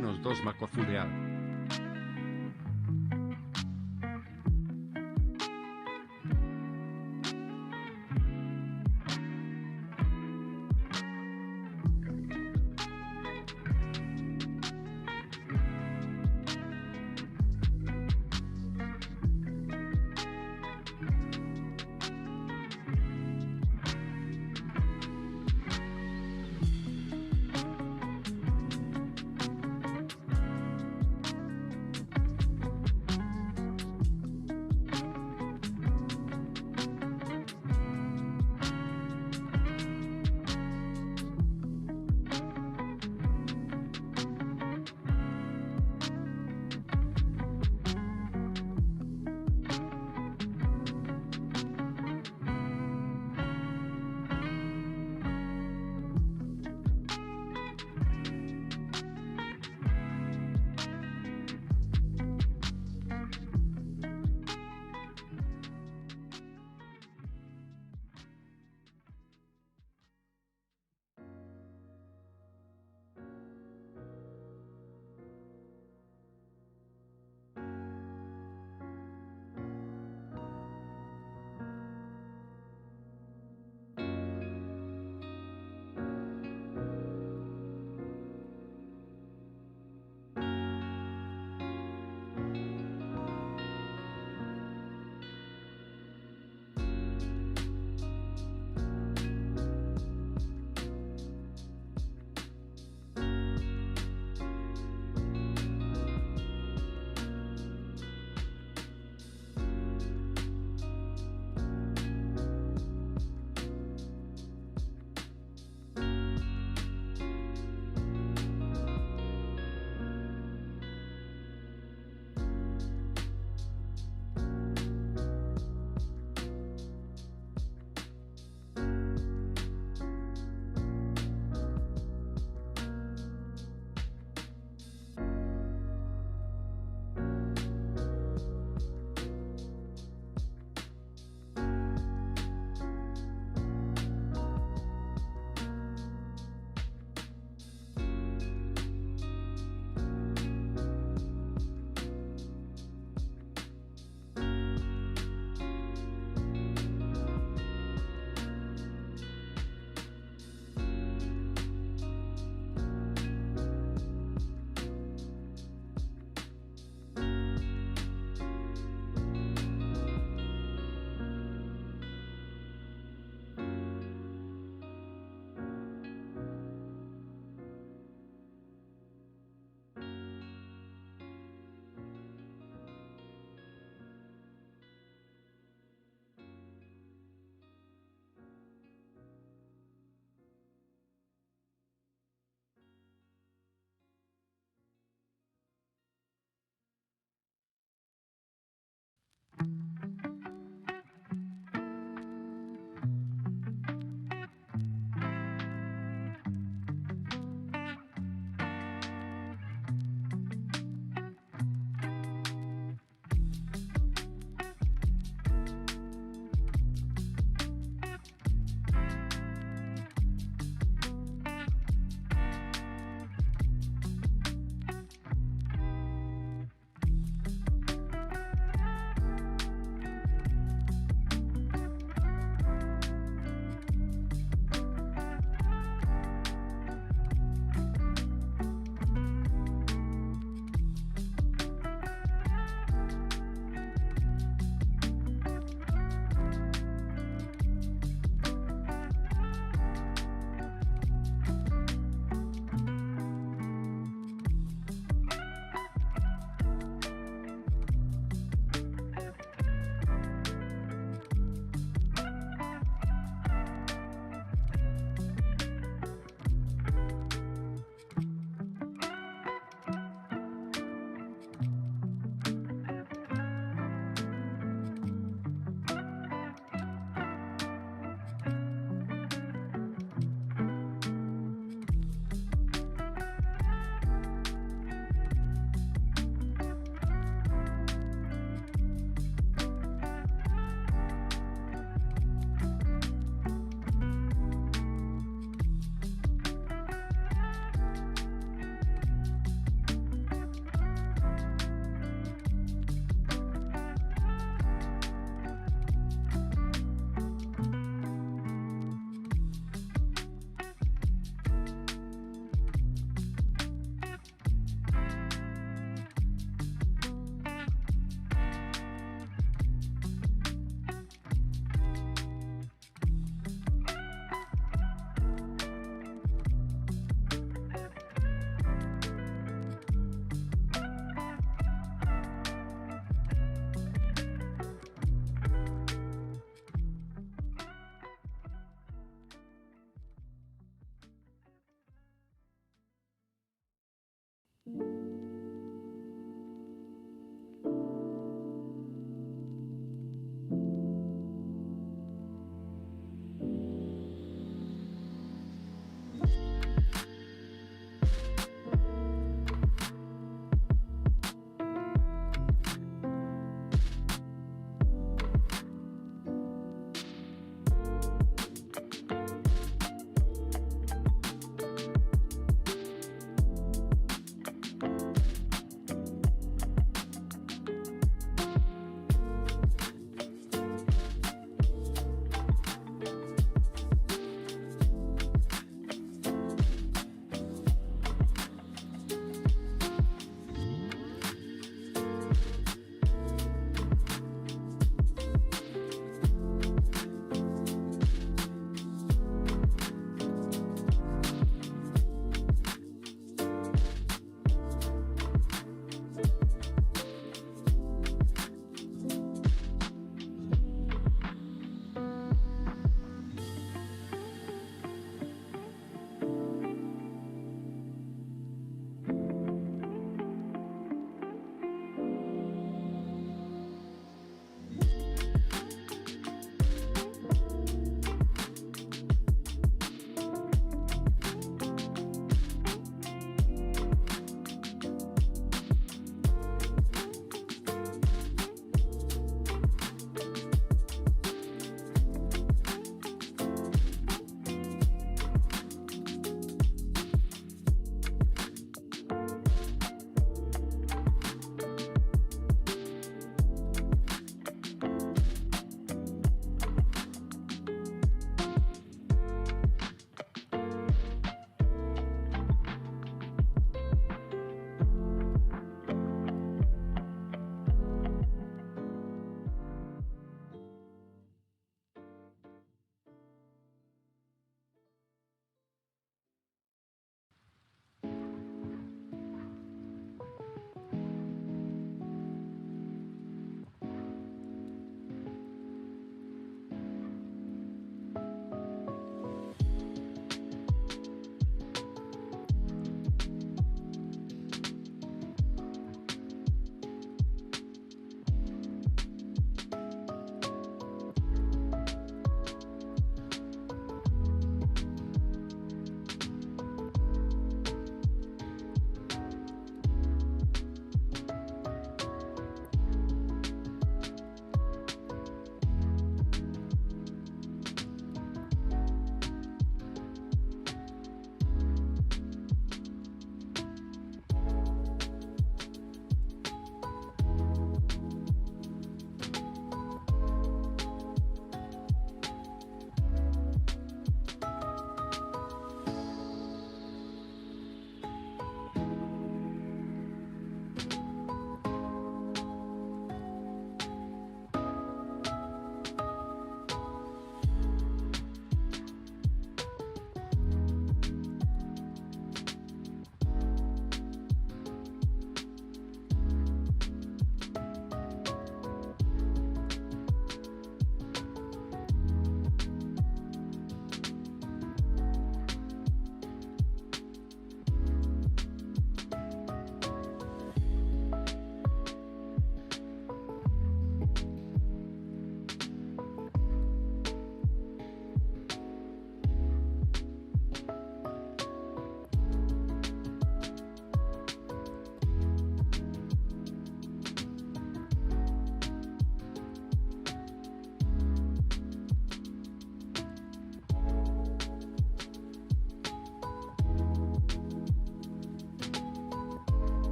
-2 Mako fudear.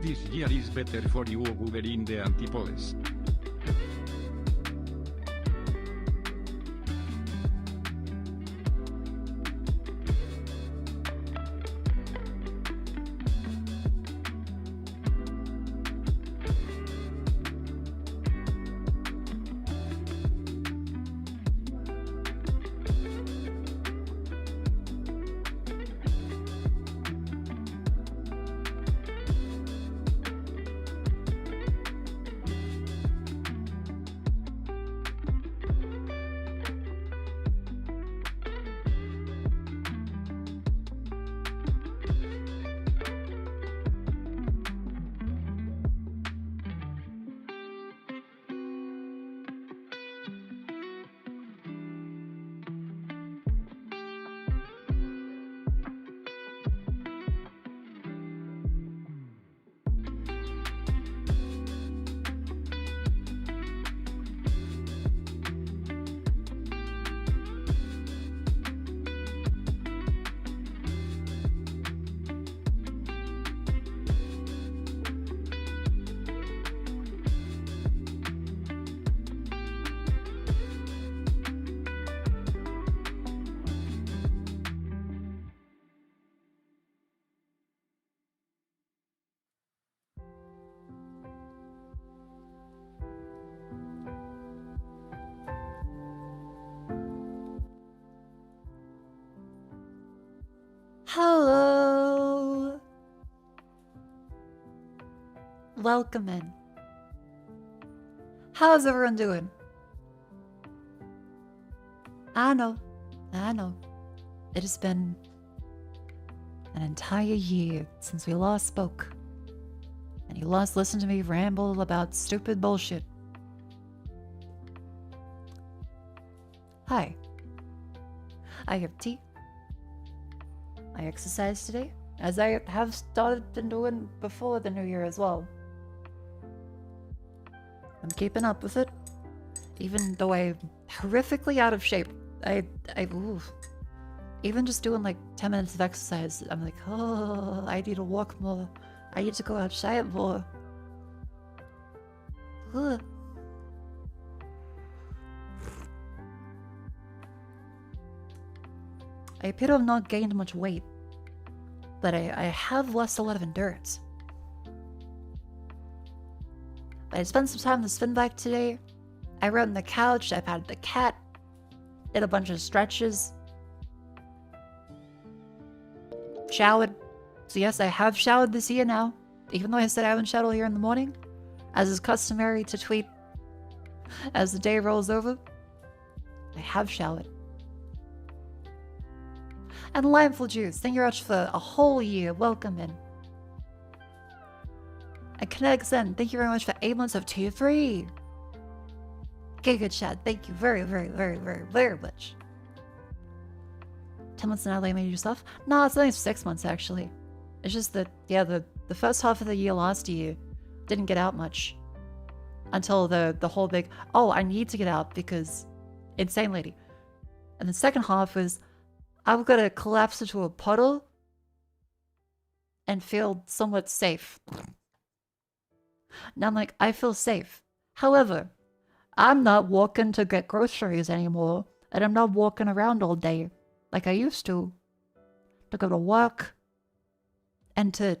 this year is better for you over in the antipodes. Hello! Welcome in. How's everyone doing? I know. It has been an entire year since we last spoke. And you last listened to me ramble about stupid bullshit. Hi. I have tea. I exercised today, as I have been doing before the new year as well. I'm keeping up with it, even though I'm horrifically out of shape. Even just doing like 10 minutes of exercise, I'm like, oh, I need to walk more. I need to go outside more. Ugh. I appear to have not gained much weight, but I have lost a lot of endurance. I spent some time on the spin bike today. I rode on the couch, I patted the cat, did a bunch of stretches, showered. So yes, I have showered this year now, even though I said I haven't showered all year in the morning, as is customary to tweet as the day rolls over. I have showered. And Limeful Juice, thank you very much for a whole year. Welcome in. And Kinetic Zen, thank you very much for 8 months of tier 3. Giga Chat, thank you very much. 10 months in LA made you stuff? No, it's only 6 months actually. It's just that, yeah, the first half of the year last year didn't get out much. Until the whole big, oh, I need to get out because insane lady. And the second half was, I'm gonna collapse into a puddle and feel somewhat safe. Now I'm like, I feel safe. However, I'm not walking to get groceries anymore, and I'm not walking around all day like I used to go to work and to,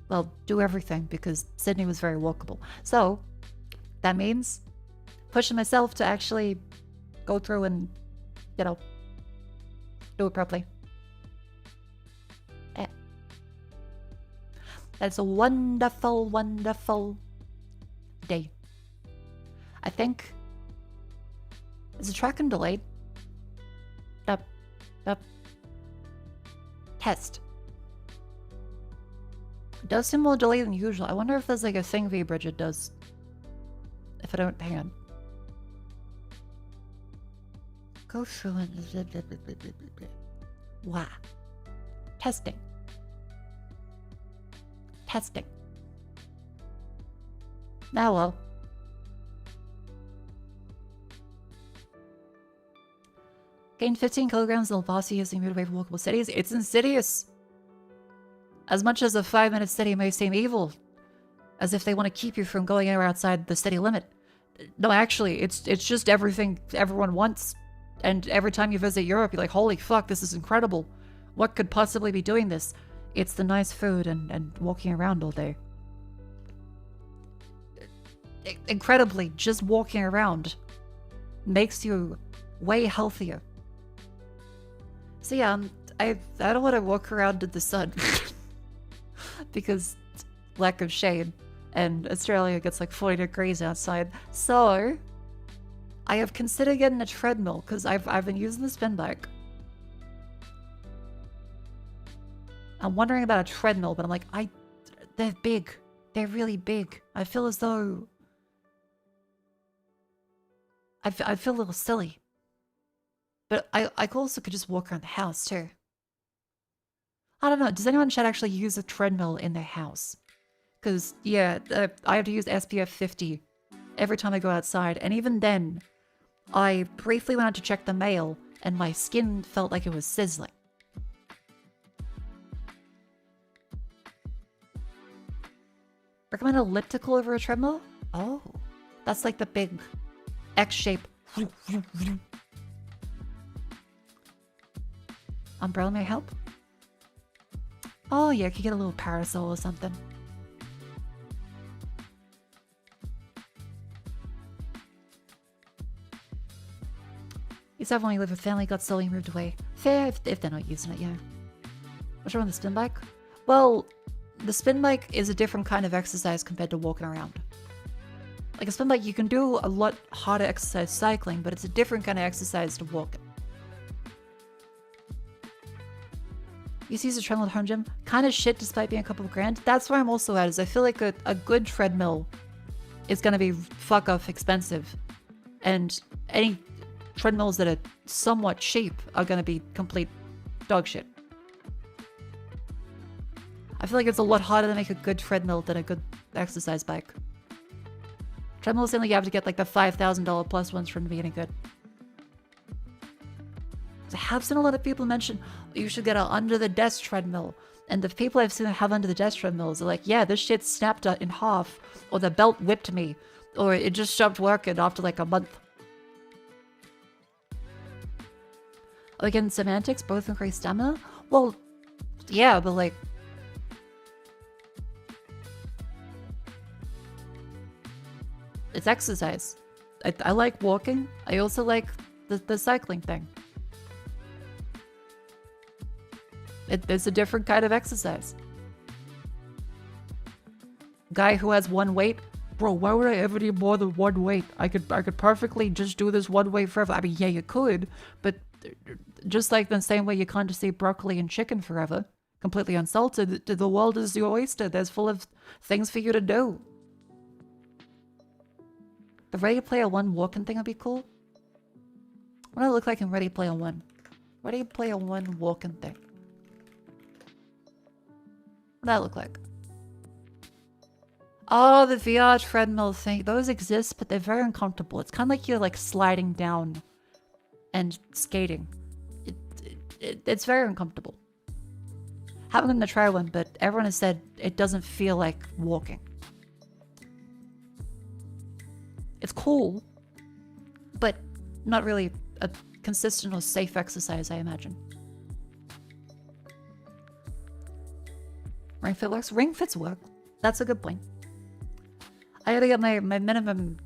well, do everything because Sydney was very walkable. So that means pushing myself to actually go through and, you know, do it properly. That's a wonderful, wonderful day. I think... Is the tracking delayed? Up. Test. It does seem more delayed than usual. I wonder if there's like a thing vBridget does. If I don't... Hang on. Go through and... Wow. Testing. Now well. Gained 15 kilograms in Bossy using mid-wave walkable cities. It's insidious. As much as a 5-minute city may seem evil, as if they want to keep you from going anywhere outside the city limit. No, actually, it's just everything everyone wants. And every time you visit Europe, you're like, holy fuck, this is incredible. What could possibly be doing this? It's the nice food and walking around all day. Incredibly, just walking around makes you way healthier. So yeah, I don't want to walk around in the sun because lack of shade, and Australia gets like 40 degrees outside. So I have considered getting a treadmill because I've been using the spin bike. I'm wondering about a treadmill, but I'm like, they're big. They're really big. I feel as though I feel a little silly. But I also could just walk around the house too. I don't know. Does anyone in chat actually use a treadmill in their house? Because, yeah, I have to use SPF 50 every time I go outside. And even then, I briefly went out to check the mail, and my skin felt like it was sizzling. Recommend elliptical over a treadmill? Oh, that's like the big X shape. Umbrella may help? Oh yeah, I could get a little parasol or something. Except when you live with family, got slowly moved away. Fair if they're not using it, yeah. What's wrong with the spin bike? Well, the spin bike is a different kind of exercise compared to walking around. Like a spin bike, you can do a lot harder exercise cycling, but it's a different kind of exercise to walking. You use a treadmill at home gym? Kind of shit despite being a couple of grand. That's where I'm also at, is I feel like a good treadmill is going to be fuck off expensive. And any treadmills that are somewhat cheap are going to be complete dog shit. I feel like it's a lot harder to make a good treadmill than a good exercise bike. Treadmills only you have to get like the $5,000 plus ones from being good. I have seen a lot of people mention you should get an under the desk treadmill, and the people I've seen that have under the desk treadmills are like, yeah, this shit snapped in half, or the belt whipped me, or it just stopped working after like a month. Again, semantics both increase stamina. Well, yeah, but like, it's exercise. I like walking. I also like the cycling thing. It's a different kind of exercise. Guy who has one weight, bro, why would I ever need more than one weight? I could perfectly just do this one weight forever. I mean, yeah, you could, but just like the same way you can't just eat broccoli and chicken forever, completely unsalted, the world is your oyster. There's full of things for you to do. The Ready Player One walking thing would be cool. What do I look like in Ready Player One? Ready Player One walking thing. What does that look like? Oh, the VR treadmill thing. Those exist, but they're very uncomfortable. It's kind of like you're like sliding down and skating. It's very uncomfortable. Haven't gotten to try one, but everyone has said it doesn't feel like walking. It's cool, but not really a consistent or safe exercise, I imagine. Ring Fit works? Ring Fits work. That's a good point. I gotta get my minimum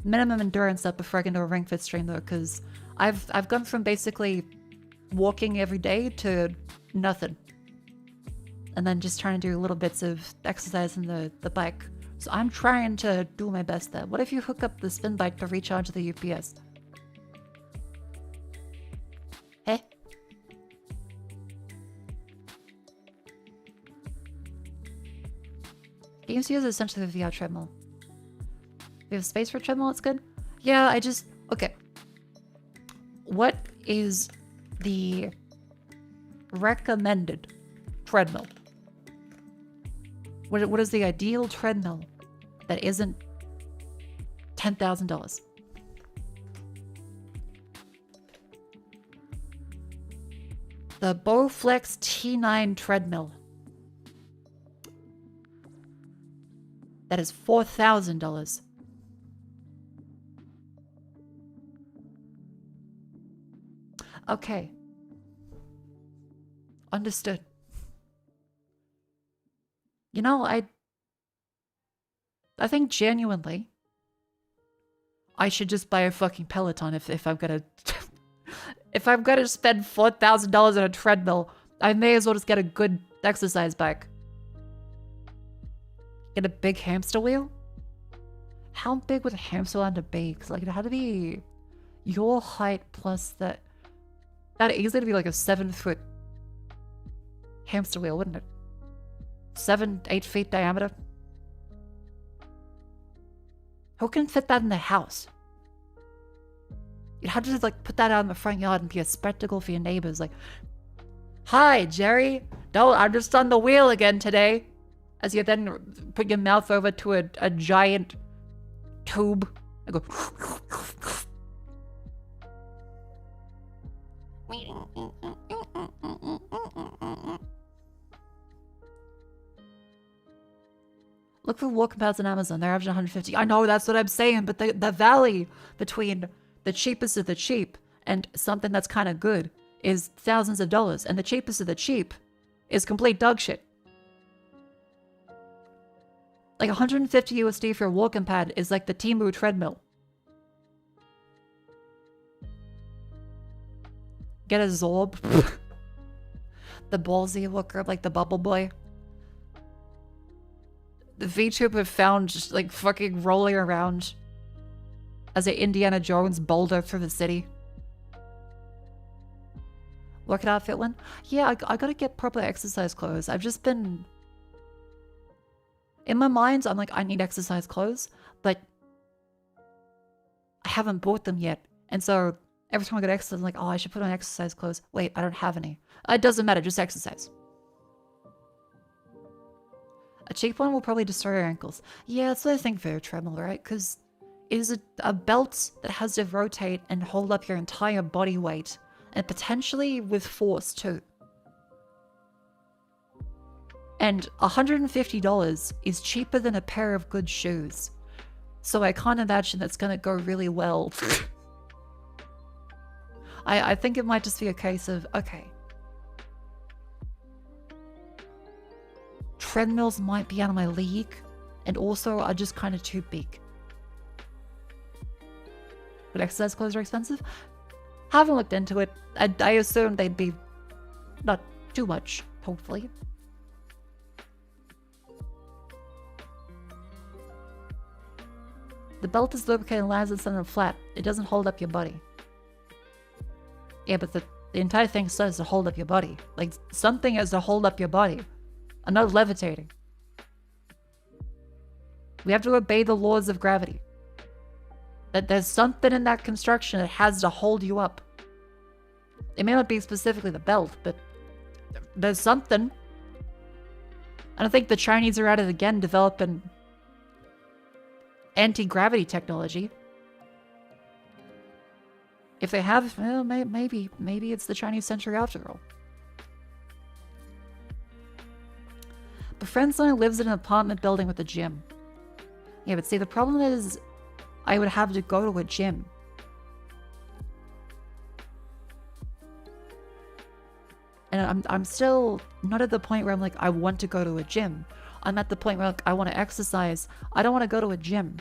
endurance up before I can do a Ring Fit stream though, because I've gone from basically walking every day to nothing. And then just trying to do little bits of exercise in the bike. So I'm trying to do my best there. What if you hook up the spin bike to recharge the UPS? Hey? Games use essentially the VR treadmill. If you have space for a treadmill, it's good. Yeah, okay. What is the recommended treadmill? What is the ideal treadmill that isn't $10,000? The Bowflex T9 treadmill That is $4,000. Okay. Understood. You know, I think genuinely I should just buy a fucking Peloton if I'm gonna if I'm gonna spend $4,000 on a treadmill. I may as well just get a good exercise bike. Get a big hamster wheel? How big would a hamster wheel have to be? Because like it had to be your height plus that. That'd easily be like a 7-foot hamster wheel, wouldn't it? 7-8 feet diameter. Who can fit that in the house? You'd have to just like put that out in the front yard and be a spectacle for your neighbors. Like, hi, Jerry. No, I'm just on the wheel again today. As you then put your mouth over to a giant tube and go. Look for walking pads on Amazon. They're averaging 150. I know, that's what I'm saying, but the valley between the cheapest of the cheap and something that's kind of good is thousands of dollars, and the cheapest of the cheap is complete dog shit. Like 150 USD for a walking pad is like the Temu treadmill. Get a Zorb. The ballsy looker, like the bubble boy. The VTuber found just like fucking rolling around as an Indiana Jones boulder through the city. Workout outfit one? Yeah, I gotta get proper exercise clothes. I've just been... In my mind, I'm like, I need exercise clothes, but I haven't bought them yet. And so every time I go to exercise, I'm like, oh, I should put on exercise clothes. Wait, I don't have any. It doesn't matter, just exercise. A cheap one will probably destroy your ankles. Yeah, that's what I think for a treadmill, right? Because it is a belt that has to rotate and hold up your entire body weight. And potentially with force, too. And $150 is cheaper than a pair of good shoes. So I can't imagine that's going to go really well. I think it might just be a case of, okay. Treadmills might be out of my league, and also are just kind of too big. But exercise clothes are expensive? Haven't looked into it. I assume they'd be not too much, hopefully. The belt is lubricated and lands inside of flat. It doesn't hold up your body. Yeah, but the entire thing says to hold up your body. Like, something has to hold up your body. I'm not levitating. We have to obey the laws of gravity. That there's something in that construction that has to hold you up. It may not be specifically the belt, but there's something. I don't think the Chinese are at it again developing anti-gravity technology. If they have, well, maybe it's the Chinese century after all. But friend's son lives in an apartment building with a gym. Yeah, but see, the problem is I would have to go to a gym. And I'm still not at the point where I'm like, I want to go to a gym. I'm at the point where like, I want to exercise. I don't want to go to a gym.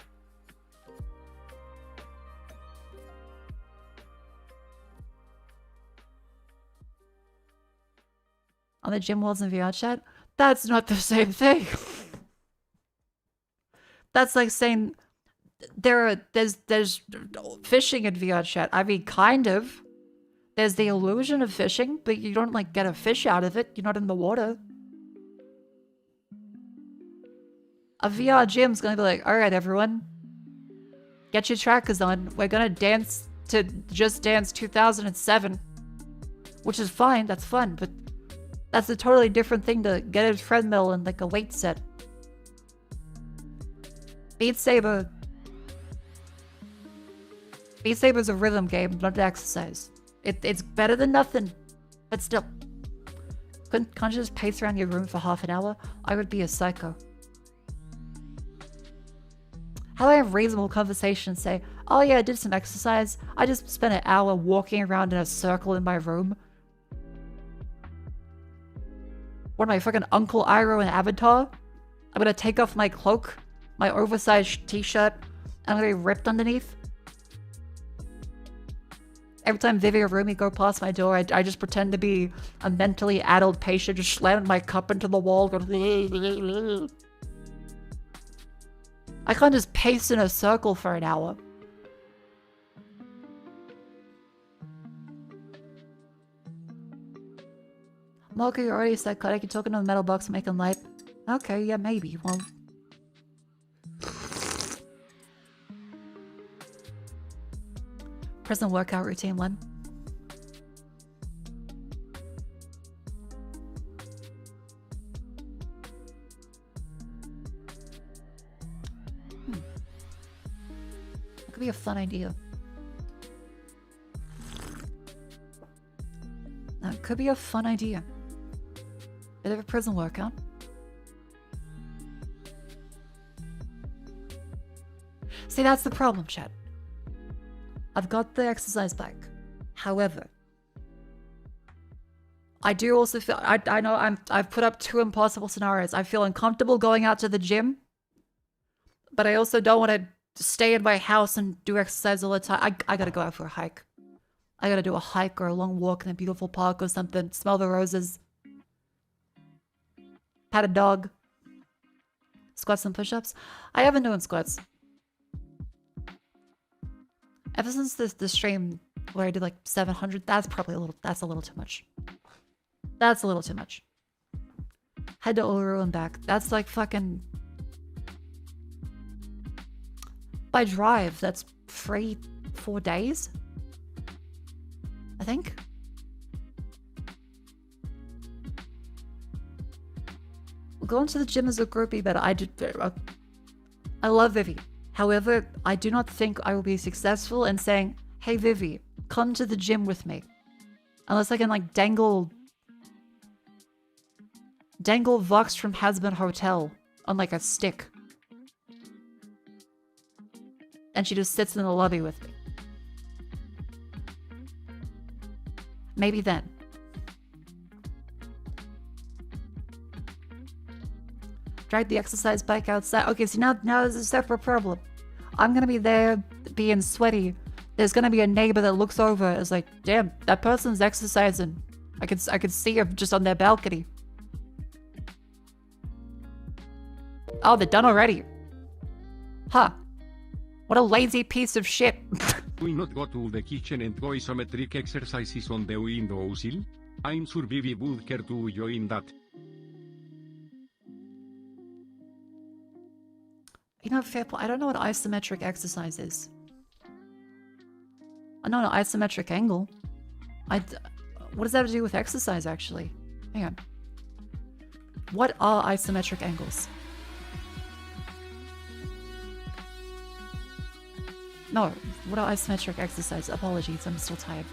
On the gym walls in VR chat? That's not the same thing. That's like saying there's fishing in VR chat. I mean, kind of. There's the illusion of fishing, but you don't like get a fish out of it. You're not in the water. A VR gym's gonna be like, all right, everyone, get your trackers on. We're gonna dance to Just Dance 2007, which is fine. That's fun, but that's a totally different thing to get a treadmill and like a weight set. Beat Saber's a rhythm game, not an exercise. It's better than nothing, but still. Can't you just pace around your room for half an hour? I would be a psycho. How do I have reasonable conversation and say, oh yeah, I did some exercise. I just spent an hour walking around in a circle in my room. What am I, fucking Uncle Iroh in Avatar? I'm gonna take off my cloak, my oversized t-shirt, and I'm gonna be ripped underneath. Every time Vivi or Rumi go past my door, I just pretend to be a mentally addled patient, just slamming my cup into the wall, going... I can't just pace in a circle for an hour. Mako, you're already psychotic. You're talking to the metal box making light. Okay, yeah, maybe. Well... Prison workout routine 1. That could be a fun idea. That could be a fun idea. Bit of a prison workout. See, that's the problem, chat. I've got the exercise bike. However, I do also feel... I know I've put up 2 impossible scenarios. I feel uncomfortable going out to the gym, but I also don't want to stay in my house and do exercise all the time. I gotta go out for a hike. I gotta do a hike or a long walk in a beautiful park or something. Smell the roses. Pat a dog. Squats and push-ups. I haven't done squats. Ever since the stream where I did like 700, that's probably that's a little too much. That's a little too much. Head to Uluru and back. That's like fucking... By drive, that's 3-4 days? I think? Going to the gym as a groupie, but I love Vivi. However, I do not think I will be successful in saying, hey Vivi, come to the gym with me. Unless I can like dangle Vox from Hasbin Hotel on like a stick. And she just sits in the lobby with me. Maybe then. Drag the exercise bike outside. Okay, so now there's a separate problem. I'm gonna be there being sweaty. There's gonna be a neighbor that looks over. It's like, damn, that person's exercising. I could see her just on their balcony. Oh, they're done already. Huh. What a lazy piece of shit. We not go to the kitchen and go isometric exercises on the windowsill? I'm sure Vivi would care to join that. You know, fair point. I don't know what isometric exercise is. I know an isometric angle. What does that have to do with exercise, actually? Hang on. What are isometric angles? No, what are isometric exercise? Apologies, I'm still tired.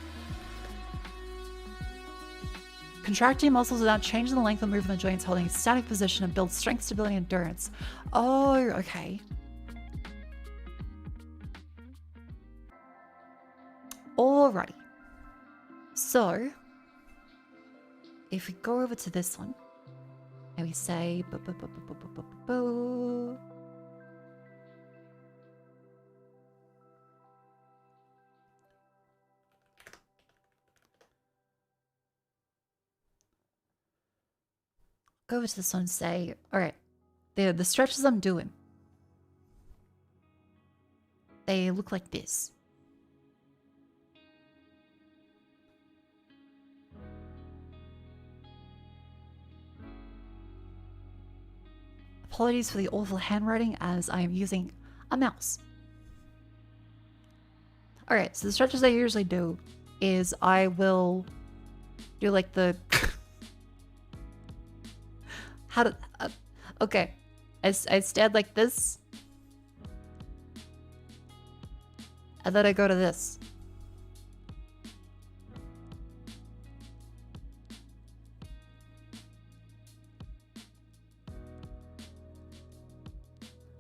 Contract your muscles without changing the length or movement of the joints, holding a static position and build strength, stability, and endurance. Oh, okay. Alrighty. So, if we go over to this one, and we say... Go over to this one and say, alright, the stretches I'm doing, they look like this. Apologies for the awful handwriting as I am using a mouse. Alright, so the stretches I usually do is I will do like the... How to... okay. I stand like this. And then I go to this.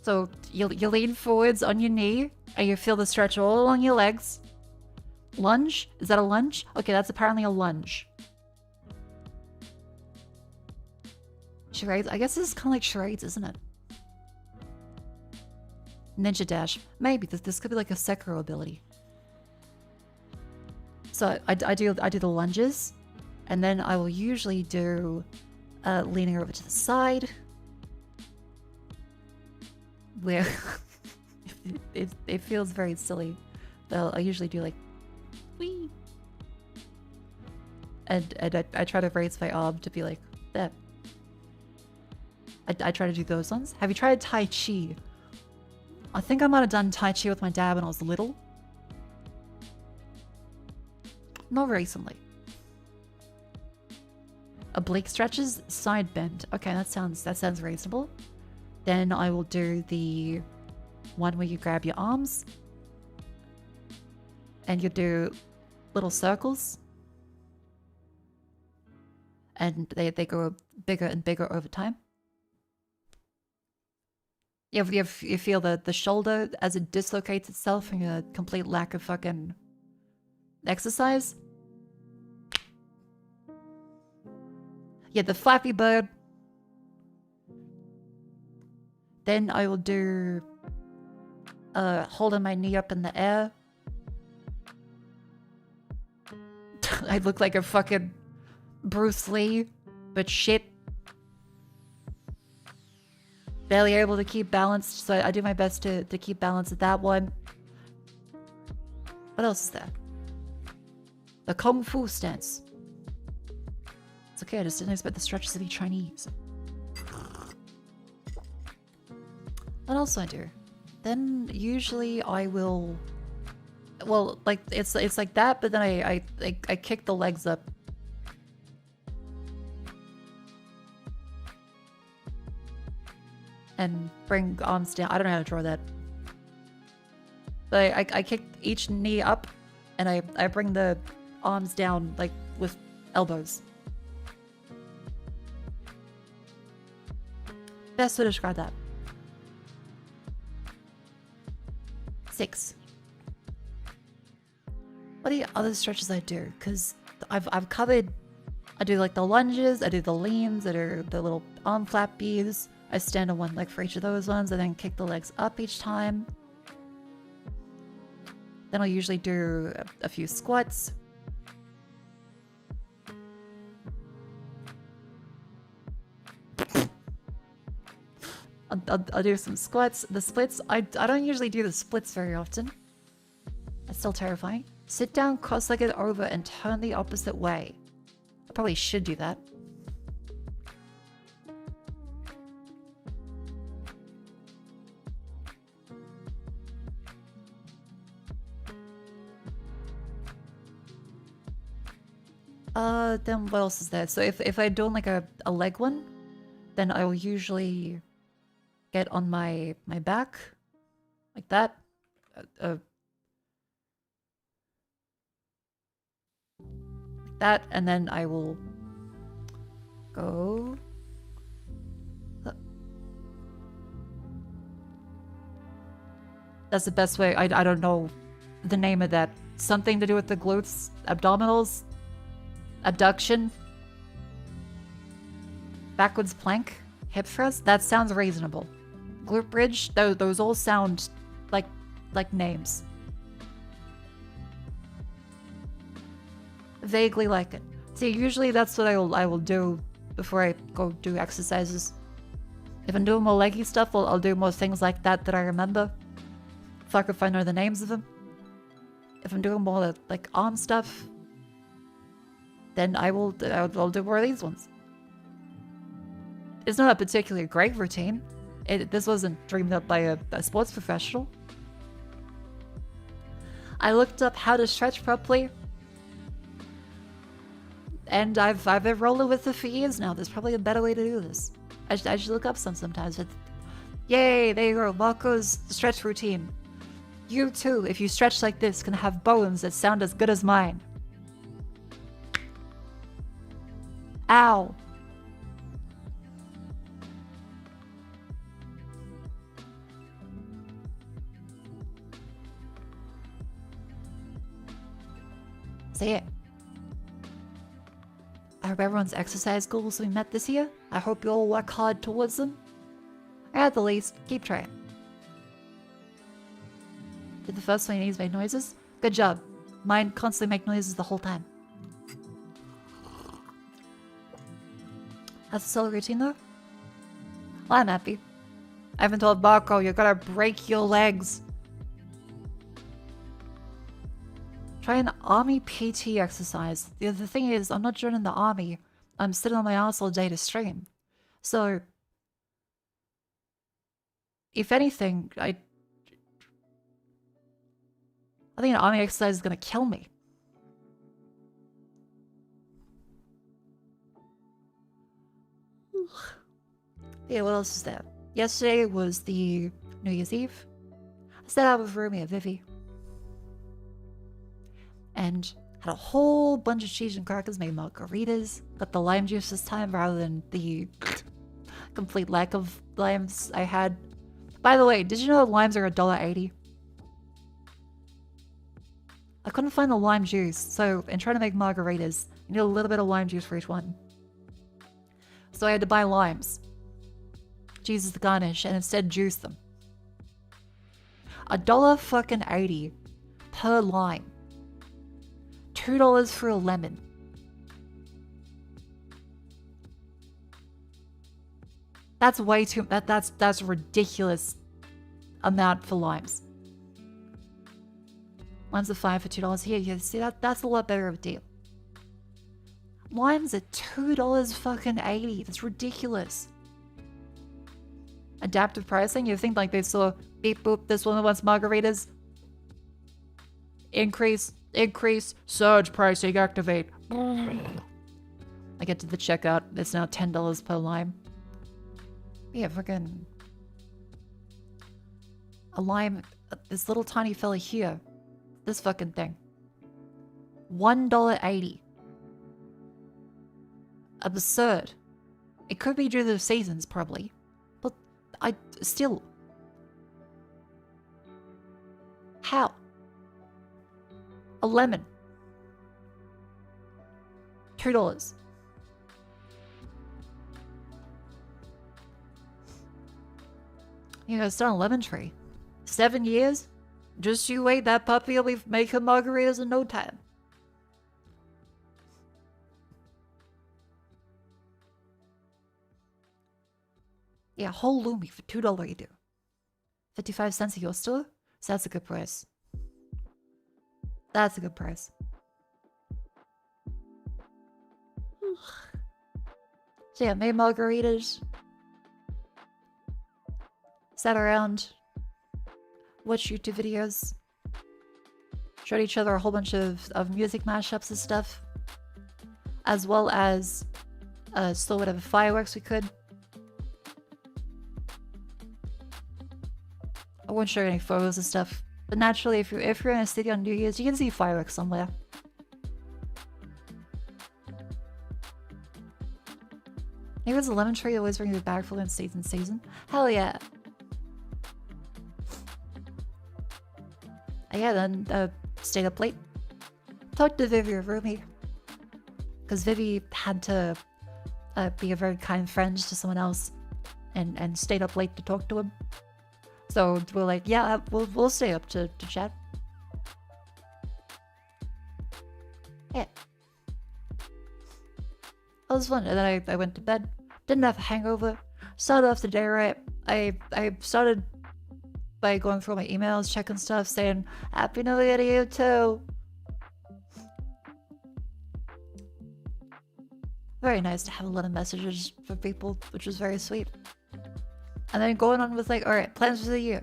So So you lean forwards on your knee, and you feel the stretch all along your legs. Lunge? Is that a lunge? Okay, that's apparently a lunge. Charades? I guess this is kind of like charades, isn't it? Ninja dash. Maybe this could be like a Sekiro ability. So I do the lunges, and then I will usually do leaning over to the side, where it feels very silly. But I usually do like wee, and I try to raise my arm to be like that. I try to do those ones. Have you tried Tai Chi? I think I might have done Tai Chi with my dad when I was little. Not recently. Oblique stretches, side bend. Okay, that sounds reasonable. Then I will do the one where you grab your arms and you do little circles, and they grow bigger and bigger over time. You feel the shoulder as it dislocates itself from a complete lack of fucking exercise. Yeah, the Flappy Bird. Then I will do holding my knee up in the air. I look like a fucking Bruce Lee, but shit. Barely able to keep balanced, so I do my best to keep balance at that one. What else is there? The Kung Fu stance. It's okay, I just didn't expect the stretches to be Chinese. What else do I do? Then usually I will... Well, like, it's like that, but then I kick the legs up. And bring arms down. I don't know how to draw that. But I kick each knee up, and I bring the arms down, like, with elbows. Best way to describe that. 6. What are the other stretches I do? Because I've covered... I do, like, the lunges, I do the leans, I do the little arm flappies. I stand on one leg for each of those ones, and then kick the legs up each time. Then I'll usually do a few squats. I'll do some squats. The splits, I don't usually do the splits very often. That's still terrifying. Sit down cross-legged over and turn the opposite way. I probably should do that. Then what else is there? So if I do like a leg one, then I will usually get on my back, like that. Like that, and then I will go... That's the best way. I don't know the name of that. Something to do with the glutes, abdominals, abduction, backwards plank, hip thrust. That sounds reasonable. Glute bridge. Those all sound like names. Vaguely like it. See, usually that's what I will do before I go do exercises. If I'm doing more leggy stuff, I'll do more things like that I remember. Fuck if I know the names of them. If I'm doing more like arm stuff, then I'll do more of these ones. It's not a particularly great routine. This wasn't dreamed up by a sports professional. I looked up how to stretch properly, and I've been rolling with it for years now. There's probably a better way to do this. I should look up sometimes. But yay, there you go, Mako's stretch routine. You too, if you stretch like this, can have bones that sound as good as mine. Ow. So yeah. I hope everyone's exercise goals will be met this year. I hope you all work hard towards them. Or at the least, keep trying. Did the first 20 knees make noises? Good job. Mine constantly make noises the whole time. That's a solid routine though. Well, I'm happy. I haven't told Mako you're gonna break your legs. Try an army PT exercise. The other thing is, I'm not joining the army. I'm sitting on my ass all day to stream. So, if anything, I think an army exercise is gonna kill me. Yeah, what else is there? Yesterday was the New Year's Eve. I sat out with Rumi and Vivi. And had a whole bunch of cheese and crackers, made margaritas. Got the lime juice this time rather than the complete lack of limes I had. By the way, did you know that limes are $1.80? I couldn't find the lime juice, so in trying to make margaritas, you need a little bit of lime juice for each one. So I had to buy limes. Cheese is the garnish, and instead juice them. $1.80 per lime. $2 for a lemon. That's way too. That's ridiculous amount for limes. Limes are fine for $2 here. You see that's a lot better of a deal. Limes are $2 fucking 80. That's ridiculous. Adaptive pricing? You think like they saw beep boop, this one wants margaritas? Increase, surge pricing, activate. I get to the checkout, it's now $10 per lime. Yeah, freaking a lime, this little tiny fella here. This fucking thing. $1.80. Absurd. It could be due to the seasons, probably. But I still. How? A lemon. $2. You know, it's on a lemon tree. 7 years? Just you wait, that puppy will be making margaritas in no time. Yeah, whole Lumi for $2 you do. 55 cents at your store? So that's a good price. That's a good price. So yeah, made margaritas. Sat around. Watched YouTube videos. Showed each other a whole bunch of music mashups and stuff. As well as stole whatever fireworks we could. I won't show you any photos and stuff. But naturally, if you're in a city on New Year's, you can see fireworks somewhere. Maybe it's a lemon tree that always brings me back for season. Hell yeah. Yeah, then stayed up late. Talked to Vivi or Rumi. Because Vivi had to be a very kind friend to someone else. And stayed up late to talk to him. So we're like, yeah, we'll stay up to chat. Yeah. It was fun. And then I went to bed. Didn't have a hangover. Started off the day right. I started by going through my emails, checking stuff, saying, Happy New Year to you too. Very nice to have a lot of messages for people, which was very sweet. And then going on with like, alright, plans for the year.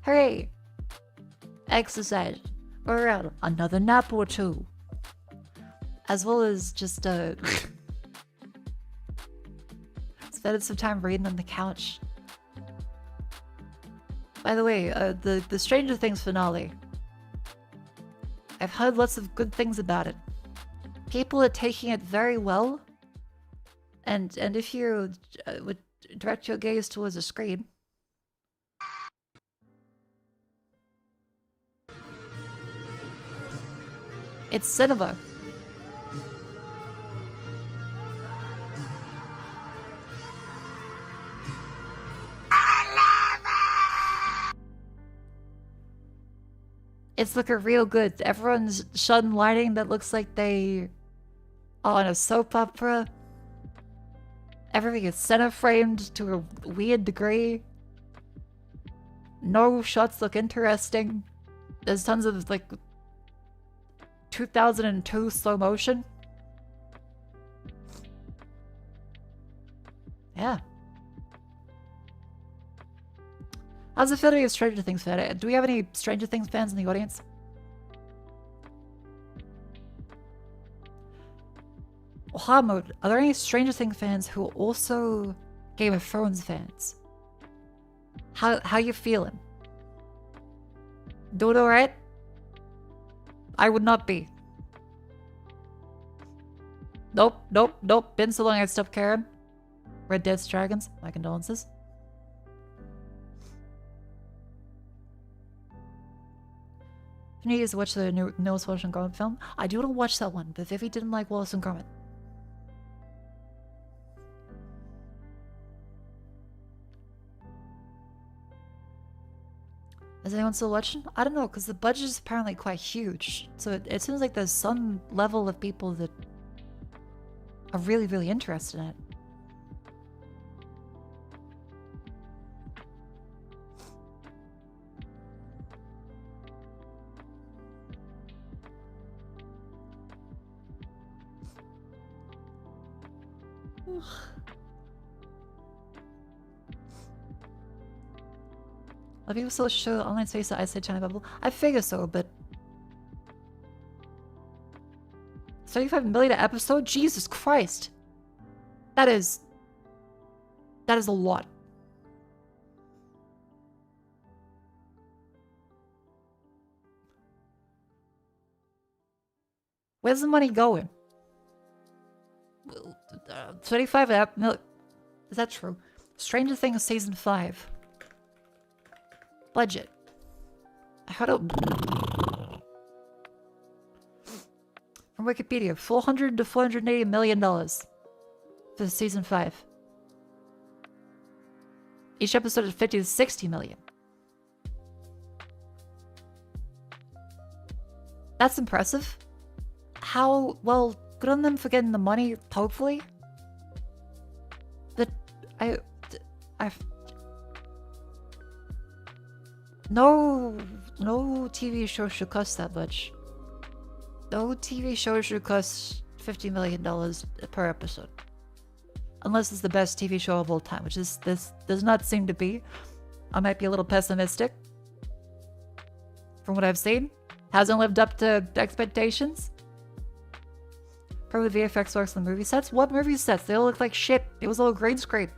Hooray! Exercise. We're out. Another nap or two. As well as just spending some time reading on the couch. By the way, the Stranger Things finale. I've heard lots of good things about it. People are taking it very well. And if you would direct your gaze towards the screen. It's cinema. It's looking real good. Everyone's shutting lighting that looks like they are on a soap opera. Everything is center framed to a weird degree. No shots look interesting. There's tons of like 2002 slow motion. Yeah. How's it feel to be a Stranger Things fan? Do we have any Stranger Things fans in the audience? Hamud, are there any Stranger Things fans who are also Game of Thrones fans? How you feeling? Doing alright? I would not be. Nope. Been so long I stopped caring. Red Dead Dragons, my condolences. You need to watch the newest Wallace and Gromit film. I do want to watch that one, but Vivi didn't like Wallace and Gromit. Is anyone still watching? I don't know, because the budget is apparently quite huge. So it seems like there's some level of people that are really, really interested in it. Are people still show online space that I say China bubble? I figure so, but 35 million an episode? Jesus Christ. That is a lot. Where's the money going? 25 million. Is that true? Stranger Things season 5. Budget. How do... From Wikipedia, $400 to $480 million for season 5. Each episode is 50 to 60 million. That's impressive. How... Well, good on them for getting the money, hopefully. But I've... No TV show should cost that much. No TV show should cost $50 million per episode. Unless it's the best TV show of all time, which this does not seem to be. I might be a little pessimistic. From what I've seen. Hasn't lived up to expectations. Probably VFX works on movie sets. What movie sets? They all look like shit. It was all green screen.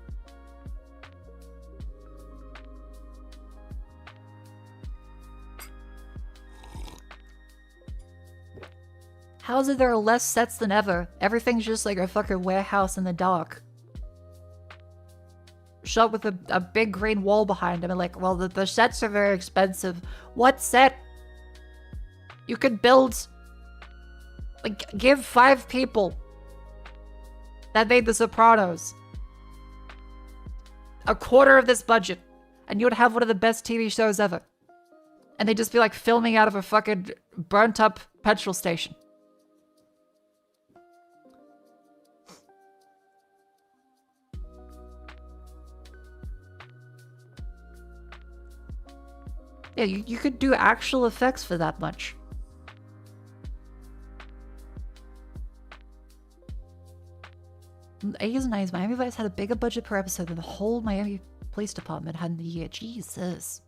How is it there are less sets than ever? Everything's just like a fucking warehouse in the dark. Shot with a big green wall behind him and like, well, the sets are very expensive. What set? You could build... Like, give 5 people that made The Sopranos a quarter of this budget, and you would have one of the best TV shows ever. And they'd just be like filming out of a fucking burnt up petrol station. Yeah, you could do actual effects for that much. In the 80s and 90s, Miami Vice had a bigger budget per episode than the whole Miami Police Department had in the year. Jesus.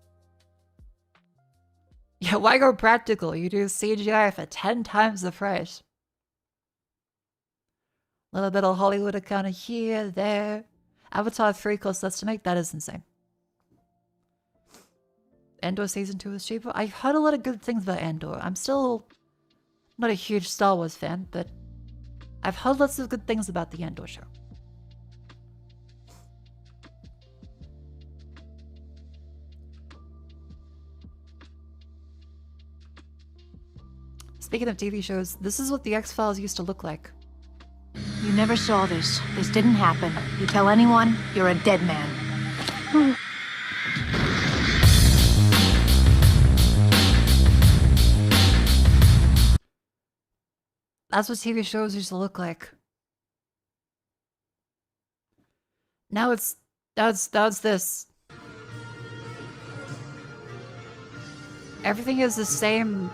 Yeah, why go practical? You do CGI for 10 times the price. A little bit of Hollywood account here, there. Avatar 3 costs less to make. That is insane. Andor Season 2 is cheaper. I heard a lot of good things about Andor. I'm still not a huge Star Wars fan, but I've heard lots of good things about the Andor show. Speaking of TV shows, this is what the X-Files used to look like. You never saw this. This didn't happen. You tell anyone, you're a dead man. That's what TV shows used to look like. Now it's this. Everything is the same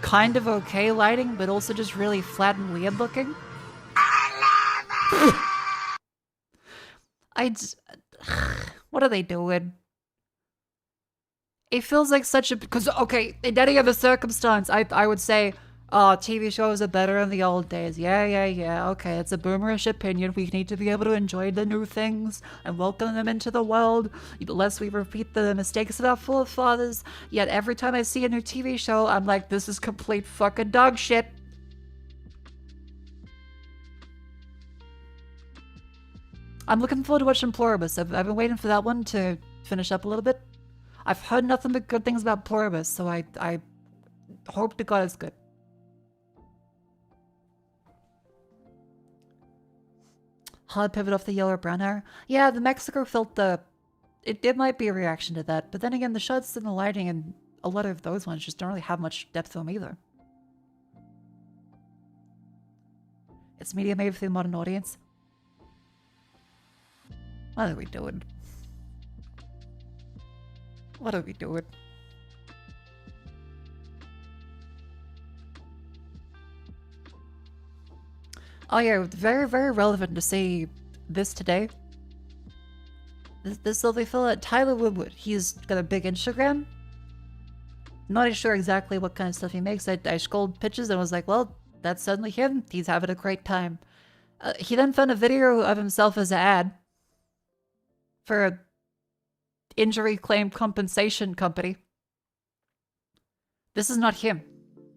kind of okay lighting, but also just really flat and weird looking. What are they doing? It feels like such a... Because, okay, in any other circumstance, I would say, oh, TV shows are better in the old days. Yeah, okay, it's a boomerish opinion. We need to be able to enjoy the new things and welcome them into the world, lest we repeat the mistakes of our forefathers. Yet every time I see a new TV show, I'm like, this is complete fucking dog shit. I'm looking forward to watching Pluribus. I've been waiting for that one to finish up a little bit. I've heard nothing but good things about Pluribus, so I hope to God it's good. Hard pivot off the yellow or brown hair. Yeah, the Mexico felt the... It might be a reaction to that, but then again, the shots and the lighting and a lot of those ones just don't really have much depth to them either. It's media made for the modern audience. What are we doing? What are we doing? Oh yeah, very, very relevant to see this today. This lovely fella, Tyler Woodward, he's got a big Instagram. Not sure exactly what kind of stuff he makes. I scrolled pictures and was like, well, that's suddenly him. He's having a great time. He then found a video of himself as an ad for a injury claim compensation company. This is not him.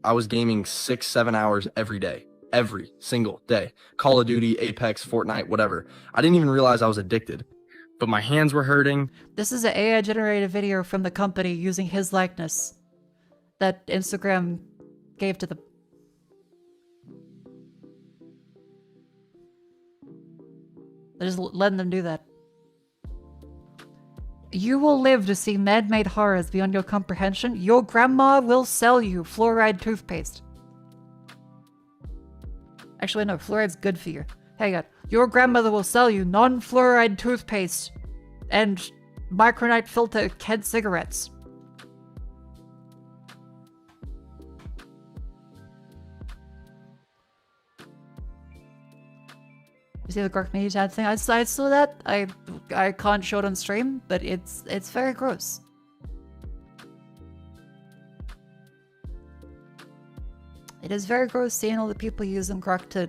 I was gaming 6-7 hours every day. Every single day. Call of Duty, Apex, Fortnite, whatever. I didn't even realize I was addicted. But my hands were hurting. This is an AI-generated video from the company using his likeness that Instagram gave to them. They're just letting them do that. You will live to see man-made horrors beyond your comprehension. Your grandma will sell you fluoride toothpaste. Actually, no, fluoride's good for you. Hang on. Your grandmother will sell you non-fluoride toothpaste and micronite filter Kent cigarettes. You see the Grok Media ad thing? I saw that. I can't show it on stream, but it's very gross. It is very gross seeing all the people using Grok to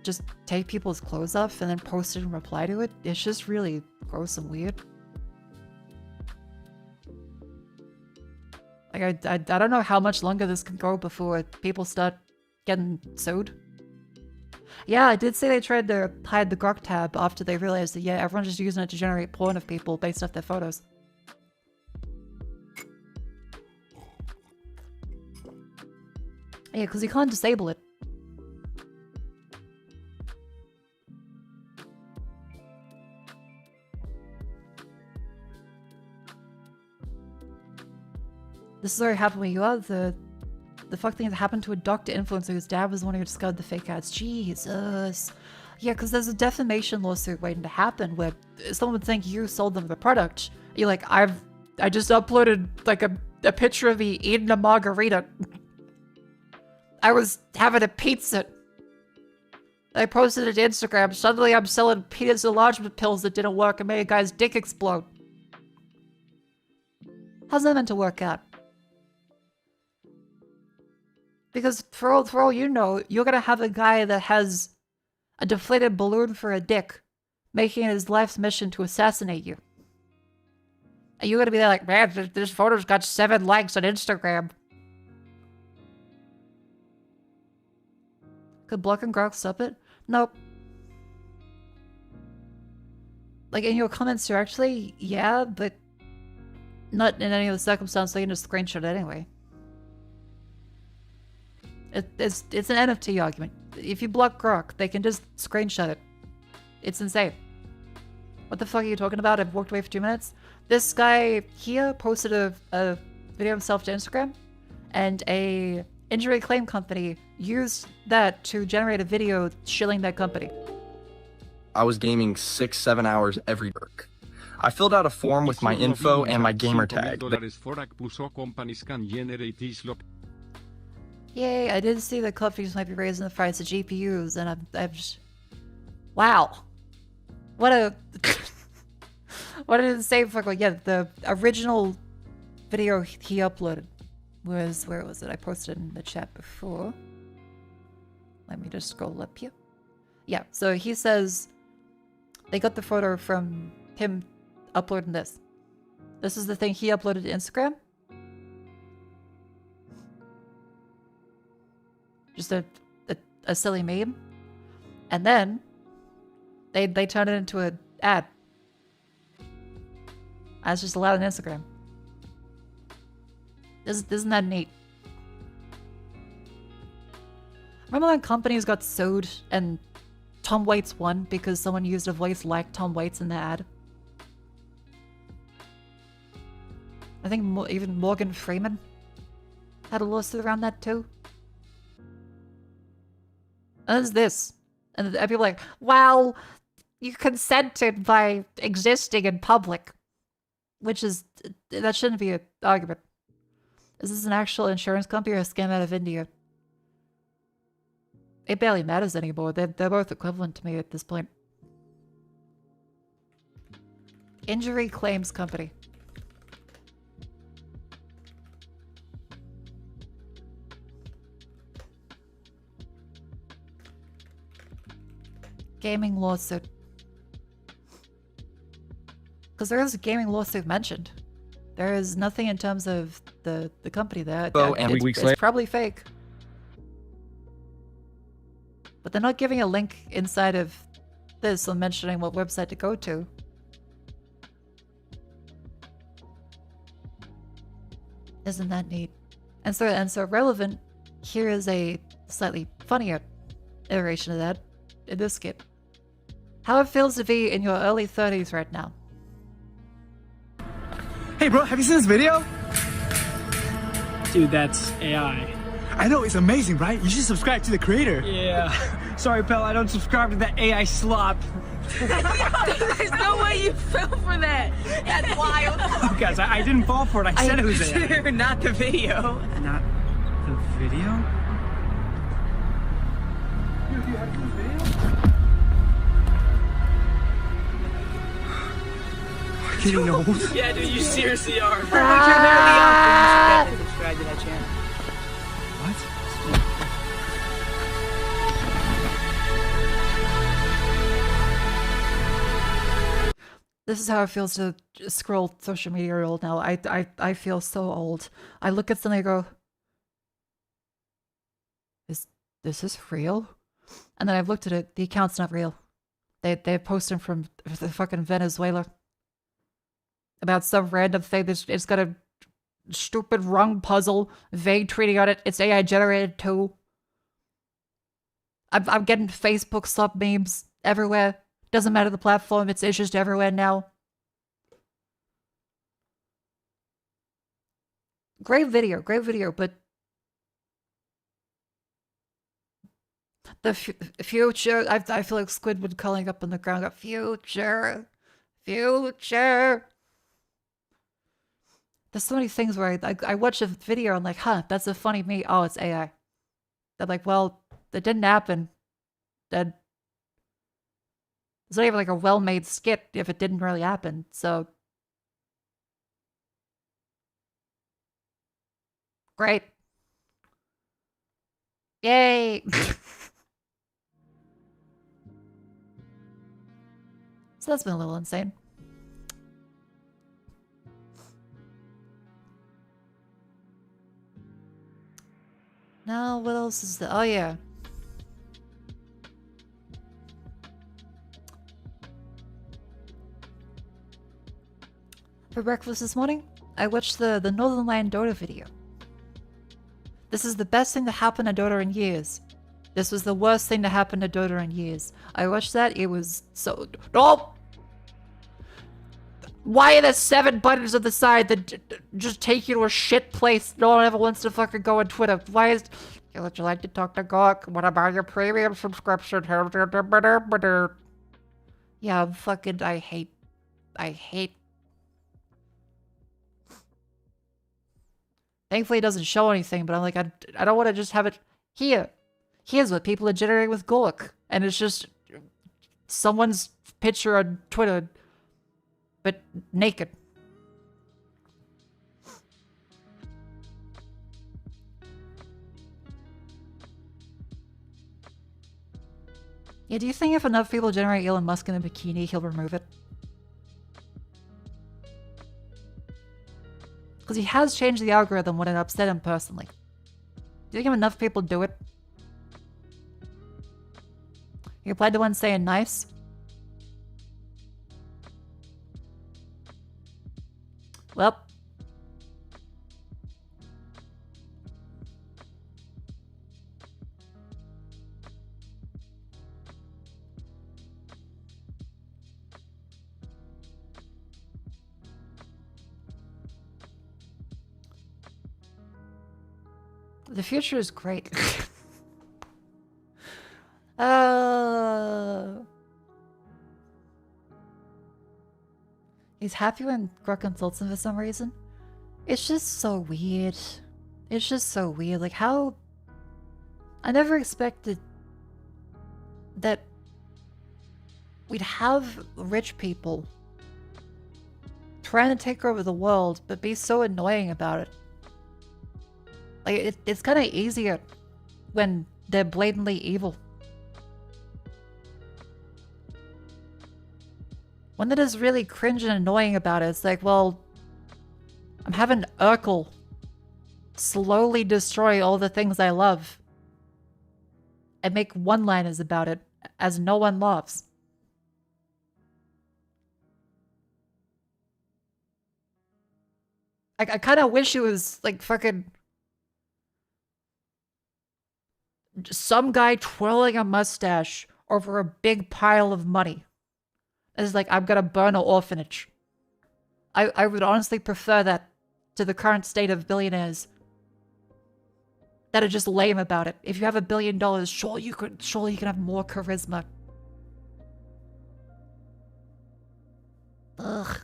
just take people's clothes off and then post it and reply to it. It's just really gross and weird. Like, I don't know how much longer this can go before people start getting sued. Yeah, I did say they tried to hide the Grok tab after they realized that, yeah, everyone's just using it to generate porn of people based off their photos. Yeah, because you can't disable it. This is already happened with you. The fuck thing that happened to a doctor influencer whose dad was the one who discovered the fake ads. Jesus. Yeah, because there's a defamation lawsuit waiting to happen where someone would think you sold them the product. You're like, I just uploaded like a picture of me eating a margarita. I was having a pizza. I posted it to Instagram. Suddenly I'm selling penis enlargement pills that didn't work and made a guy's dick explode. How's that meant to work out? Because for all you know, you're gonna have a guy that has a deflated balloon for a dick, making it his life's mission to assassinate you. And you're gonna be there like, man, this photo's got 7 likes on Instagram. Could Block and Grok stop it? Nope. Like, in your comments directly, yeah, but not in any of the circumstances. They can just screenshot it anyway. It's an NFT argument. If you block Grok, they can just screenshot it. It's insane. What the fuck are you talking about? I've walked away for 2 minutes. This guy here posted a video of himself to Instagram, and a injury claim company used that to generate a video shilling that company. I was gaming 6-7 hours every work. I filled out a form with my info and my gamer tag. Yay, I did see that companies might be raising the price of GPUs, and I'm just... Wow. What a... what an insane fucking... Yeah, the original video he uploaded was... Where was it? I posted it in the chat before. Let me just scroll up here. Yeah, so he says... They got the photo from him uploading this. This is the thing he uploaded to Instagram. Just a silly meme. And then they turn it into an ad. That's just allowed on Instagram. Isn't that neat? Remember when companies got sued and Tom Waits won because someone used a voice like Tom Waits in the ad? I think even Morgan Freeman had a lawsuit around that too. And there's this. And people are like, well, you consented by existing in public. Which is, that shouldn't be an argument. Is this an actual insurance company or a scam out of India? It barely matters anymore. They're both equivalent to me at this point. Injury claims company. Gaming lawsuit. Because there is a gaming lawsuit mentioned. There is nothing in terms of the company there. Oh, and it's probably fake. But they're not giving a link inside of this or mentioning what website to go to. Isn't that neat? And so relevant, here is a slightly funnier iteration of that in this skit. How it feels to be in your early 30s right now. Hey bro, have you seen this video? Dude, that's AI. I know, it's amazing, right? You should subscribe to the creator. Yeah. Sorry, pal, I don't subscribe to that AI slop. There's no way you fell for that. That's wild. Oh, guys, I didn't fall for it. I said it was AI. Not the video. Not the video? Dude, have you seen this video? Getting old. Yeah, dude, you seriously are. Subscribe to that channel. What? This is how it feels to scroll social media old now. I feel so old. I look at something and I go, is this real? And then I've looked at it, the account's not real. They posted from the fucking Venezuela. About some random thing it's got a stupid rung puzzle, vague tweeting on it. It's AI generated too. I'm getting Facebook sub memes everywhere. Doesn't matter the platform, it's just everywhere now. Great video, but the future, I feel like Squidward calling up on the ground, future. There's so many things where I watch a video and I'm like, huh, that's a funny meme. Oh, it's AI. They're like, well, it didn't happen. Then it's not even like a well-made skit if it didn't really happen. So great. Yay. So that's been a little insane. Now, what else is there? Oh, yeah. For breakfast this morning, I watched the Northern Lion Dota video. This is the best thing to happen to Dota in years. This was the worst thing to happen to Dota in years. I watched that, it was so... No! Why are there 7 buttons on the side that just take you to a shit place no one ever wants to fucking go on Twitter? Why is... Would you like to talk to Gawk? What about your premium subscription? Yeah, fucking... I hate... Thankfully it doesn't show anything, but I'm like, I don't want to just have it here. Here's what people are generating with Gawk. And it's just someone's picture on Twitter, but naked. Yeah, do you think if enough people generate Elon Musk in a bikini, he'll remove it? Because he has changed the algorithm when it upset him personally. Do you think if enough people do it? You replied to one saying nice? Well. The future is great. He's happy when Grok consults him for some reason. It's just so weird. It's just so weird. Like how... I never expected that we'd have rich people trying to take over the world, but be so annoying about it. Like, it's kind of easier when they're blatantly evil. One that is really cringe and annoying about it, it's like, well, I'm having Urkel slowly destroy all the things I love and make one-liners about it as no one loves. I kind of wish it was like fucking some guy twirling a mustache over a big pile of money. It's like, I'm gonna burn an orphanage. I would honestly prefer that to the current state of billionaires that are just lame about it. If you have $1 billion, surely you can have more charisma. Ugh.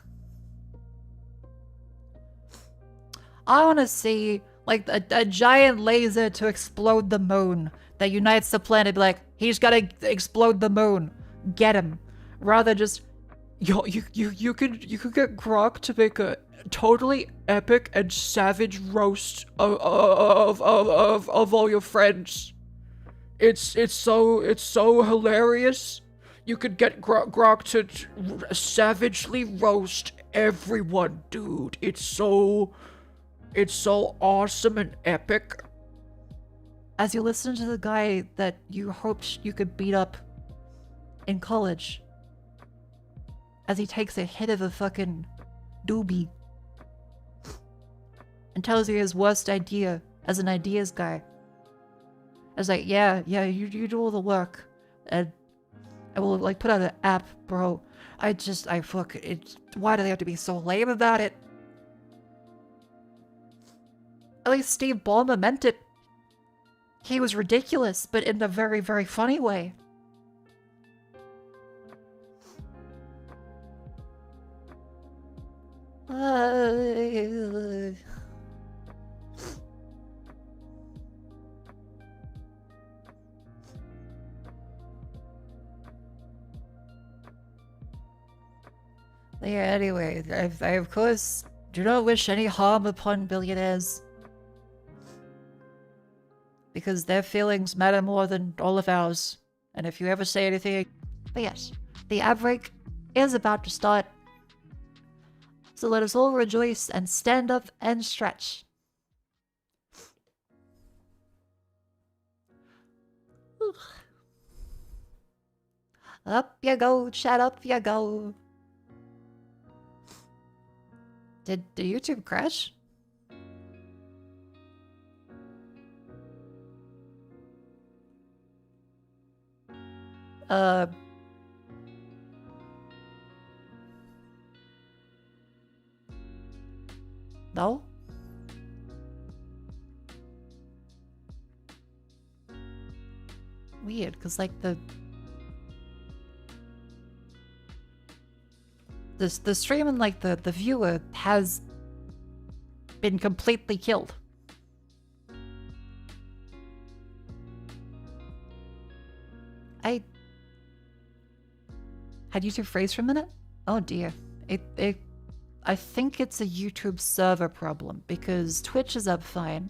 I want to see like a giant laser to explode the moon that unites the planet. Be like, he's gotta explode the moon. Get him. Rather just, yo, you could get Grok to make a totally epic and savage roast of all your friends. It's so hilarious. You could get Grok to savagely roast everyone, dude. It's so awesome and epic. As you listen to the guy that you hoped you could beat up in college, as he takes a hit of a fucking doobie and tells you his worst idea as an ideas guy. I was like, yeah, you do all the work, and I will like put out an app, bro. Why do they have to be so lame about it? At least Steve Ballmer meant it. He was ridiculous, but in a very, very funny way. Yeah, anyway, I of course do not wish any harm upon billionaires, because their feelings matter more than all of ours. And if you ever say anything... But yes, the ad break is about to start. So let us all rejoice and stand up and stretch. Up you go, chat, up you go. Did YouTube crash? No? Weird, because like the stream and like the viewer has been completely killed. Had YouTube freeze for a minute? Oh dear. I think it's a YouTube server problem because Twitch is up fine.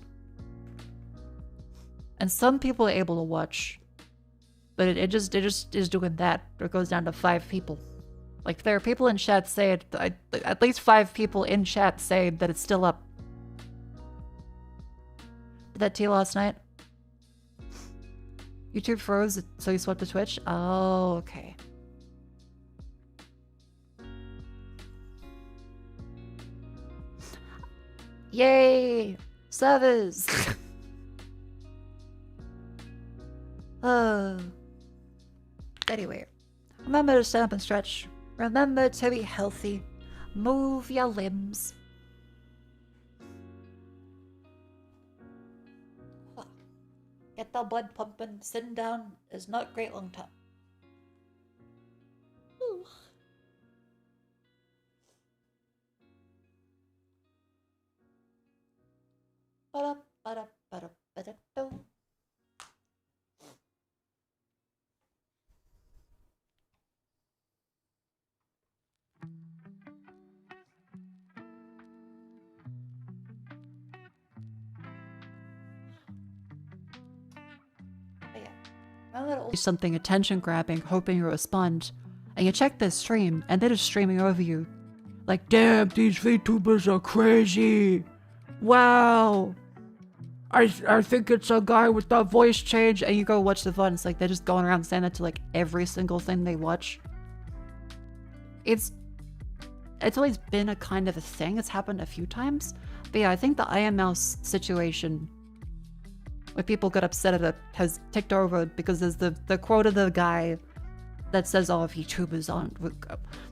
And some people are able to watch. But it just is doing that. Or it goes down to 5 people. Like there are people in chat say it, at least 5 people in chat say that it's still up. Did that to you last night? YouTube froze, so you swapped to Twitch? Oh, okay. Yay! Servers! Anyway, remember to stand up and stretch. Remember to be healthy. Move your limbs. Get the blood pumping. Sitting down is not great long time. Ooh. Ba-da-ba-da-ba-da-ba-da-do. Something attention grabbing, hoping you respond, and you check this stream, and they're just streaming over you. Like, damn, these VTubers are crazy! Wow! I think it's a guy with that voice change, and you go watch the VOD, and it's like they're just going around saying that to like every single thing they watch. It's always been a kind of a thing, it's happened a few times. But yeah, I think the IML situation where people got upset at it has ticked over because there's the quote of the guy that says, oh, if YouTubers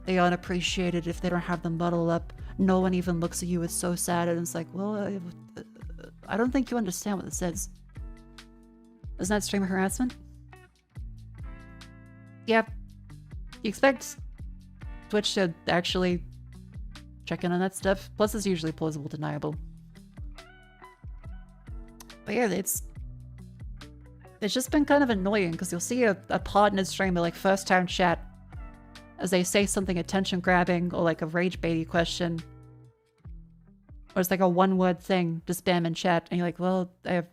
they aren't appreciated if they don't have them bottled up. No one even looks at you, it's so sad. And it's like, well, I don't think you understand what this is. Isn't that streamer harassment? Yeah. You expect Twitch to actually check in on that stuff. Plus it's usually plausible deniable. But yeah, it's just been kind of annoying because you'll see a partner streamer like first time chat as they say something attention grabbing or like a rage baity question. Or it's like a one-word thing to spam in chat and you're like, well, are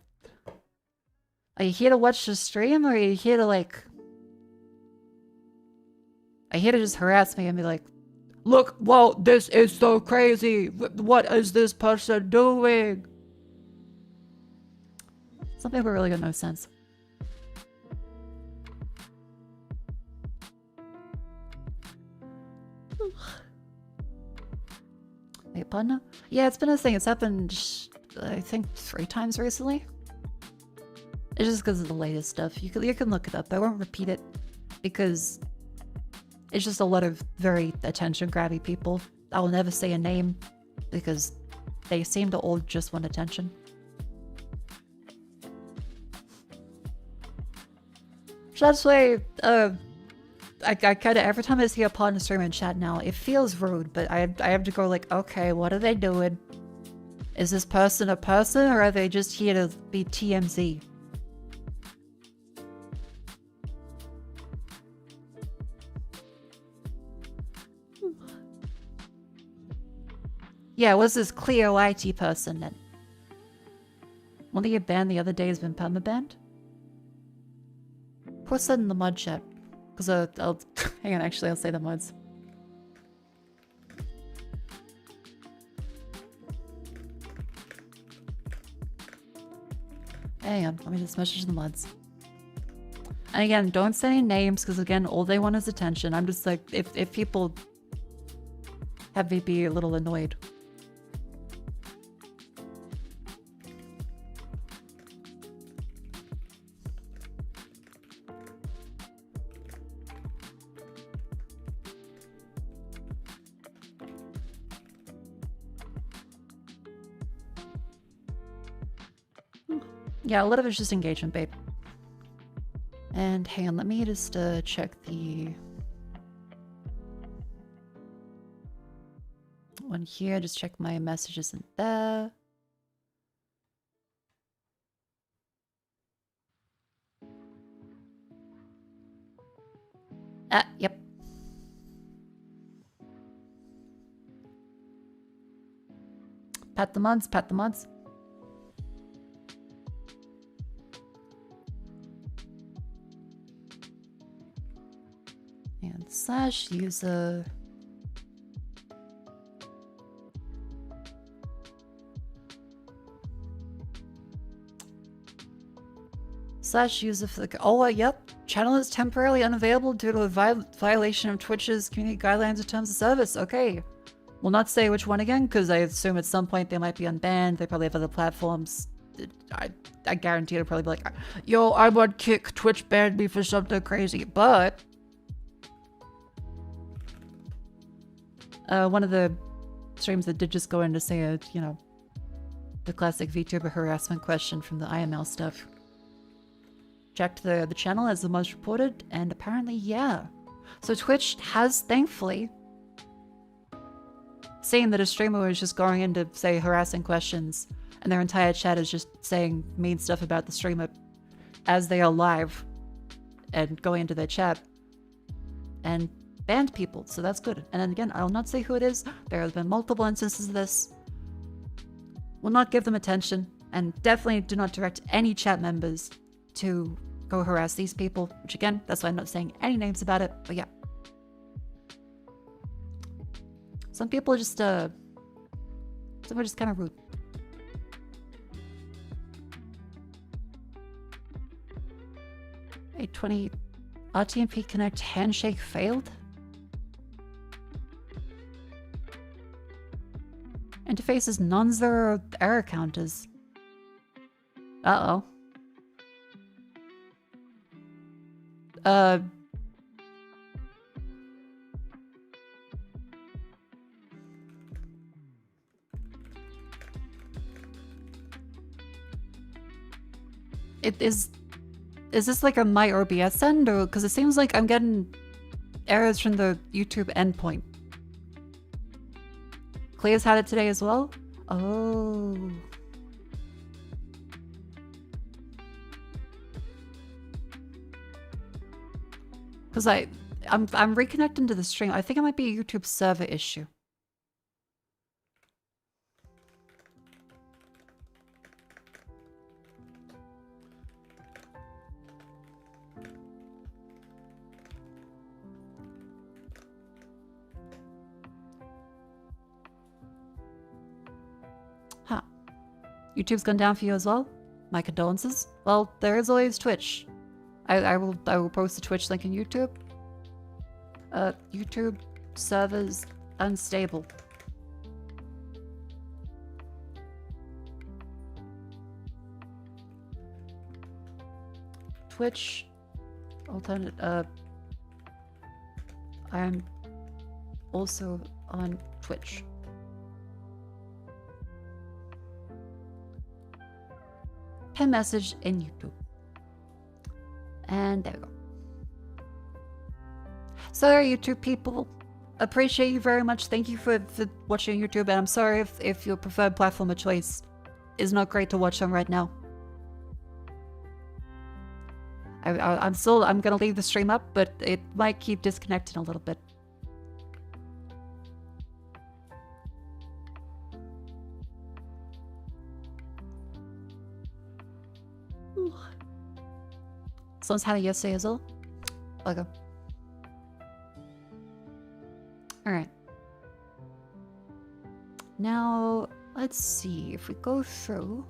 you here to watch the stream or are you here to like... Are you here to just harass me and be like, look, whoa, this is so crazy. What is this person doing? Some people really got no sense. Wait, partner? Yeah, it's been a thing. It's happened, I think, 3 times recently. It's just because of the latest stuff. You can look it up. I won't repeat it because it's just a lot of very attention-grabby people. I will never say a name because they seem to all just want attention. So that's why, I kind of, every time I see a partner stream in chat now, it feels rude, but I have to go like, okay, what are they doing? Is this person a person, or are they just here to be TMZ? Yeah, what's this Cleo IT person then? One of your banned the other day has been permabanned? Post that in the mod chat. Because I'll... Hang on, actually, I'll say the mods. Hang on, let me just message the mods. And again, don't say any names, because again, all they want is attention. I'm just like, if people have me be a little annoyed. Yeah, a lot of it's just engagement, babe. And hang on, let me just check the one here. Just check my messages in there. Yep. Pat the mods, pat the mods. And slash user. Slash user for the... Oh, yep. Channel is temporarily unavailable due to a violation of Twitch's community guidelines and terms of service. Okay. We'll not say which one again, because I assume at some point they might be unbanned. They probably have other platforms. I guarantee it'll probably be like, yo, I'm on Kick. Twitch banned me for something crazy. But one of the streams that did just go in to say a, you know, the classic VTuber harassment question from the IML stuff. Checked the channel as the most reported, and apparently, yeah. So Twitch has, thankfully, saying that a streamer was just going in to say harassing questions, and their entire chat is just saying mean stuff about the streamer as they are live and going into their chat, and banned people, so that's good. And then again, I will not say who it is. There have been multiple instances of this. Will not give them attention, and definitely do not direct any chat members to go harass these people, which again, that's why I'm not saying any names about it, but yeah. Some people are just, some are just kind of rude. Hey, 20, RTMP Connect handshake failed? Interfaces non-zero error counters. Uh-oh. Is this like a my OBS end, or because it seems like I'm getting errors from the YouTube endpoint? Clea's had it today as well? Oh. Because I'm reconnecting to the stream. I think it might be a YouTube server issue. Huh. YouTube's gone down for you as well? My condolences. Well, there is always Twitch. I will post the Twitch link in YouTube. YouTube servers unstable. Twitch alternate I am also on Twitch. Pin message in YouTube. And there we go. Sorry, YouTube people. Appreciate you very much. Thank you for watching YouTube. And I'm sorry if your preferred platform of choice is not great to watch on right now. I'm gonna leave the stream up, but it might keep disconnecting a little bit. Someone's had it yesterday as well. Okay. Alright. Now, let's see. If we go through...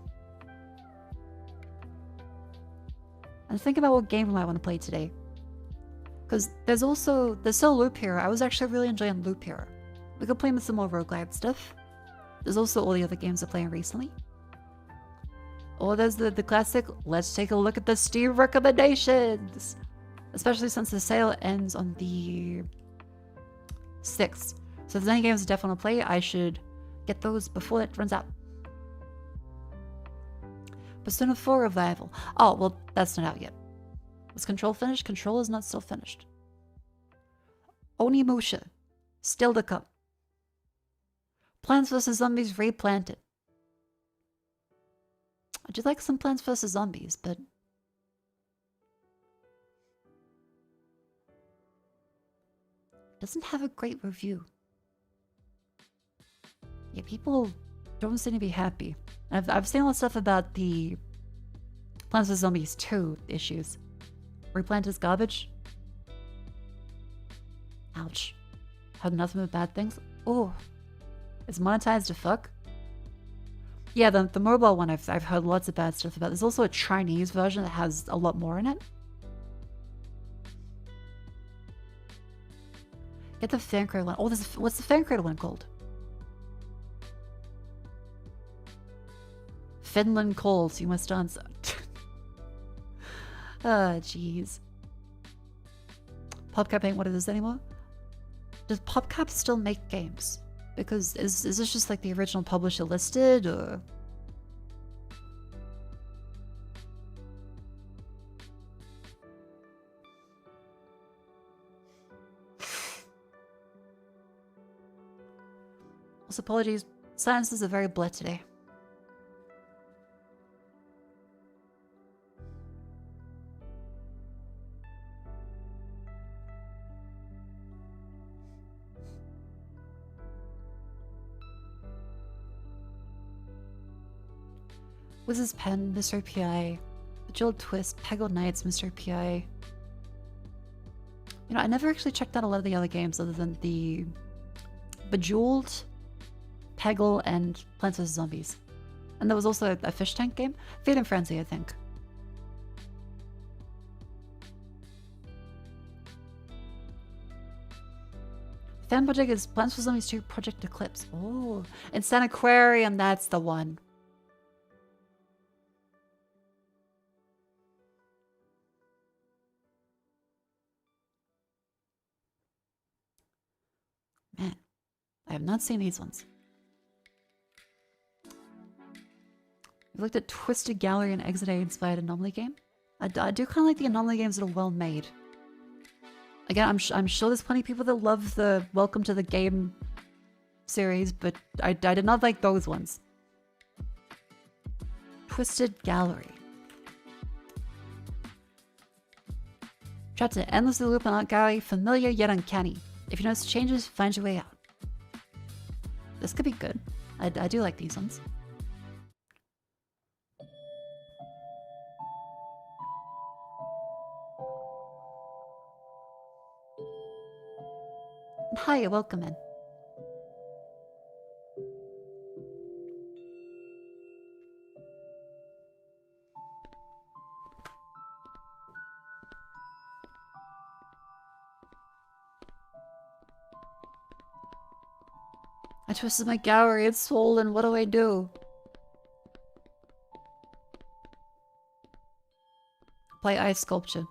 and think about what game I want to play today. Because there's still Loop Hero. I was actually really enjoying Loop Hero. We could play with some more roguelite stuff. There's also all the other games I'm playing recently. Or there's the classic, let's take a look at the Steam recommendations! Especially since the sale ends on the 6th. So if there's any games I definitely want to play, I should get those before it runs out. Persona 4 Revival. Oh, well, that's not out yet. Was Control finished? Control is not still finished. Onimusha. Still to come. Plants vs. Zombies replanted. I do like some Plants vs. Zombies, but... it doesn't have a great review. Yeah, people don't seem to be happy. I've seen a lot of stuff about the Plants vs. Zombies 2 issues. Replant is garbage. Ouch. Heard nothing but bad things. Oh. It's monetized to fuck. Yeah, the mobile one I've heard lots of bad stuff about. There's also a Chinese version that has a lot more in it. Get the fan cradle one. Oh, what's the fan cradle one called? Finland calls, you must answer. Ah, jeez. PopCap ain't what it is anymore. Does PopCap still make games? Because is this just like the original publisher listed, or... Also, apologies. Silences are very bleh today. Wizard's Pen, Mr. P.I., Bejeweled Twist, Peggle Knights, Mr. P.I. You know, I never actually checked out a lot of the other games other than the Bejeweled, Peggle, and Plants vs. Zombies. And there was also a fish tank game. Feed and Frenzy, I think. Fan project is Plants vs. Zombies 2 Project Eclipse. Oh, it's an aquarium, that's the one. Man, I have not seen these ones. We've looked at Twisted Gallery and Exit A inspired Anomaly game. I do kind of like the Anomaly games that are well made. Again, I'm sure there's plenty of people that love the Welcome to the Game series, but I did not like those ones. Twisted Gallery. Trapped in an endlessly loop and art gallery, familiar yet uncanny. If you notice changes, find your way out. This could be good. I do like these ones. Hi, welcome in. I twisted my gallery, it's swollen, what do I do? Play ice sculpture.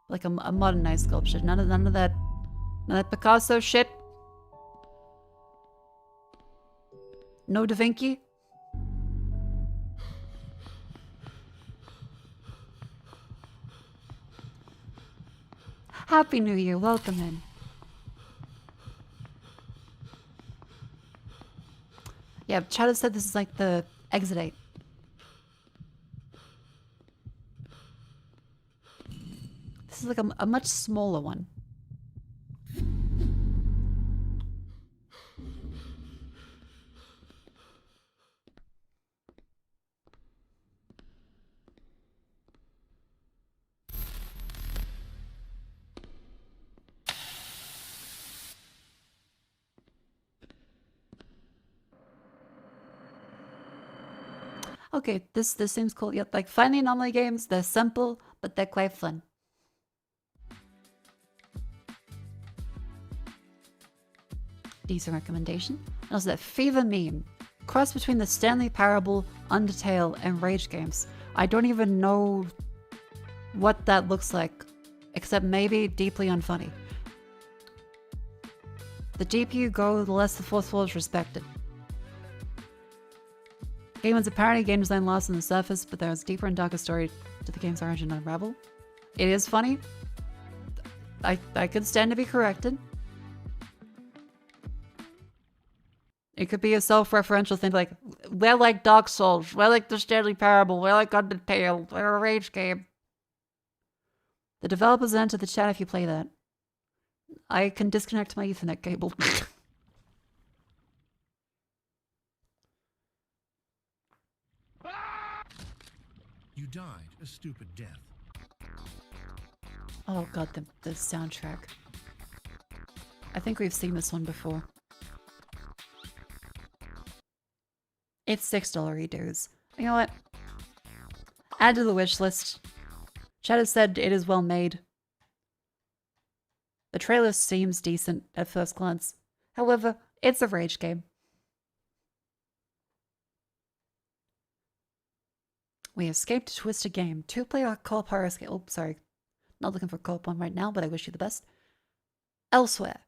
Like a modern ice sculpture. None of that Picasso shit. No Da Vinci. Happy New Year, welcome in. Yeah, Chad said this is like the Exit 8. This is like a much smaller one. Okay, this seems cool. Yeah, like find the Anomaly games, they're simple, but they're quite fun. Decent recommendation. And also that Fever meme. Cross between the Stanley Parable, Undertale, and Rage games. I don't even know what that looks like, except maybe deeply unfunny. The deeper you go, the less the fourth wall is respected. Game is apparently game design lost on the surface, but there is deeper and darker story to the game's origin and unravel. It is funny. I could stand to be corrected. It could be a self-referential thing like, we're like Dark Souls, we're like the Stanley Parable, we're like Undertale, we're a rage game. The developers enter the chat if you play that. I can disconnect my Ethernet cable. You died a stupid death. Oh god, the soundtrack. I think we've seen this one before. It's $6 redos. You know what? Add to the wish list. Chat has said it is well made. The trailer seems decent at first glance. However, it's a rage game. We escaped a twisted game. 2-player co-op horror escape. Oh, sorry. Not looking for co-op one right now, but I wish you the best. Elsewhere.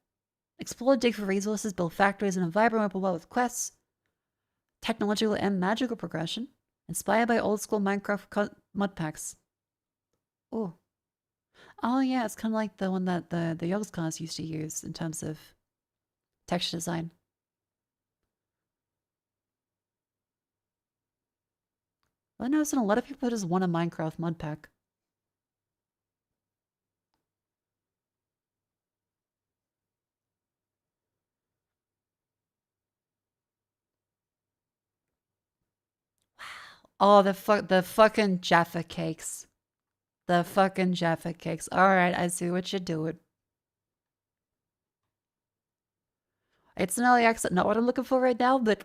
Explore, dig for resources, build factories in a vibrant open world with quests, technological and magical progression, inspired by old school Minecraft mod packs. Oh. Oh yeah, it's kind of like the one that the Yogs class used to use in terms of texture design. I noticed a lot of people just want a Minecraft mod pack. Wow. Oh, the fucking Jaffa cakes. The fucking Jaffa cakes. Alright, I see what you're doing. It's an early access, not what I'm looking for right now, but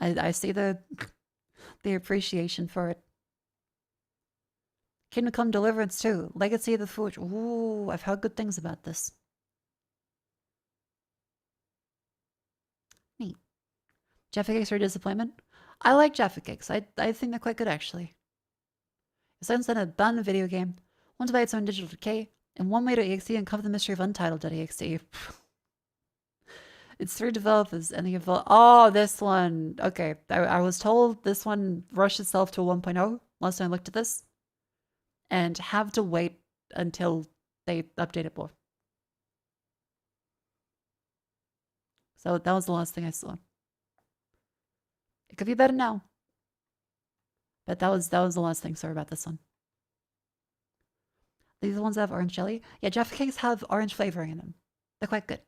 I see the appreciation for it. Kingdom Come Deliverance too. Legacy of the Forge. Ooh, I've heard good things about this. Neat. Jaffa Cakes are a disappointment? I like Jaffa Cakes. I think they're quite good actually. It sounds like a abandoned video game. One to buy its own digital decay, and one way to exe and cover the mystery of Untitled.exe. It's 3 developers, and they evolve. Oh, this one. Okay, I was told this one rushed itself to 1.0 last time I looked at this, and have to wait until they update it more. So that was the last thing I saw. It could be better now, but that was the last thing. Sorry about this one. These are the ones that have orange jelly. Yeah, Jaffa Cakes have orange flavoring in them. They're quite good.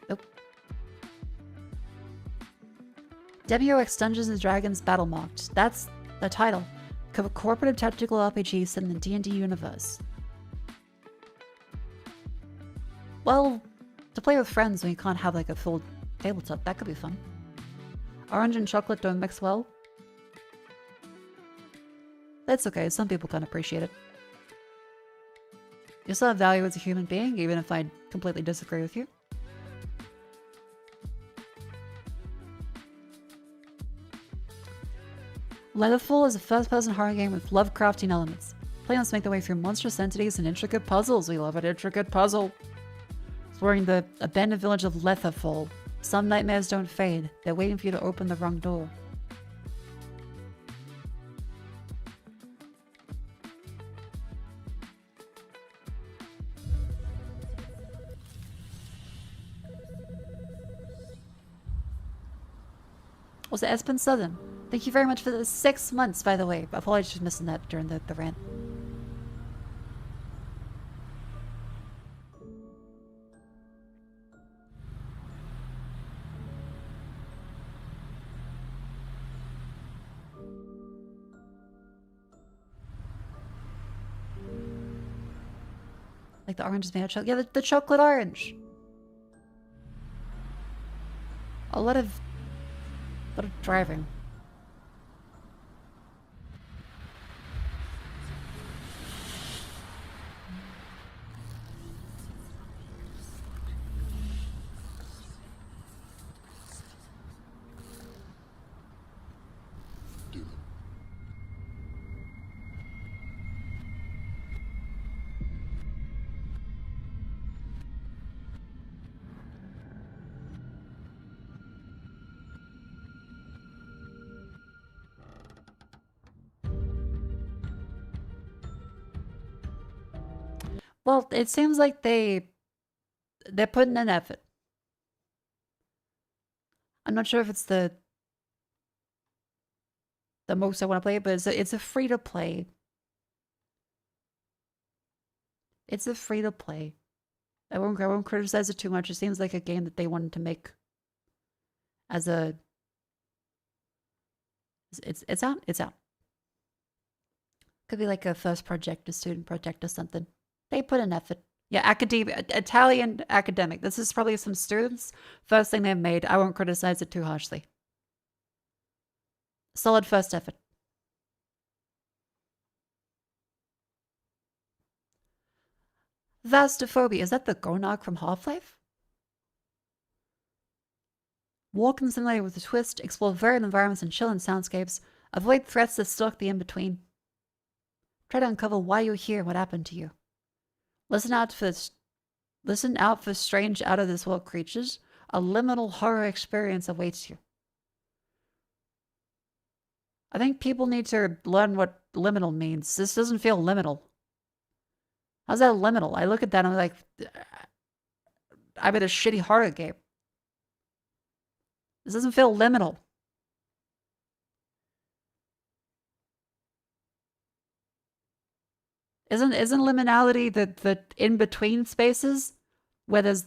Nope. WX Dungeons & Dragons Battle Mocked. That's the title. Cooperative tactical RPG set in the D&D universe. Well, to play with friends when you can't have like a full tabletop, that could be fun. Orange and chocolate don't mix well. That's okay, some people can't appreciate it. You still have value as a human being, even if I completely disagree with you. Leatherfall is a first-person horror game with Lovecraftian elements. Players make their way through monstrous entities and intricate puzzles. We love an intricate puzzle. Exploring the abandoned village of Leatherfall. Some nightmares don't fade. They're waiting for you to open the wrong door. Was it Espen Southern? Thank you very much for the 6 months, by the way. Apologies for missing that during the rant. Like the orange is made of chocolate. Yeah, the chocolate orange. A lot of driving. Well, it seems like they're putting in effort. I'm not sure if it's the most I want to play, but it's a free to play. It's a free to play. I won't criticize it too much. It seems like a game that they wanted to make as a. It's out. It's out. Could be like a first project, a student project, or something. They put in effort. Yeah, academia, Italian academic. This is probably some students. First thing they've made. I won't criticize it too harshly. Solid first effort. Vastophobia. Is that the Gonark from Half-Life? Walk in the simulator with a twist. Explore varied environments and chill in soundscapes. Avoid threats that stalk the in-between. Try to uncover why you're here and what happened to you. Listen out for strange out-of-this-world creatures. A liminal horror experience awaits you. I think people need to learn what liminal means. This doesn't feel liminal. How's that liminal? I look at that and I'm like, I'm in a shitty horror game. This doesn't feel liminal. Isn't liminality the in-between spaces where there's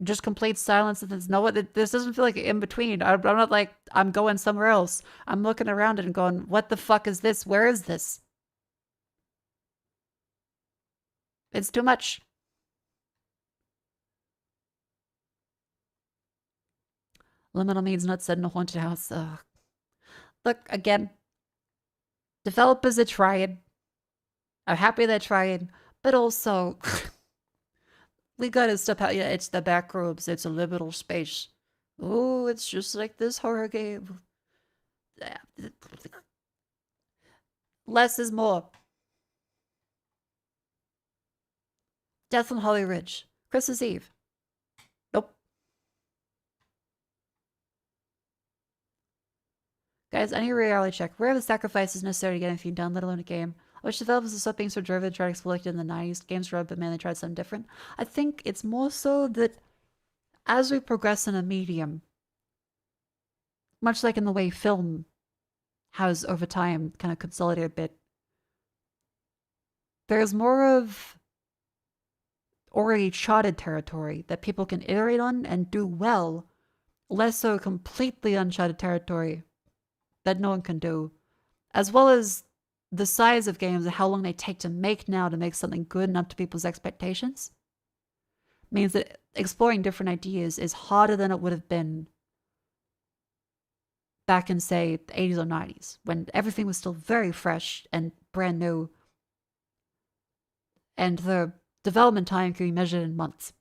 just complete silence and there's no one? This doesn't feel like in-between. I'm not like, I'm going somewhere else. I'm looking around it and going, what the fuck is this? Where is this? It's too much. Liminal means not set in a haunted house. Ugh. Look, again, developers are trying. I'm happy they're trying, but also, we gotta step out. Yeah, it's the back rooms. It's a liminal space. Oh, it's just like this horror game. Less is more. Death on Holly Ridge. Christmas Eve. Nope. Guys, I need a reality check. Where are the sacrifices necessary to get anything done, let alone a game? I wish developers would stop being so driven and try to exploit it in the 90s. Games were up, but man, they tried something different. I think it's more so that as we progress in a medium, much like in the way film has over time kind of consolidated a bit, there's more of already charted territory that people can iterate on and do well, less so completely uncharted territory that no one can do, as well as the size of games and how long they take to make now to make something good and up to people's expectations means that exploring different ideas is harder than it would have been back in, say, the 80s or 90s, when everything was still very fresh and brand new, and the development time can be measured in months.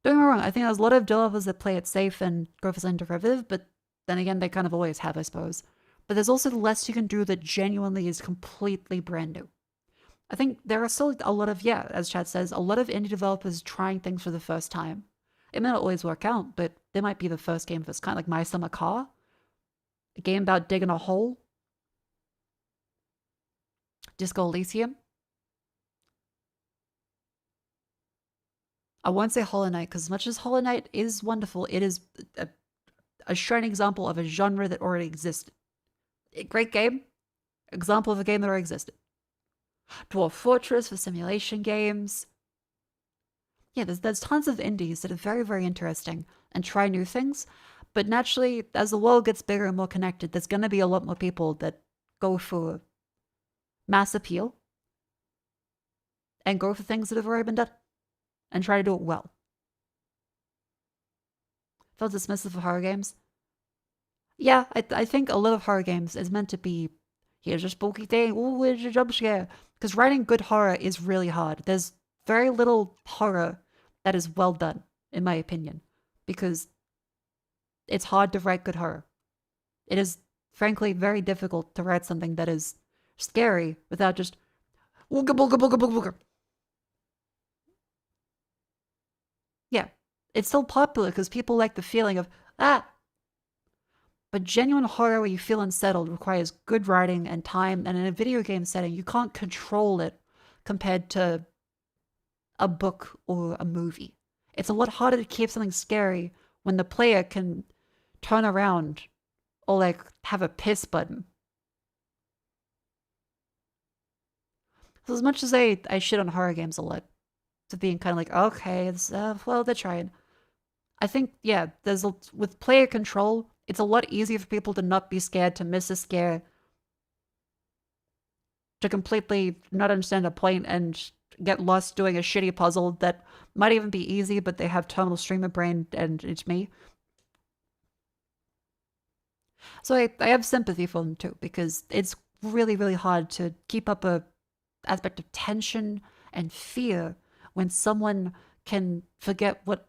Don't get me wrong, I think there's a lot of developers that play it safe and go for something derivative, but then again, they kind of always have, I suppose. But there's also less you can do that genuinely is completely brand new. I think there are still a lot of, yeah, as Chad says, a lot of indie developers trying things for the first time. It may not always work out, but they might be the first game of its kind, like My Summer Car, a game about digging a hole, Disco Elysium. I won't say Hollow Knight, because as much as Hollow Knight is wonderful, it is a shining example of a genre that already existed. A great game, example of a game that already existed. Dwarf Fortress for simulation games. Yeah, there's tons of indies that are very, very interesting and try new things. But naturally, as the world gets bigger and more connected, there's going to be a lot more people that go for mass appeal and go for things that have already been done and try to do it well. Feel dismissive of horror games? Yeah, I think a lot of horror games is meant to be, here's a spooky thing, ooh, here's a jump scare. Because writing good horror is really hard. There's very little horror that is well done, in my opinion. Because it's hard to write good horror. It is, frankly, very difficult to write something that is scary without just wooga booga booga booga booga. Yeah, it's still popular because people like the feeling of, ah! But genuine horror where you feel unsettled requires good writing and time, and in a video game setting, you can't control it compared to a book or a movie. It's a lot harder to keep something scary when the player can turn around or like have a piss button. So as much as I shit on horror games a lot, to being kind of like, okay, it's, well, they're trying. I think, yeah, with player control, it's a lot easier for people to not be scared, to miss a scare, to completely not understand a point and get lost doing a shitty puzzle that might even be easy, but they have terminal streamer brain and it's me. So I have sympathy for them too, because it's really, really hard to keep up a aspect of tension and fear when someone can forget what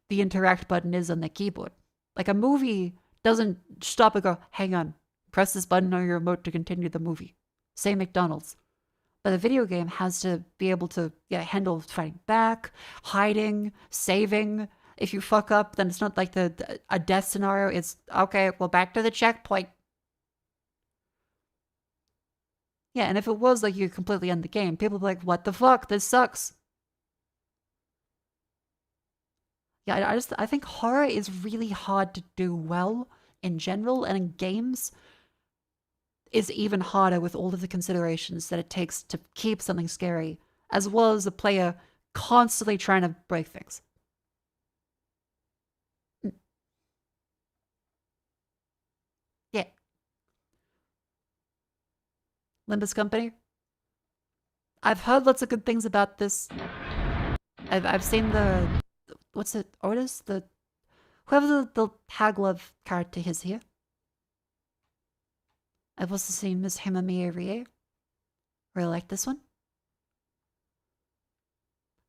the interact button is on the keyboard. Like a movie doesn't stop and go, hang on, press this button on your remote to continue the movie. Say McDonald's. But a video game has to be able to handle fighting back, hiding, saving. If you fuck up, then it's not like a death scenario. It's, okay, well, back to the checkpoint. Yeah, and if it was like you completely end the game, people would be like, what the fuck? This sucks. Yeah, I think horror is really hard to do well in general, and in games is even harder with all of the considerations that it takes to keep something scary, as well as the player constantly trying to break things. Yeah. Limbus Company. I've heard lots of good things about this. I've seen the... What's it? Otis? Whoever the Haglove character is here. I've also seen Miss Himamiya Rie. Really like this one.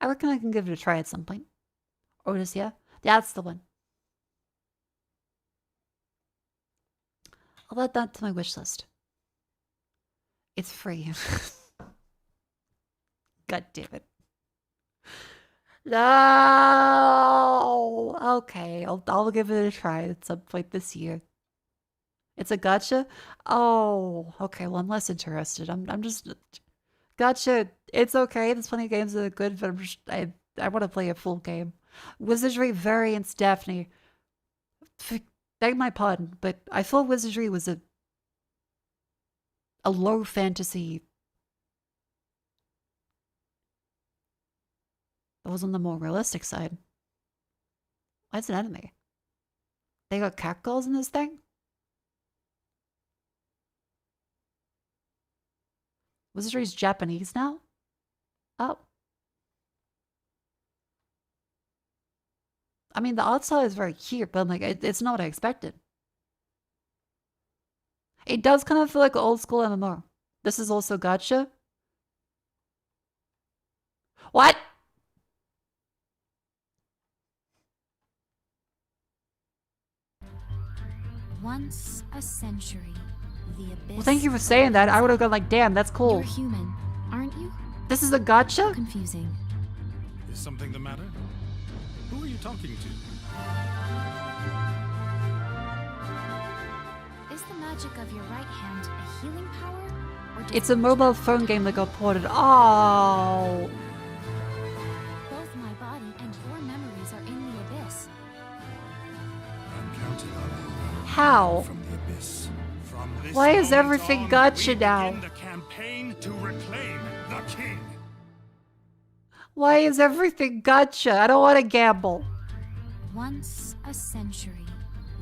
I reckon I can give it a try at some point. Otis, yeah? That's the one. I'll add that to my wish list. It's free. God damn it. No! Okay, I'll give it a try at some point this year. It's a gacha? Oh, okay, well, I'm less interested. I'm just... Gacha, it's okay. There's plenty of games that are good, but I want to play a full game. Wizardry Variants Daphne. Beg my pardon, but I thought Wizardry was a low fantasy. It was on the more realistic side. Why is it anime? They got catcalls in this thing? Wizardry's Japanese now? Oh. I mean, the art style is very cute, but like, it's not what I expected. It does kind of feel like old school MMO. This is also gacha. What? Once a century, the abyss. Well, thank you for saying that. I would have gone like, damn, that's cool. You're human, aren't you? This is a gacha? Confusing. Is something the matter? Who are you talking to? Is the magic of your right hand a healing power? Or It's a mobile phone game that got ported. Oh. Both my body and your memories are in the abyss. I'm counting on you. How? From the abyss. From this Why is moment everything on, gacha we now? begin the campaign to reclaim the king. Why is everything gacha? I don't want to gamble. Once a century,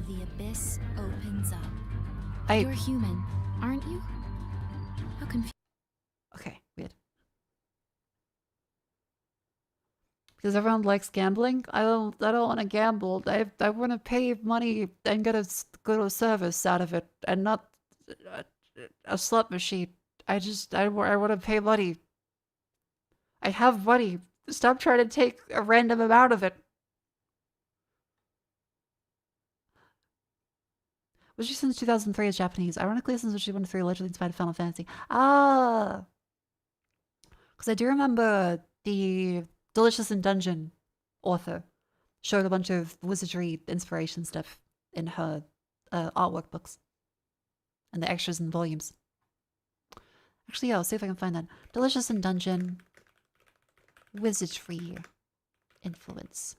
the abyss opens up. I... You're human, aren't you? How confusing. Okay, weird. Because everyone likes gambling. I don't want to gamble. I want to pay money and get a good service out of it, and not a slot machine. I want to pay money. I have money. Stop trying to take a random amount of it. Wizardry since 2003 is Japanese. Ironically, since Wizardry 1-3 allegedly inspired Final Fantasy. Ah! Because I do remember the Delicious in Dungeon author showed a bunch of Wizardry inspiration stuff in her artwork books. And the extras and volumes. Actually, yeah, I'll see if I can find that. Delicious in Dungeon. Wizardry. Influence.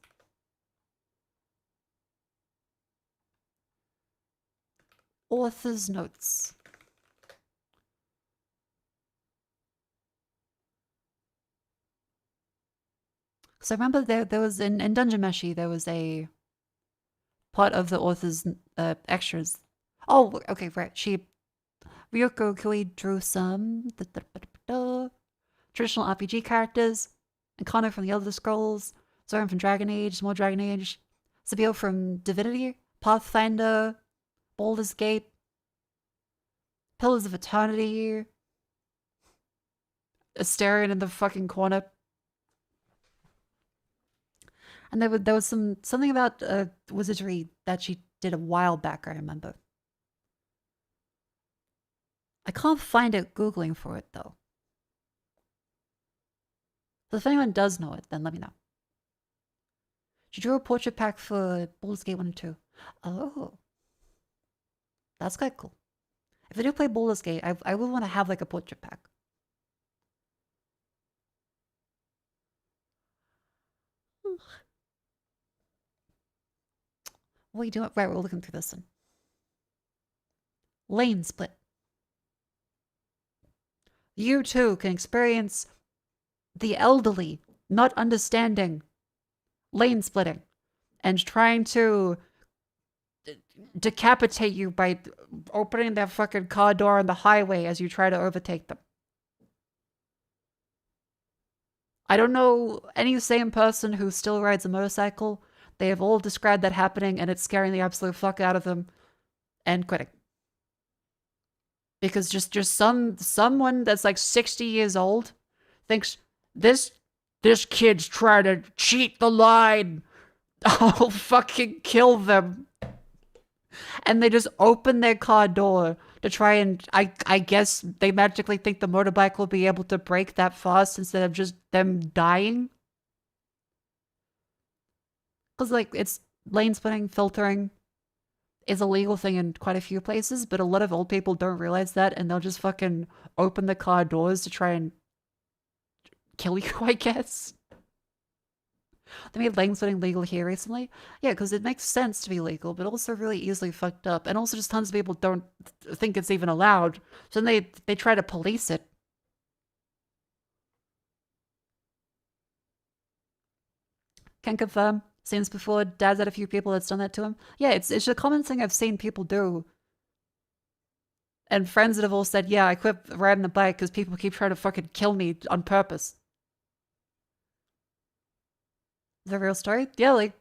Author's notes. So I remember there was in Dungeon Meshi, there was a part of the author's extras. Oh, okay, right. Ryoko Kui drew some traditional RPG characters. And Connor from the Elder Scrolls. Zoran from Dragon Age, more Dragon Age. Sabio from Divinity. Pathfinder. Baldur's Gate. Pillars of Eternity. Asterion in the fucking corner. And there was something about wizardry that she did a while back, I remember. I can't find it Googling for it, though. So if anyone does know it, then let me know. She drew a portrait pack for Baldur's Gate 1 and 2. Oh. That's quite cool. If I do play Baldur's Gate, I would want to have like a portrait pack. What are you doing? Right, we're looking through this one. Lane split. You too can experience the elderly not understanding lane splitting and trying to decapitate you by opening that fucking car door on the highway as you try to overtake them. I don't know any sane person who still rides a motorcycle. They have all described that happening and it's scaring the absolute fuck out of them and quitting. Because just someone that's like 60 years old thinks this kid's trying to cheat the line. I'll fucking kill them. And they just open their car door to try and, I guess they magically think the motorbike will be able to brake that fast instead of just them dying. Because, like, it's lane splitting, filtering is a legal thing in quite a few places, but a lot of old people don't realize that, and they'll just fucking open the car doors to try and kill you, I guess. They made lane splitting legal here recently. Yeah, because it makes sense to be legal, but also really easily fucked up. And also just tons of people don't think it's even allowed. So then they try to police it. Can confirm. Seen this before. Dad's had a few people that's done that to him. Yeah, it's a common thing I've seen people do. And friends that have all said, yeah, I quit riding a bike because people keep trying to fucking kill me on purpose. Is that a real story? Yeah, like,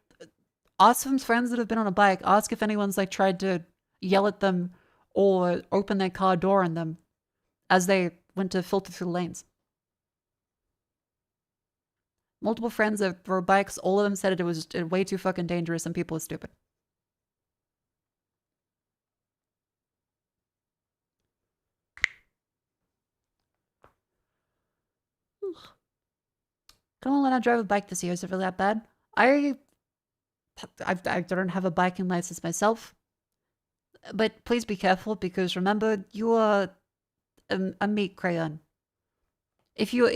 ask some friends that have been on a bike. Ask if anyone's, like, tried to yell at them or open their car door on them as they went to filter through lanes. Multiple friends that rode bikes, all of them said it was way too fucking dangerous and people are stupid. Can I learn how to drive a bike this year? Is it really that bad? I don't have a biking license myself. But please be careful because remember, you are a meat crayon. If you're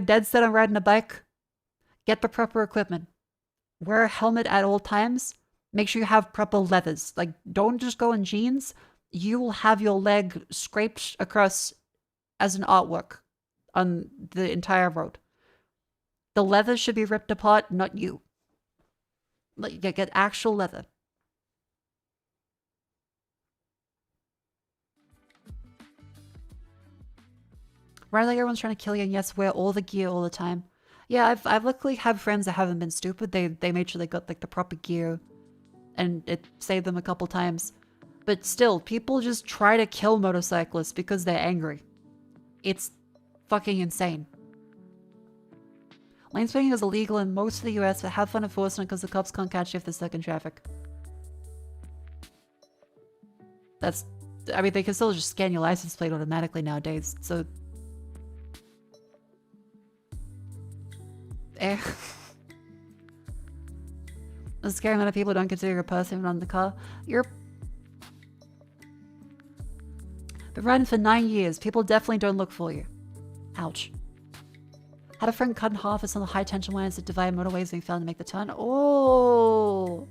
dead set on riding a bike, get the proper equipment. Wear a helmet at all times. Make sure you have proper leathers. Like, don't just go in jeans. You will have your leg scraped across as an artwork on the entire road. The leather should be ripped apart, not you. Like, get actual leather. Right, like everyone's trying to kill you, and yes, wear all the gear all the time. Yeah, I've luckily had friends that haven't been stupid. They made sure they got like the proper gear, and it saved them a couple times. But still, people just try to kill motorcyclists because they're angry. It's fucking insane. Lane splitting is illegal in most of the US, but have fun enforcing it because the cops can't catch you if they're stuck in traffic. I mean, they can still just scan your license plate automatically nowadays, so... A scary amount of people don't consider your purse even on the car. You're Been riding for 9 years. People definitely don't look for you. Ouch. Had a friend cut in half as some of the high tension wires that divide motorways and failed to make the turn. Oh.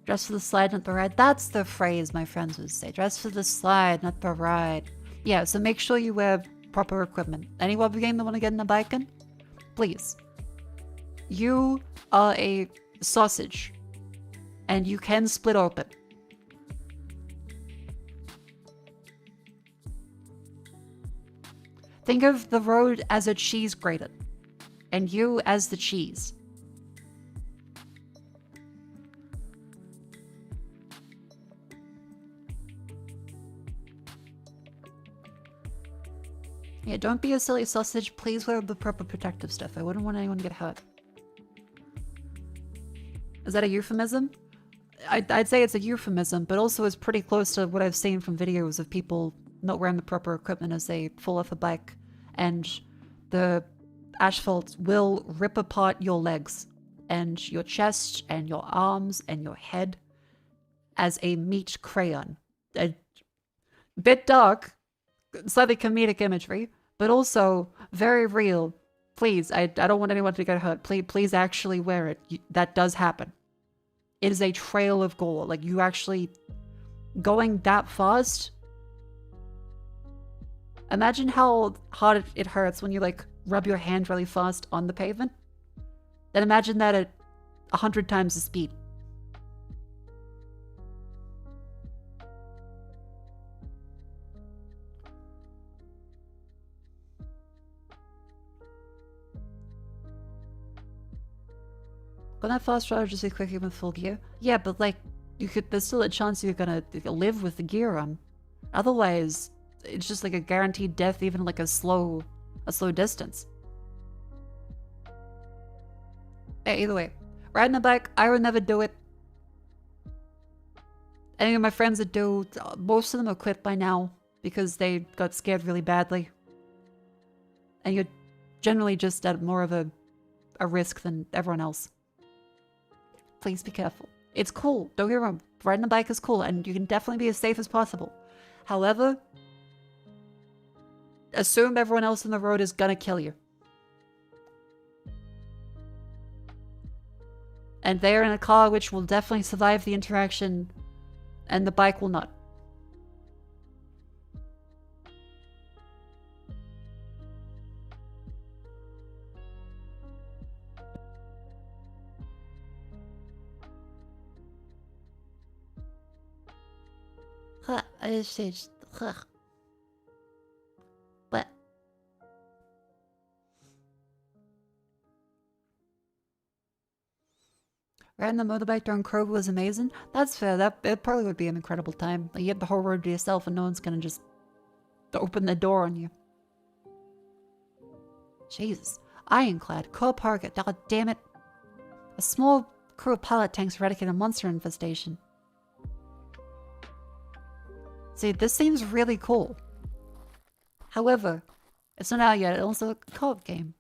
Dress for the slide, not the ride. That's the phrase my friends would say. Dress for the slide, not the ride. Yeah, so make sure you wear proper equipment. Any wobble game that want to get in a bike in? Please. You are a sausage. And you can split open. Think of the road as a cheese grater. And you as the cheese. Yeah, don't be a silly sausage. Please wear the proper protective stuff. I wouldn't want anyone to get hurt. Is that a euphemism? I'd say it's a euphemism, but also it's pretty close to what I've seen from videos of people not wearing the proper equipment as they fall off a bike, and the asphalt will rip apart your legs, and your chest, and your arms, and your head as a meat crayon. A bit dark, slightly comedic imagery, but also very real. Please, I don't want anyone to get hurt. Please actually wear it. That does happen. It is a trail of gore. Like, you actually going that fast. Imagine how hard it hurts when you, like, rub your hand really fast on the pavement. Then imagine that at 100 times the speed. Going that fast rather just be quicker with full gear? Yeah, but like, there's still a chance you're gonna live with the gear on. Otherwise, it's just like a guaranteed death, even like a slow distance. Hey, either way, riding a bike, I would never do it. Any of my friends that do, most of them have quit by now because they got scared really badly. And you're generally just at more of a risk than everyone else. Please be careful. It's cool. Don't get me wrong. Riding a bike is cool, and you can definitely be as safe as possible. However, assume everyone else on the road is gonna kill you. And they're in a car which will definitely survive the interaction, and the bike will not. But riding the motorbike during Kroger was amazing. That's fair. It probably would be an incredible time. Like, you have the whole road to yourself, and no one's gonna just open the door on you. Jesus, ironclad, car park. God damn it! A small crew of pilot tanks eradicate a monster infestation. See, this seems really cool. However, it's not out yet. It's also a co-op game.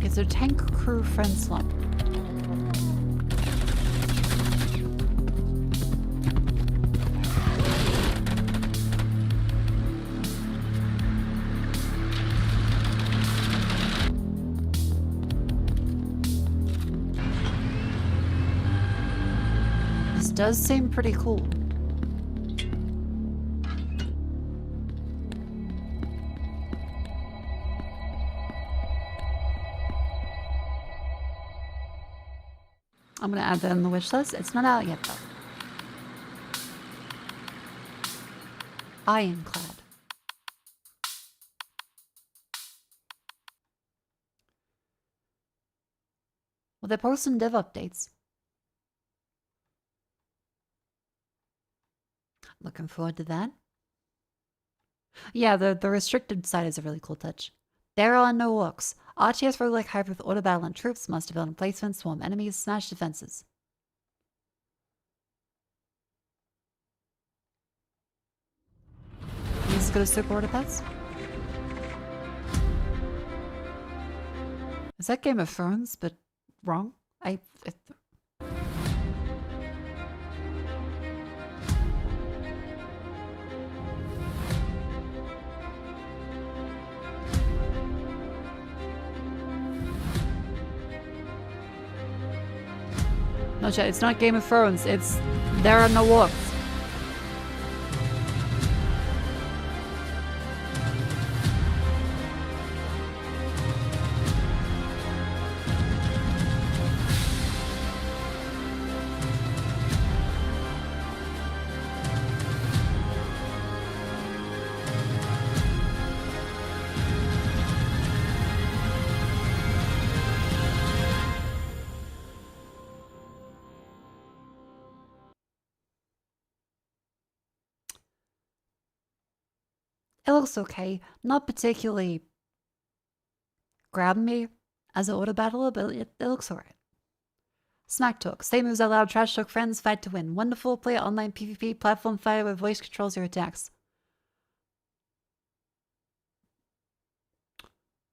Is there tank crew friend slump? This does seem pretty cool. I'm gonna add that in the wish list. It's not out yet though. Ironclad. Well, they're posting dev updates. Looking forward to that. Yeah, the restricted side is a really cool touch. There are no orcs. RTS roguelike hybrid with auto battle and troops must develop emplacements, swarm enemies, smash defenses. This is good as super order pass. Is that Game of Thrones, but wrong? No, chat, it's not Game of Thrones, it's there are no orcs. It looks okay. Not particularly grabbing me as an auto battler, but it looks alright. Smack talk. Say moves out loud, trash talk friends, fight to win. Wonderful. Play online PvP, platform fighter with voice controls your attacks.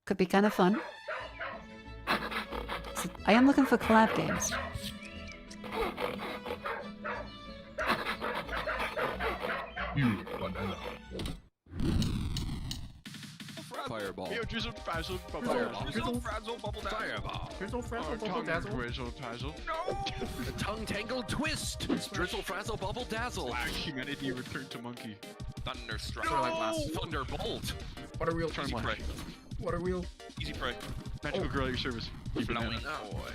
Could be kind of fun. So I am looking for collab games. Fireball. Yo, drizzle, frazzle, bubble, Fireball. drizzle, frazzle, bubble, Fireball. drizzle, frazzle, bubble, dazzle, drizzle, frazzle. No! The tongue-tangled twist. It's drizzle, frazzle, bubble, dazzle. Flash, humanity returned to monkey. Thunderstruck. No! Thunderbolt. What a real Easy prey. What a real Easy prey. magical girl at your service. You Flowing banana. boy.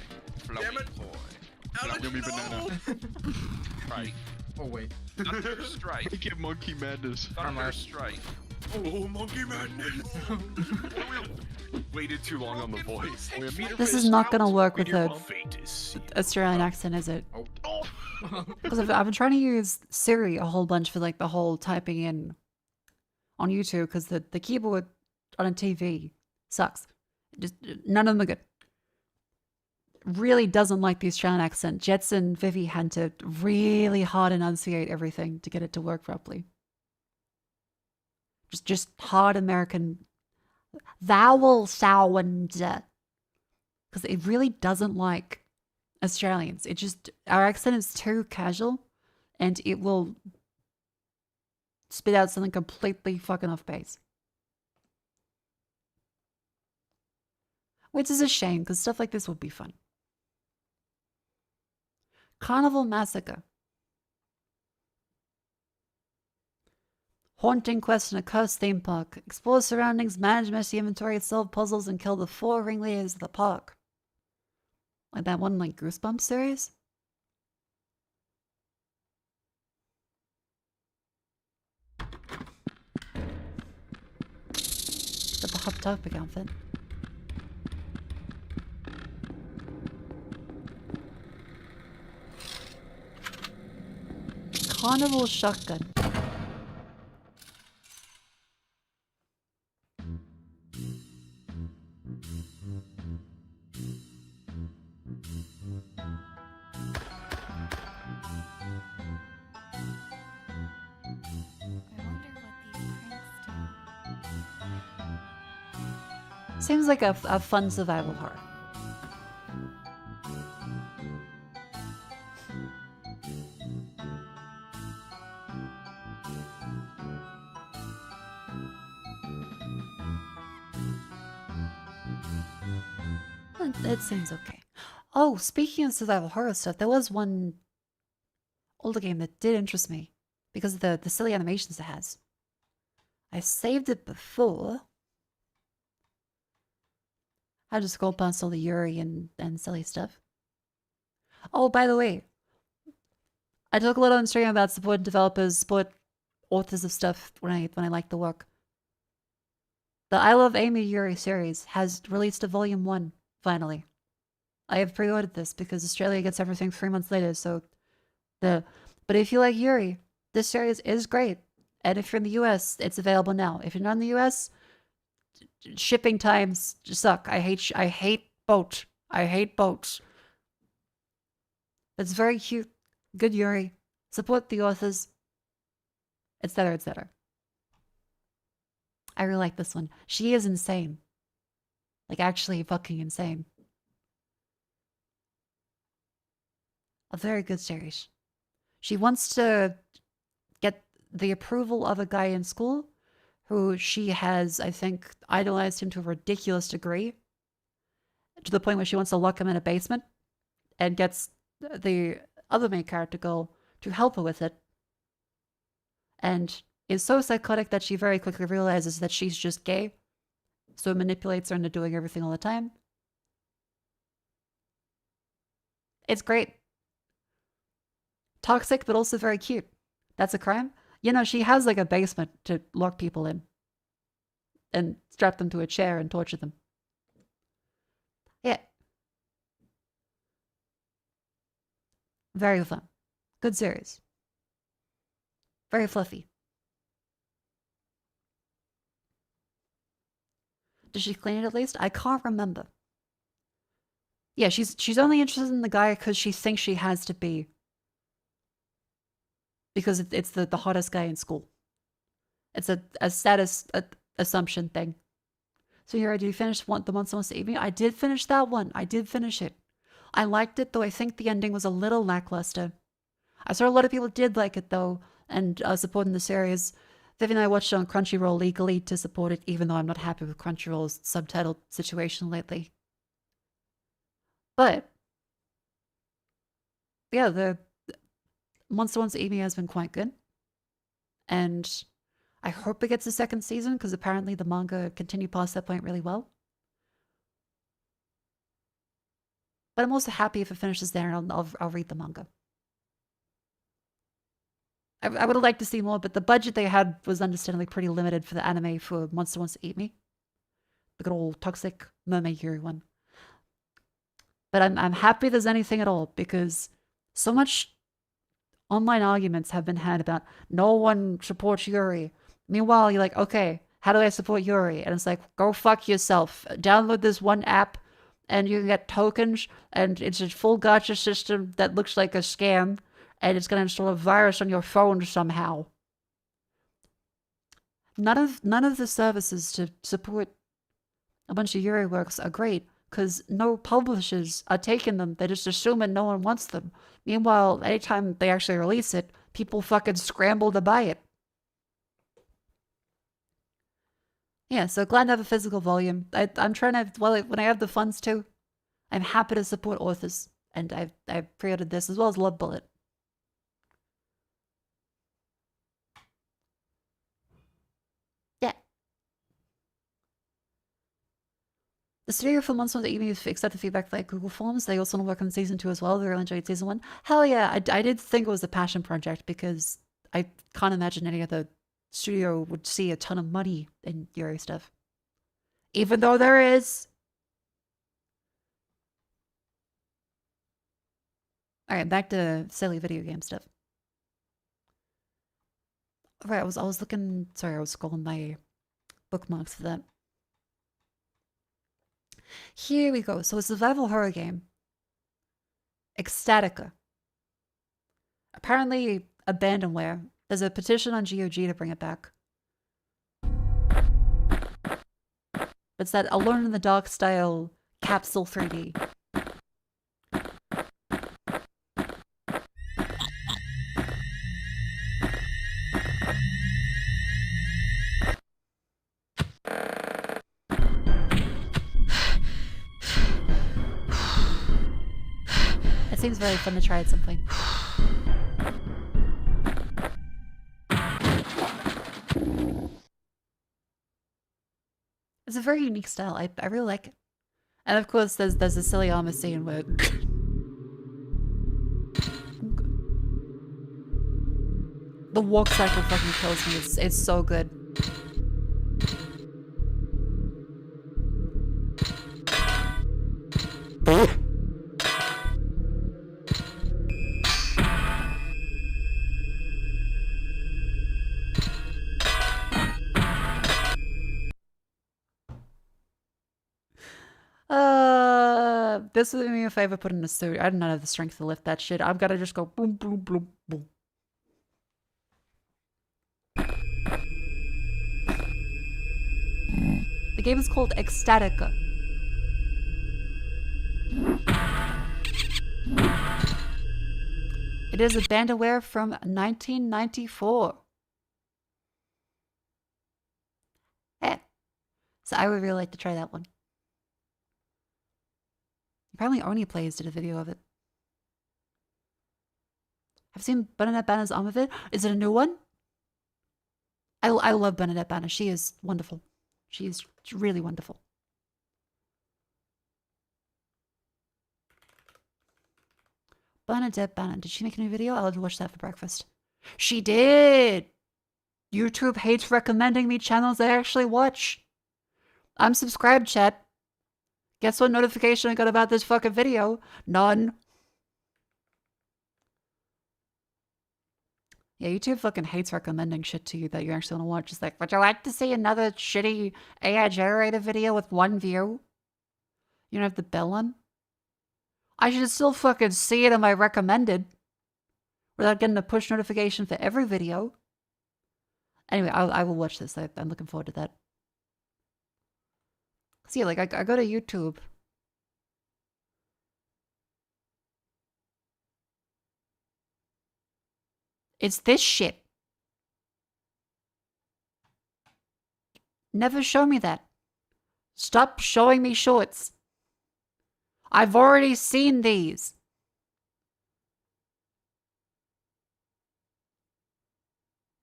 Damn Flowing it. boy. Yummy banana. Strike. Oh wait. Thunderstrike. Make it monkey madness. Thunderstrike. Oh, monkey madness. Waited too long on the voice. This is not gonna work with Meteor a Fate is Australian accent, is it? Oh. Because I've been trying to use Siri a whole bunch for like the whole typing in on YouTube because the keyboard on a TV sucks. Just none of them are good. Really doesn't like the Australian accent. Jetson Vivi had to really hard enunciate everything to get it to work properly. Just hard American vowel sounds. Because it really doesn't like Australians. It just, our accent is too casual and it will spit out something completely fucking off base. Which is a shame because stuff like this would be fun. Carnival Massacre. Haunting quest in a cursed theme park. Explore surroundings, manage messy inventory, solve puzzles, and kill the 4 ringleaders of the park. Like that one, like, Goosebumps series? The Hot Topic outfit. Carnival Shotgun. Seems like a fun survival horror. It seems okay. Oh, speaking of survival horror stuff, there was one older game that did interest me because of the silly animations it has. I saved it before. I just scroll past all the Yuri and silly stuff. Oh, by the way, I talk a lot on stream about supporting developers, support authors of stuff when I like the work. The I Love Amy Yuri series has released a volume 1 finally. I have pre-ordered this because Australia gets everything 3 months later, so but if you like Yuri, this series is great. And if you're in the US, it's available now. If you're not in the US, shipping times suck. I hate boats. I hate boats. It's very cute. Good Yuri. Support the authors. Etc. etc. I really like this one. She is insane. Like, actually fucking insane. A very good series. She wants to get the approval of a guy in school who she has, I think, idolized him to a ridiculous degree, to the point where she wants to lock him in a basement and gets the other main character girl to help her with it, and is so psychotic that she very quickly realizes that she's just gay, so it manipulates her into doing everything all the time. It's great. Toxic, but also very cute. That's a crime? You know, she has like a basement to lock people in and strap them to a chair and torture them. Yeah. Very fun. Good series. Very fluffy. Does she clean it at least? I can't remember. Yeah, she's only interested in the guy because she thinks she has to be. Because it's the hottest guy in school. It's a status assumption thing. So here, did you finish The Monster Wants to Eat Me? I did finish that one. I did finish it. I liked it, though I think the ending was a little lackluster. I saw a lot of people did like it, though, and supporting the series. Vivi and I watched it on Crunchyroll legally to support it, even though I'm not happy with Crunchyroll's subtitle situation lately. But yeah, the Monster Wants to Eat Me has been quite good. And I hope it gets a second season, because apparently the manga continued past that point really well. But I'm also happy if it finishes there, and I'll read the manga. I would have liked to see more, but the budget they had was understandably pretty limited for the anime for Monster Wants to Eat Me. The good old toxic mermaid Yuri one. But I'm happy there's anything at all, because so much online arguments have been had about no one supports Yuri. Meanwhile, you're like, okay, how do I support Yuri? And it's like, go fuck yourself. Download this one app and you can get tokens, and it's a full gacha system that looks like a scam, and it's going to install a virus on your phone somehow. None of the services to support a bunch of Yuri works are great, because no publishers are taking them. They just assume that no one wants them. Meanwhile, anytime they actually release it, people fucking scramble to buy it. Yeah, so glad to have a physical volume. I'm trying to, well, when I have the funds too, I'm happy to support authors. And I've pre-ordered this, as well as Love Bullet. Yeah. The studio for Monster Wants to Eat Me accepted feedback via Google Forms. They also want to work on season 2 as well. They really enjoyed season 1. Hell yeah, I did think it was a passion project, because I can't imagine any other studio would see a ton of money in Yuri stuff. Even though there is. Alright, back to silly video game stuff. Right, I was looking, sorry, I was scrolling my bookmarks for that. Here we go. So a survival horror game. Ecstatica. Apparently abandonware. There's a petition on GOG to bring it back. It's that Alone in the Dark style capsule 3D. It seems very fun to try at some point. It's a very unique style. I really like it. And of course, there's a silly armor scene where the walk cycle fucking kills me. It's so good. this would me if I ever put in a suit. I do not have the strength to lift that shit. I've got to just go boom, boom, boom, boom. The game is called Ecstatica. It is a bandware from 1994. Eh. So I would really like to try that one. Apparently Oni Plays did a video of it. I've seen Bernadette Banner's arm of it. Is it a new one? I love Bernadette Banner. She is wonderful. She's really wonderful. Bernadette Banner. Did she make a new video? I'll have to watch that for breakfast. She did! YouTube hates recommending me channels I actually watch. I'm subscribed, chat. Guess what notification I got about this fucking video? None. Yeah, YouTube fucking hates recommending shit to you that you actually want to watch. It's like, would you like to see another shitty AI-generated video with 1 view? You don't have the bell on? I should still fucking see it in my recommended without getting a push notification for every video. Anyway, I will watch this. I'm looking forward to that. See, like, I go to YouTube. It's this shit. Never show me that. Stop showing me shorts. I've already seen these.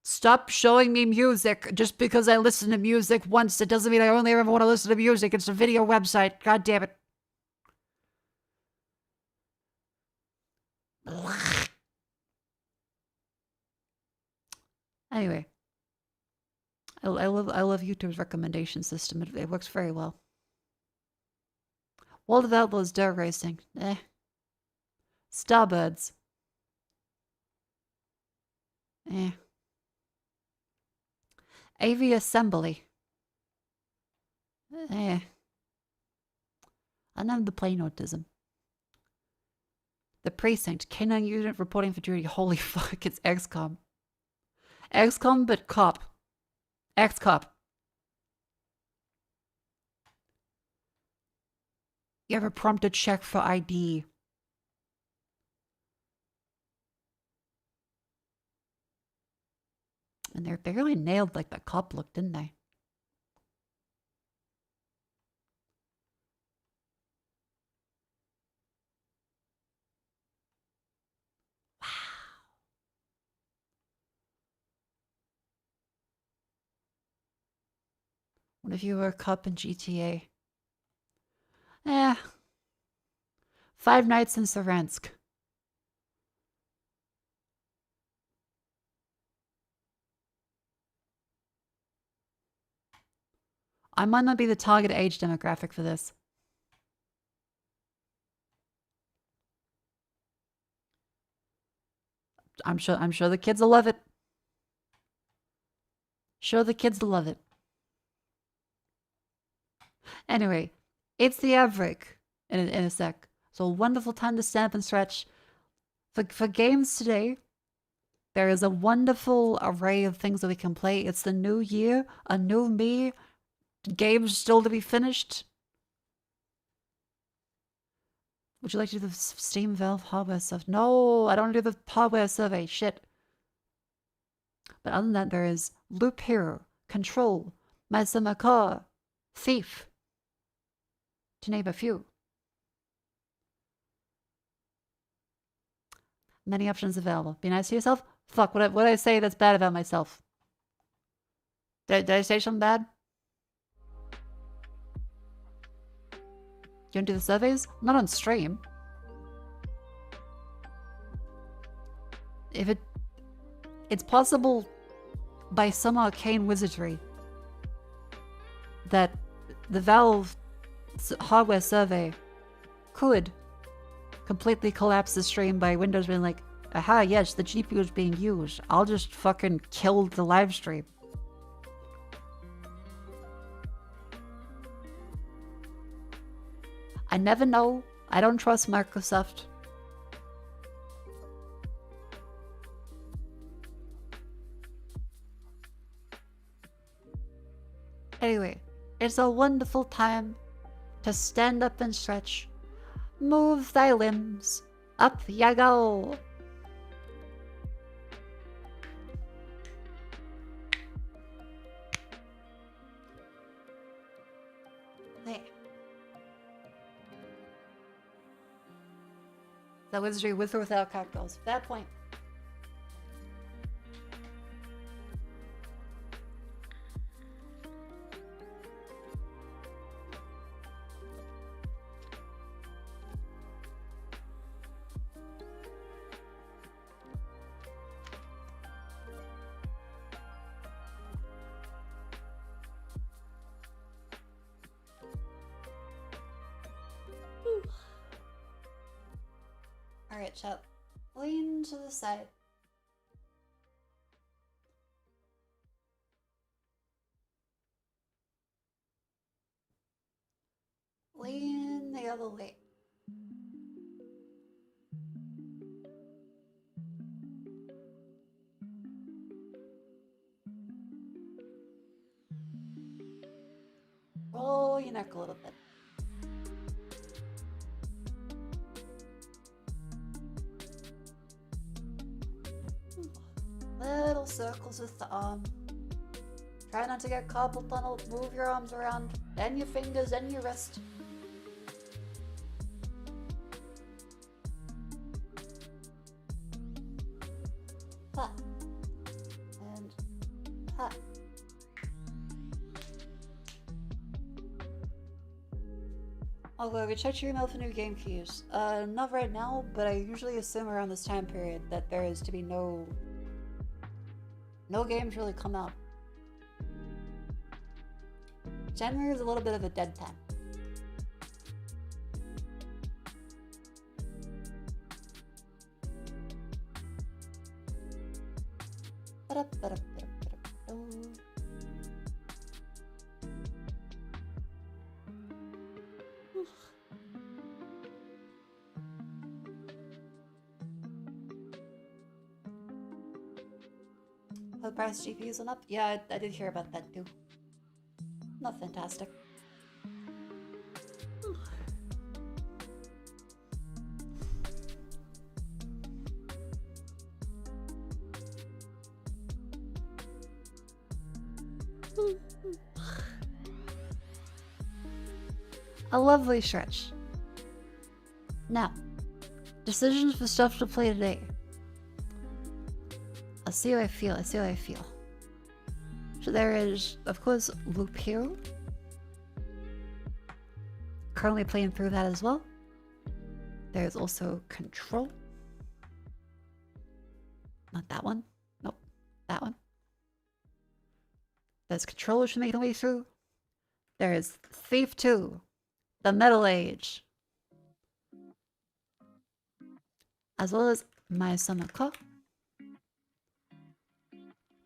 Stop showing me music. Just because I listen to music once, it doesn't mean I only ever want to listen to music. It's a video website. God damn it. Anyway. I love YouTube's recommendation system. It works very well. World of Outlaws Dirt Racing. Eh. Starbirds. Eh. AV Assembly. Eh. I don't have the plain autism. The Precinct. K9 unit reporting for duty. Holy fuck, it's XCOM. XCOM, but cop. X-cop. You ever prompt a check for ID? And they really nailed like that cop look, didn't they? Wow. What if you were a cop in GTA? Eh. 5 Nights in Saransk. I might not be the target age demographic for this. I'm sure the kids will love it. Sure the kids will love it. Anyway, it's the Averick in a sec. So a wonderful time to stand up and stretch. For games today, there is a wonderful array of things that we can play. It's the new year, a new me, games still to be finished. Would you like to do the Steam Valve hardware stuff? No, I don't want to do the hardware survey. Shit. But other than that, there is Loop Hero, Control, Mako, Thief, to name a few. Many options available. Be nice to yourself? Fuck, what did I say that's bad about myself? Did I say something bad? You want to do the surveys? Not on stream. If it's possible by some arcane wizardry that the Valve hardware survey could completely collapse the stream by Windows being like, aha, yes, the GPU is being used. I'll just fucking kill the live stream. I never know I don't trust Microsoft. Anyway, it's a wonderful time to stand up and stretch. Move thy limbs. Up ya go. There. The wizardry with or without cocktails. That point. Alright, chat. Lean to the side. Lean the other way. Roll your neck a little bit. Little circles with the arm. Try not to get carpal tunnel. Move your arms around, then your fingers, then your wrist. Ha. And ha. Although, have you checked your email for new game keys? Not right now, but I usually assume around this time period that there is to be no games really come out. January is a little bit of a dead time. The price GPUs went up? Yeah, I did hear about that too. Not fantastic. A lovely stretch. Now, decisions for stuff to play today. I'll see how I feel, So there is, of course, Loop Hero. Currently playing through that as well. There's also Control. Not that one. Nope. That one. There's Control, which we're making our way through. There's Thief 2. The Metal Age. As well as My Summer Call.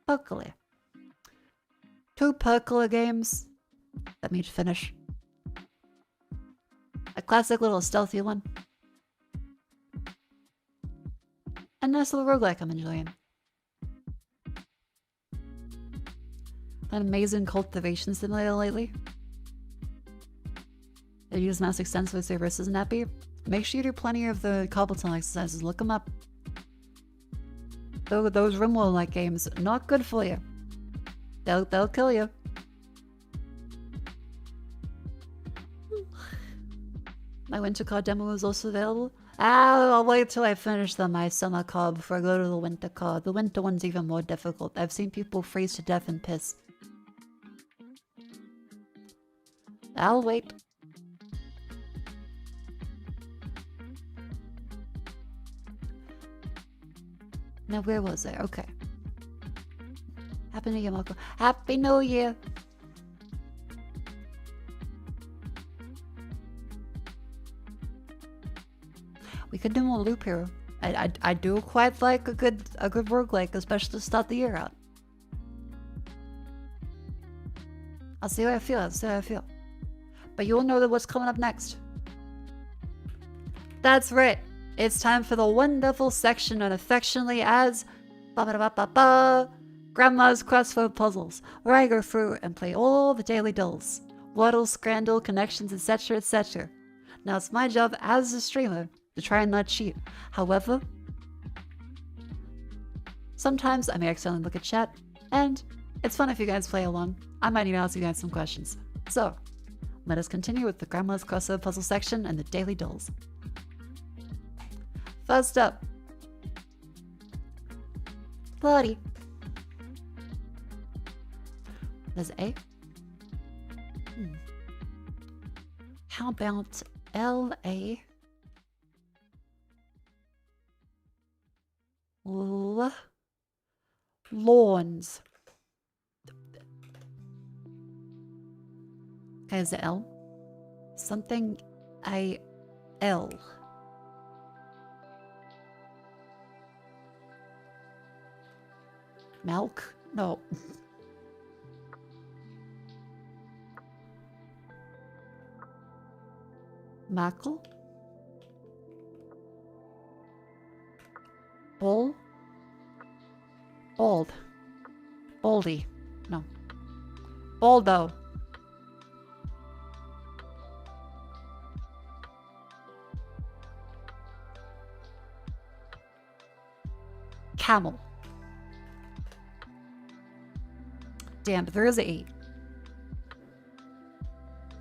Percola. 2 Percola games that me to finish. A classic little stealthy one. A nice little roguelike I'm enjoying. An amazing cultivation simulator lately. I use mass extensively so your wrist isn't happy. Make sure you do plenty of the cobblestone exercises. Look them up. Those RimWorld-like games, not good for you. They'll kill you. My winter car demo is also available. I'll wait till I finish my summer car before I go to the winter car. The winter one's even more difficult. I've seen people freeze to death and piss. I'll wait. Now, where was I? Okay. Happy New Year, Mako. Happy New Year! We could do more Loop Hero. I do quite like a good roguelike, especially to start the year out. I'll see how I feel. But you'll know that what's coming up next. That's right. It's time for the wonderful section known affectionately as ba-ba-da-ba-ba-ba, Grandma's Crossword Puzzles, where I go through and play all the daily dulls, Wordle, Scrandle, connections, etc., etc. Now it's my job as a streamer to try and not cheat. However, sometimes I may accidentally look at chat, and it's fun if you guys play along. I might even ask you guys some questions. So, let us continue with the Grandma's Crossword Puzzle section and the daily dulls. First up, Lottie. There's A. How about L-A? Lawns. Okay, is it L? Something A-L. Milk? No. Mako? Bull? Bald. Baldy. No. Baldo. Camel. Damn, but there is an 8.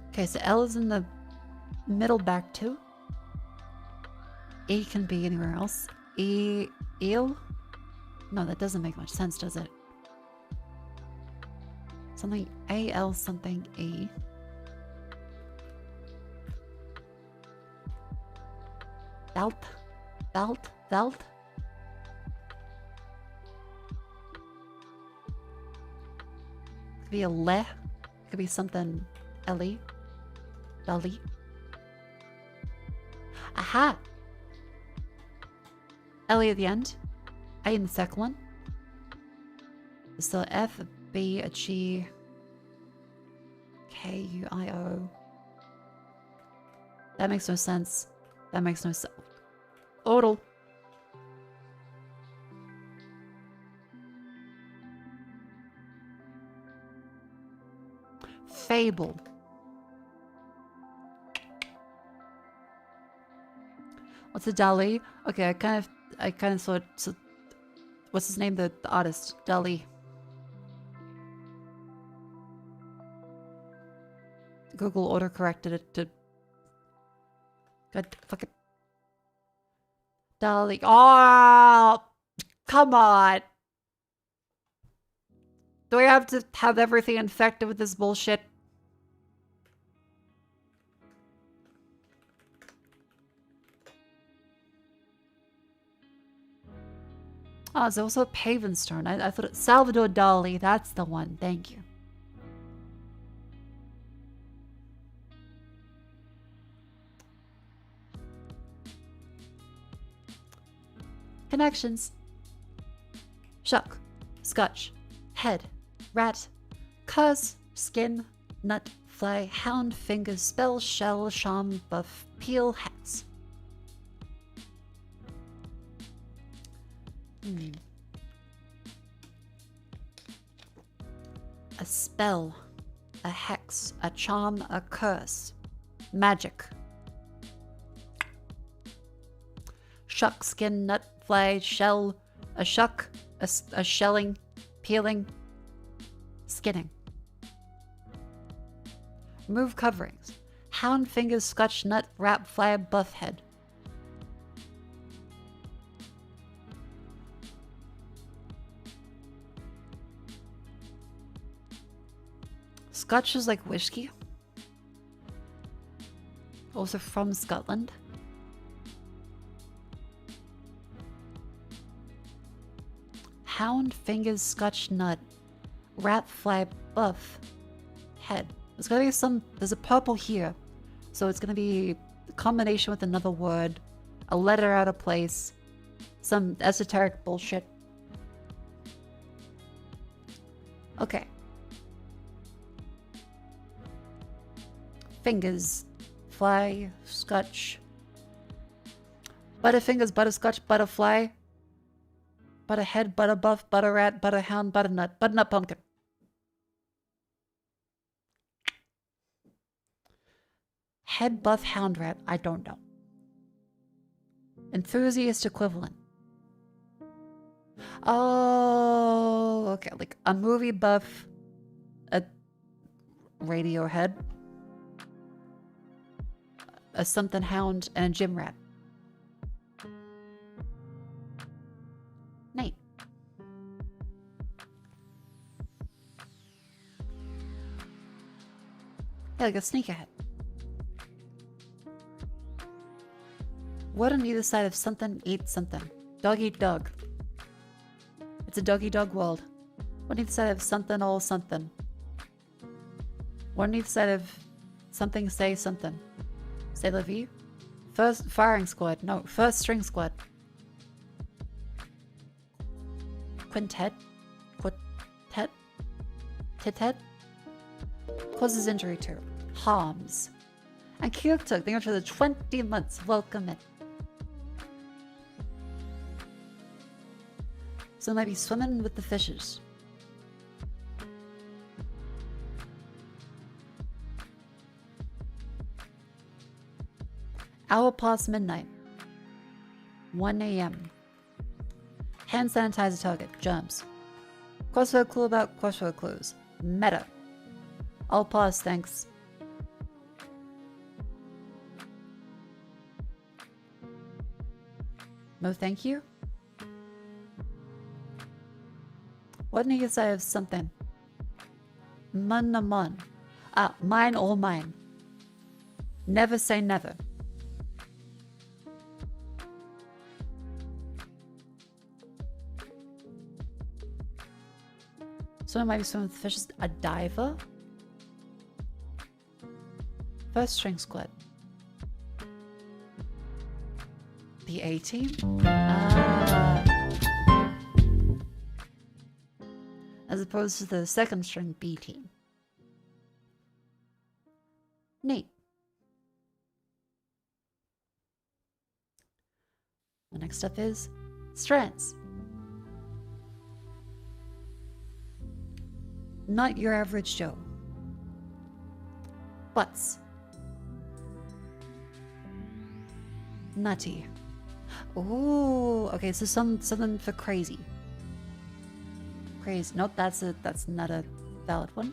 Okay, so L is in the middle back too. E can be anywhere else. Eel? No, that doesn't make much sense, does it? Something A-L something E. Belt? Belt? Belt? Could be a le. Could be something Ellie. Belly. Aha! Ellie at the end. A in the second one. So F, a B, a G, K, U, I, O. That makes no sense. That makes no sense. Odal. Fable. What's a Dali? Okay, I kind of thought. So, what's his name? The artist, Dali. Google autocorrected it to. God fucking. Dali. Oh, come on. Do I have to have everything infected with this bullshit? Oh, there's also a Pavenstone. I thought it Salvador Dali. That's the one. Thank you. Connections. Shuck. Scotch. Head. Rat. Curse. Skin. Nut. Fly. Hound. Fingers. Spell. Shell. Charm. Buff. Peel. Hex. A spell, a hex, a charm, a curse, magic. Shuck, skin, nut, fly, shell, a shuck, a shelling, peeling, skinning. Remove coverings. Hound, fingers, scotch, nut, wrap, fly, buff head. Scotch is like whiskey. Also from Scotland. Hound, fingers, scotch, nut. Rat, fly, buff. Head. There's gonna be there's a purple here. So it's gonna be a combination with another word. A letter out of place. Some esoteric bullshit. Okay. Fingers, fly, scotch, Butterfingers, butterscotch, butterfly, butterhead, butterbuff, butterrat, butterhound, butternut, butternut pumpkin. Head buff hound rat, I don't know. Enthusiast equivalent. Oh, okay, like a movie buff, a Radiohead, a something hound, and a gym rat. Neat. Yeah, like a sneakerhead. What on either side of something eat something? Dog eat dog. It's a dog-eat-dog world. What on either side of something all something? What on either side of something say something? Say la vie? First firing squad. No, first string squad. Quintet? Quartet? Titet? Causes injury to. Harms. And Kyuk took, thank you for the 20 months. Welcome in. So I might be swimming with the fishes. Hour past midnight. 1 a.m. Hand sanitizer target. Germs. Crossword clue about crossword clues. Meta. I'll pause, thanks. No thank you? What need I have something? Mun na mun. Ah, mine all mine. Never say never. So I might be swimming with fishes. A diver? First string squid. The A team? Ah. As opposed to the second string B team. Neat. The next step is strands. Not your average Joe. Butts. Nutty. Ooh, okay, so something for crazy. Crazy. Nope, that's not a valid one.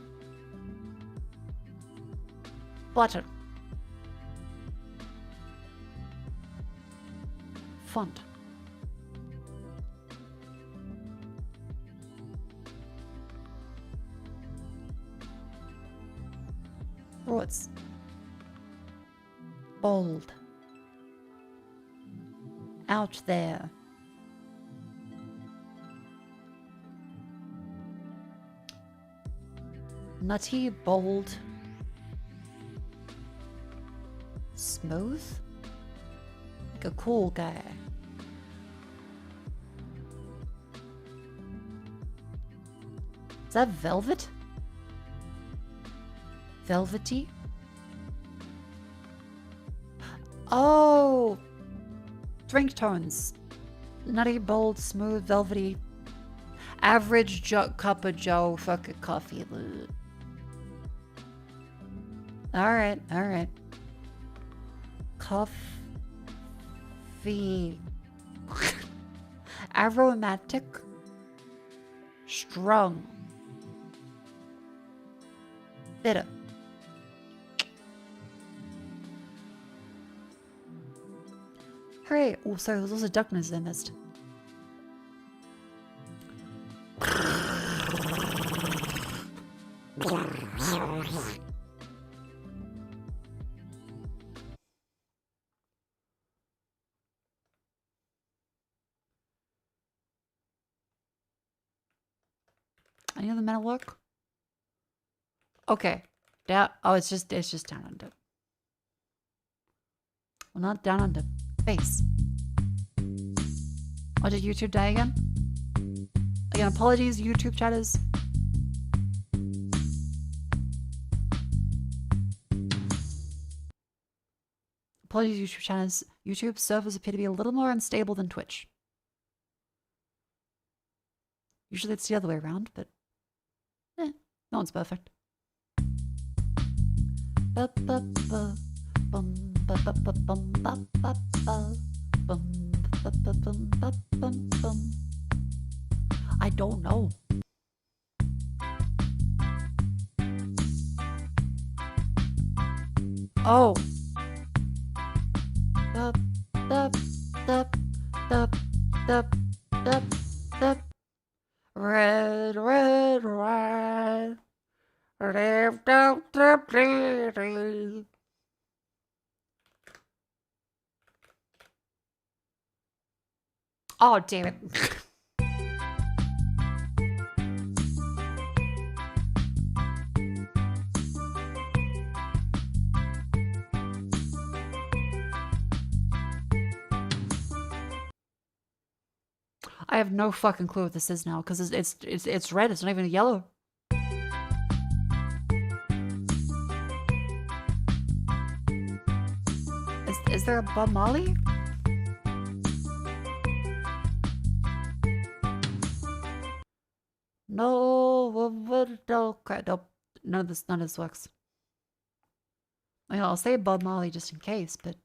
Button. Font. Broads. Bold. Out there. Nutty, bold. Smooth? Like a cool guy. Is that velvet? Velvety? Oh! Drink tones. Nutty, bold, smooth, velvety. Average cup of Joe, fuck a coffee. Alright, alright. Coffee. Aromatic. Strong. Bitter. Hooray! Oh, sorry, there's also duck noses I missed. Any other metal work? Okay. Down. Oh, it's just down under. Well, not down under. Face. Oh, did YouTube die again? Again, apologies, YouTube chatters. Apologies, YouTube channels. YouTube servers appear to be a little more unstable than Twitch. Usually it's the other way around, but no one's perfect. I don't know. Oh. Red, red, red. Oh, damn it. I have no fucking clue what this is now, because it's red, it's not even yellow. Is there a Bob Marley? No, crap, nope. None of this works. I mean, I'll say Bob Marley just in case, but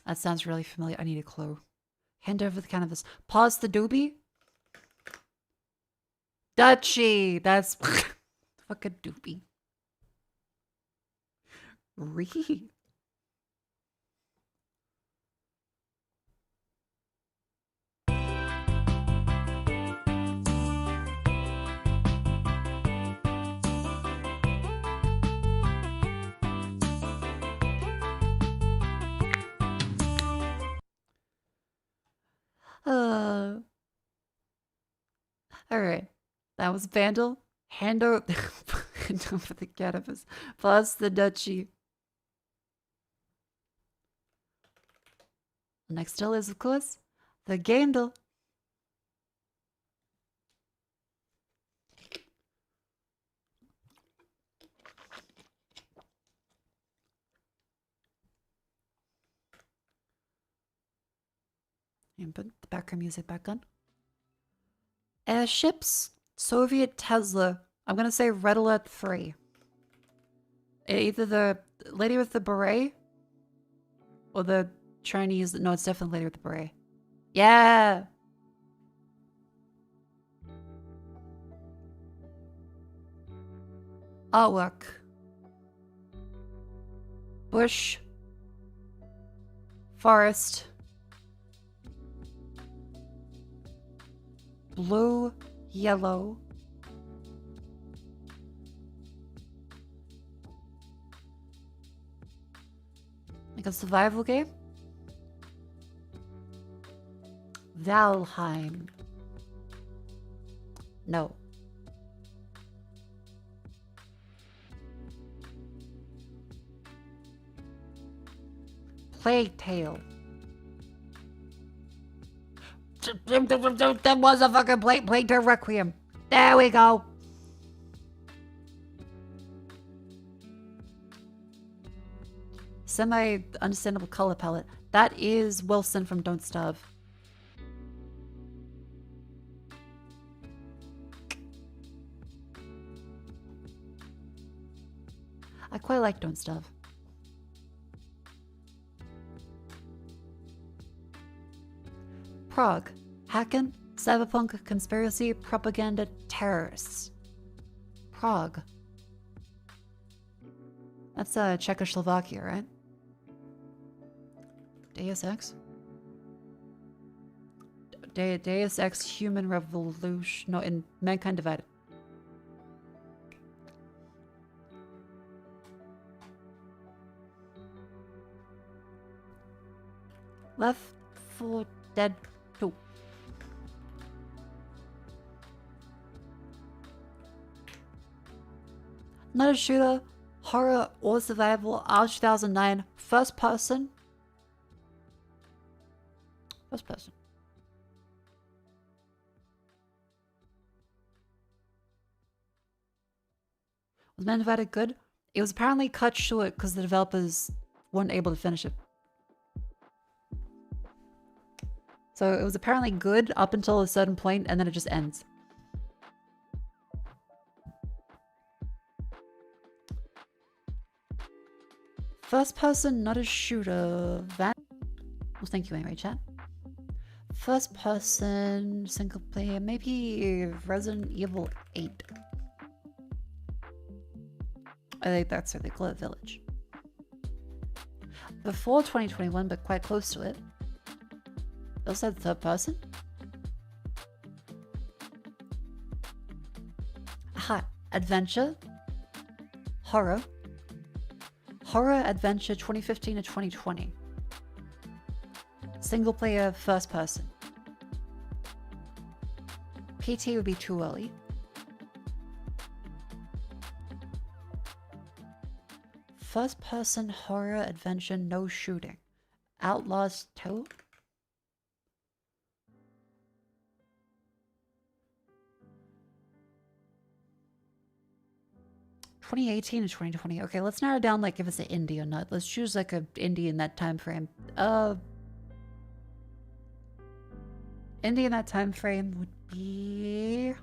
that sounds really familiar. I need a clue. Hand over the cannabis. Pause the doobie. Dutchie. That's fucking doobie. Re. Alright. That was Vandal. Hand over the cannabis. Plus the Dutchie. Next still is, of course, the Gandal. And put the background music back on. Airships, Soviet Tesla. I'm gonna say Red Alert 3. Either the lady with the beret or the Chinese. No, it's definitely lady with the beret. Yeah. Artwork. Bush. Forest. Blue, yellow. Like a survival game? Valheim. No. Plague Tale. That was a fucking Plague Tale Requiem. There we go. Semi-understandable color palette. That is Wilson from Don't Starve. I quite like Don't Starve. Prague. Hacken, cyberpunk, conspiracy, propaganda, terrorists. Prague. That's Czechoslovakia, right? Deus Ex? Deus Ex Human Revolution. No, in Mankind Divided. Left 4 Dead 2. Not a shooter, horror, or survival, Arch 2009, first person. First person. Was Man Divided good? It was apparently cut short because the developers weren't able to finish it. So it was apparently good up until a certain point, and then it just ends. First person, not a shooter. Well, thank you anyway, chat. First person, single player, maybe Resident Evil 8. I think that's what they call it, Village. Before 2021, but quite close to it. They also had third person. Aha, adventure, horror, horror adventure 2015 to 2020. Single player, first person. PT would be too early. First person horror adventure, no shooting. Outlaws 2? (2018 to 2020). Okay, let's narrow down like if it's an indie or not. Let's choose like a indie in that time frame. Indie in that time frame would be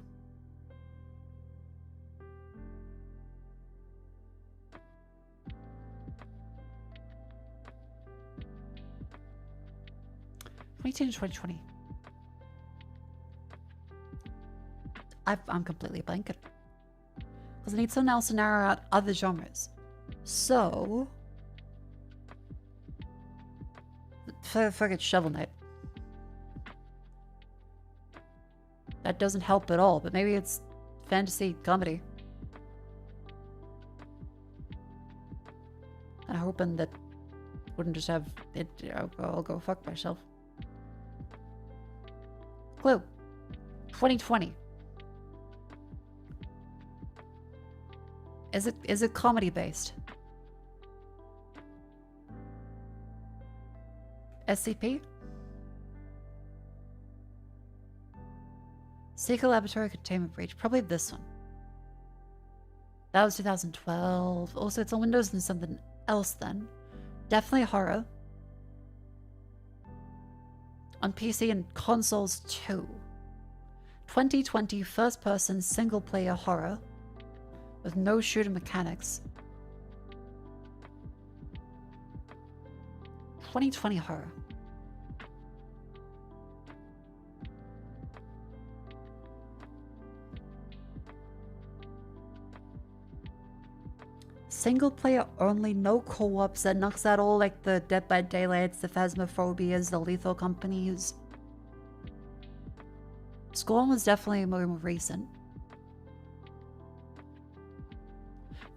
(2018 to 2020). I'm completely blanking. Because I need something else to narrow out other genres. So, forget Shovel Knight. That doesn't help at all, but maybe it's fantasy comedy. I'm hoping that wouldn't just have it. I'll go fuck myself. Clue. 2020. Is it comedy based? SCP? Secret Laboratory Containment Breach. Probably this one. That was 2012. Also, it's on Windows and something else then. Definitely horror. On PC and consoles too. 2020 first person single player horror. With no shooter mechanics. 2020 horror. Single player only, no co-ops. That knocks out all like the Dead by Daylights, the Phasmophobias, the Lethal Companies. Scorn was definitely more recent.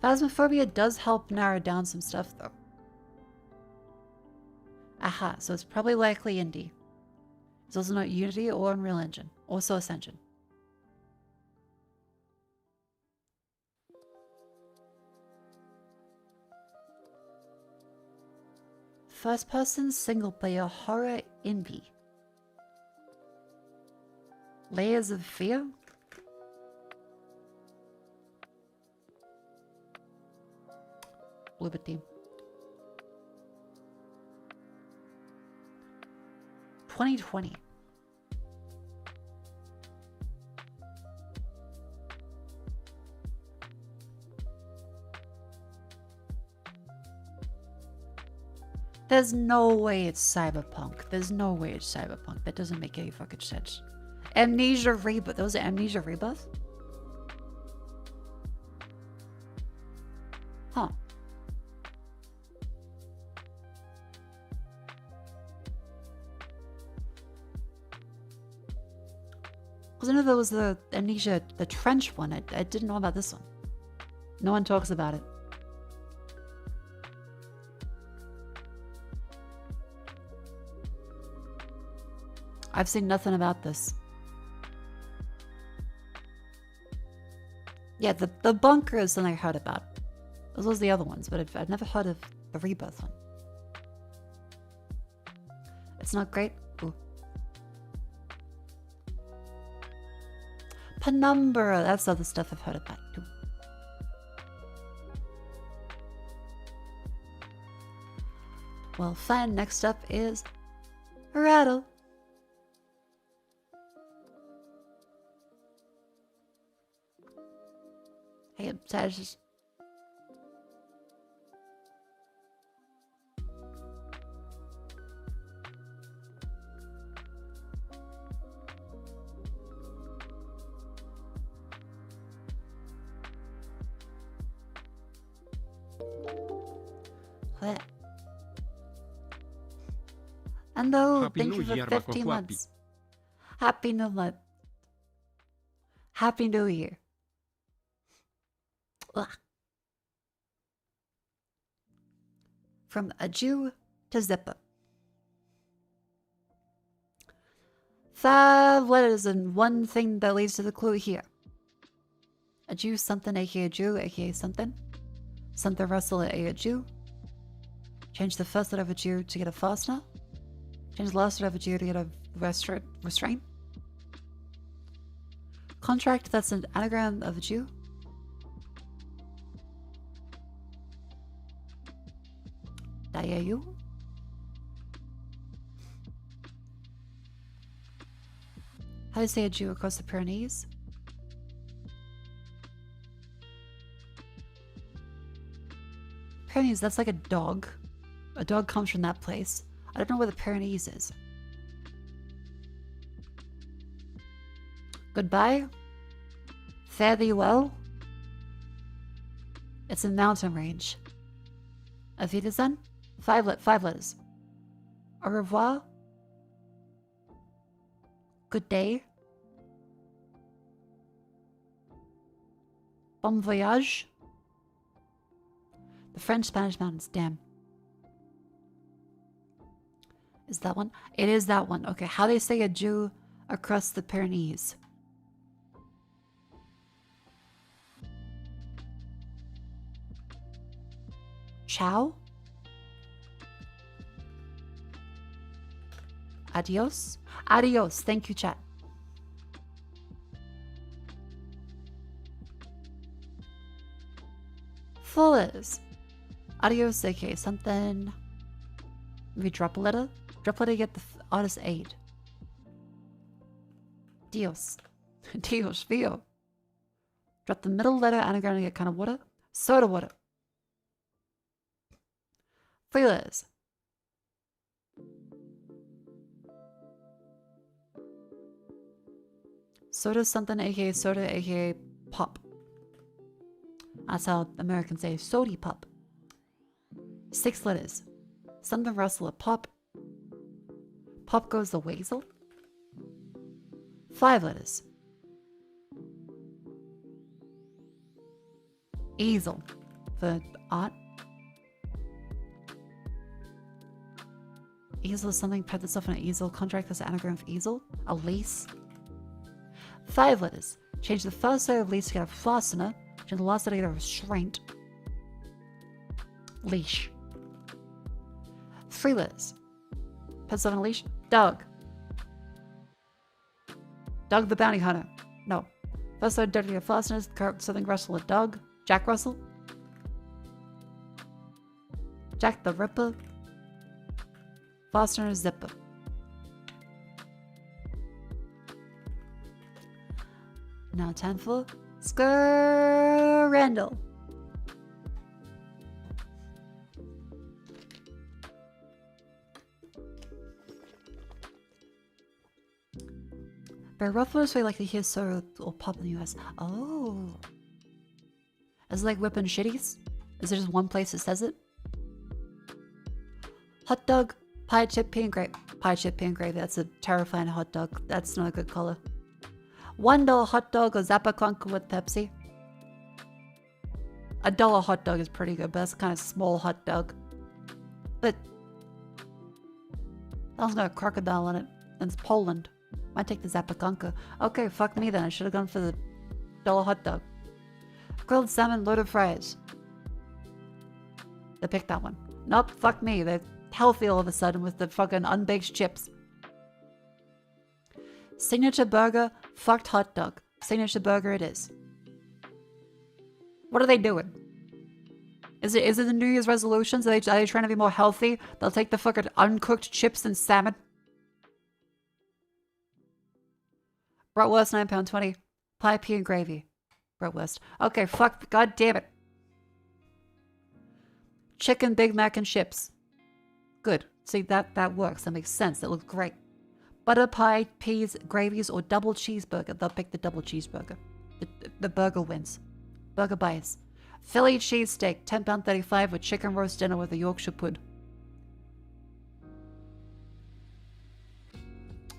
Phasmophobia does help narrow down some stuff, though. Aha, so it's probably likely indie. It's also not Unity or Unreal Engine, or Source Engine. First person single player horror indie. Layers of Fear? Bluebird team. 2020. There's no way it's cyberpunk. There's no way it's cyberpunk. That doesn't make any fucking sense. Amnesia Rebirth. Those are Amnesia Rebirth? Huh. Because I know there was the Amnesia, the Trench one. I didn't know about this one. No one talks about it. I've seen nothing about this. Yeah, the bunker is something I heard about. Those was the other ones, but I've never heard of the rebirth one. It's not great. Ooh. Penumbra, that's other stuff I've heard about too. Well, fine. Next up is Rattle. Hey, Sages. What? And though, Happy thank New you for Year, 15 Mako months. Happy New Month. Happy New Year. Ugh. From a Jew to Zipper. 5 letters and one thing that leads to the clue here. A Jew something, aka Jew, aka something. Something Russell, aka Jew. Change the first letter of a Jew to get a fastener. Change the last letter of a Jew to get a restraint. Contract that's an anagram of a Jew. Dayayu. How do you say a Jew across the Pyrenees? Pyrenees, that's like a dog. A dog comes from that place. I don't know where the Pyrenees is. Goodbye. Fare thee well. It's a mountain range. Auf Wiedersehen. 5 letters. Au revoir. Good day. Bon voyage. The French-Spanish mountains, damn. Is that one? It is that one. Okay, how they say a Jew across the Pyrenees? Ciao? Adios? Adios. Thank you, chat. Full is. Adios, aka something. Maybe drop a letter? Drop a letter to get the artist aid. Dios. Dios mío. Drop the middle letter anagram to get kind of water. Soda water. Freelance. Soda something, aka soda, aka pop. That's how Americans say sody pop. 6 letters. Something Russell a pop. Pop goes the weasel. 5 letters. Easel. For art. Easel is something, put this off on an easel. Contract as an anagram of easel. A lease. 5 letters. Change the first letter of lease to get a fastener. Change the last letter to get a restraint. Leash. 3 letters. Put on a leash. Doug. Doug the bounty hunter. No. First letter Doug to get a fastener. Something Russell a Doug. Jack Russell. Jack the Ripper. Fastener zipper. Now time for Randall. Bear rufflers we like to hear soda or pop in the US. Oh. Is it like whipping shitties? Is there just one place that says it? Hot dog, pie chip, pea and grape. Pie chip, pea and gravy. That's a terrifying hot dog. That's not a good color. $1 hot dog or Zappaconca with Pepsi. $1 hot dog is pretty good, but that's kind of small hot dog. But that one's got a crocodile in it, and it's Poland. Might take the Zappaconca. Okay, fuck me then. I should have gone for the $1 hot dog. Grilled salmon, loaded fries. They picked that one. Nope, fuck me. They're healthy all of a sudden with the fucking unbaked chips. Signature burger, fucked hot dog. Signature burger it is. What are they doing? Is it the New Year's resolutions? Are they trying to be more healthy? They'll take the fucking uncooked chips and salmon. Bratwurst, £9.20. Pie, pea, and gravy. Bratwurst. Okay, fuck. God damn it. Chicken, Big Mac, and chips. Good. See, that works. That makes sense. That looks great. Butter, pie, peas, gravies, or double cheeseburger. They'll pick the double cheeseburger. The burger wins. Burger bias. Philly cheesesteak, £10.35 with chicken roast dinner with a Yorkshire pud.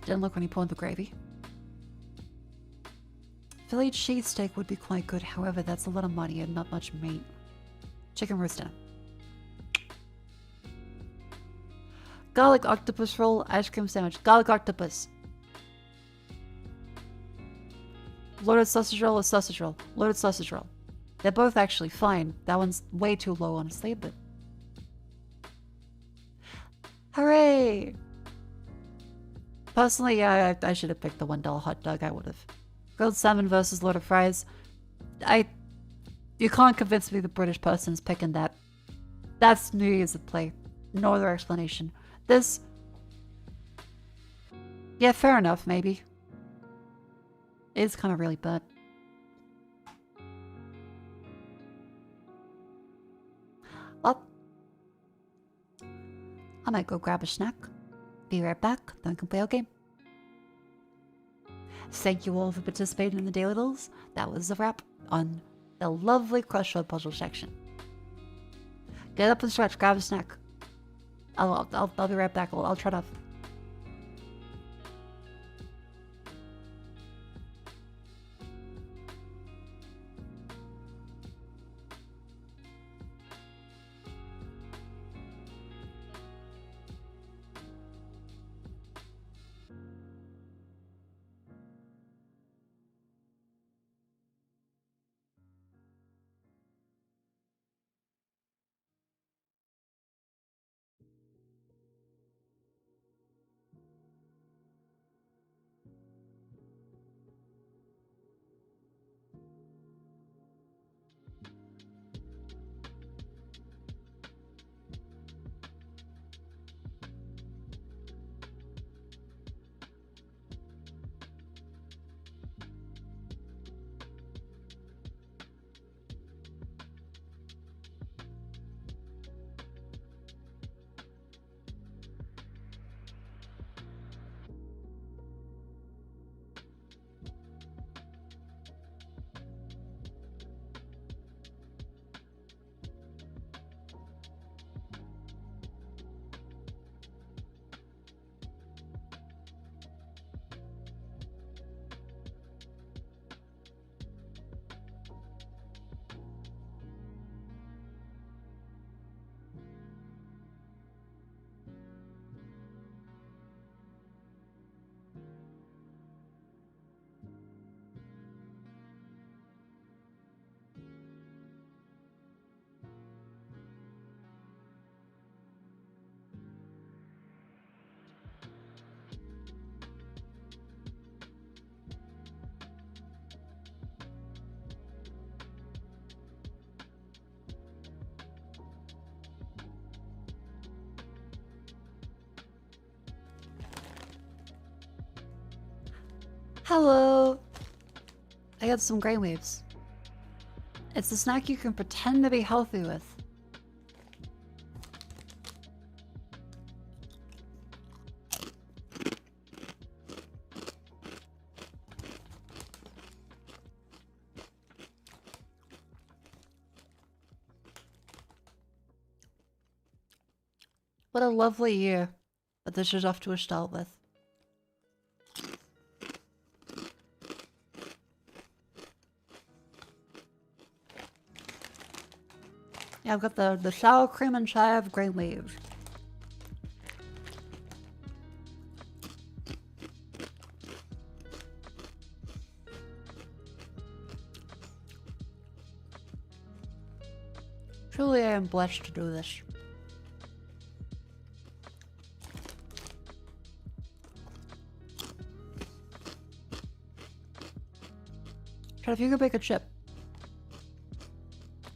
Didn't look when he poured the gravy. Philly cheesesteak would be quite good, however, that's a lot of money and not much meat. Chicken roast dinner. Garlic octopus roll, ice cream sandwich. Garlic octopus. Loaded sausage roll or sausage roll? Loaded sausage roll. They're both actually fine. That one's way too low, honestly, but... Hooray! Personally, yeah, I should have picked the $1 hot dog. I would have. Grilled salmon versus loaded fries. You can't convince me the British person's picking that. That's New Year's at play. No other explanation. This... Yeah, fair enough, maybe. It's kind of really bad. Well, I might go grab a snack. Be right back, then we can play our game. Thank you all for participating in the Daily Doodles. That was a wrap on the lovely crossword puzzle section. Get up and stretch, grab a snack. I'll be right back. I'll trot off. Hello! I got some brainwaves. It's a snack you can pretend to be healthy with. What a lovely year that this is off to a start with. Yeah, I've got the sour cream and chive grain leaves. Truly, I am blessed to do this. Chad, if you could make a chip.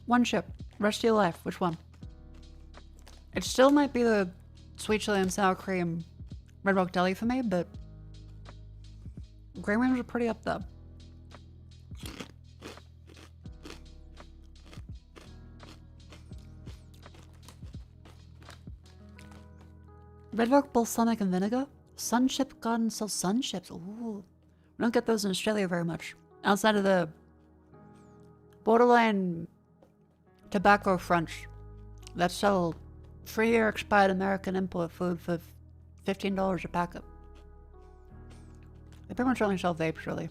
One chip. Rest of your life. Which one? It still might be the sweet chili and sour cream Red Rock Deli for me, but Graham Rams are pretty up there. Red Rock balsamic and vinegar? Sunship Garden sells sun chips. Ooh. We don't get those in Australia very much. Outside of the borderline tobacco French that sell 3-year expired American import food for $15 a packet. They pretty much only sell vapes, really.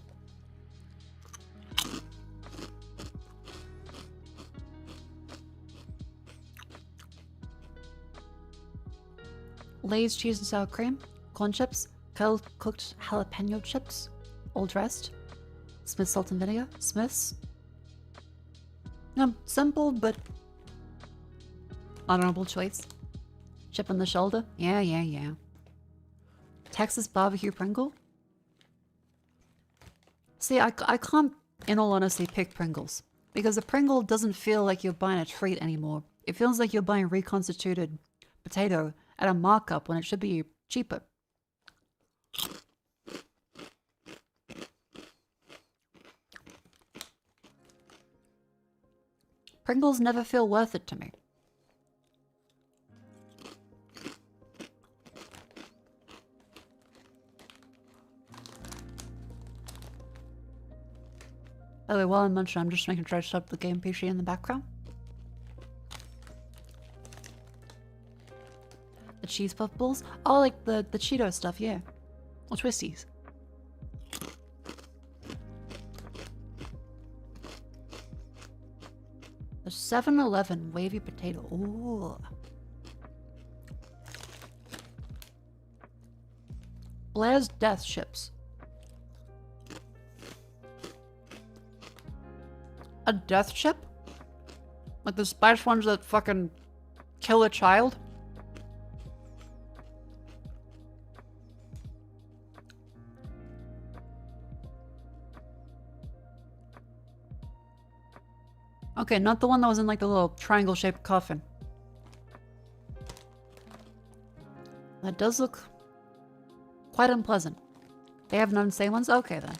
Lay's cheese and sour cream, corn chips, cooked jalapeno chips, all dressed. Smith's salt and vinegar, Smith's. Simple but honorable choice. Chip on the shoulder, yeah. Texas barbecue Pringle. See, I can't, in all honesty, pick Pringles. Because a Pringle doesn't feel like you're buying a treat anymore. It feels like you're buying reconstituted potato at a markup when it should be cheaper. Pringles never feel worth it to me. By the way, while I'm munching, I'm just making sure I stop the game PC in the background. The cheese puff balls? Oh, like the Cheeto stuff, yeah. Or Twisties. The 7-Eleven wavy potato. Ooh. Blair's Death Chips. A death chip? Like the spice ones that fucking kill a child? Okay, not the one that was in like the little triangle-shaped coffin. That does look quite unpleasant. They have non-same ones? Okay then.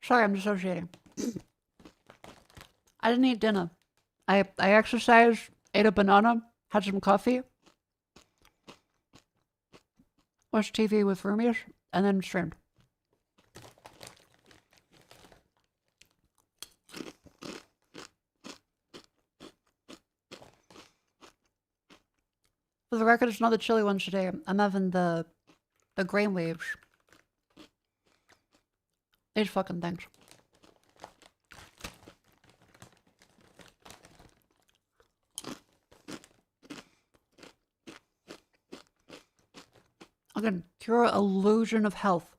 Sorry, I'm dissociating. I didn't eat dinner. I exercised, ate a banana, had some coffee, watched TV with roomies, and then streamed. For the record, it's not the chili ones today. I'm having the grain waves. These fucking things. Again, pure illusion of health.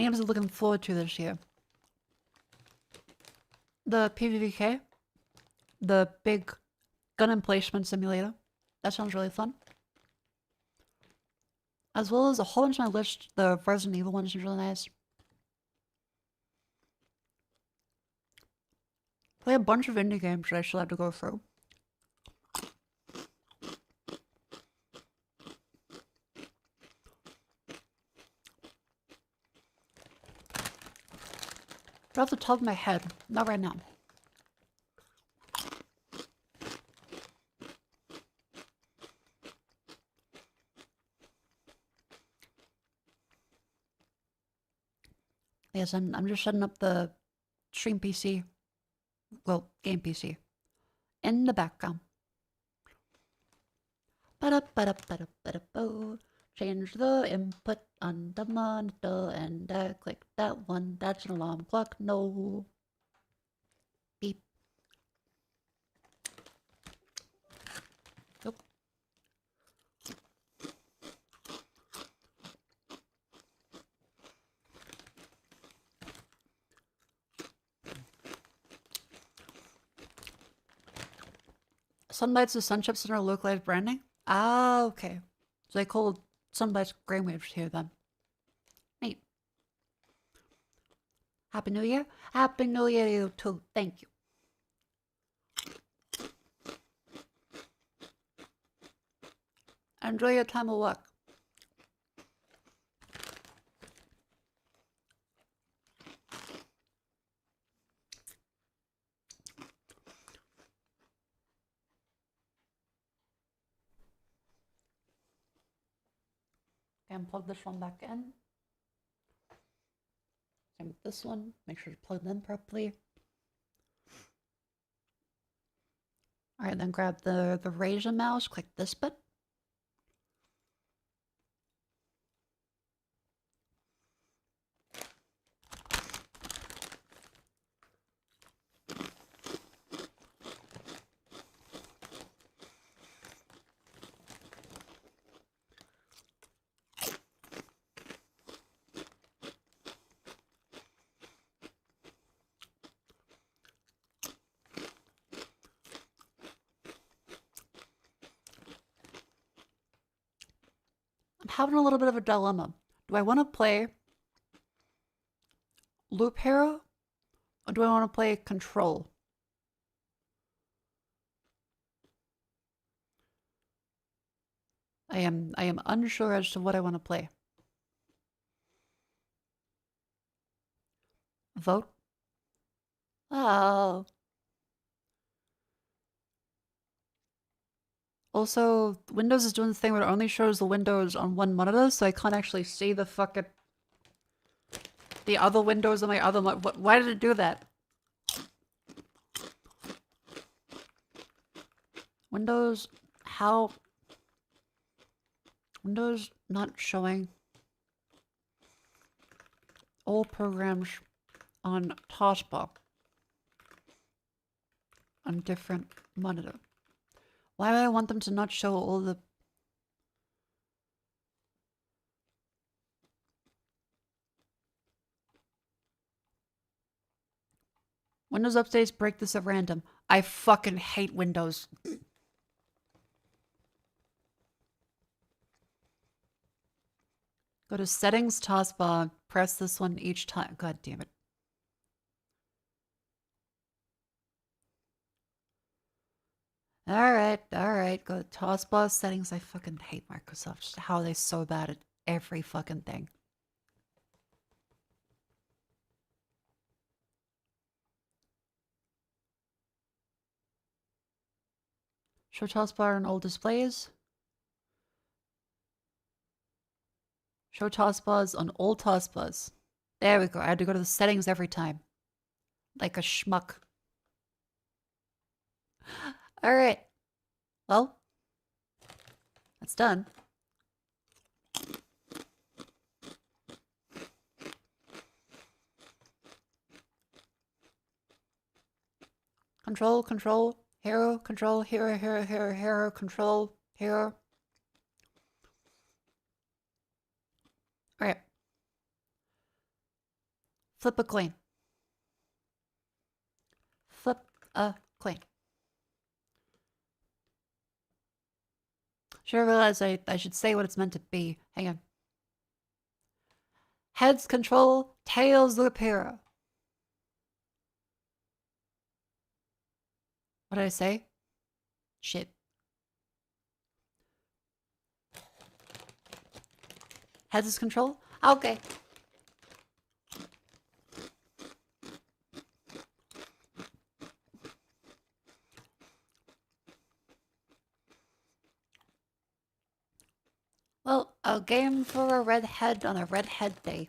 games I'm looking forward to this year. The PvPK. The big gun emplacement simulator. That sounds really fun. As well as a whole bunch on my list. The Resident Evil one is really nice. Play a bunch of indie games that I still have to go through. But off the top of my head, not right now. Yes, I'm just setting up the stream PC. Well, game PC. In the background. Change the input on the monitor and I click that one. That's an alarm clock. No. Beep. Nope. Sunbites is Sunchips in our localized branding? Ah, okay. So they call Sunbites Brainwaves here then. Neat. Happy New Year? Happy New Year to you too. Thank you. Enjoy your time of work. And plug this one back in. Same with this one. Make sure to plug them properly. Alright, then grab the Razer mouse, click this bit. Having a little bit of a dilemma. Do I want to play Loop Hero or do I want to play Control? I am unsure as to what I want to play. Vote. Oh. Also, Windows is doing the thing where it only shows the windows on one monitor, so I can't actually see the fucking... the other windows on my other monitor. Why did it do that? Windows... how... Windows not showing all programs on taskbar on different monitor. Why would I want them to not show all the... Windows updates break this at random. I fucking hate Windows. Go to settings, taskbar, press this one each time. God damn it. Alright, go to taskbar settings. I fucking hate Microsoft. Just how are they so bad at every fucking thing. Show taskbar on all displays. Show taskbars on all taskbars. There we go. I had to go to the settings every time. Like a schmuck. Alright. Well, that's done. Control, control, hero, control, hero, hero, hero, hero, control, hero. Alright. Flip a coin. Flip a coin. Sure realized I should say what it's meant to be. Hang on. Heads control, tails the hero. What did I say? Shit. Heads is control? Okay. Well, a game for a redhead on a redhead day.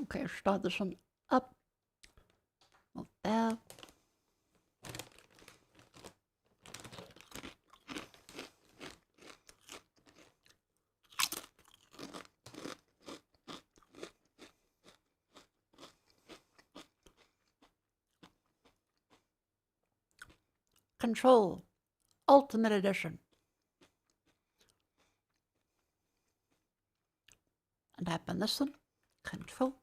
Okay, start this one up. Move there. Control. Ultimate Edition. And tap on this one. Control.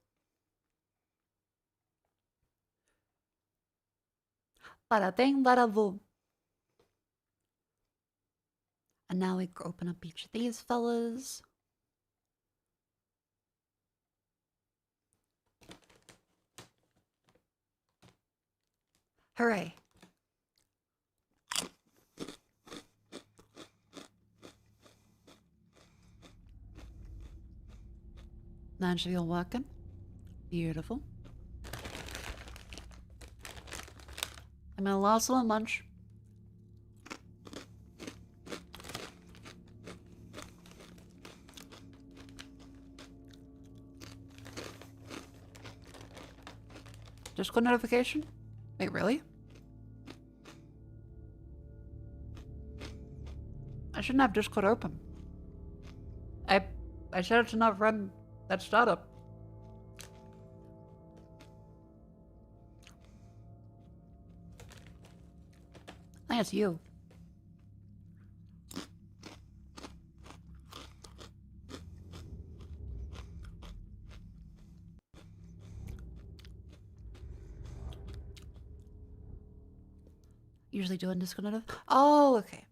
Bada bing, bada boom. And now we can open up each of these fellas. Hooray. Nashville walking. Beautiful. I'm gonna last a munch. Discord notification? Wait, really? I shouldn't have Discord open. I said it to not run that startup. I think it's you. Usually doing Discord. Oh, okay.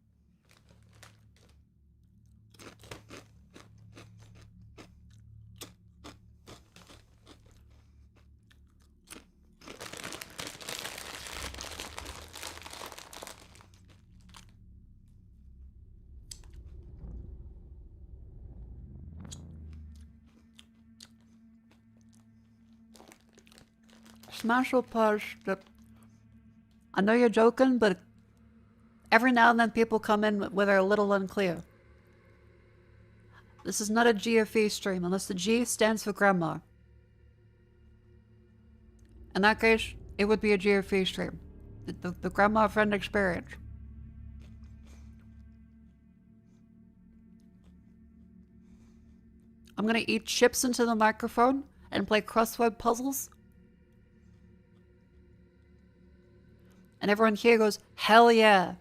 Smash or push. I know you're joking, but every now and then people come in where they're a little unclear. This is not a GFE stream unless the G stands for grandma. In that case, it would be a GFE stream. The grandma friend experience. I'm gonna eat chips into the microphone and play crossword puzzles. And everyone here goes, hell yeah.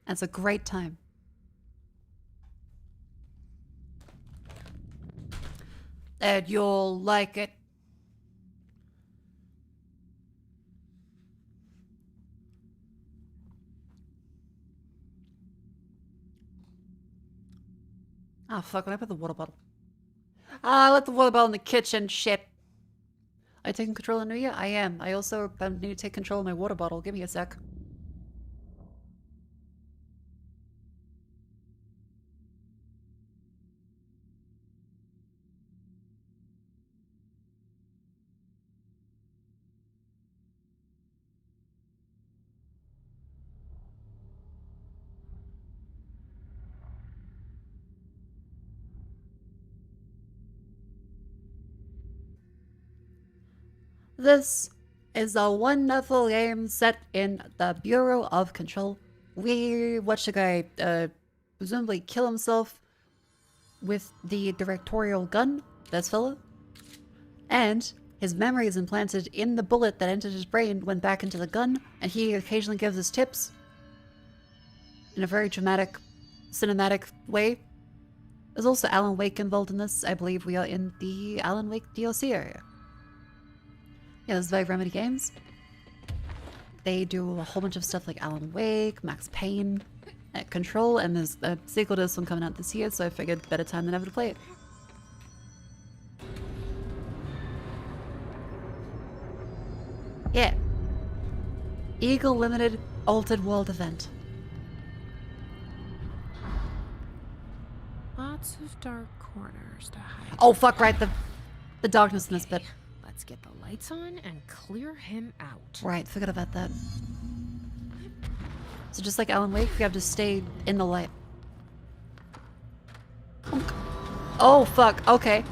And it's a great time. And you'll like it. Oh fuck, when I put the water bottle. Ah, I left the water bottle in the kitchen, shit. Are you taking control of New Year? I am. I also need to take control of my water bottle. Give me a sec. This is a wonderful game set in the Bureau of Control. We watch a guy presumably kill himself with the directorial gun, this fella, and His memory is implanted in the bullet that entered his brain, went back into the gun, and he occasionally gives us tips in a very dramatic, cinematic way. There's also Alan Wake involved in this. I believe we are in the Alan Wake DLC area. Yeah, this is by Remedy Games. They do a whole bunch of stuff like Alan Wake, Max Payne, Control, and there's a sequel to this one coming out this year, so I figured better time than ever to play it. Yeah. Eagle Limited Altered World event. Lots of dark corners to hide. Oh fuck, right, the darkness in this bit. Let's get the lights on and clear him out. Right, forgot about that. So just like Alan Wake, we have to stay in the light. Oh fuck, okay.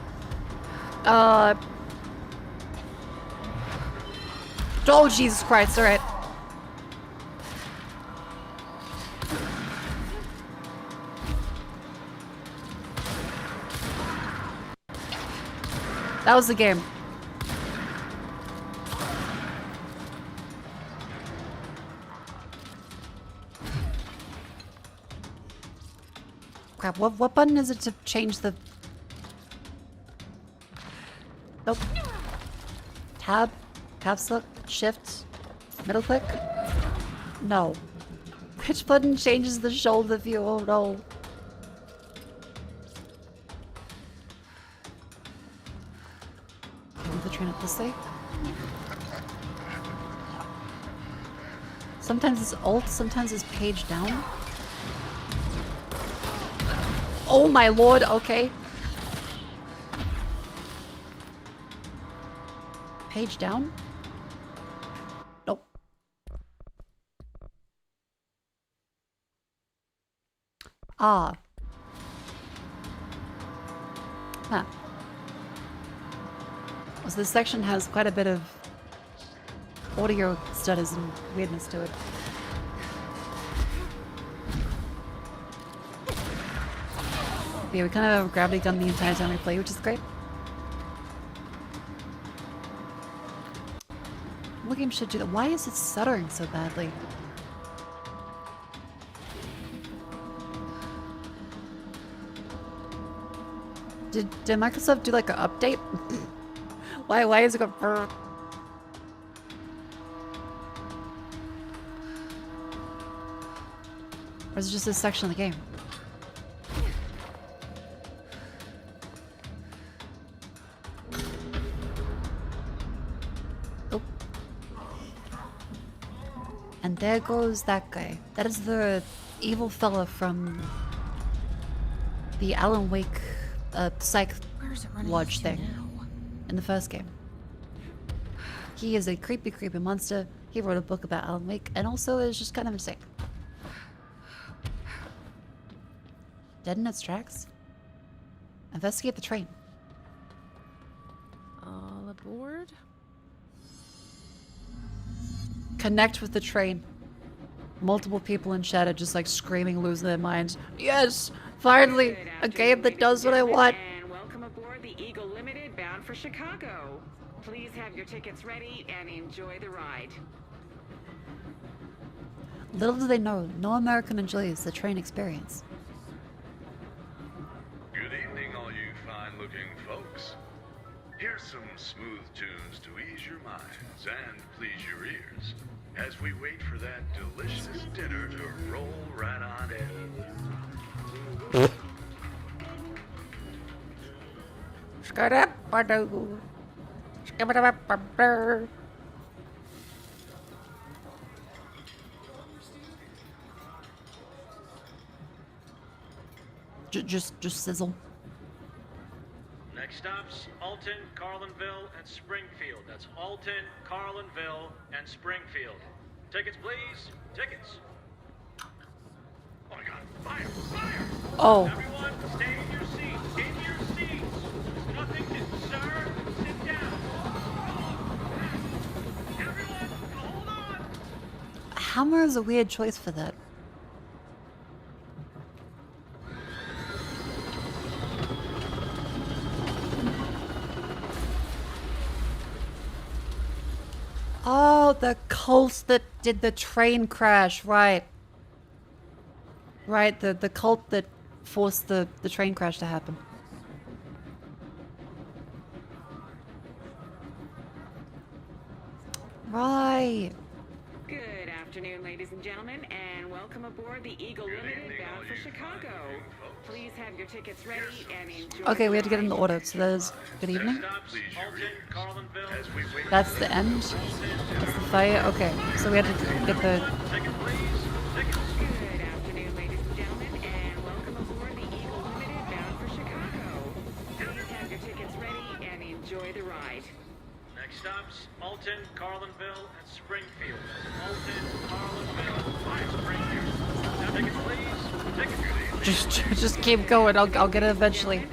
Oh Jesus Christ, alright. That was the game. Crap, what button is it to change the... Nope. Tab? Caps lock? Shift? Middle click? No. Which button changes the shoulder view? Oh no. Move the train up this way. Sometimes it's alt, sometimes it's page down. Oh my lord, okay. Page down? Nope. Ah. Huh. So this section has quite a bit of audio stutters and weirdness to it. Yeah, we kind of have a gravity gun the entire time we play, which is great. What game should do that? Why is it stuttering so badly? Did Microsoft do like an update? Why is it going brr? Or is it just this section of the game? Oh. And there goes that guy. That is the evil fella from the Alan Wake psych lodge thing in the first game. He is a creepy, creepy monster. He wrote a book about Alan Wake and also is just kind of insane. Dead in its tracks? Investigate the train. All aboard? Connect with the train. Multiple people in chat are just like screaming, losing their minds. Yes! Finally! A game that does what I want! And welcome aboard the Eagle Limited bound for Chicago. Please have your tickets ready and enjoy the ride. Little do they know, no American enjoys the train experience. Good evening, all you fine-looking folks. Here's some smooth tunes to ease your minds and please your ears as we wait for that delicious dinner to roll right on in. Just sizzle. Next stops, Alton, Carlinville, and Springfield. That's Alton, Carlinville, and Springfield. Tickets, please. Tickets. Oh my God! Fire! Fire! Oh. Everyone, stay in your seats. In your seats. There's nothing to, sir. Sit down. Everyone, hold on. Hammer is a weird choice for that. the cult that did the train crash, right. Right, the cult that forced the train crash to happen. Right. Good afternoon, ladies and gentlemen, and welcome aboard the Eagle Limited bound for Chicago. Please have your tickets ready and enjoy. Okay, we had to get in the order, so that is good evening. That's the end. That's the fire. Okay, so we had to get the. Good afternoon, ladies and gentlemen, and welcome aboard the Eagle Limited bound for Chicago. Please have your tickets ready and enjoy the ride. Next stops, Alton, Carlinville, and Springfield. Alton, Carlinville, and Springfield. Now tickets, please. Tickets. Just keep going. I'll get it eventually.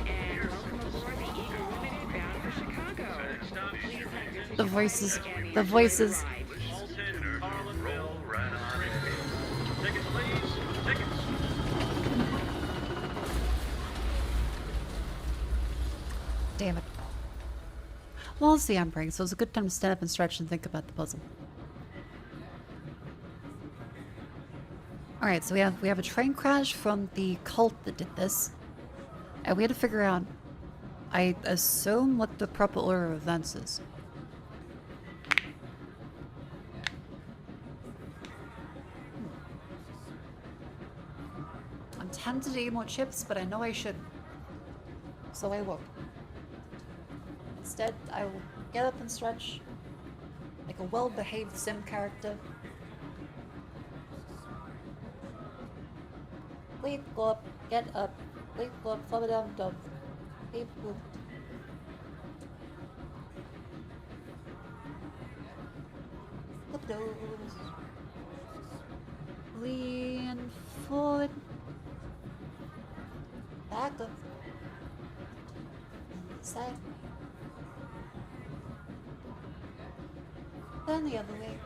The voices. The voices. Damn it. Well, it's the Emperor, so it's a good time to stand up and stretch and think about the puzzle. Alright, so we have a train crash from the cult that did this. And we had to figure out, I assume, what the proper order of events is. I'm tempted to eat more chips, but I know I shouldn't. So I won't. Instead, I will get up and stretch like a well-behaved sim character. Wake up, get up, wake up, fall down, dump. Beep boop. Up those. Lean forward. Back up. Side. Then the other way.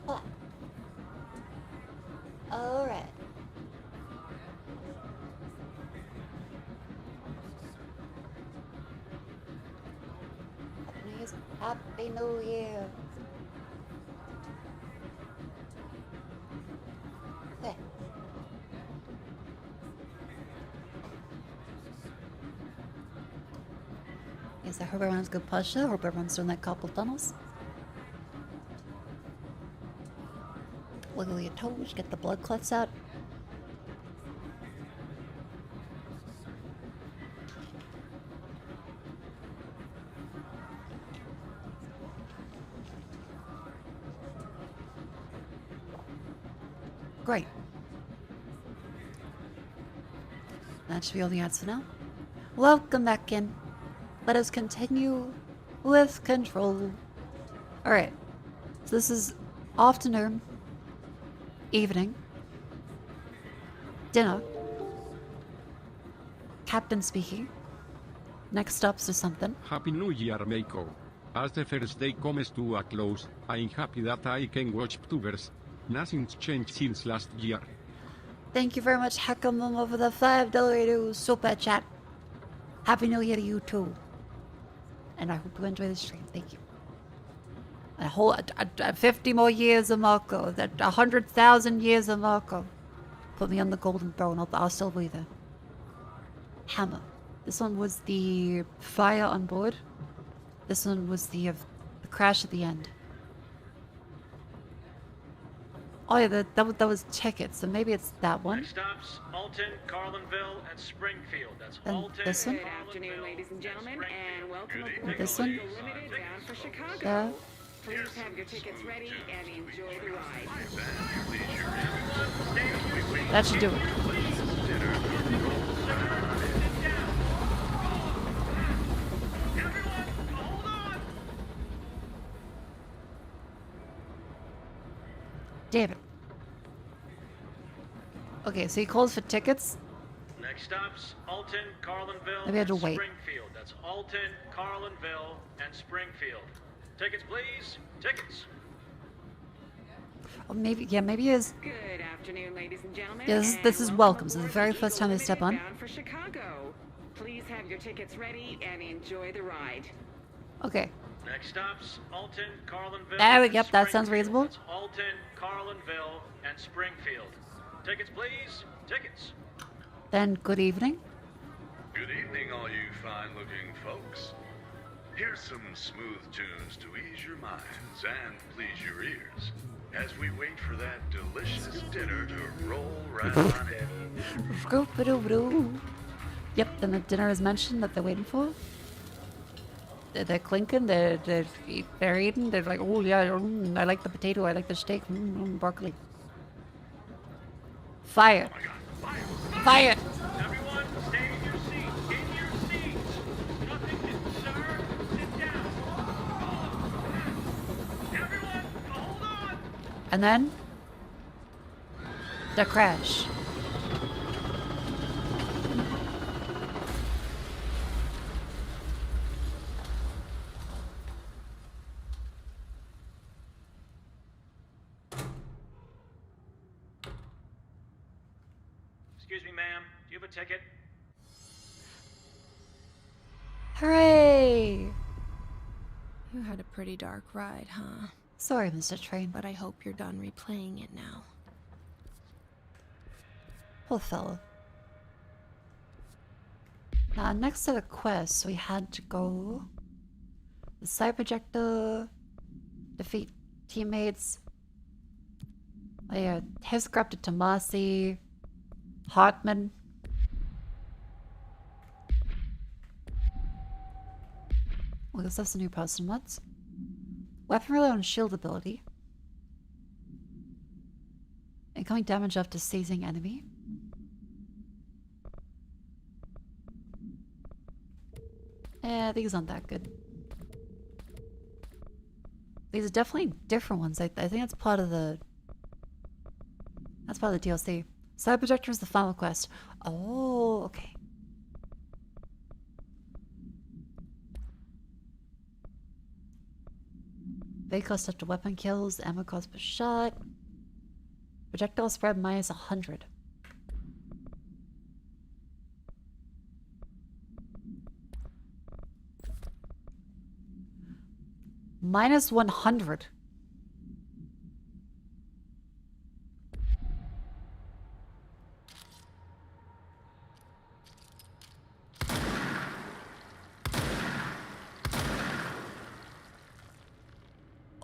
Flat. Alright. Happy New Year. Okay. Yes, I hope everyone's good posture. Hope everyone's doing that carpal tunnels. Wiggle your toes, get the blood clots out. Great. That should be all the ads for now. Welcome back in. Let us continue with control. Alright. So this is afternoon, evening, dinner, captain speaking, next stops to something. Happy New Year, Mako. As the first day comes to a close, I'm happy that I can watch vtubers. Nothing's changed since last year. Thank you very much, Hackamum, over the $5 super chat. Happy New Year to you too. And I hope you enjoy the stream. Thank you. A whole 50 more years of Mako. That 100,000 years of Mako. Put me on the golden throne. I'll still be there. Hammer. This one was the fire on board. This one was the crash at the end. Oh yeah, that was tickets, so maybe it's that one. Next stops, Alton, Carlinville, and Springfield. That's And Alton. this one? Good afternoon, ladies and gentlemen, and welcome aboard This the one? Eagle Limited bound for Chicago. Yeah. Please have your tickets ready and enjoy the ride. That should do it. Damn it. Okay, so he calls for tickets. Next stops, Alton, Carlinville, Maybe I had to and wait. Springfield. That's Alton, Carlinville, and Springfield. Tickets, please. Tickets. Or maybe, yeah, maybe his. Good afternoon, ladies and gentlemen. Yeah, this is welcome. So the very first time they step on. Bound for Chicago. Please have your tickets ready and enjoy the ride. Okay. Next stops, Alton, Carlinville. Yep, that sounds reasonable. Alton, Carlinville, and Springfield. Tickets, please. Tickets. Then good evening. Good evening, all you fine-looking folks. Here's some smooth tunes to ease your minds and please your ears as we wait for that delicious dinner to roll right on in. Yep, then the dinner is mentioned that they're waiting for. They're clinking, they're eating, they're like, oh yeah, I like the potato, I like the steak, broccoli. Fire. Oh Fire! Everyone, stay in your seats. In your seats. Nothing to, sir. Sit down. Everyone, hold on. And then the crash. Excuse me, ma'am. Do you have a ticket? Hooray! You had a pretty dark ride, huh? Sorry, Mr. Train. But I hope you're done replaying it now. Poor fella. Now, next to the quest, we had to go the side projector, defeat teammates. Oh yeah, his corrupted Tomasi, Hartman. Well, this is a new person mods. Weapon reload and shield ability. Incoming damage after seizing enemy. These aren't that good. These are definitely different ones. I think that's part of the... That's part of the DLC. Side projector is the final quest. Oh, okay. They cost after weapon kills, ammo cost per shot. Projectile spread minus 100. Minus 100.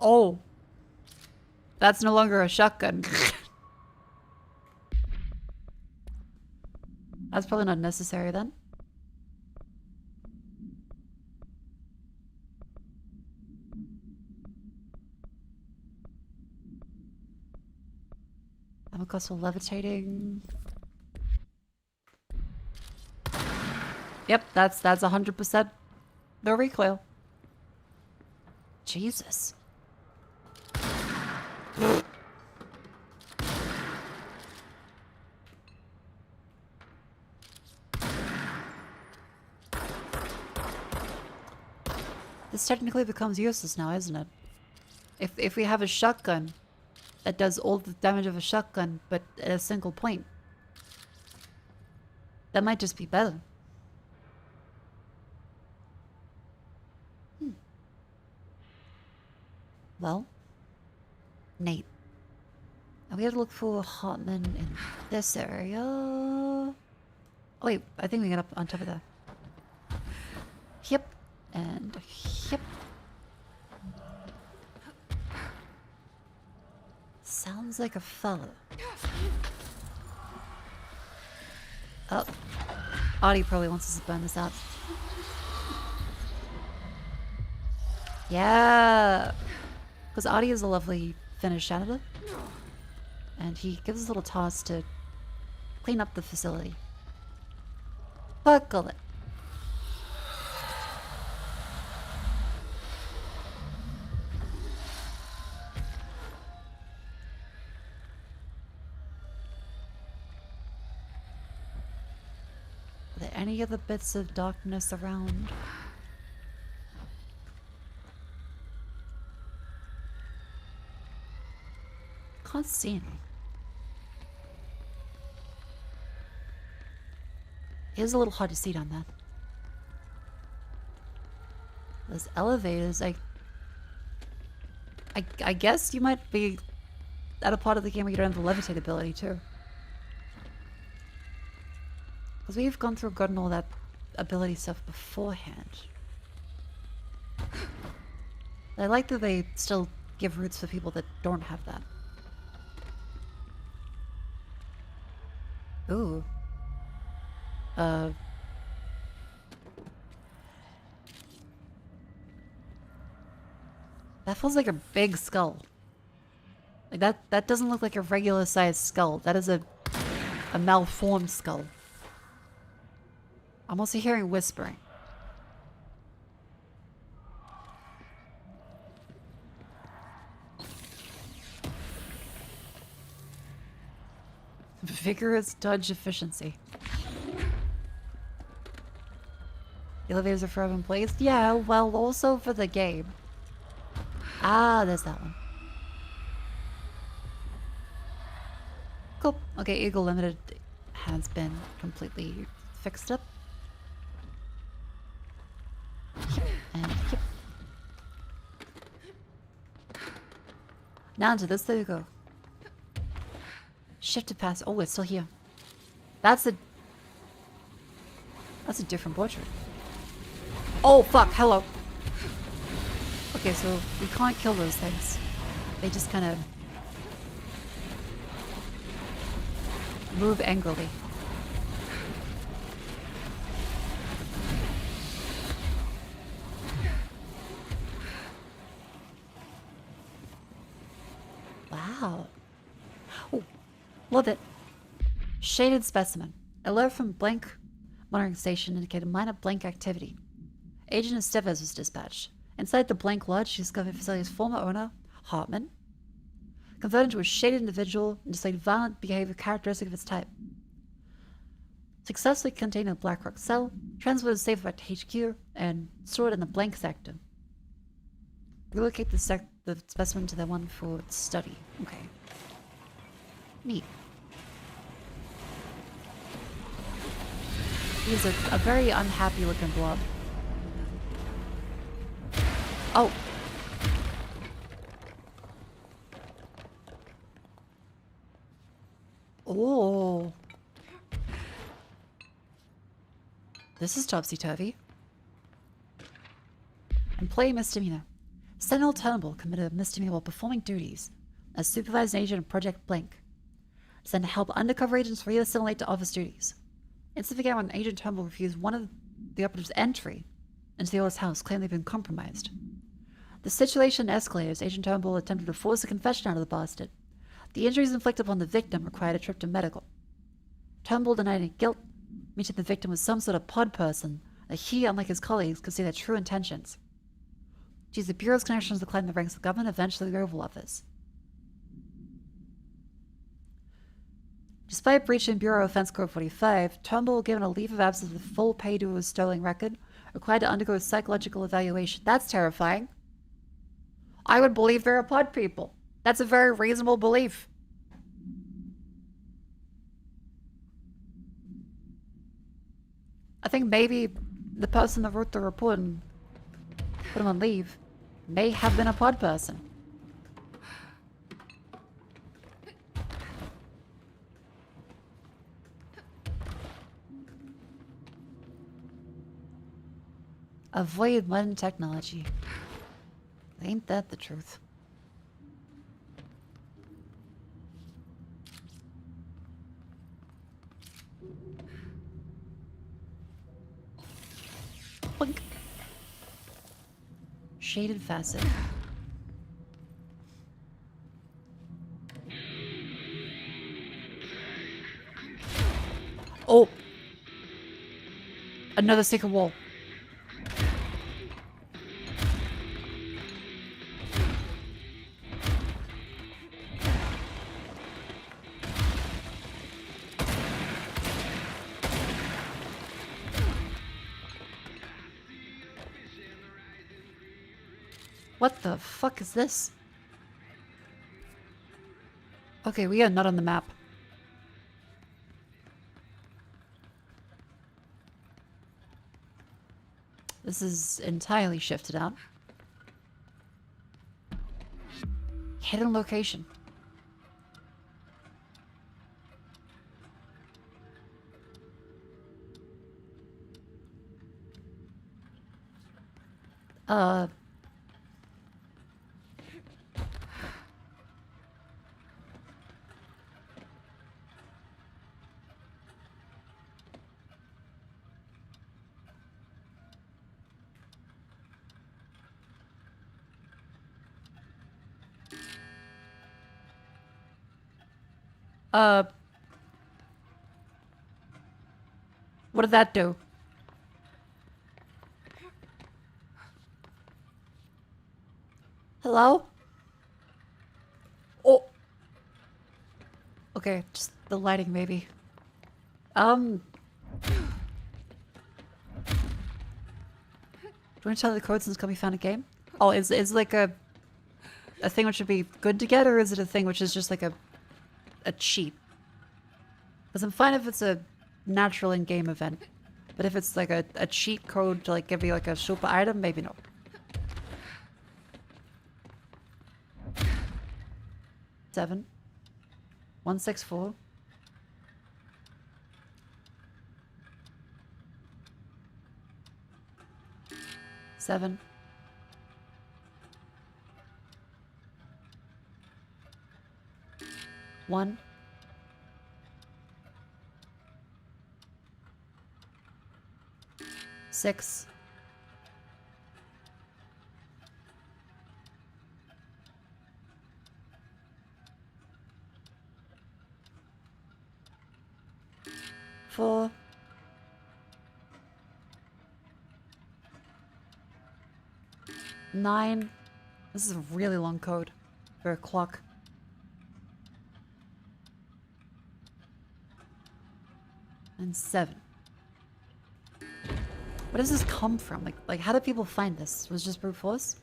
Oh. That's no longer a shotgun. That's probably not necessary then. Ammo cost for levitating. Yep, that's 100% no recoil. Jesus. This technically becomes useless now, isn't it? If we have a shotgun that does all the damage of a shotgun, but at a single point, that might just be better. Well, Nate. And we have to look for Hartman in this area. Oh wait, I think we get up on top of that. Yep. And yep. Sounds like a fella. Oh. Audie probably wants us to burn this out. Yeah. Because Audie is a lovely Finnish janitor. And he gives us a little task to clean up the facility. Buckle it. Are there any other bits of darkness around? Can't see any. It is a little hard to see down there. Those elevators, I guess you might be at a part of the game where you don't have the levitate ability too. Because we've gotten all that ability stuff beforehand. I like that they still give routes for people that don't have that. Ooh. That feels like a big skull. Like that doesn't look like a regular sized skull. That is a malformed skull. I'm also hearing whispering. Vigorous dodge efficiency. Elevators are forever in place? Yeah, well, also for the game. Ah, there's that one. Cool. Okay, Eagle Limited has been completely fixed up. And yep. Now into this, there you go. Shift to pass. Oh, it's still here. That's a different portrait. Oh, fuck. Hello. Okay, so we can't kill those things. They just kind of move angrily. Wow. Oh, love it. Shaded specimen. Alert from blank monitoring station indicated minor blank activity. Agent Estevez was dispatched. Inside the blank lodge, she discovered the facility's former owner, Hartman, converted into a shaded individual and displayed violent behavior characteristic of its type. Successfully contained in a Blackrock cell, transported safe back to HQ, and stored in the blank sector. Relocate the specimen to the one for study. Okay. Neat. He's a very unhappy looking blob. Oh. Oh. This is topsy-turvy. Employee misdemeanor. Sentinel Turnbull committed a misdemeanor while performing duties as supervising agent of Project Blank. Sent to help undercover agents re-assimilate to office duties. Incident began when Agent Turnbull refused one of the operatives' entry into the owner's house, claiming they'd been compromised. The situation escalated as Agent Turnbull attempted to force a confession out of the bastard. The injuries inflicted upon the victim required a trip to medical. Turnbull denied any guilt, meaning the victim was some sort of pod person that he, unlike his colleagues, could see their true intentions. To use the Bureau's connections to climb the ranks of government, eventually the Oval Office. Despite breaching Bureau Offense Code 45, Turnbull was given a leave of absence with full pay due to his stolen record, required to undergo a psychological evaluation. That's terrifying. I would believe they're pod people. That's a very reasonable belief. I think maybe the person that wrote the report and put him on leave may have been a pod person. Avoid modern technology. Ain't that the truth? Boink. Shaded facet. Oh! Another secret wall. What the fuck is this? Okay, we are not on the map. This is entirely shifted out. Hidden location. Uh... What did that do? Hello? Oh! Okay, just the lighting maybe. Do you want to tell the code since Kobe found a game? Oh, is like a thing which would be good to get, or is it a thing which is just like a cheat? Because I'm fine if it's a natural in-game event. But if it's like a cheat code to like give you like a super item, maybe no. Seven. 164. Seven. One. Six. Four. Nine. This is a really long code for a clock. And 7. Where does this come from? Like how do people find this? Was it just brute force?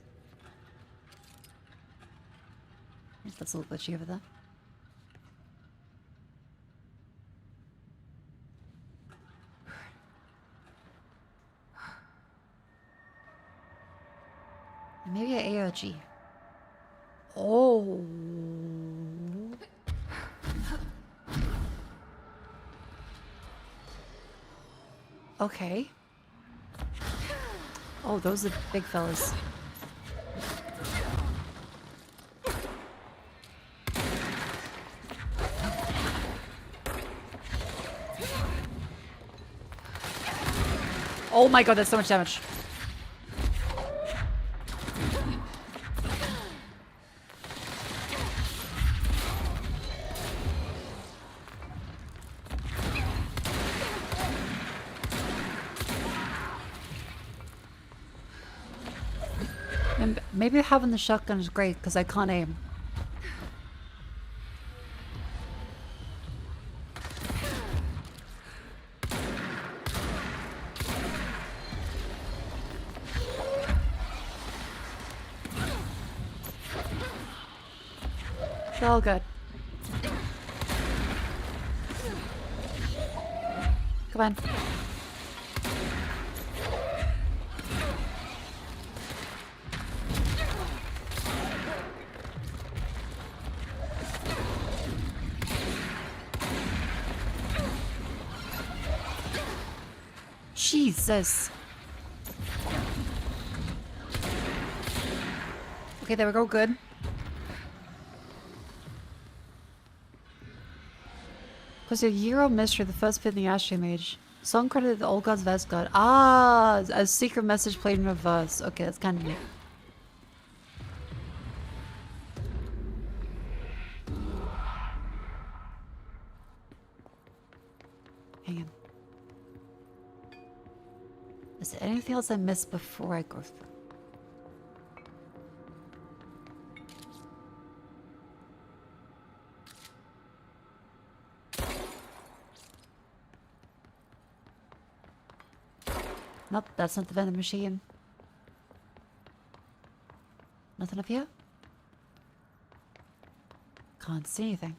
That's a little glitchy over there. Maybe an ARG. Oh. Okay. Oh, those are big fellas. Oh my god, that's so much damage. And maybe having the shotgun is great because I can't aim. It's all good. Come on. Jesus. Okay, there we go. Good. Was a Euro mystery, the first bit in the Ashtray Mage. Song credited the Old Gods of Asgard. Ah, a secret message played in reverse. Okay, that's kind of neat. Hang on. Is there anything else I missed before I go through? Nope, that's not the vending machine. Nothing up here? Can't see anything.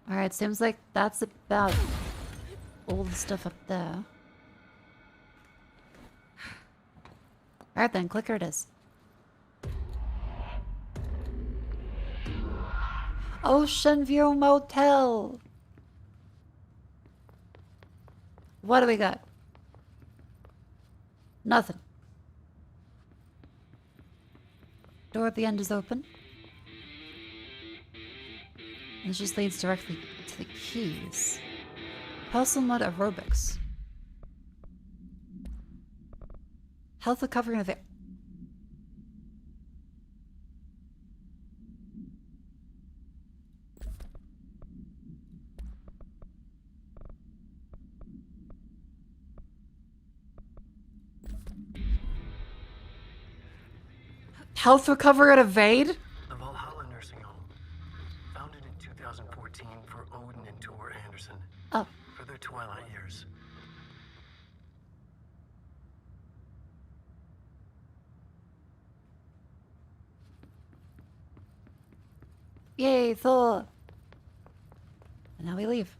Alright, seems like that's about all the stuff up there. Alright then, clicker it is. Ocean View Motel! What do we got? Nothing. Door at the end is open. And this just leads directly to the keys. Hustle mode aerobics. Health recovery of it. Health recovery at Evade? The Valhalla Nursing Home. Founded in 2014 for Odin and Tor Anderson. Oh. For their twilight years. Yay, Thor! And now we leave.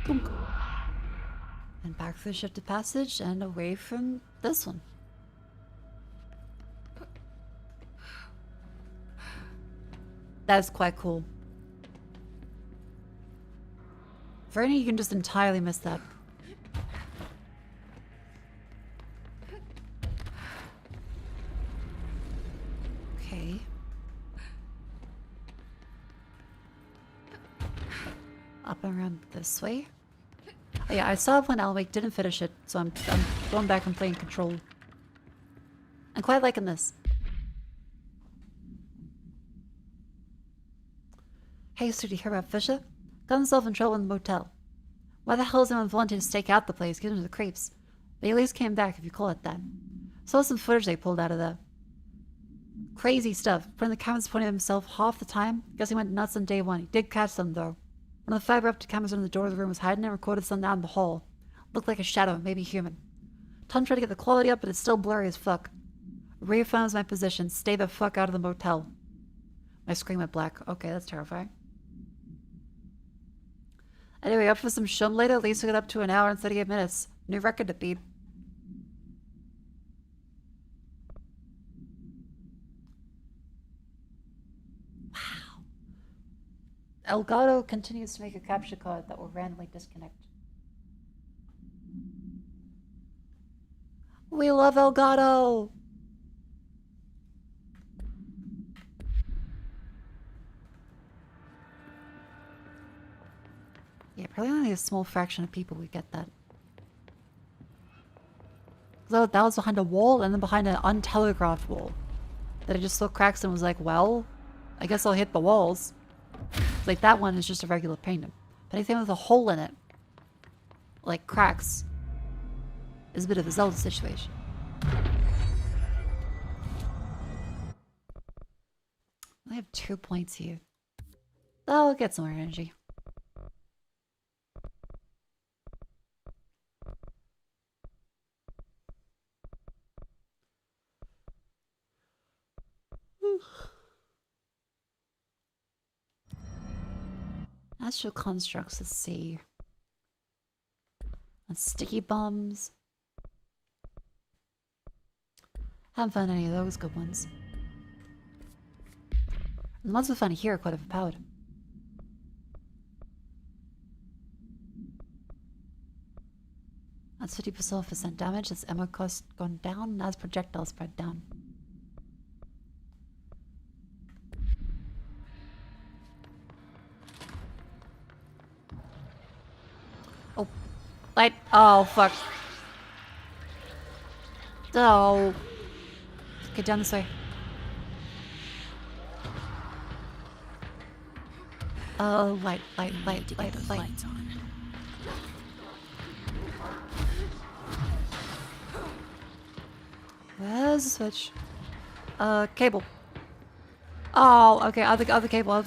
Boom. And back through the shifted passage and away from this one. That's quite cool. For any, you can just entirely miss that. Okay. Up and around this way. Oh, yeah, I saw when Alwake didn't finish it, so I'm going back and playing Control. I'm quite liking this. Hey, so did you hear about Fisher? Got himself in trouble in the motel. Why the hell is anyone volunteering to stake out the place? Give him the creeps. But he at least came back, if you call it that. Saw some footage they pulled out of there. Crazy stuff. Putting the cameras pointing at himself half the time. Guess he went nuts on day one. He did catch them, though. One of the fiber optic cameras on the door of the room was hiding and recorded some down the hall. Looked like a shadow, maybe human. Tom tried to get the quality up, but it's still blurry as fuck. Reaffirms my position. Stay the fuck out of the motel. My screen went black. Okay, that's terrifying. Anyway, up for some shum later. At least we got up to an hour and 38 minutes. New record to beat. Wow. Elgato continues to make a capture card that will randomly disconnect. We love Elgato! Yeah, probably only a small fraction of people would get that. So that was behind a wall and then behind an untelegraphed wall. That I just saw cracks and was like, well, I guess I'll hit the walls. Like that one is just a regular painting. But anything with a hole in it, like cracks, is a bit of a Zelda situation. I have 2 points here. I'll get some more energy. Astral constructs, let's see. And sticky bombs. Haven't found any of those good ones. And the ones we found here are quite overpowered. That's 50% damage, that's ammo cost gone down, that's projectile spread down. Oh, light. Oh, fuck. Oh. Get down this way. Oh, light. Lights on. Where's the switch? Cable. Oh, okay, other cable.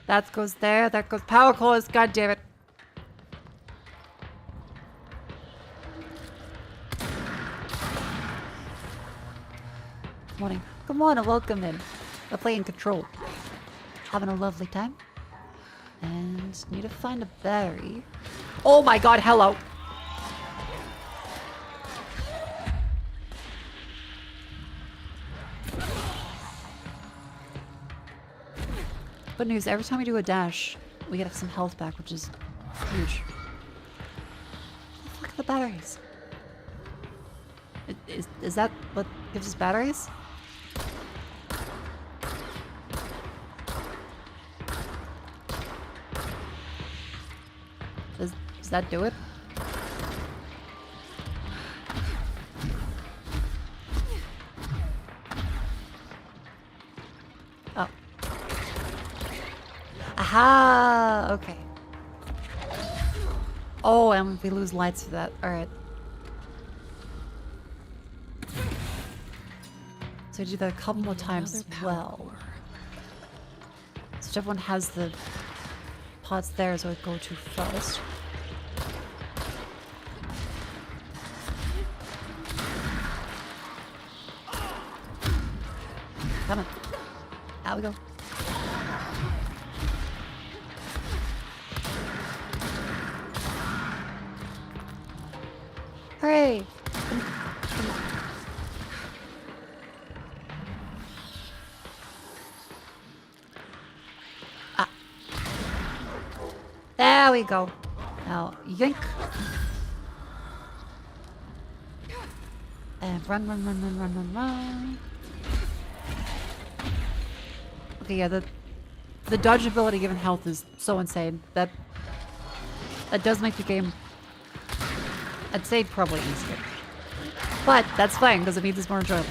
That goes there, that goes power cores, god damn it. Morning. Come on and welcome in. We're playing Control. Having a lovely time. And need to find a battery. Oh my god, hello! Good news, every time we do a dash, we get some health back, which is huge. What the fuck are the batteries? Is that what gives us batteries? Does that do it? Oh. Aha! Okay. Oh, and we lose lights for that. Alright. So we do that a couple more times as well. So whichever one has the pots there is what I go to first. Come on. Out we go. Hooray! Ah. There we go. Now, yoink. And run, run, run, run, run, run, run. Okay, yeah, the dodge ability given health is so insane that does make the game, I'd say, probably easier. But that's fine because it means it's more enjoyable.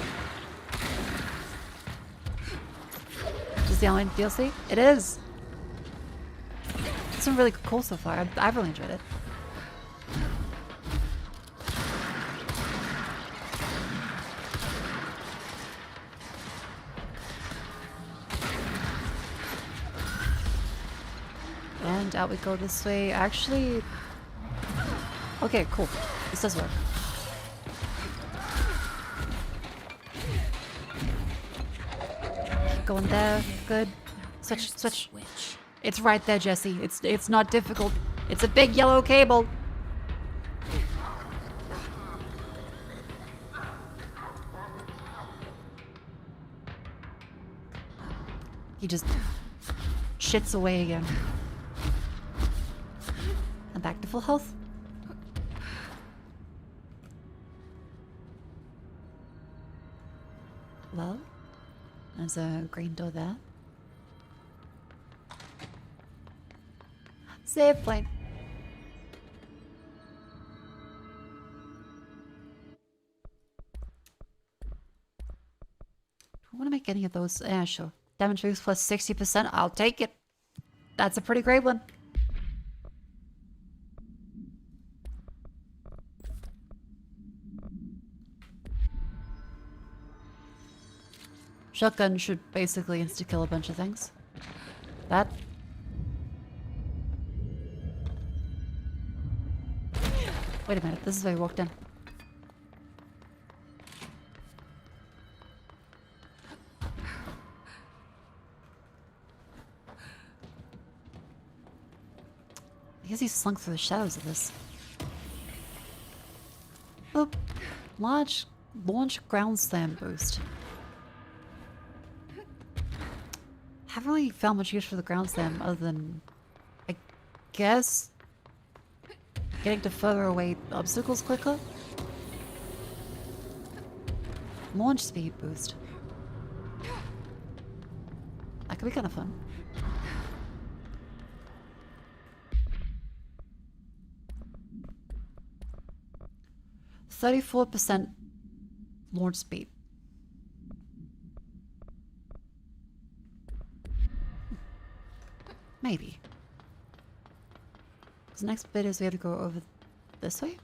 Is this the online DLC? It is. It's been really cool so far. I've really enjoyed it. And out we go this way. Actually... Okay, cool. This does work. Keep going there. Good. Switch, switch. It's right there, Jesse. It's not difficult. It's a big yellow cable. He just shits away again. And back to full health. Well, there's a green door there. Save point. Do I want to make any of those? Yeah, sure. Damage boost plus 60%. I'll take it. That's a pretty great one. Shotgun should basically insta-kill a bunch of things. That. Wait a minute, this is where I walked in. I guess he slunk through the shadows of this. Oh, launch ground slam boost. Haven't really found much use for the ground slam other than, I guess, getting to further away obstacles quicker. Launch speed boost. That could be kind of fun. %34% launch speed. Maybe. The next bit is we have to go over this way?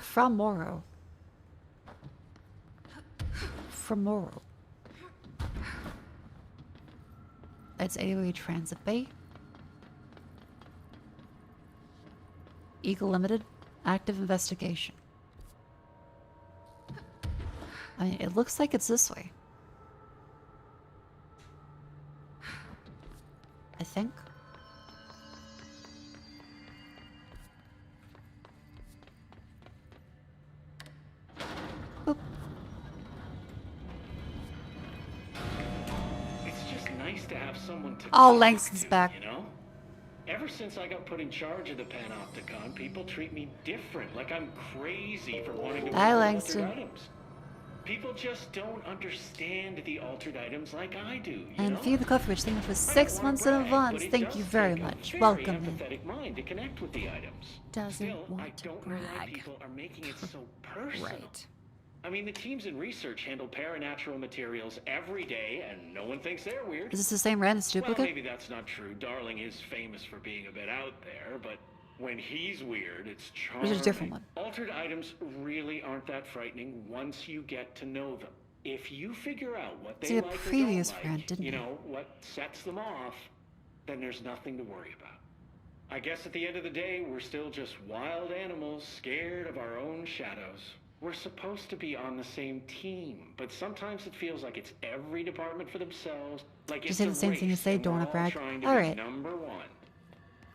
From Moro. From Moro. It's AOE Transit Bay. Eagle Limited. Active investigation. I mean, it looks like it's this way. I think. Boop. It's just nice to have someone to Oh, talk Langston's to, back. you know? Ever since I got put in charge of the Panopticon, people treat me different, like I'm crazy for wanting to Hi, work with Langston. altered items. People just don't understand the altered items like I do, you And know? Feed the Coffee Rich, thank you for 6 months in advance. Thank you very much. Welcome in. Empathetic mind to connect with the items. Doesn't Still, want I to don't know why brag. people are making it so personal. Right. I mean, the teams in research handle paranatural materials every day, and no one thinks they're weird. Is this the same Rand's Well, duplicate? maybe that's not true. Darling is famous for being a bit out there, but when he's weird, it's charming. There's a different one. Altered items really aren't that frightening once you get to know them. If you figure out what they See, the like previous or don't Rand like, didn't you he? know, what sets them off, then there's nothing to worry about. I guess at the end of the day, we're still just wild animals scared of our own shadows. We're supposed to be on the same team, but sometimes it feels like it's every department for themselves. Like Just it's say a the same thing race, as they and don't we're wanna all brag. trying to All be right. number one.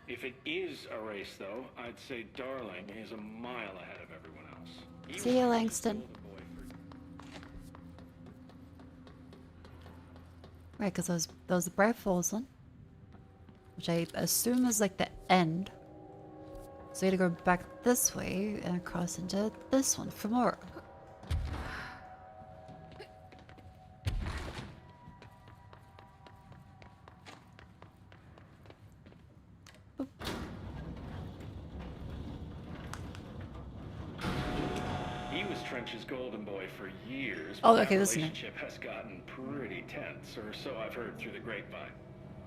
If it is a race, though, I'd say Darling is a mile ahead of everyone else. See you, Langston. Right, because those the Bright Falls one, which I assume is like the end. So you had to go back this way and across into this one for more. He was Trench's golden boy for years. Oh, but okay, that this is it. relationship has gotten pretty tense, or so I've heard through the grapevine.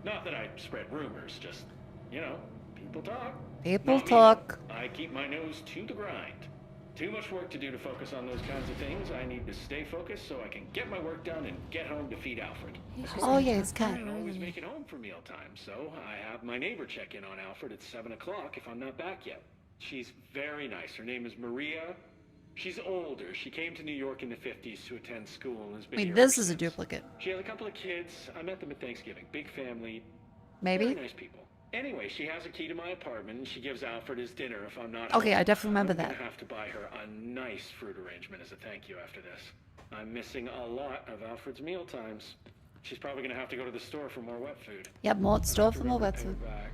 Not that I spread rumors, just, you know, people talk. People Not me, talk. though. I keep my nose to the grind. Too much work to do to focus on those kinds of things. I need to stay focused so I can get my work done and get home to feed Alfred. Oh yeah, it's I kind can't always make it home for mealtime, so I have my neighbor check in on Alfred at 7 o'clock if I'm not back yet. She's very nice. Her name is Maria. She's older. She came to New York in the 50s to attend school and has I been mean, here this ever is a since. duplicate. She had a couple of kids. I met them at Thanksgiving. Big family. Maybe? Very nice people. Anyway, she has a key to my apartment and she gives Alfred his dinner if I'm not Okay, home. I definitely remember I'm that. gonna have to buy her a nice fruit arrangement as a thank you after this. I'm missing a lot of Alfred's meal times. She's probably gonna have to go to the store for more wet food. Yep, more I'll store have to for more remember wet to pay food. her back.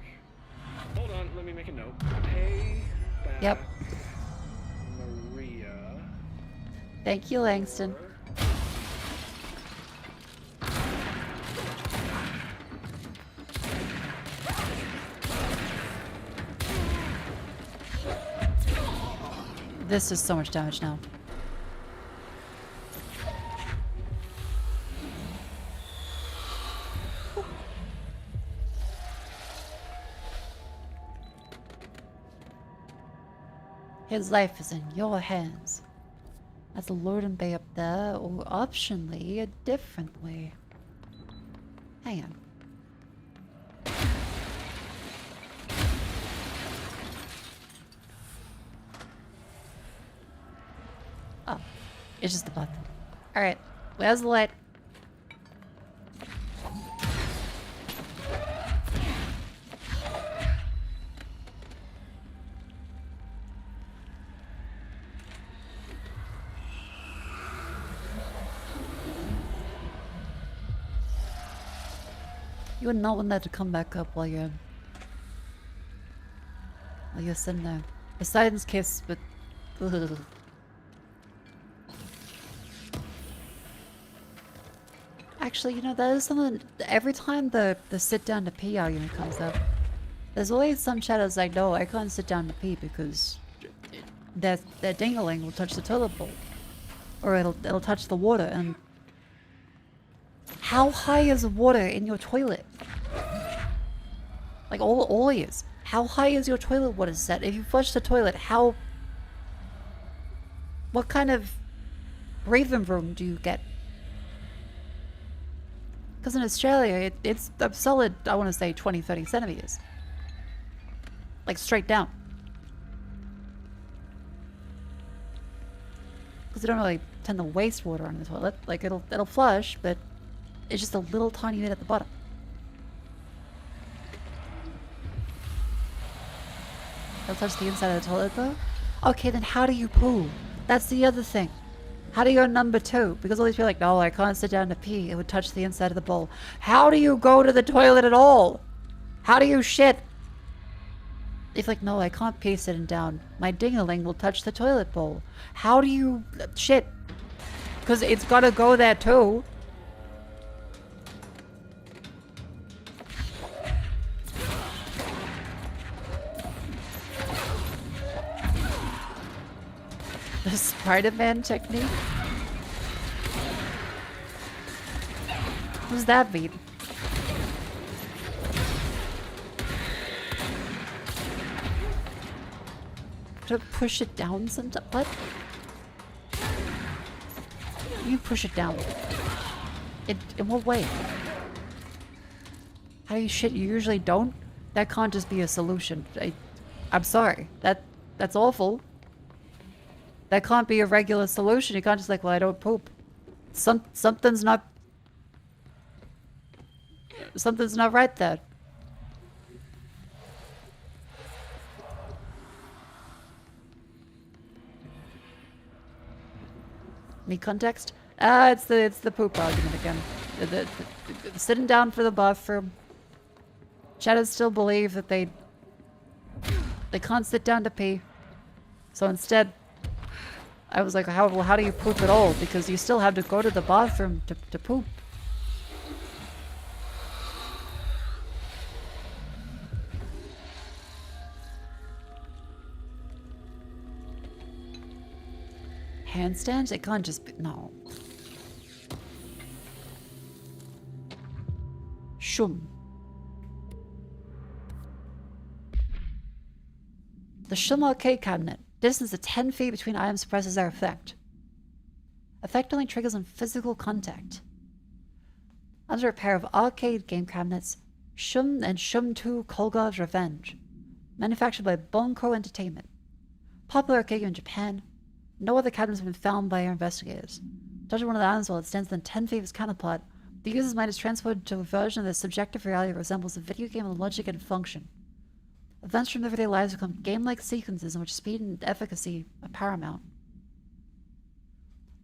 Hold on, let me make a note. Pay back Yep. Maria. Thank you, Langston. This is so much damage now. His life is in your hands. That's a loading bay up there, or optionally, a different way. Hang on. Oh, it's just the button. Alright, where's the light? You would not want that to come back up while you're sitting there. Poseidon's kiss, but ugh. Actually, you know, that is something. Every time the sit down to pee argument comes up, there's always some shadows like, no, I can't sit down to pee because that dingling will touch the toilet bowl, or it'll touch the water. And how high is the water in your toilet? Like all is. How high is your toilet water set? If you flush the toilet, what kind of breathing room do you get? Because in Australia, it's a solid, I want to say 20-30 centimeters. Like straight down. Because they don't really turn the wastewater on the toilet. Like, it'll flush, but it's just a little tiny bit at the bottom. It'll touch the inside of the toilet, though? Okay, then how do you poo? That's the other thing. How do you go number 2? Because all these people are like, no, I can't sit down to pee. It would touch the inside of the bowl. How do you go to the toilet at all? How do you shit? If like, no, I can't pee sitting down. My ding-a-ling will touch the toilet bowl. How do you shit? Because it's gotta go there too. The Spider-Man technique? What does that mean? To push it down sometimes? What? You push it down. In what way? How do you shit? You usually don't? That can't just be a solution. I'm sorry. That's awful. That can't be a regular solution. You can't just like, well, I don't poop. Something's not right there. Me context? It's the poop argument again. The sitting down for the bathroom. Chatters still believe that they can't sit down to pee. So instead, I was like, how do you poop at all? Because you still have to go to the bathroom to poop. Handstands? It can't just be... No. Shum. The Shum arcade cabinet. Distance of 10 feet between items suppresses their effect. Effect only triggers on physical contact. Under a pair of arcade game cabinets, Shum and Shum 2 Kolgov's Revenge. Manufactured by Bonko Entertainment. Popular arcade game in Japan. No other cabinets have been found by our investigators. Touching one of the items while it stands within 10 feet of its counterpart, the user's mind is transported to a version of the subjective reality that resembles a video game in logic and function. Events from everyday lives become game-like sequences in which speed and efficacy are paramount.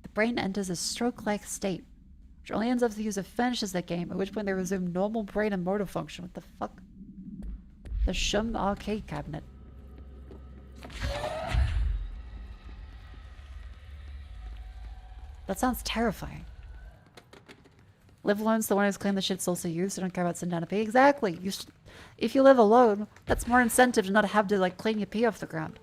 The brain enters a stroke-like state, which only ends up if the user finishes that game, at which point they resume normal brain and motor function. What the fuck? The Shum arcade cabinet. That sounds terrifying. Live alone's the one who's claimed the shit's also used, so don't care about sitting down to pee. Exactly. If you live alone, that's more incentive to not have to like clean your pee off the ground.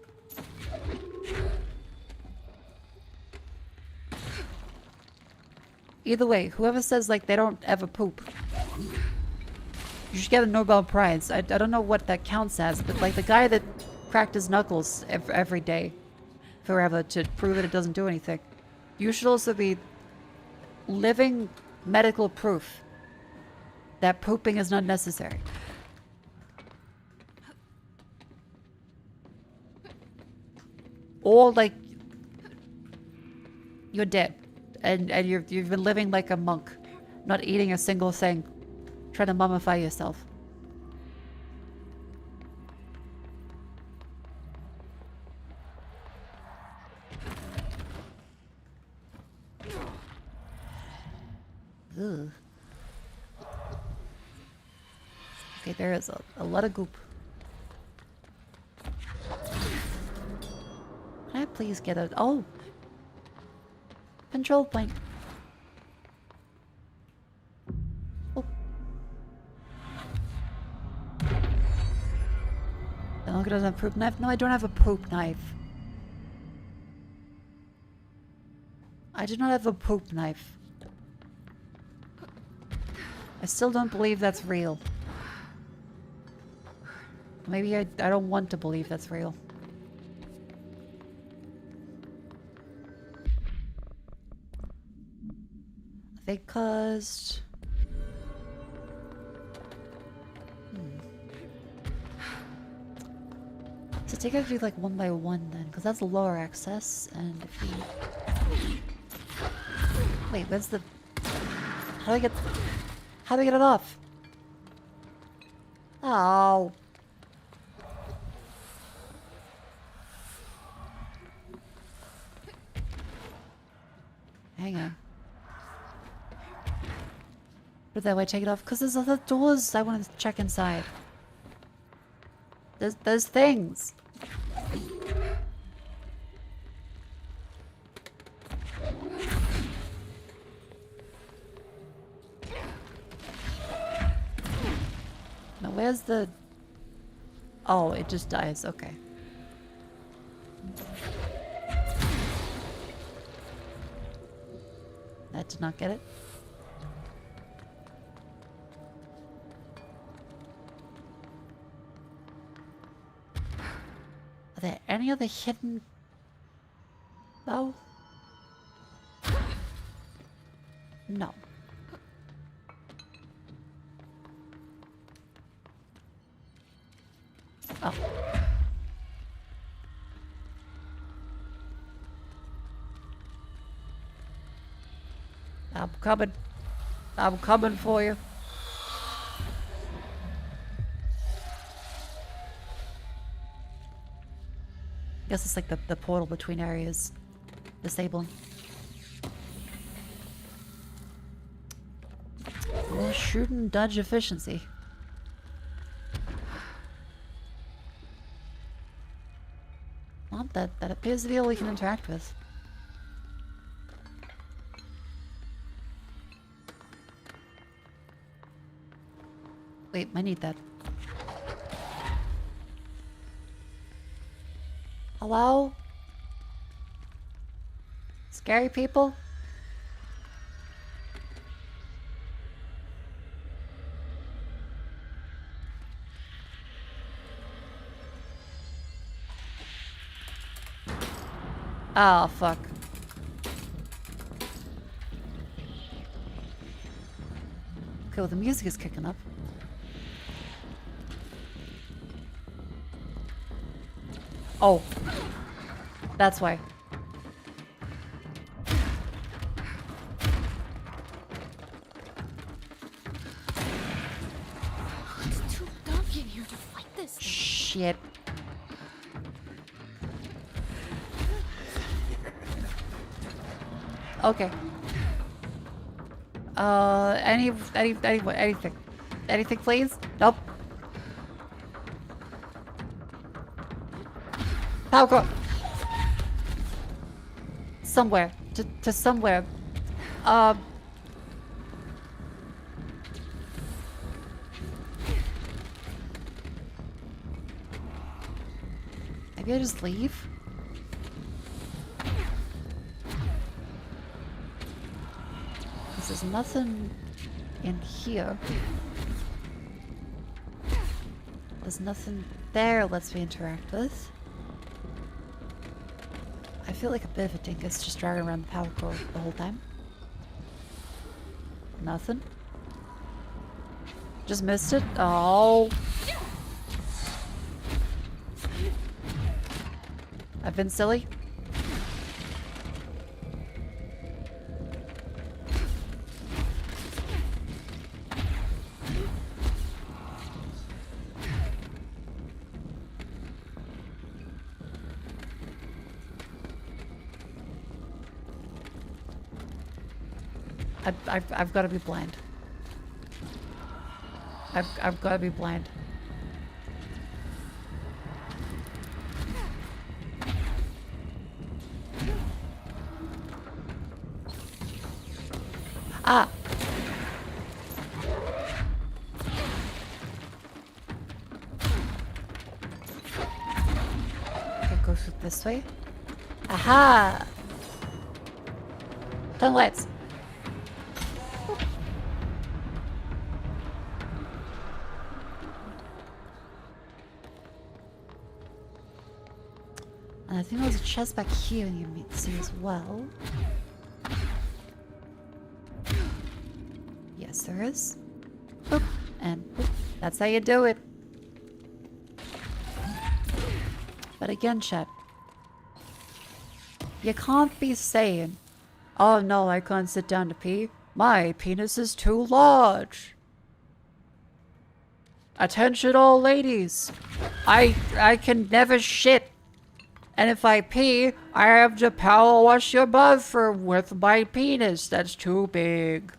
Either way, whoever says like they don't ever poop, you should get a Nobel Prize. I don't know what that counts as, but like the guy that cracked his knuckles every day forever to prove that it doesn't do anything. You should also be living medical proof that pooping is not necessary. Or like you're dead and you've been living like a monk, not eating a single thing, trying to mummify yourself. Ugh. Okay, there is a lot of goop. Can I please get a... Oh! Control point. Oh. The longer doesn't have a poop knife? No, I don't have a poop knife. I do not have a poop knife. I still don't believe that's real. Maybe I don't want to believe that's real. They caused... So take it to do like one by one then, because that's lower access, and if we... Wait, where's the... How do I get it off? Oh. Hang on. But that way I take it off because there's other doors I want to check inside. There's things. Now where's the... Oh, it just dies. Okay. That did not get it. Are there any other hidden... Oh? No. Oh. I'm coming. I'm coming for you. I guess it's like the portal between areas. Disabling. Well, shoot and dodge efficiency. Well, that appears to be all we can interact with. Wait, I need that. Hello? Scary people? Oh, fuck. Okay, well, the music is kicking up. Oh. That's why. It's too dark in here to fight this thing. Shit. Okay. Anything. Anything, please? Nope. Power go. Somewhere. To somewhere. Maybe I just leave? There's nothing in here. There's nothing there lets me interact with. I feel like a bit of a dingus just driving around the power cord the whole time. Nothing. Just missed it. Oh. I've been silly. I've got to be blind. I've got to be blind. Ah. Okay, go through this way. Aha! Turn lights. And I think there's a chest back here you need to see as well. Yes, there is. Boop. And boop. That's how you do it. But again, chat, you can't be saying Oh no, I can't sit down to pee. My penis is too large. Attention all ladies. I can never shit. And if I pee, I have to power wash your bathroom with my penis that's too big.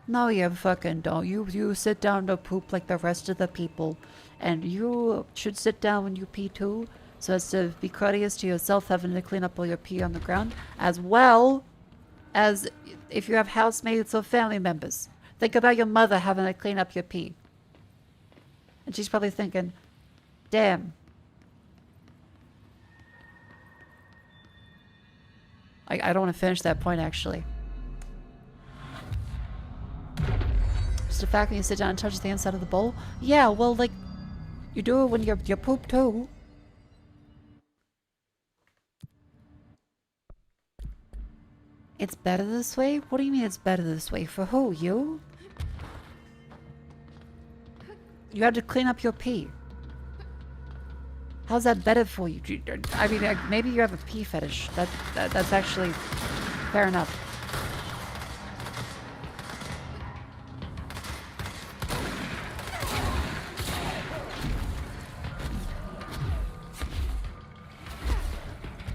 No, you fucking don't. You sit down to poop like the rest of the people. And you should sit down when you pee too, so as to be courteous to yourself having to clean up all your pee on the ground, as well as if you have housemates or family members. Think about your mother having to clean up your pee. And she's probably thinking, damn. I don't want to finish that point, actually. Just the fact that you sit down and touch the inside of the bowl? Yeah, well, like, you do it when you poop, too. It's better this way? What do you mean it's better this way? For who? You? You had to clean up your pee. How's that better for you? I mean, maybe you have a pee fetish. That's actually fair enough.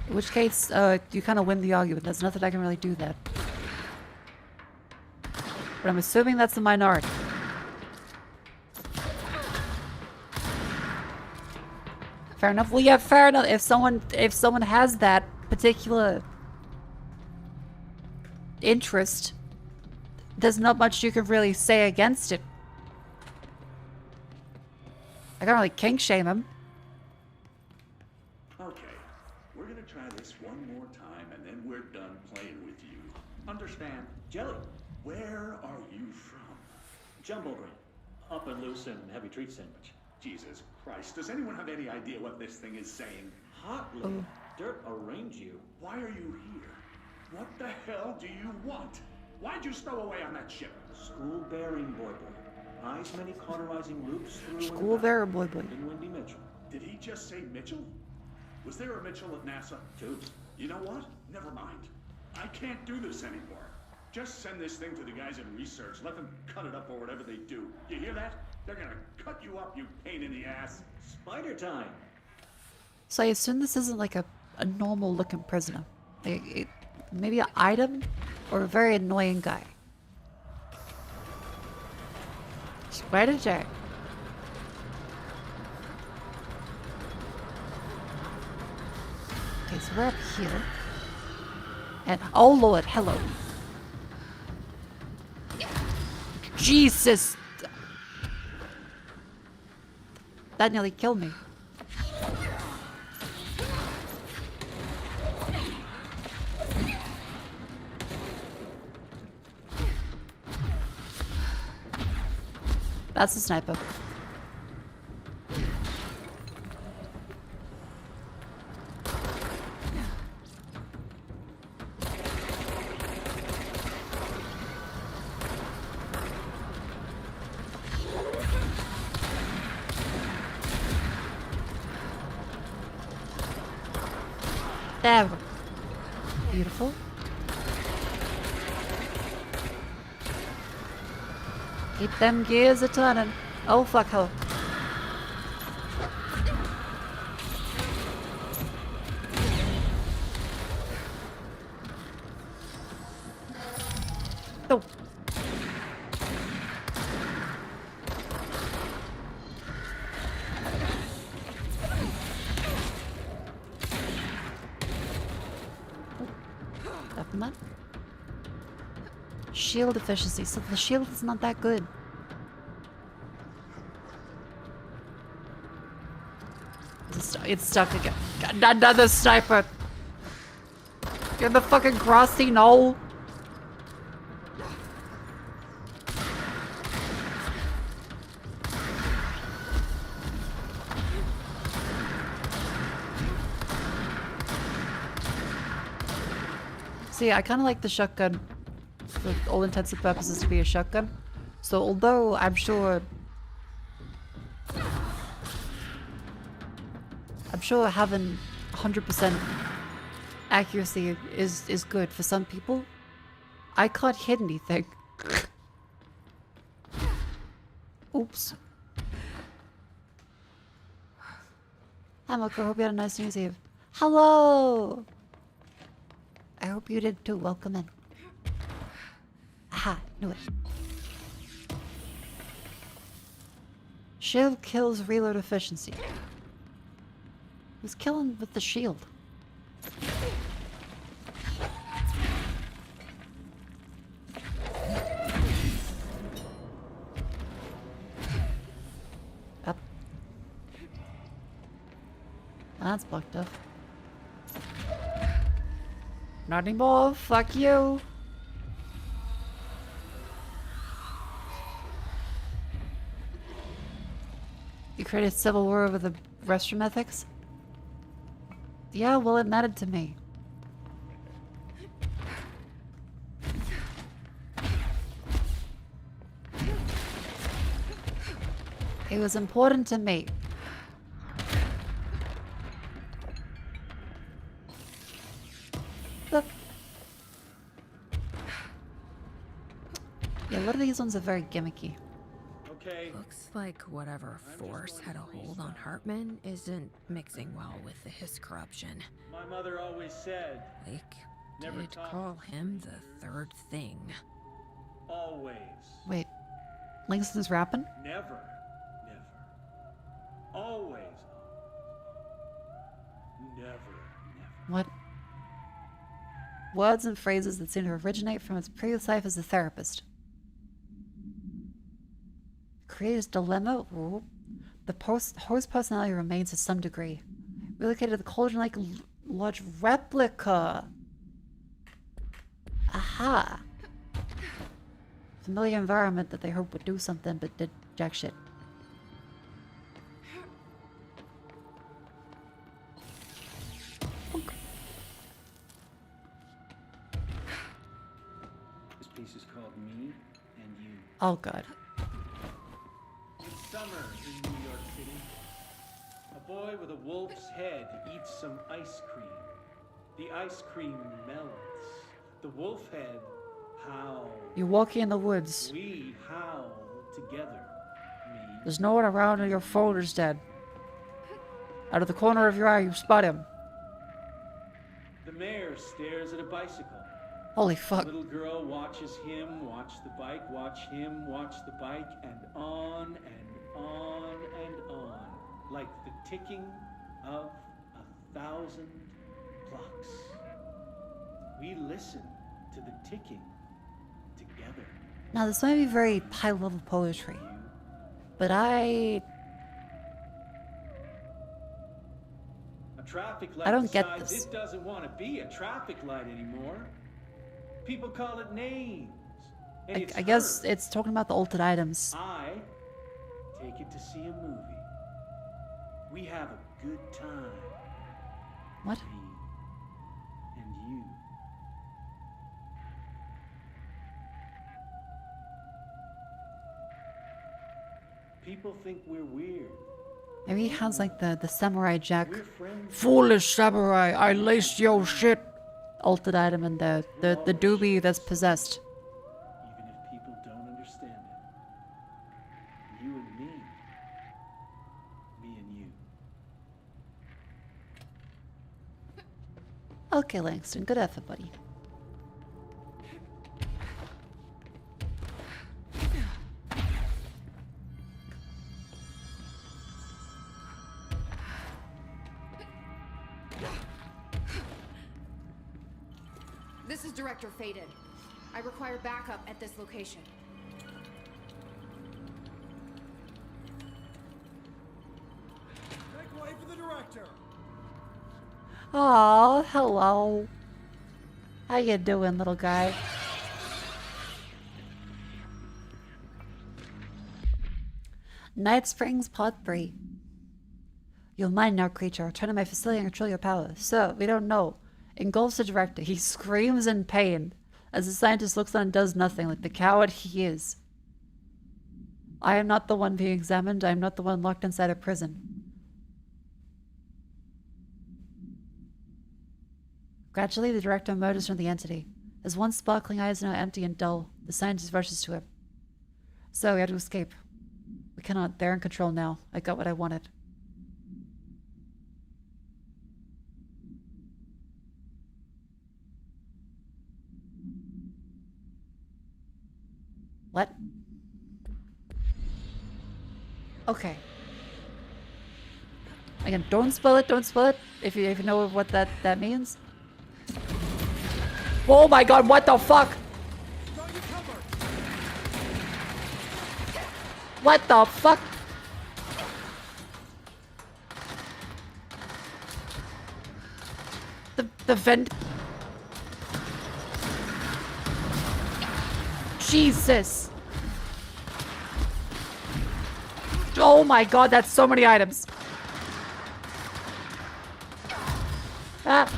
In which case, you kind of win the argument. There's nothing I can really do that. But I'm assuming that's the minority. Fair enough. Well, yeah, fair enough. If someone has that particular interest, there's not much you can really say against it. I can't really kink shame him. Okay, we're gonna try this one more time, and then we're done playing with you. Understand? Jelly. Where are you from? Jumbo grain. Up and loose and heavy treat sandwich. Jesus Christ, does anyone have any idea what this thing is saying? Hotly. Dirt arrange you. Why are you here? What the hell do you want? Why'd you stow away on that ship? School bearing boy boy. Eyes many cauterizing loops through School bearing boy boy. And Wendy Mitchell. Did he just say Mitchell? Was there a Mitchell at NASA? Tubes. You know what? Never mind. I can't do this anymore. Just send this thing to the guys in research. Let them cut it up or whatever they do. You hear that? They're gonna cut you up, you pain in the ass. Spider time. So I assume this isn't like a normal looking prisoner. Maybe an item or a very annoying guy. Spider Jack. Okay, so we're up here. And oh lord, hello. Jesus! That nearly killed me. That's a sniper. There. Beautiful. Keep them gears a-turning. Oh, fuck her. Oh. That. Shield efficiency, so the shield is not that good. It's stuck again. Another sniper! You're in the fucking grassy knoll! See, I kind of like the shotgun for all intents and purposes to be a shotgun. So although I'm sure having 100% accuracy is good for some people. I can't hit anything. Oops. Hi, Mako. Hope you had a nice New Year's Eve. Hello! I hope you did too. Welcome in. Aha, knew it. Shield kills reload efficiency. Who's killing with the shield? Up. That's blocked off. Not anymore. Fuck you. You created civil war over the restroom ethics? Yeah, well, it mattered to me. It was important to me. Look. Yeah, a lot of these ones are very gimmicky. Okay. Looks like whatever force had a hold on Hartman isn't mixing well with his corruption. My mother always said, Like, never did talk. call him the third thing. Always. Wait, Langston's rapping? Never. Always. Never. What? Words and phrases that seem to originate from its previous life as a therapist. Creator's dilemma? Ooh. The host personality remains to some degree. Relocated to the cauldron-like large replica. Aha! Familiar environment that they hoped would do something, but did jack shit. This piece is called Me and You. Oh god. It's summer in New York City. A boy with a wolf's head eats some ice cream. The ice cream melts. The wolf head howls. You're walking in the woods. We howl together. Me. There's no one around and your phone is dead. Out of the corner of your eye, you spot him. The mayor stares at a bicycle. Holy fuck. The little girl watches him watch the bike, watch him watch the bike, and on and on and on, like the ticking of 1,000 clocks. We listen to the ticking together. Now, this might be very high-level poetry, but A traffic light I don't get decides this. It doesn't want to be a traffic light anymore. People call it names. And it's I guess her. it's talking about the altered items. I take it to see a movie. We have a good time. What? Me and you. People think we're weird. Maybe he has like the Samurai Jack. We're friends. Foolish samurai, I laced your shit. Altered item and the doobie that's possessed. Even if people don't understand it. You and me and you. Okay, Langston, good effort, buddy. This is Director Faded. I require backup at this location. Make way for the director. Aw, hello. How you doing, little guy? Night Springs Part 3. You'll mind now, creature. Return to my facility and control your power. So, we don't know. Engulfs the director. He screams in pain as the scientist looks on and does nothing, like the coward he is. I am not the one being examined. I am not the one locked inside a prison. Gradually, the director emerges from the entity. His one sparkling eye is now empty and dull. The scientist rushes to him. So, we have to escape. We cannot. They're in control now. I got what I wanted. What? Okay. Again, don't spoil it, don't spoil it. If you know what that means. Oh my god, what the fuck? What the fuck? The vent. Jesus. Oh my god, that's so many items. Ah.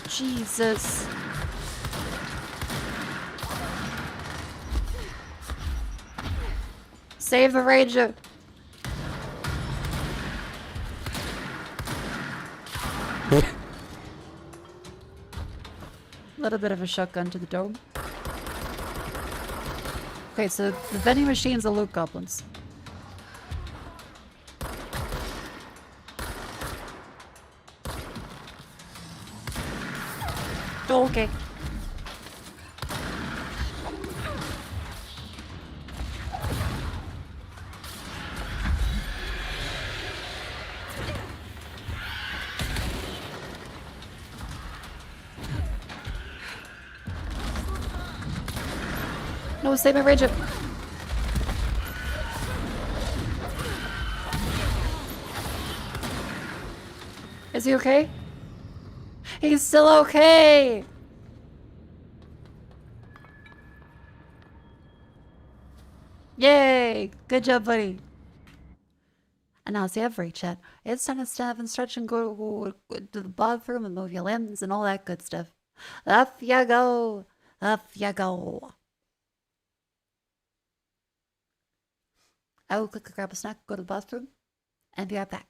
Jesus. Save the ranger. Little bit of a shotgun to the dome. Okay, so the vending machines are loot goblins. Oh, okay. No, save my ranger. Is he okay? He's still okay! Yay! Good job, buddy. And now it's every chat. It's time to stand up and stretch and go to the bathroom and move your limbs and all that good stuff. Up ya go! Up ya go! I will quickly grab a snack, go to the bathroom, and be right back.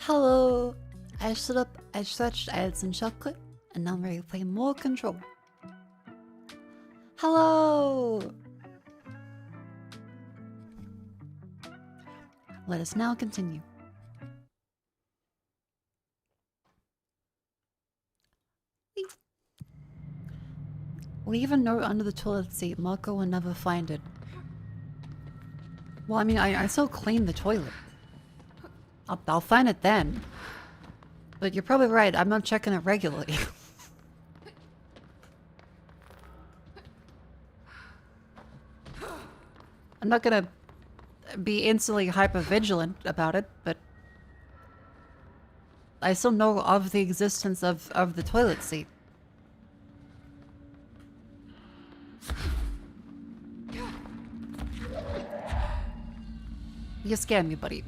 Hello. I stood up, I stretched, I had some chocolate, and now I'm ready to play more Control. Hello. Let us now continue. Leave a note under the toilet seat. Mako will never find it. Well, I mean, I still clean the toilet. I'll find it then. But you're probably right. I'm not checking it regularly. I'm not gonna be instantly hyper-vigilant about it, but I still know of the existence of the toilet seat. You scared me, buddy.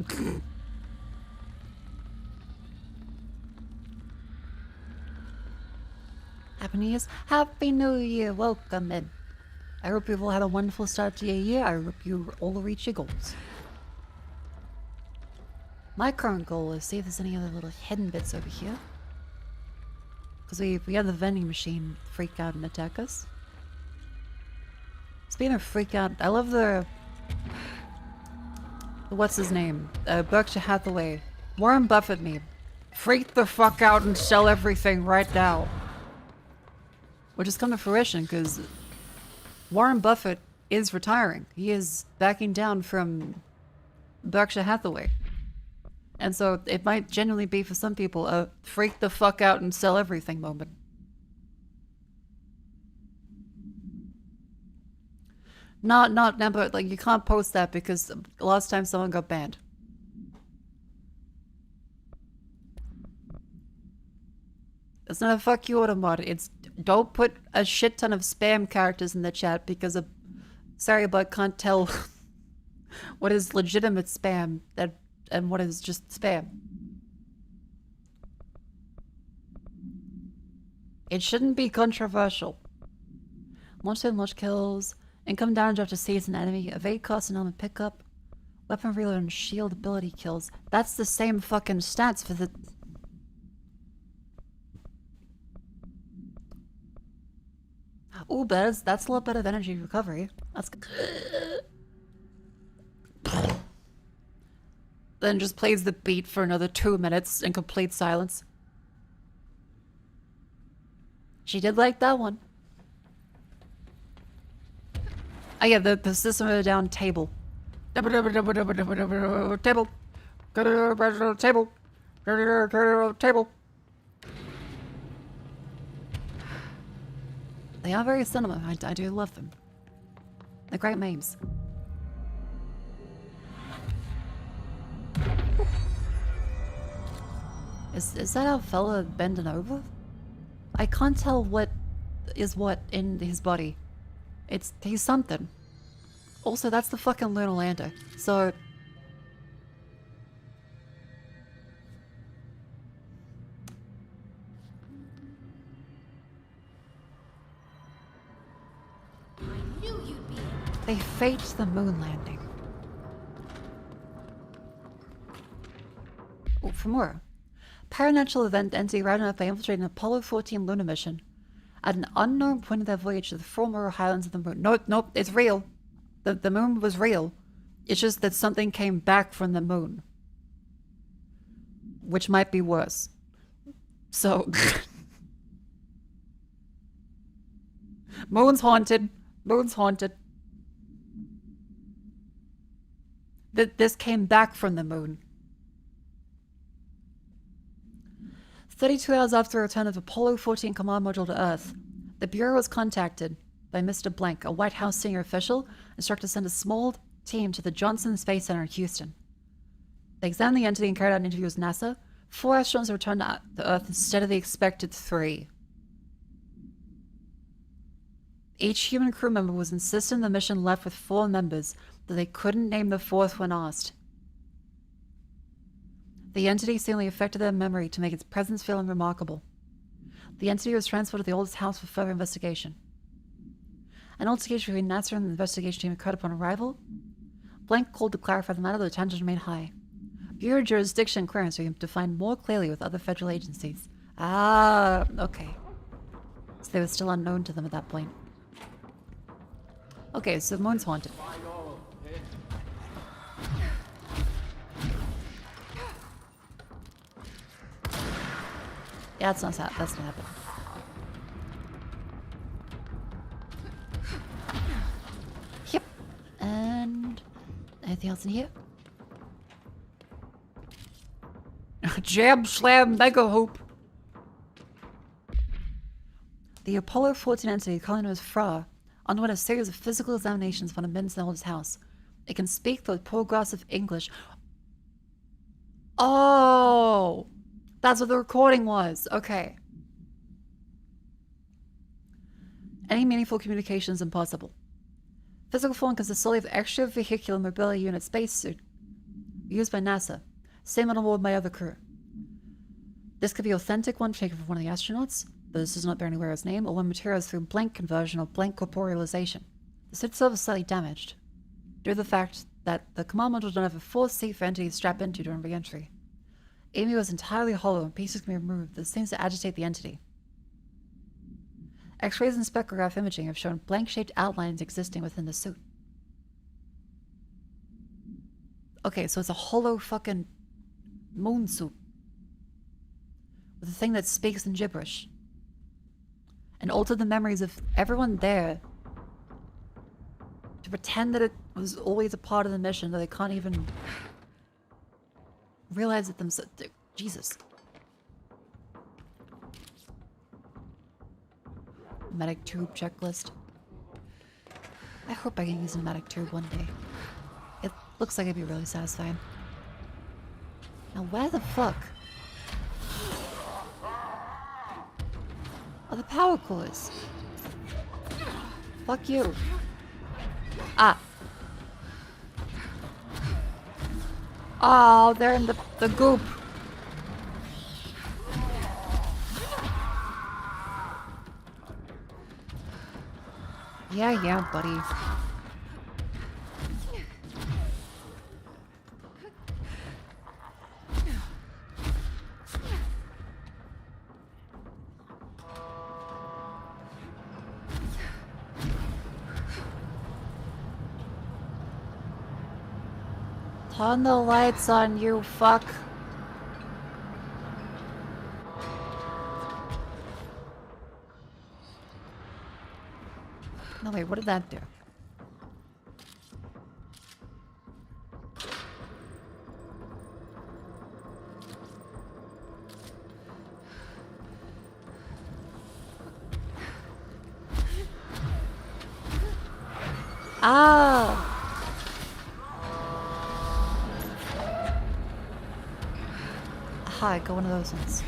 Happy New Year's. Happy New Year. Welcome in. I hope you've all had a wonderful start to your year. I hope you all reach your goals. My current goal is see if there's any other little hidden bits over here. Because we had the vending machine freak out and attack us. Speaking of freak out, I love the... What's his name? Berkshire Hathaway. Warren Buffett meme. Freak the fuck out and sell everything right now. Which has come to fruition because Warren Buffett is retiring. He is backing down from Berkshire Hathaway. And so it might genuinely be for some people a freak the fuck out and sell everything moment. Not number, like you can't post that because last time someone got banned. It's not a fuck you automat, it's don't put a shit ton of spam characters in the chat because of sorry but can't tell what is legitimate spam and what is just spam. It shouldn't be controversial. Launch hit, launch kills. Income damage after seize an enemy. Evade cost and element pickup. Weapon reload and shield ability kills. That's the same fucking stats for the... Ooh, that's a lot better than energy recovery. That's good. Then just plays the beat for another 2 minutes in complete silence. She did like that one. Oh yeah, the system of a down table. Table. Table. Table. They are very cinema. I do love them. They're great memes. Is that our fella bending over? I can't tell what is what in his body. He's something. Also, that's the fucking lunar lander. So... I knew you'd be... They faked the moon landing. Oh, for more. Paranatural event entity routed up by infiltrating an Apollo 14 lunar mission. At an unknown point of their voyage to the former highlands of the moon. Nope, it's real. The moon was real. It's just that something came back from the moon. Which might be worse. So... Moon's haunted. Moon's haunted. This came back from the moon. 32 hours after the return of Apollo 14 command module to Earth, the Bureau was contacted by Mr. Blank, a White House senior official, instructed to send a small team to the Johnson Space Center in Houston. They examined the entity and carried out an interview with NASA. 4 astronauts returned to Earth instead of the expected 3. Each human crew member was insistent the mission left with 4 members, but they couldn't name the 4th when asked. The entity seemingly affected their memory to make its presence feel unremarkable. The entity was transferred to the oldest house for further investigation. An altercation between NASA and the investigation team occurred upon arrival. Blank called to clarify the matter, but the tensions remained high. Your jurisdiction clearance are defined more clearly with other federal agencies. Ah, okay. So they were still unknown to them at that point. Okay, so the moon's haunted. Yeah, that's not happening. Yep. And anything else in here? Jab slam mega hoop. The Apollo 14 entity, calling it Fra, underwent a series of physical examinations for the Men's house. It can speak the progressive English. Oh! That's what the recording was. Okay. Any meaningful communication is impossible. Physical form consists solely of extravehicular mobility unit spacesuit used by NASA. Same on board my other crew. This could be authentic one taken from one of the astronauts, though this does not bear anywhere his name, or one materialized through blank conversion or blank corporealization. The suit itself is slightly damaged, due to the fact that the command module don't have a full seat for entities to strap into during re-entry. Amy was entirely hollow and pieces can be removed. This seems to agitate the entity. X-rays and spectrograph imaging have shown blank-shaped outlines existing within the suit. Okay, so it's a hollow fucking moon suit. With a thing that speaks in gibberish. And altered the memories of everyone there. To pretend that it was always a part of the mission that they can't even realize it themselves. Jesus. Medic tube checklist. I hope I can use a medic tube one day. It looks like it'd be really satisfying. Now where the fuck are the power coolers? Fuck you. Ah. Oh, they're in the goop. Yeah, buddy. Turn the lights on, you fuck. No, wait, what did that do? Ah! Hi, go one of those ones.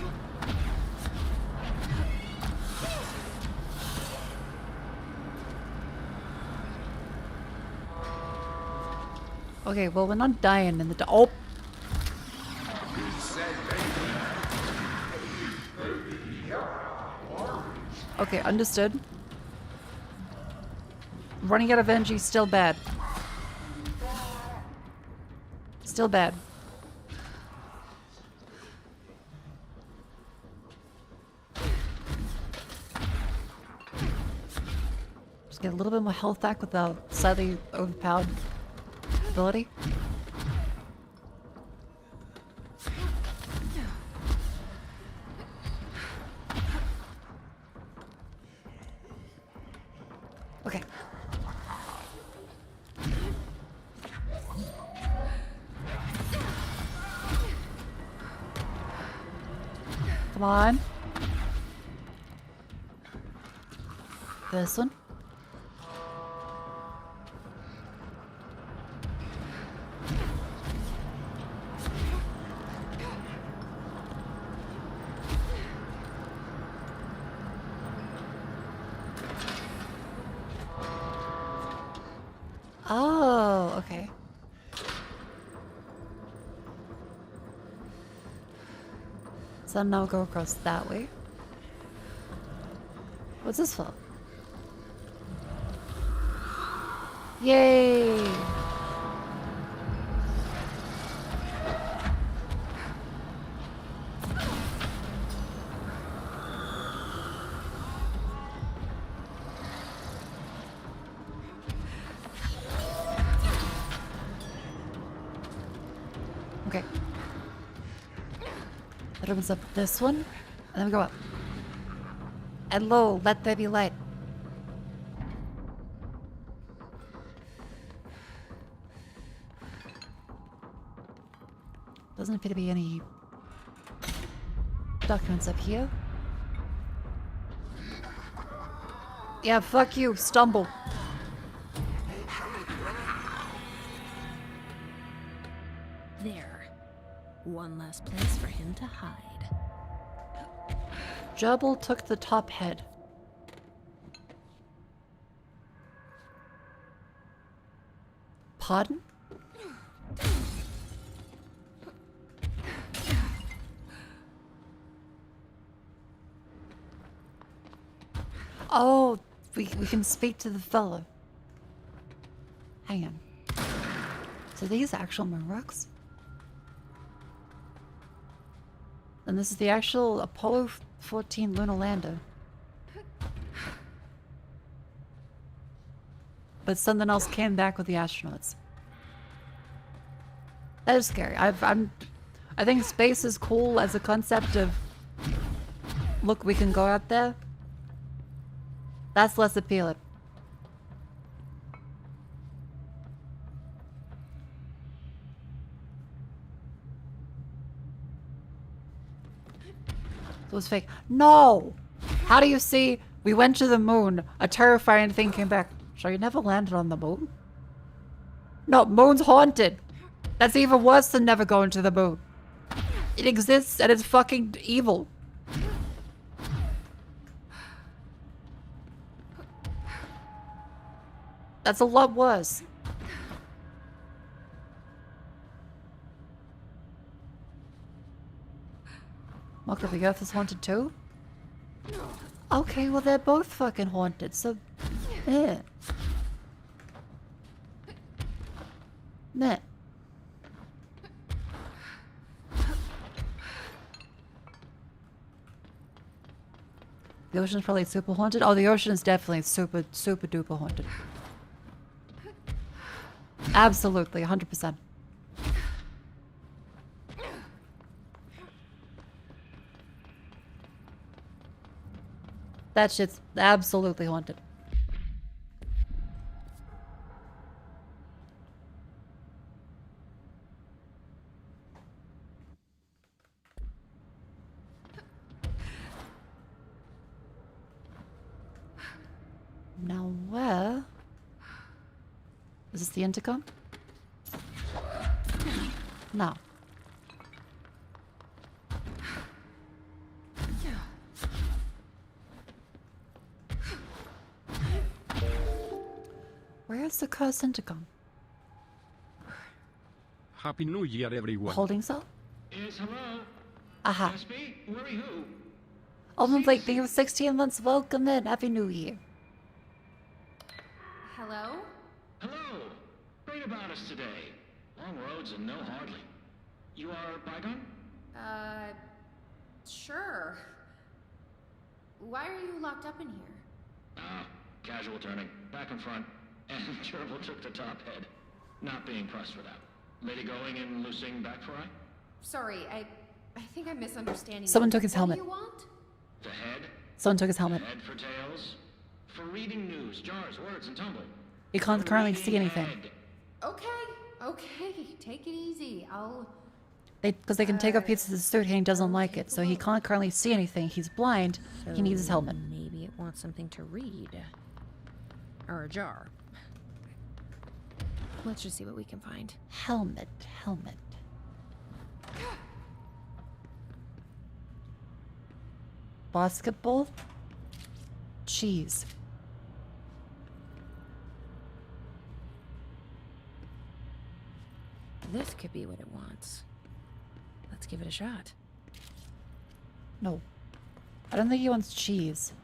Okay, well, we're not dying in the oh. Okay, understood. Running out of energy, still bad. Still bad. Just get a little bit more health back with the slightly overpowered ability. Okay. Come on. This one. Oh, okay. So now go across that way. What's this for? Yay! That opens up this one. And then we go up. And lo, let there be light. Doesn't appear to be any documents up here. Yeah, fuck you, stumble. There. One less place for him to hide. Jubble took the top head. Pardon? Oh, we can speak to the fellow. Hang on. So these are actual moon rocks? And this is the actual Apollo 14 lunar lander. But something else came back with the astronauts. That is scary. I think space is cool as a concept of, look, we can go out there. That's less appealing. It was fake. No! How do you see? We went to the moon. A terrifying thing came back. So you never landed on the moon? No, moon's haunted. That's even worse than never going to the moon. It exists and it's fucking evil. That's a lot worse. Mako, the Earth is haunted too? Okay, well they're both fucking haunted, so... Eh. Meh. The ocean's probably super haunted? Oh, the ocean is definitely super duper haunted. Absolutely, 100%. That shit's absolutely haunted. Now where? Is this the intercom? No. Where's the cursed intercom? Happy New Year, everyone. Holding cell? Yes, hello. Aha. Yes, me? Worry who? Almost like they were 16 months. Welcome in. Happy New Year. Hello? Hello. Great about us today. Long roads and no hardly. You are Bygone? Sure. Why are you locked up in here? Ah, casual turning. Back and front. And Gerbil took the top head. Not being pressed for that. Lady going and loosing back for eye? Sorry, I think I'm misunderstanding. Someone took his helmet. What do you want? The head? Someone took his helmet. The head for tails? For reading news, jars, words, and tumbling. You can't currently see anything. Okay, take it easy. Because they can take off pieces of the suit and he doesn't like it, so he can't currently see anything. He's blind. So he needs his helmet. Maybe it wants something to read. Or a jar. Let's just see what we can find. Helmet. Basketball? Cheese. This could be what it wants. Let's give it a shot. No. I don't think he wants cheese.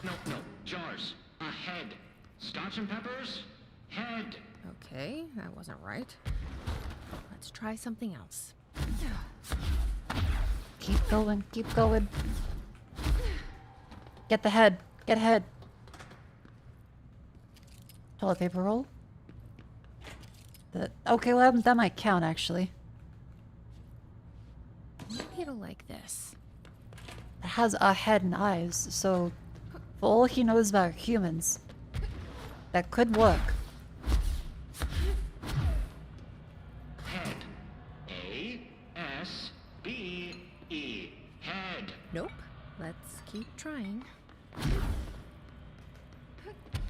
No. Jars. A head. Scotch and peppers? Head. Okay, that wasn't right. Let's try something else. Keep going. Get the head. Get head. Toilet paper roll? Okay, well, that might count, actually. Maybe it'll like this. It has a head and eyes, so for all he knows about humans, that could work. Head. A-S-B-E. Head. Nope. Let's keep trying.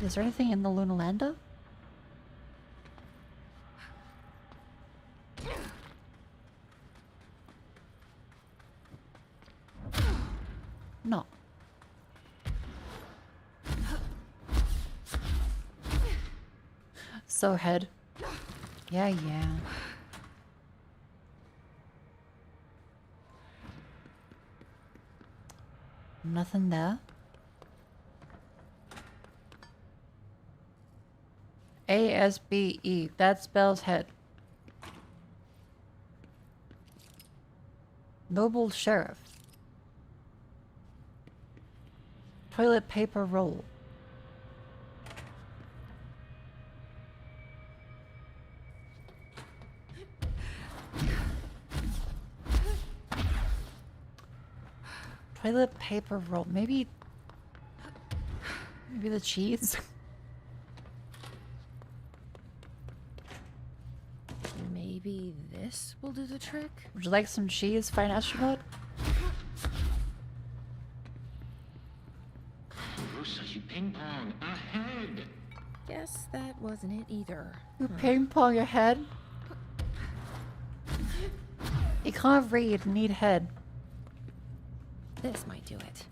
Is there anything in the Lunalanda? No. So head. Yeah. Nothing there. A-S-B-E. That spells head. Noble Sheriff. Toilet paper roll. Toilet paper roll. Maybe the cheese? Maybe this will do the trick? Would you like some cheese, fine astronaut? Rusa, you ping pong ahead. Guess that wasn't it either. You ping pong your head? You can't read, need head. This might do it.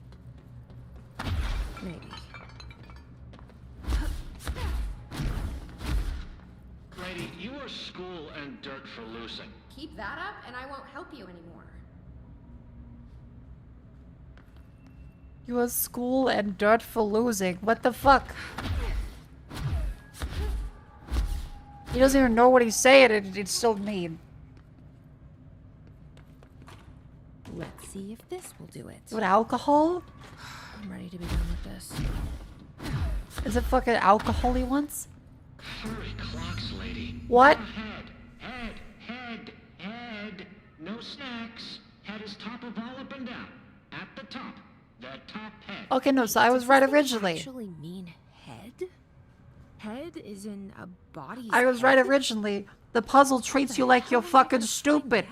Maybe. Lady, you are school and dirt for losing. Keep that up and I won't help you anymore. You are school and dirt for losing. What the fuck? He doesn't even know what he's saying and it's still mean. Let's see if this will do it. What, alcohol? I'm ready to be done with this. Is it fucking alcohol he wants? Hurry, clocks, lady. What? Head. No snacks. Head is top of all up and down. At the top. The top head. Okay, no, so I was right originally. Actually mean head? Head is in a body's I was right originally. The puzzle treats you like you're fucking stupid.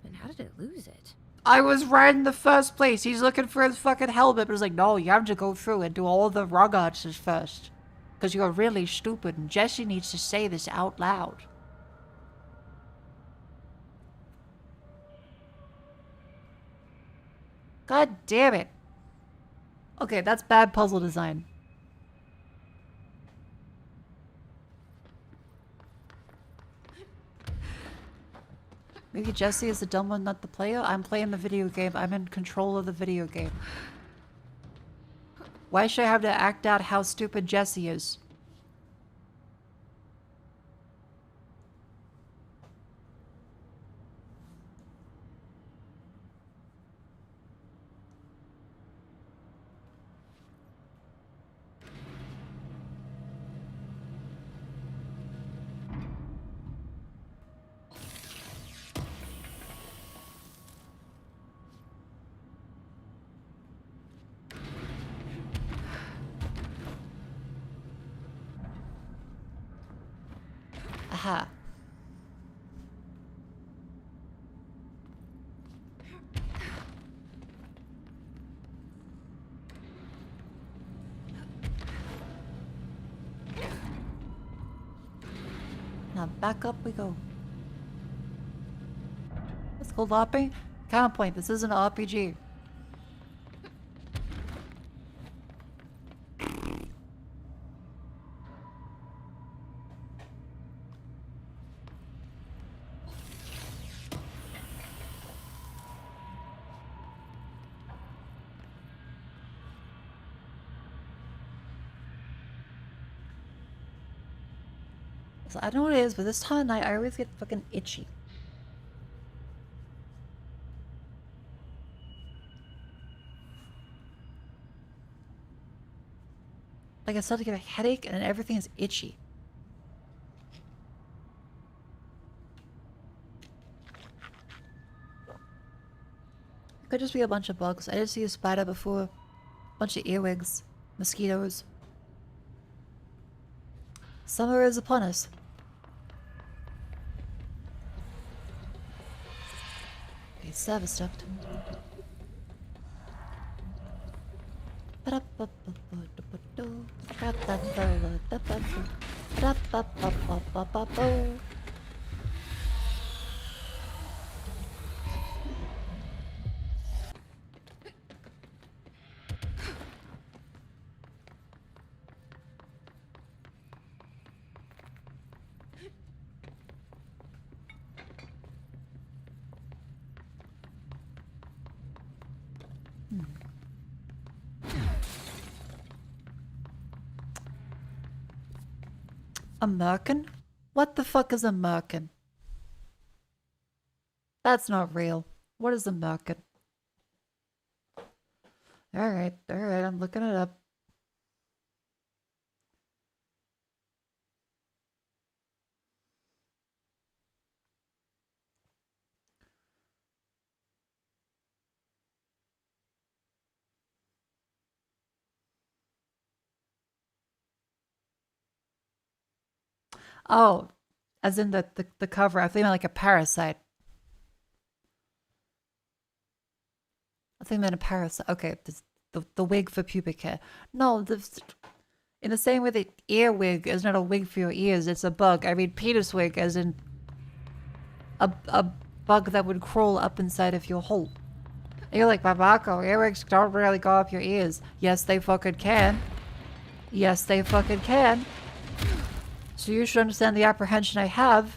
Then how did it lose it? I was right in the first place. He's looking for his fucking helmet, but it's like, no, you have to go through and do all the wrong answers first. Because you're really stupid, and Jesse needs to say this out loud. God damn it. Okay, that's bad puzzle design. Maybe Jesse is the dumb one, not the player? I'm playing the video game. I'm in control of the video game. Why should I have to act out how stupid Jesse is? Aha. Now back up we go. It's called yapping. Counterpoint, this isn't an RPG. So I don't know what it is, but this time of night I always get fucking itchy. Like I start to get a headache and everything is itchy. could just be a bunch of bugs. I did see a spider before. Bunch of earwigs. Mosquitoes. Summer is upon us. Okay, service duct. A merkin? What the fuck is a merkin? That's not real. What is a merkin? Alright, I'm looking it up. Oh, as in the cover. I think like a parasite. I think meant a parasite. Okay, the wig for pubic hair. No, in the same way that earwig is not a wig for your ears, it's a bug. I mean penis wig as in a bug that would crawl up inside of your hole. And you're like, Mako, earwigs don't really go up your ears. Yes, they fucking can. Yes, they fucking can. So you should understand the apprehension I have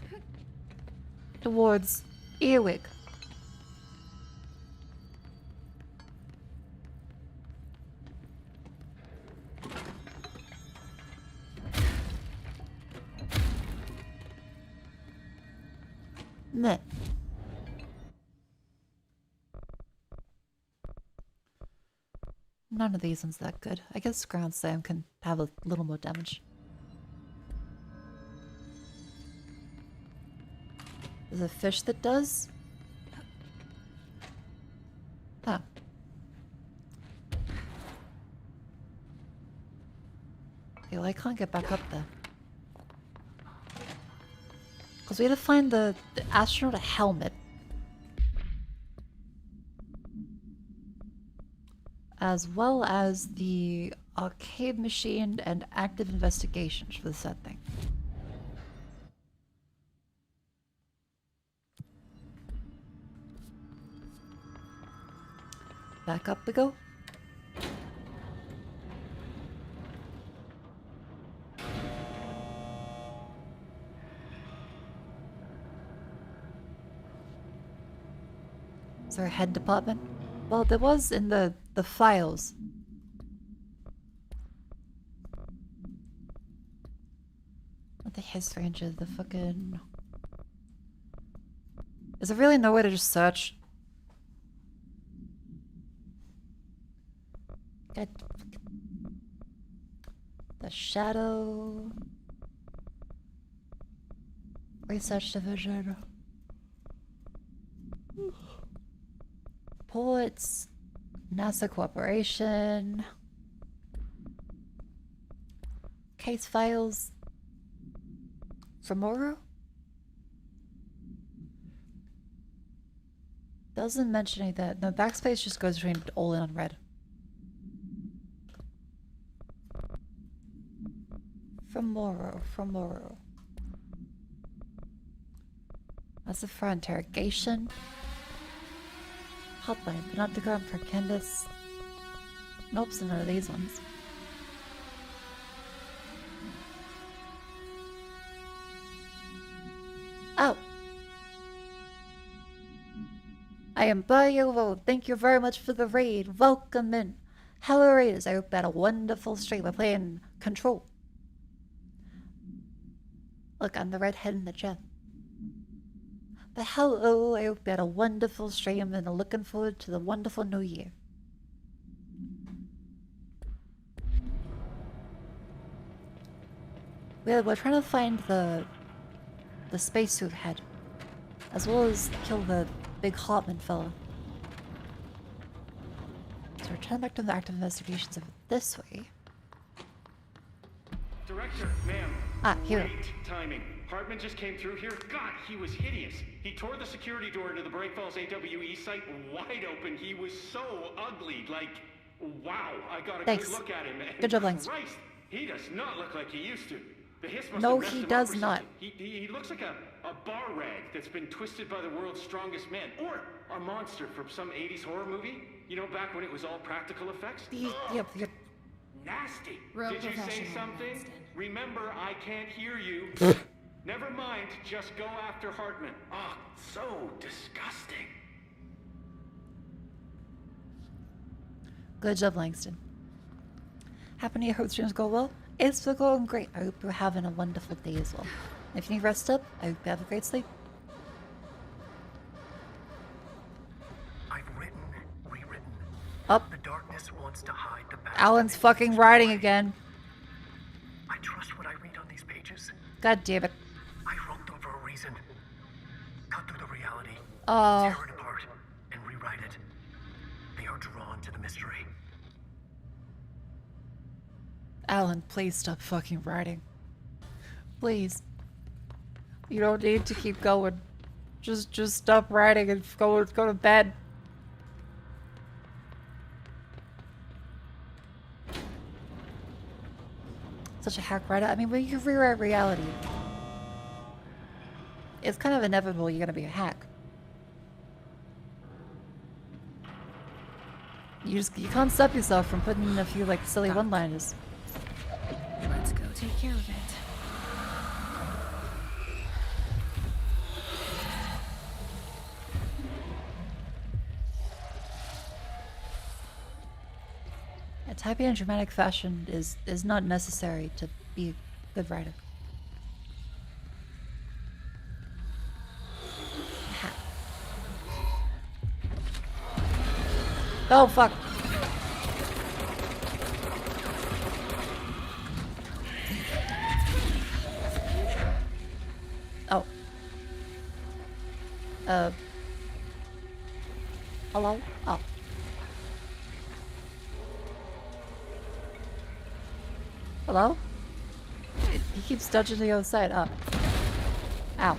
towards earwig. Meh. None of these ones that good. I guess ground slam can have a little more damage. There's a fish that does? Huh. Okay, well I can't get back up there. Because we had to find the astronaut a helmet. As well as the arcade machine and active investigations for the said thing. Back up we go. Is there a head department? Well, there was in the files. Not the history into the fucking... Is there really no way to just search? God. The shadow. Research division. Reports. NASA cooperation. Case files. Femoro? Doesn't mention any of that. No, backspace just goes between all in on red. Femoro. That's it for interrogation. Hotline, Panopticon for Candace. Nope, so none of these ones. Oh! I am Bio. Thank you very much for the raid. Welcome in. Hello raiders, I hope you had a wonderful stream. We're playing Control. Look, I'm the redhead in the chat. But hello, I hope you had a wonderful stream and are looking forward to the wonderful new year. We're trying to find the spacesuit head, as well as kill the big Hartman fella. So return back to the active investigations of it this way. Director, ma'am. Ah, here. Great timing. Hartman just came through here. God, he was hideous. He tore the security door into the Bright Falls AWE site wide open. He was so ugly. Like, wow. I got a Thanks. good look at him. And Good job, Lance. Christ, he does not look like he used to. The hiss must No, have messed he him does up or not. something. He looks like a bar rag that's been twisted by the world's strongest man. Or a monster from some 80s horror movie. You know, back when it was all practical effects? Yep. Nasty. Real Did you say professional, something? Winston. Remember, I can't hear you. Never mind, just go after Hartman. Ah, so disgusting. Good job, Langston. Happy New Year. Hope streams go well. It's been going great. I hope you're having a wonderful day as well. If you need rest up, I hope you have a great sleep. I've written, rewritten. Up. The darkness wants to hide the past. Alan's fucking writing again. I trust what I read on these pages. God damn it. I wrote them for a reason. Cut through the reality. Oh. Tear it apart and rewrite it. They are drawn to the mystery. Alan, please stop fucking writing. Please. You don't need to keep going. Just stop writing and go to bed. Such a hack writer. I mean, when you rewrite reality, it's kind of inevitable you're gonna be a hack. You can't stop yourself from putting in a few like silly one-liners. Let's go take care of it. Yeah, typing in dramatic fashion is not necessary to be a good writer. Ha. Oh fuck. Oh. Hello? Oh. Hello? He keeps dodging to the other side. Up. Ow.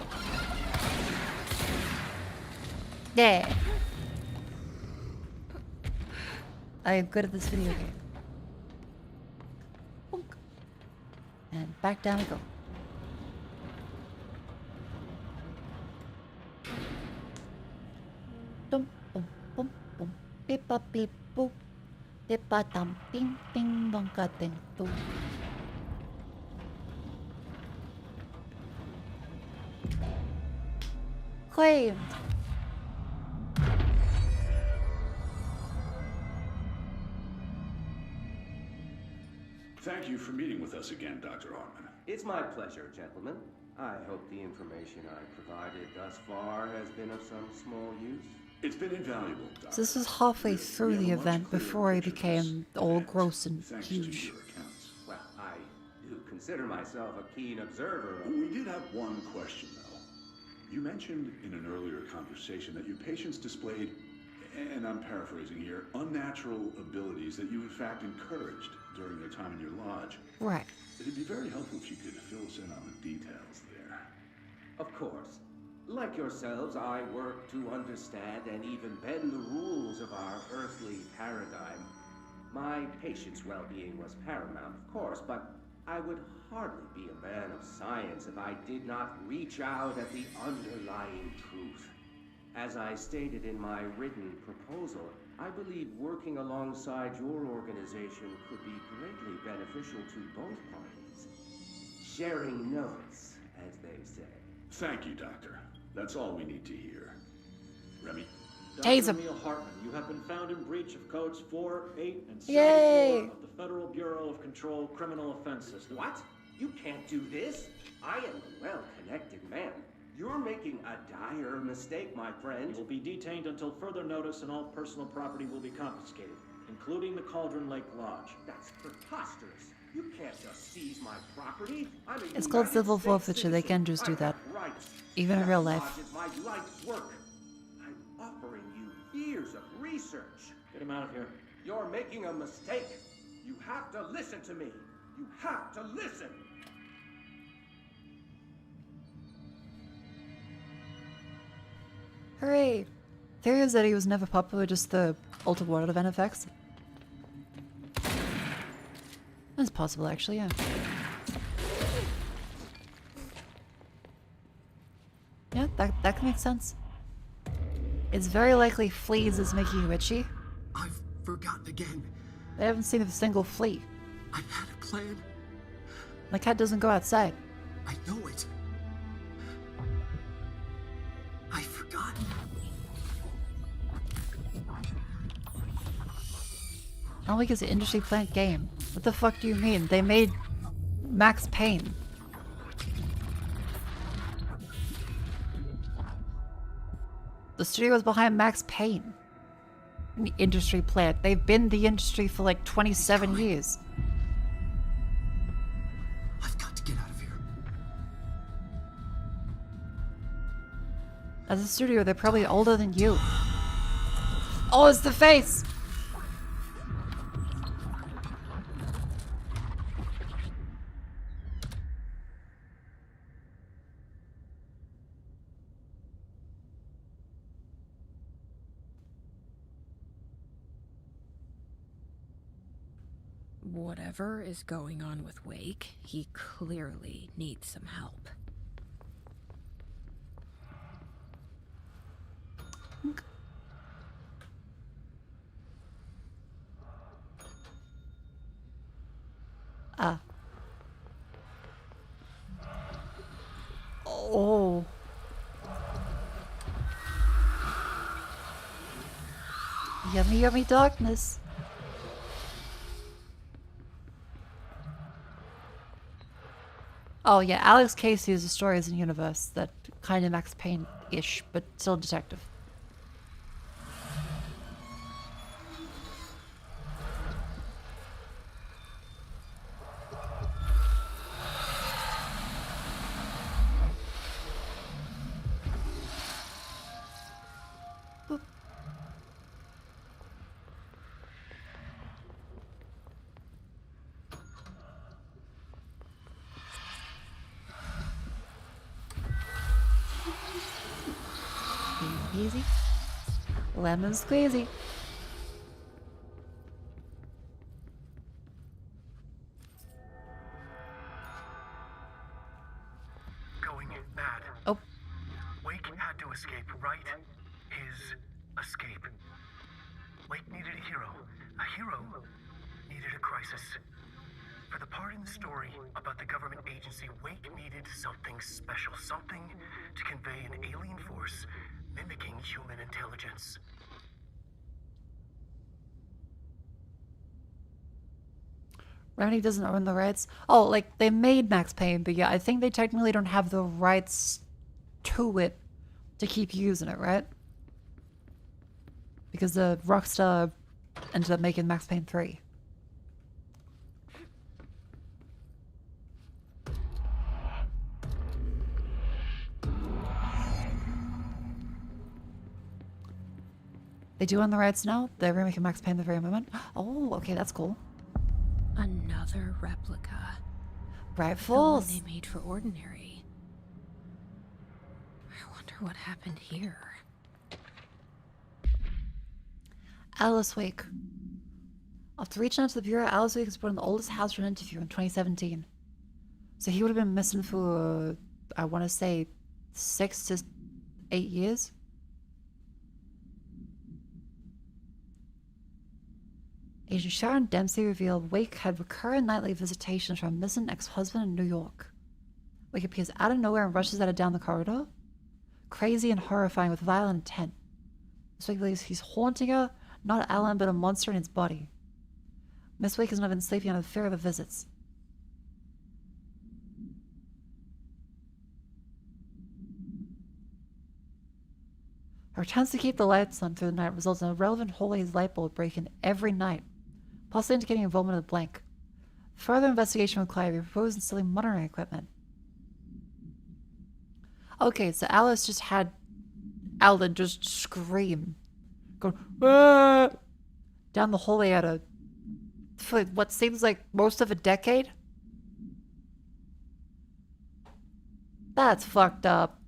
Yeah. I am good at this video game. Bonk. And back down we go. Dum bum bum bum. Beep bop beep boop. Beep ba dum ding ding dong ka ding doo. Claimed. Thank you for meeting with us again, Dr. Hartman. It's my pleasure, gentlemen. I hope the information I provided thus far has been of some small use. It's been invaluable, Doctor. So this was halfway through the event before he became all gross and huge. Well, I do consider myself a keen observer of... We did have one question, though. You mentioned in an earlier conversation that your patients displayed, and I'm paraphrasing here, unnatural abilities that you in fact encouraged during their time in your lodge. Right. It'd be very helpful if you could fill us in on the details there. Of course. Like yourselves, I work to understand and even bend the rules of our earthly paradigm. My patient's well-being was paramount, of course, but I would hardly be a man of science if I did not reach out at the underlying truth. As I stated in my written proposal, I believe working alongside your organization could be greatly beneficial to both parties. Sharing notes, as they say. Thank you, Doctor. That's all we need to hear. Remy? Dr. Emil Hartman, you have been found in breach of codes 4, 8, and 74 Yay! of the Federal Bureau of Control Criminal Offenses. What? You can't do this? I am a well-connected man. You're making a dire mistake, my friend. You will be detained until further notice and all personal property will be confiscated, including the Cauldron Lake Lodge. That's preposterous. You can't just seize my property. I'm a It's called United civil States forfeiture. They citizen. can just do I that. have rights. Even in That real lodge life. is my life's work. I'm offering you years of research. Get him out of here. You're making a mistake. You have to listen to me. You have to listen. Hooray! Theory is that he was never popular, just the altered world event effects. That's possible, actually, yeah. Yeah, that can make sense. It's very likely fleas is making you itchy. I've forgotten again. I haven't seen a single flea. I had a plan. My cat doesn't go outside. I know it. I've forgotten. Not like it's an industry plant game. What the fuck do you mean? They made Max Payne. The studio behind Max Payne. An industry plant. They've been the industry for like 27 years. I've got to get out of here. As a studio, they're probably older than you. Oh, it's the face! Whatever is going on with Wake, he clearly needs some help. Oh. Yummy, yummy darkness. Oh yeah, Alex Casey is a stories in universe that kind of Max Payne-ish, but still detective. Easy. Lemon squeezy. Going mad. Oh. Wake had to escape, right? His escape. Wake needed a hero. A hero needed a crisis. For the part in the story about the government agency, Wake needed something special. Something to convey an alien force mimicking human intelligence. Remedy doesn't own the rights. Oh, like, they made Max Payne, but yeah, I think they technically don't have the rights to it to keep using it, right? Because the Rockstar ended up making Max Payne 3. They do own the rights now? They're remaking Max Payne the very moment? Oh, okay, that's cool. Another replica. Rifles. The one they made for Ordinary. I wonder what happened here. Alice Wake. After reaching out to the Bureau, Alice Wake was put in the oldest house for an interview in 2017. So he would have been missing for, I want to say, 6 to 8 years? Agent Sharon Dempsey revealed Wake had recurrent nightly visitations from a missing ex-husband in New York. Wake appears out of nowhere and rushes at her down the corridor. Crazy and horrifying with violent intent. Miss Wake believes he's haunting her, not Alan, but a monster in his body. Miss Wake has not been sleeping out of fear of the visits. Her attempts to keep the lights on through the night results in a relevant Hallway's light bulb breaking every night, possibly indicating involvement of the blank. Further investigation required. We propose installing monitoring equipment. Okay, so Alice just had Alan just scream. Go, ah! down the hallway for what seems like most of a decade? That's fucked up.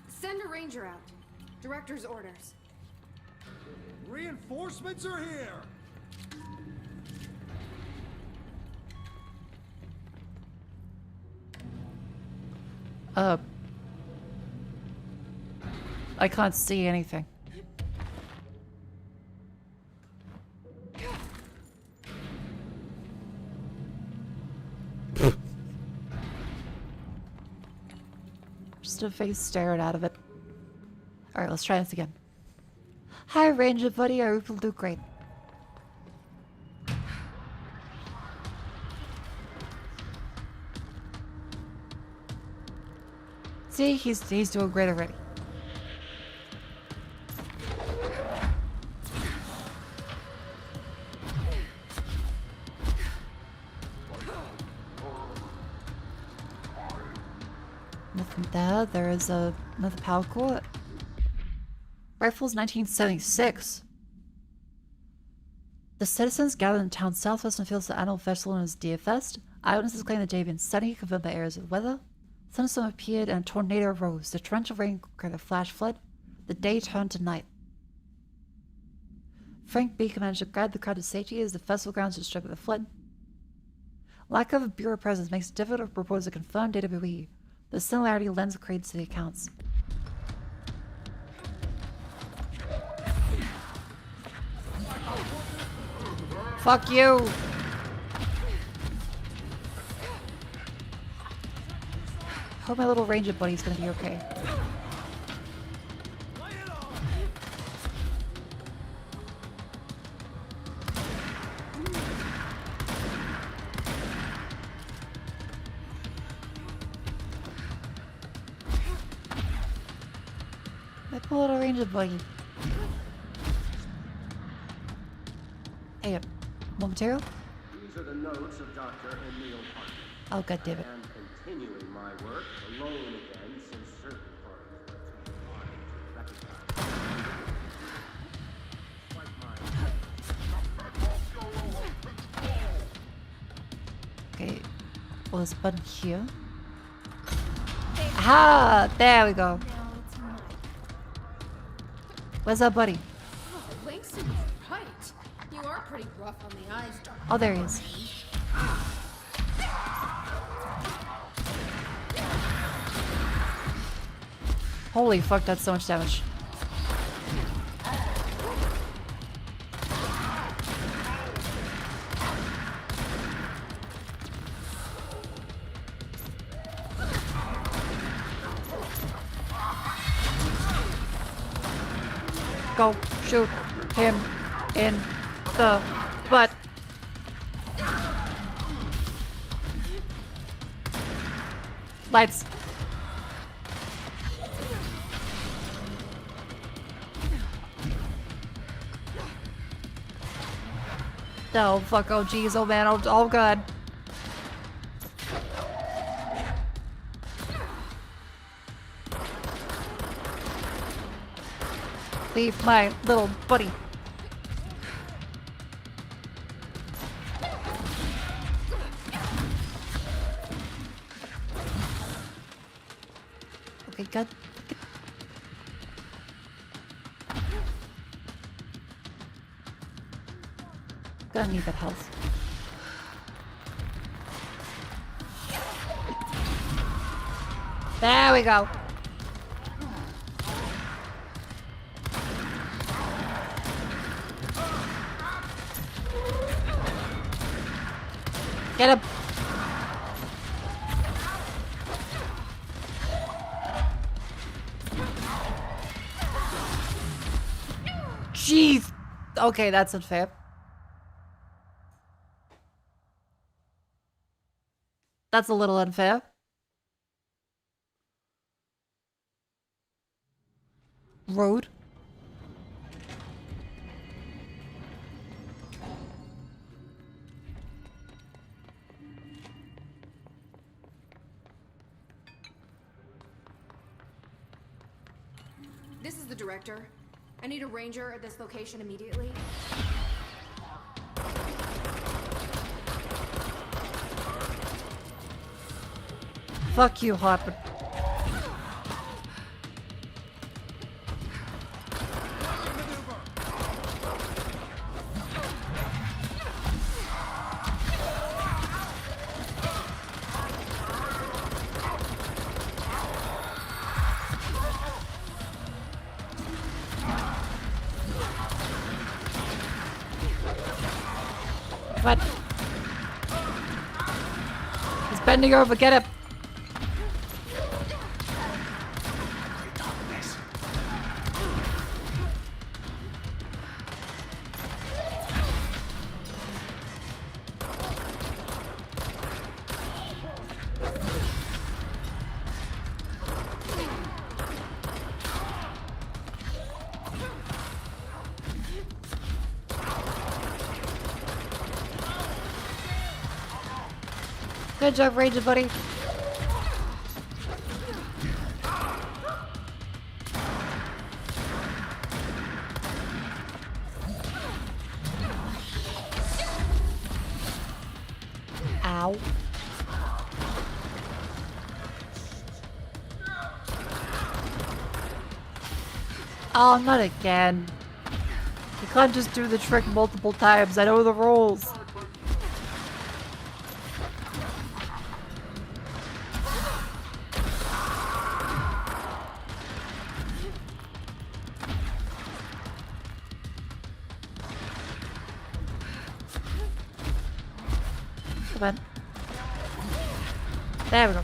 Send a ranger out. Director's orders. Reinforcements are here! I can't see anything. Just a face staring out of it. Alright, let's try this again. Hi, Ranger buddy. I hope you'll do great. See, he's doing great already. Nothing there. There is another power core. Rifles 1976. The citizens gathered in town's southwestern fields for the annual festival known as Deer Fest. Eyewitnesses claim the day had been sunny, confirmed by areas of weather. Thunderstorm appeared and a tornado arose. The torrential rain created a flash flood. The day turned to night. Frank Baker managed to guide the crowd to safety as the festival grounds were struck with a flood. Lack of a bureau presence makes it difficult to propose a confirmed date of WE. The similarity lends credence to the accounts. Fuck you! Hope my little ranger buddy's gonna be okay. My poor little ranger buddy. Hey, more material? These are the notes of Dr. Emil Parker. Oh, god damn it. I am continuing my work alone again since certain parties were too hard to recognize. Okay. Well, there's a button here. Ah! There we go. Where's our buddy? Oh, Langston was right. You are pretty rough on the eyes, Dr. Oh, there he is. Holy fuck, that's so much damage. Go shoot him in the butt. Lights. Oh fuck, oh jeez, oh man, oh god. Leave my little buddy. Okay, good. Gonna need that health. There we go. Get him. Jeez. Okay, that's unfair. That's a little unfair. Road. This is the director. I need a ranger at this location immediately. Fuck you, Harper. What? He's bending over, get him! Good job, Ranger buddy. Ow. Oh, not again. You can't just do the trick multiple times. I know the rules. Come on. There we go.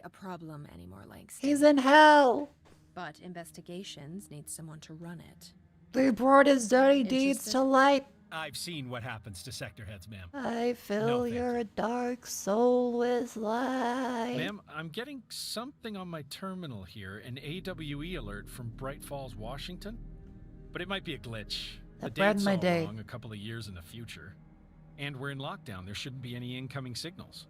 A problem anymore, Langston. He's in hell. But investigations need someone to run it. We brought his dirty deeds to light. I've seen what happens to sector heads, ma'am. I fill your dark soul with light. Ma'am, I'm getting something on my terminal here, an AWE alert from Bright Falls, Washington. But it might be a glitch. That The brightened date's my all day. wrong a couple of years in the future. And we're in lockdown. There shouldn't be any incoming signals.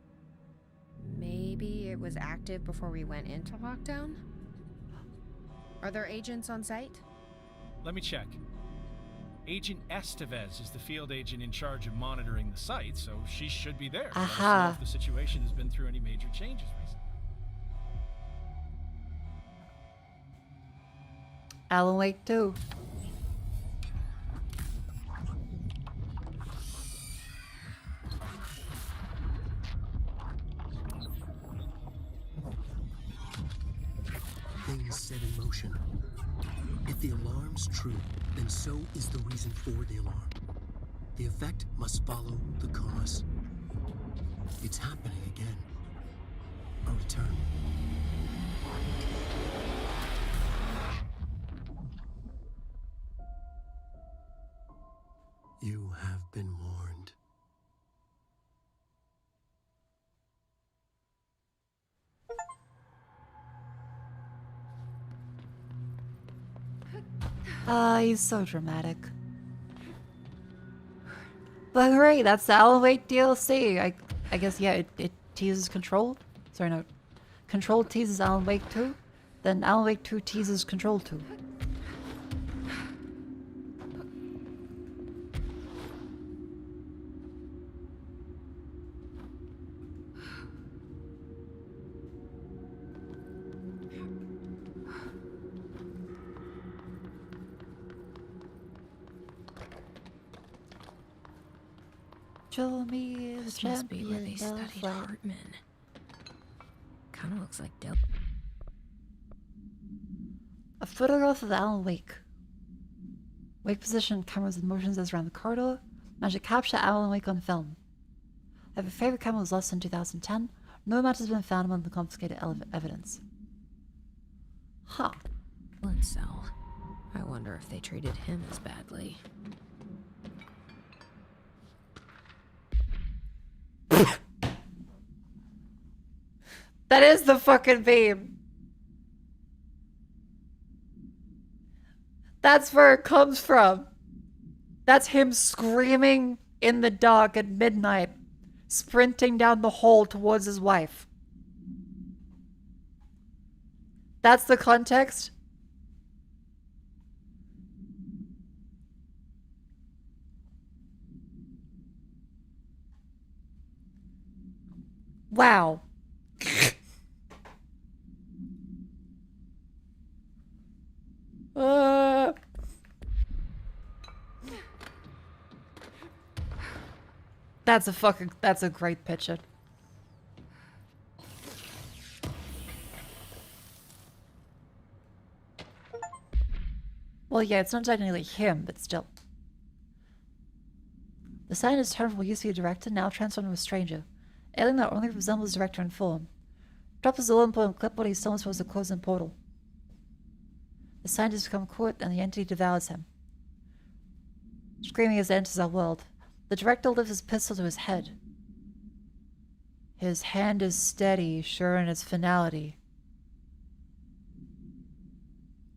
Maybe it was active before we went into lockdown? Are there agents on site? Let me check. Agent Estevez is the field agent in charge of monitoring the site, so she should be there. Let us know if the situation has been through any major changes recently. Alan Wake 2. Things set in motion. If the alarm's true, then so is the reason for the alarm. The effect must follow the cause. It's happening again. A return. You have been warned. He's so dramatic. But hooray, that's the Alan Wake DLC. I guess, yeah, it teases Control. Sorry, no. Control teases Alan Wake 2. Then Alan Wake 2 teases Control 2. Show me the This must be where they champion of studied light. Hartman. Kinda looks like Del. A photograph of Alan Wake. Wake position, cameras and motions as around the corridor. Managed to capture Alan Wake on film. If your favorite camera was lost in 2010, no match has been found among the confiscated evidence. Huh. Blood cell. I wonder if they treated him as badly. That is the fucking beam. That's where it comes from. That's him screaming in the dark at midnight, sprinting down the hall towards his wife. That's the context? Wow. That's a great picture. Well, yeah, it's not technically him, but still. The sinus turned from what used to be a director, now transformed into a stranger. Alien that only resembles the director in form. Drops his all important clip when he's still supposed to close the portal. The scientists become caught and the entity devours him. Screaming as it enters our world. The director lifts his pistol to his head. His hand is steady, sure in its finality.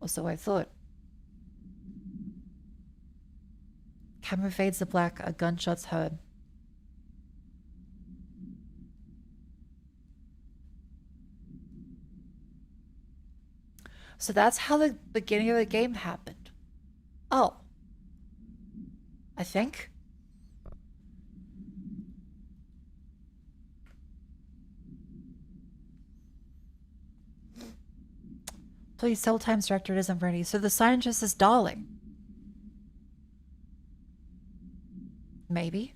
Or so I thought. Camera fades to black, a gunshot's heard. So that's how the beginning of the game happened. Oh. I think. Please tell Times Director it isn't ready. So the scientist is Darling. Maybe.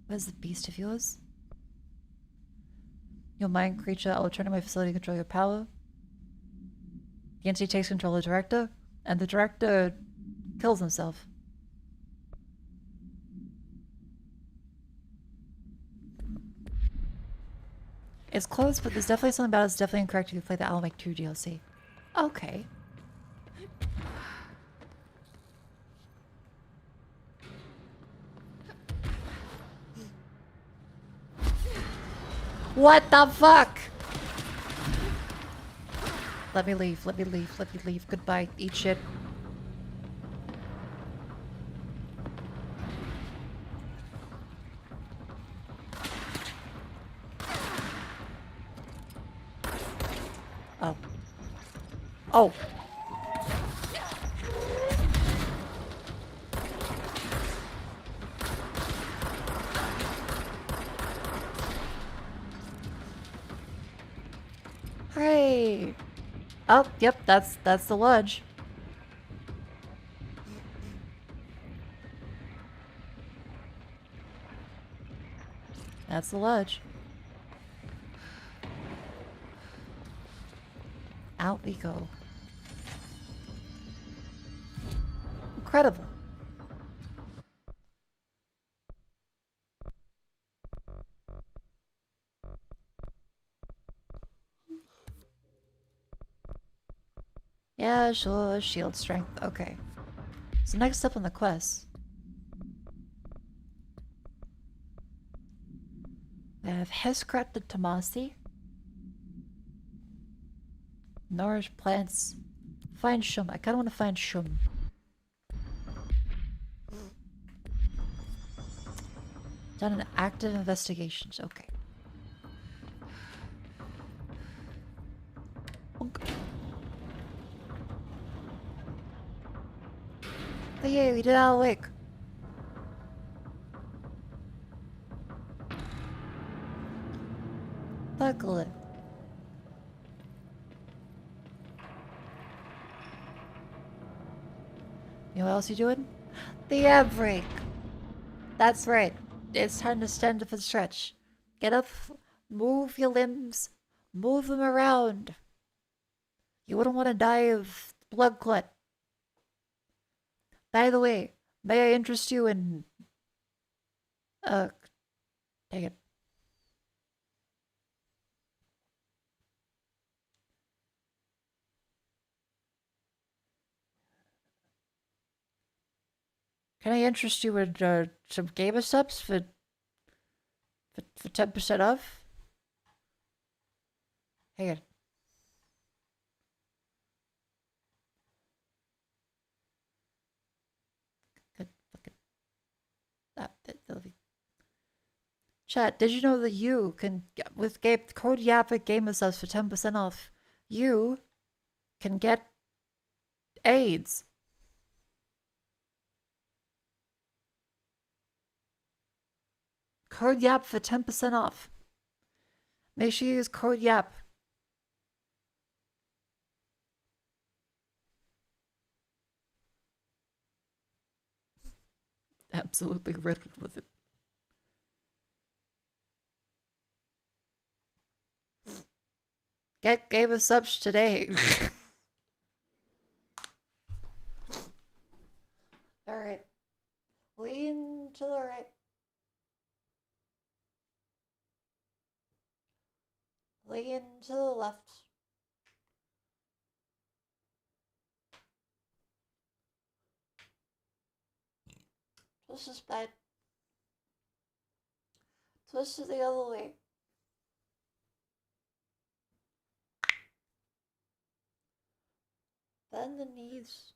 Where's the beast of yours? Your mind creature, I'll return to my facility to control your power. The entity takes control of the director, and the director kills himself. It's close, but there's definitely something about it that's definitely incorrect if you play the Alan Wake 2 DLC. Okay. What the fuck? Let me leave, let me leave, let me leave. Goodbye, eat shit. Oh. Oh. Hooray! Oh, yep, that's the lodge. That's the lodge. Out we go. Incredible. Yeah, sure, shield strength. Okay. So next up on the quest. We have Heskrat the Tamasi. Nourish plants. Find Shum. I kinda wanna find Shum. Done an active investigations. Okay. Oh yeah, we did Alan Wake. Buckle it. You know what else you doing? The air break. That's right. It's time to stand up and stretch. Get up, move your limbs, move them around. You wouldn't want to die of blood clot. By the way, may I interest you in... dang it. Can I interest you in some gamer subs for 10% off? Hang on. Good fucking. Chat, did you know that you can, with code YAPPING gamer subs for 10% off, you can get AIDS? Code YAP for 10% off. Make sure you use code YAP. Absolutely riddled with it. Get gamer subs today. Alright. Lean to the right. Lean to the left. Twist this bed. Twist it the other way. Bend the knees.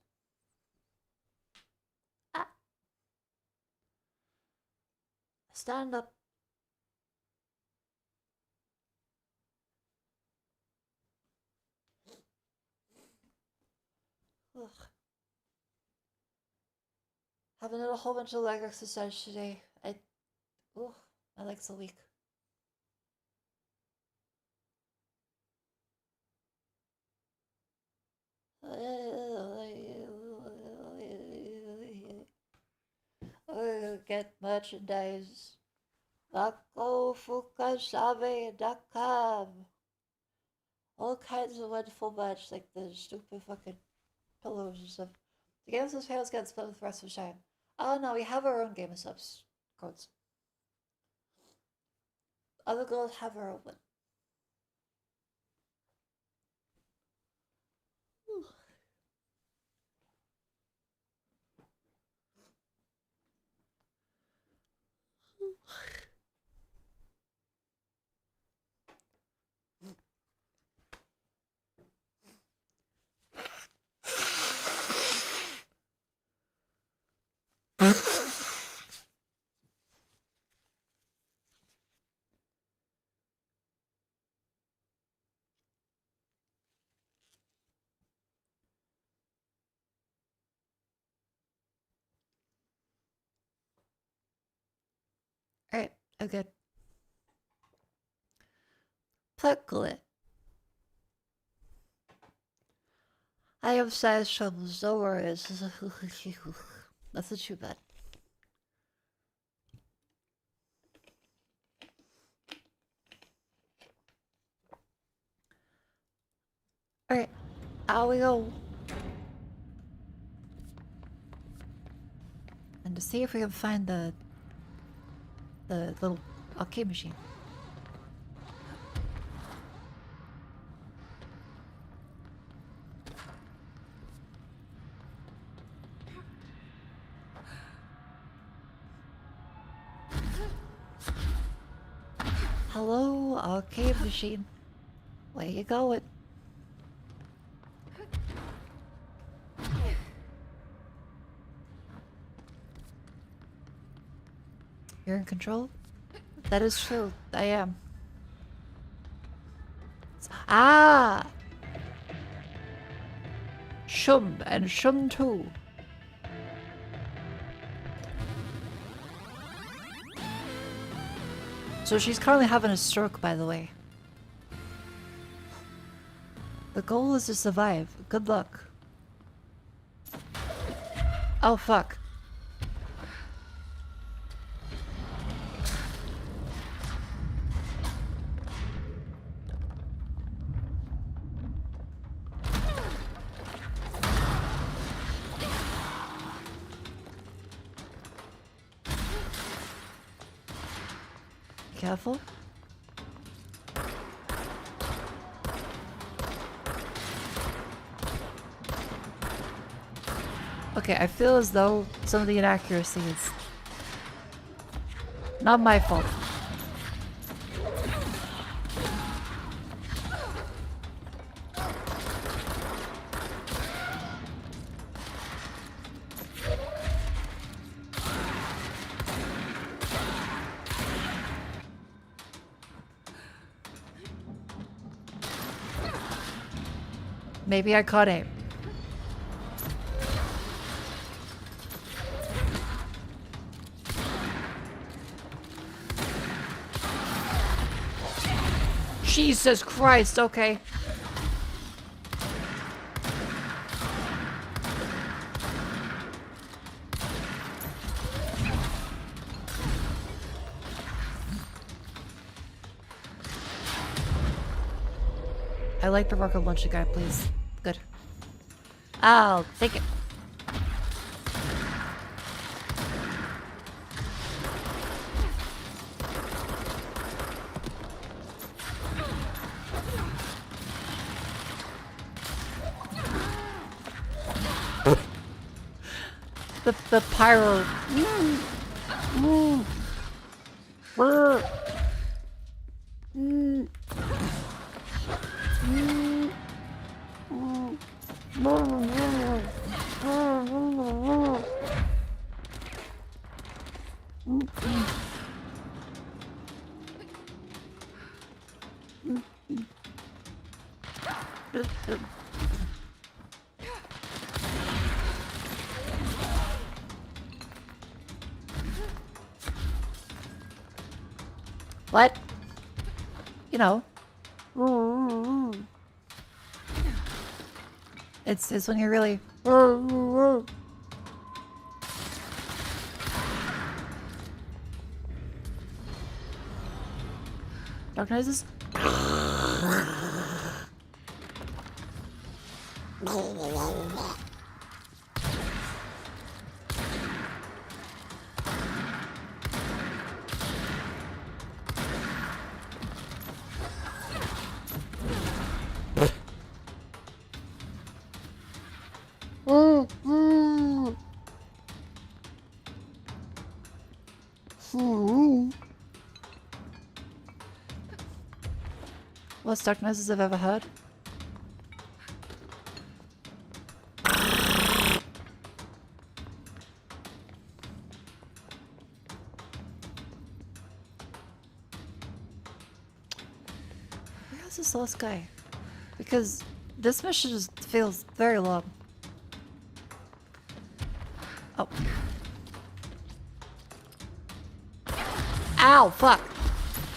Ah. Stand up. Ugh. Haven't done a whole bunch of leg exercise today. My legs are weak. Get merchandise. MakoFukasave.com. All kinds of wonderful merch, like the stupid fucking pillows and stuff. The Games of Fails get split with the rest of Shine. Oh no, we have our own Gamer Subs codes. Other girls have our own one. Alright, I'm good. Plucklet. I have size troubles, no worries. That's not too bad. Alright, out we go. And to see if we can find the little arcade machine. Hello, arcade machine. Where you going? You're in control? That is true. I am. Ah! Shum and Shum 2. So she's currently having a stroke, by the way. The goal is to survive. Good luck. Oh, fuck. Careful. Okay, I feel as though some of the inaccuracies. Not my fault. Maybe I caught aim. Jesus Christ, okay. I like the rocket launcher guy, please. Good. I'll take it. The pyro. What? You know. It's when you're really. Dark noises? Worst dark noises I've ever heard. Where's this last guy? Because this mission just feels very long. Oh. Ow, fuck!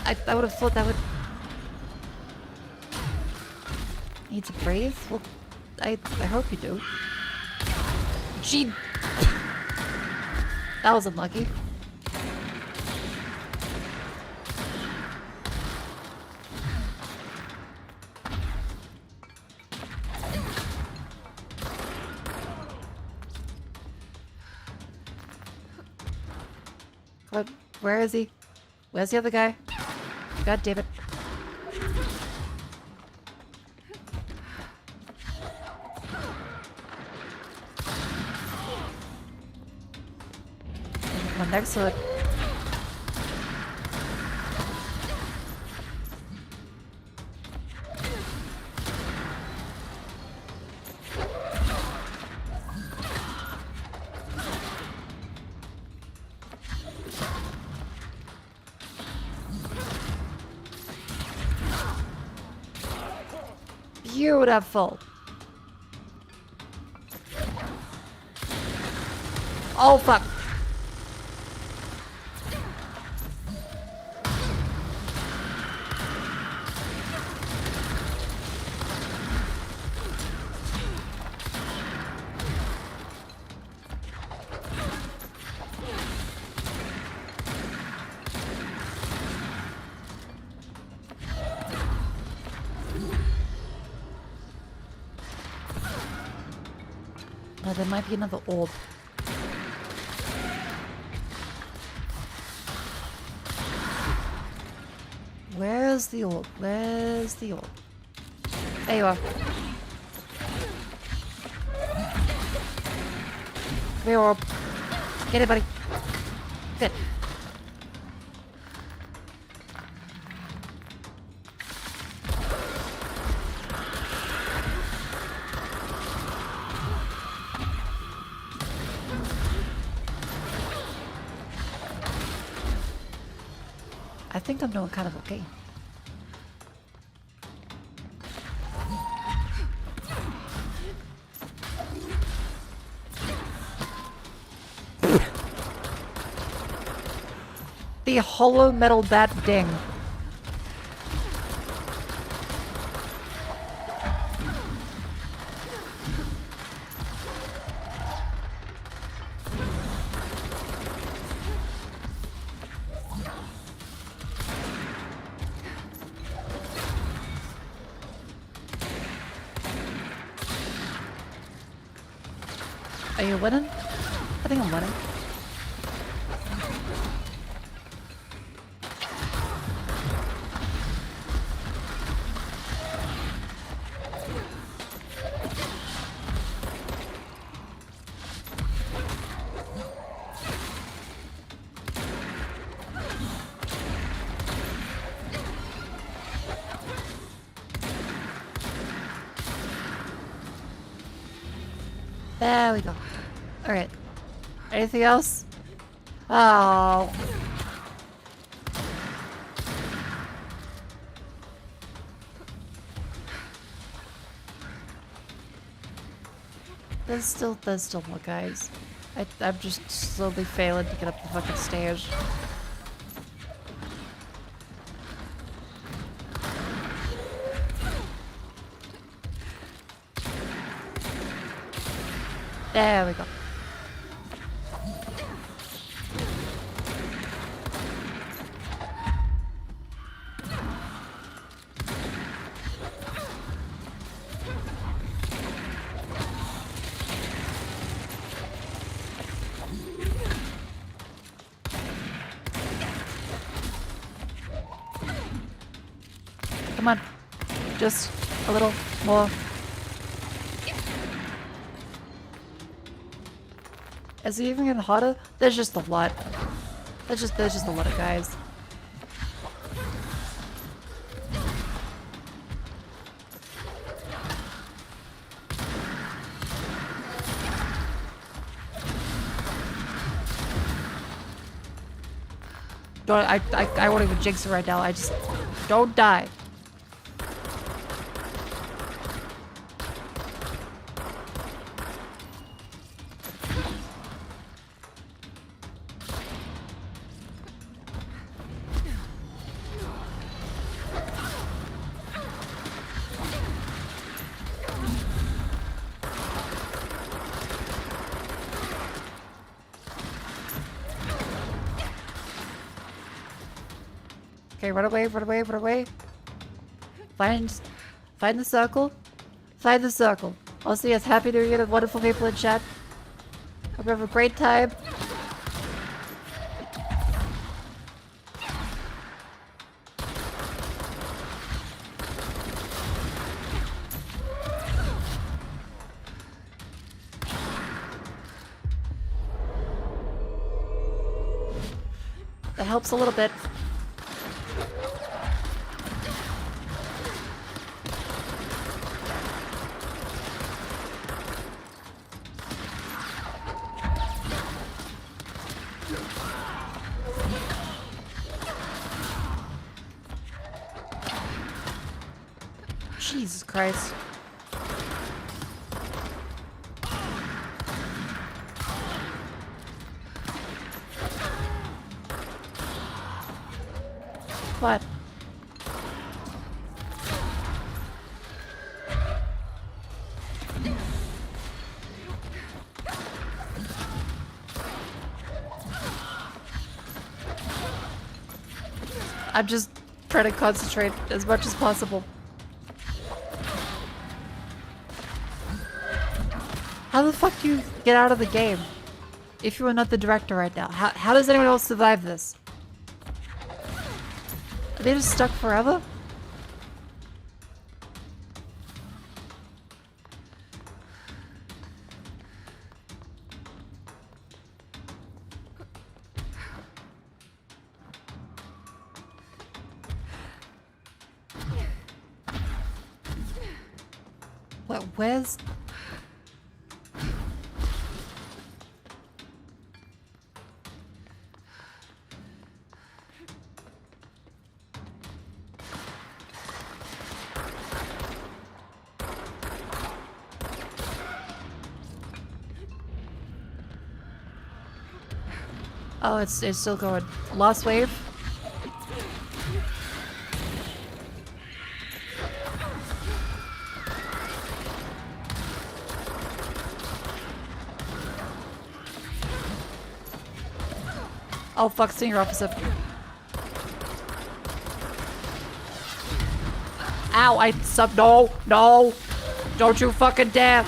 I would have thought that would... Need to breathe? Well, I hope you do. Gee... That was unlucky. What? Where is he? Where's the other guy? God damn it. Next to it. Beautiful. Oh fuck. No, there might be another orb. Where's the orb? Where's the orb? There you are. Come here, Orb. Get it, buddy. Good. I think I'm doing kind of okay. The hollow metal bat ding. Are you winning? I think I'm winning. There we go. Alright. Anything else? Oh. There's still more guys. I'm just slowly failing to get up the fucking stairs. There we go. Come on. Just a little more. Is it even getting hotter? There's just a lot. There's just a lot of guys. I won't even jinx it right now. I just don't die. Okay, run away, run away, run away. Find the circle. Find the circle. I'll see us. Happy New Year to wonderful people in chat. Hope you have a great time. That helps a little bit. Jesus Christ. What? I'm just trying to concentrate as much as possible. How the fuck do you get out of the game if you are not the director right now? How does anyone else survive this? Are they just stuck forever? What? Where's? Oh, it's still going. Lost wave. Oh fuck, senior officer. Ow, no! Don't you fucking dare!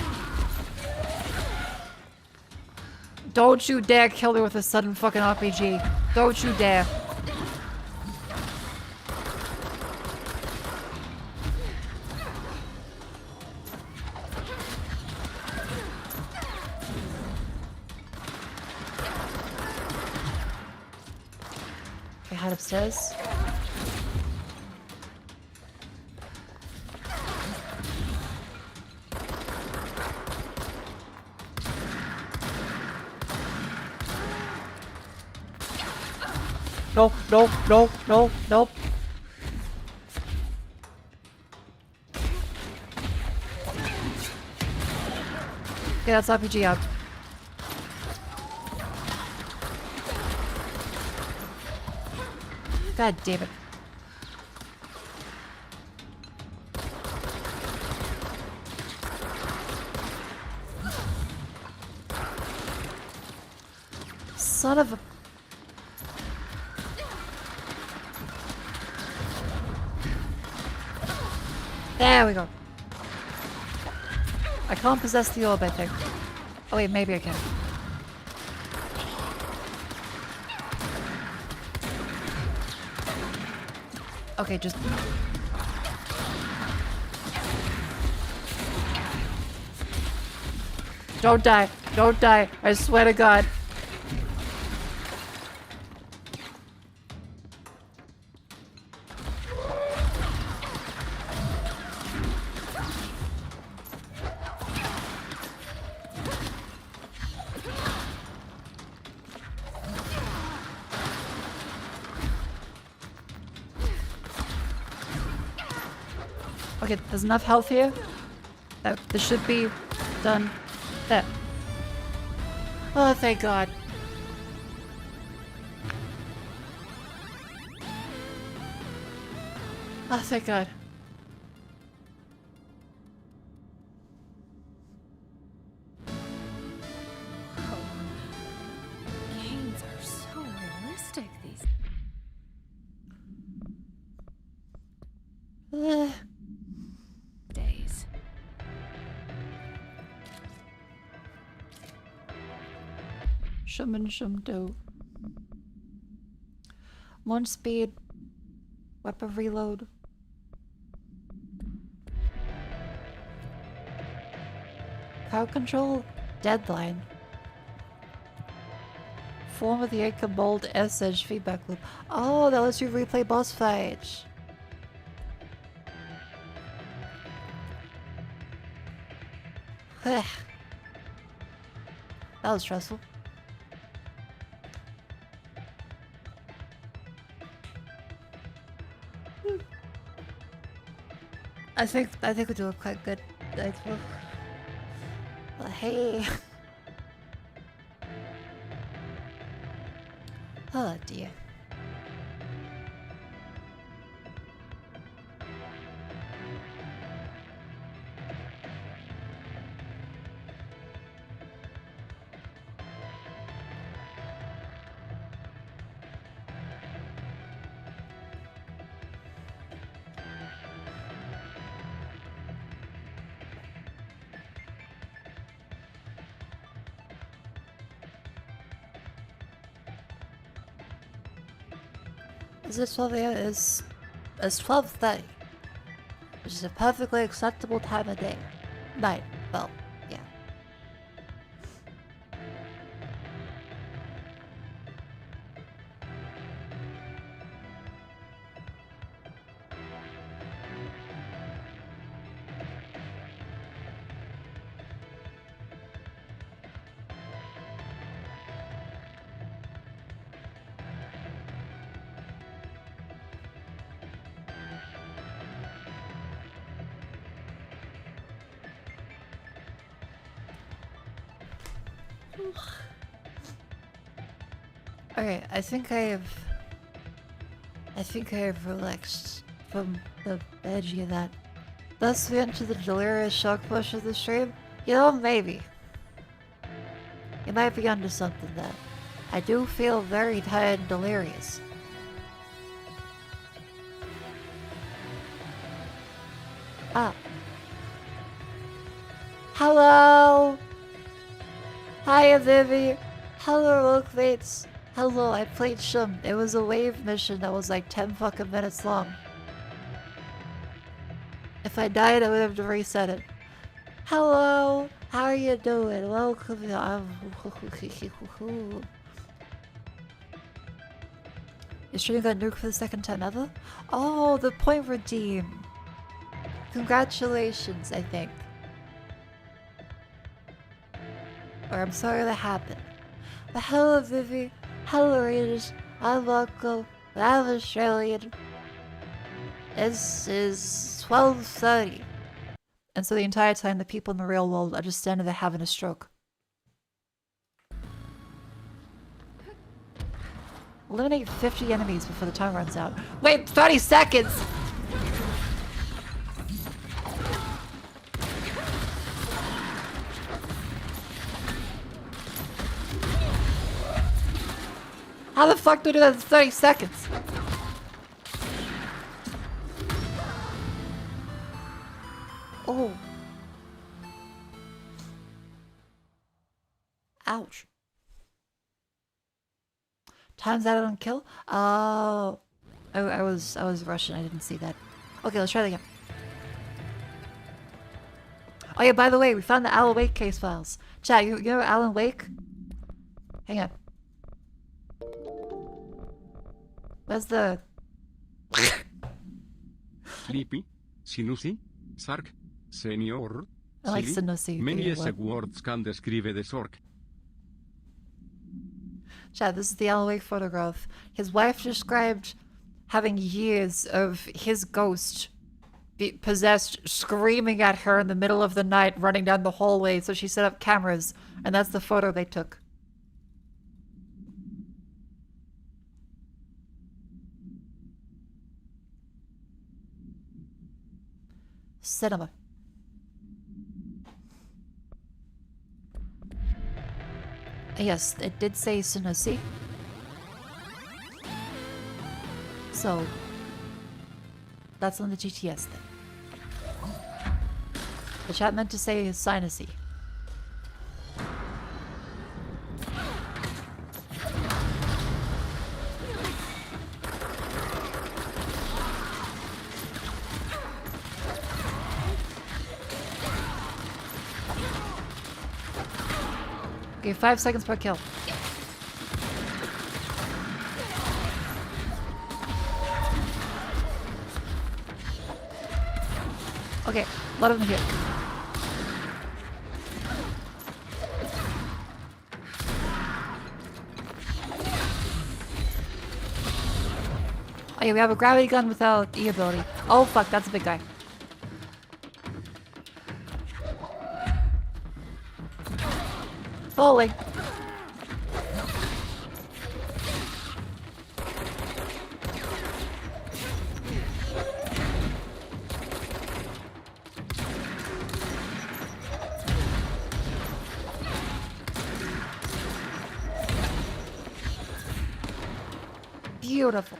Don't you dare kill me with a sudden fucking RPG. Don't you dare. Okay, head upstairs. No. Okay, that's RPG out. God damn it. Son of a... There we go. I can't possess the orb, I think. Oh wait, maybe I can. Okay, just... Don't die. Don't die. I swear to God. Okay, there's enough health here that this should be done. There. Oh, thank God. Oh, thank God. Games are so realistic these days. Shum do. 1 speed. Weapon reload. Crowd control. Deadline. Form of the Anchor Mold S-Edge feedback loop. Oh, that lets you replay boss fights. That was stressful. I think we do it quite good. Hey. Oh dear. Is it 12 a.m.? It's 12:30, which is a perfectly acceptable time of day. Night. Well, yeah. Okay, I think I have relaxed from the edgy of that. Thus we enter the delirious shock push of the stream. You know, maybe. You might be onto something there. I do feel very tired and delirious. Ah. Hello! Hiya, Vivi! Hello, workmates! Hello, I played Shum. It was a wave mission that was like 10 fucking minutes long. If I died, I would have to reset it. Hello! How are you doing? Welcome. Your stream got nuked for the second time ever? Oh, the point redeem. Congratulations, I think. Or I'm sorry that happened. But hello, Vivi. Hello, readers. I'm Mako. I'm Australian. This is 12:30. And so the entire time, the people in the real world are just standing there having a stroke. Eliminate 50 enemies before the time runs out. Wait, 30 seconds! How the fuck do we do that in 30 seconds? Oh. Ouch. Times that on kill? Oh. I was rushing, I didn't see that. Okay, let's try that again. Oh yeah, by the way, we found the Alan Wake case files. Chat, you know Alan Wake? Hang on. Where's the... Sleepy, Sinusi, Sark, Senior, I like Silly. Sinusi. Many What? words can describe the Sork. Chad, this is the Alan Wake photograph. His wife described having years of his ghost possessed screaming at her in the middle of the night running down the hallway, so she set up cameras, and that's the photo they took. Cinema. Yes, it did say Sinusi. So, that's on the GTS then. The chat meant to say Sinusy. Okay, 5 seconds per kill. Okay, a lot of them here. Oh yeah, we have a gravity gun without E ability. Oh fuck, that's a big guy. Falling. Beautiful.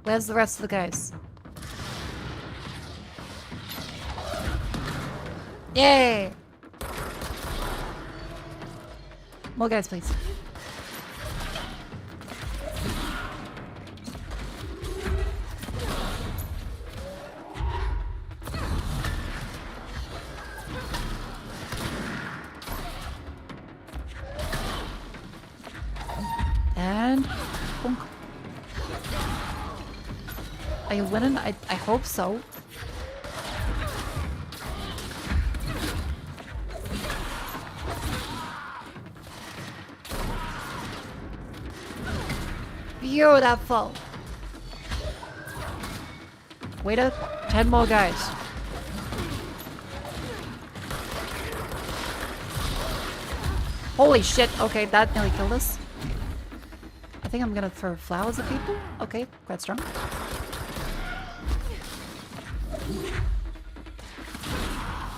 Where's the rest of the guys? Yay! More guys, please. And... bonk. Are you winning? I hope so. Beautiful. Wait up, 10 more guys. Holy shit. Okay, that nearly killed us. I think I'm gonna throw flowers at people. Okay, quite strong.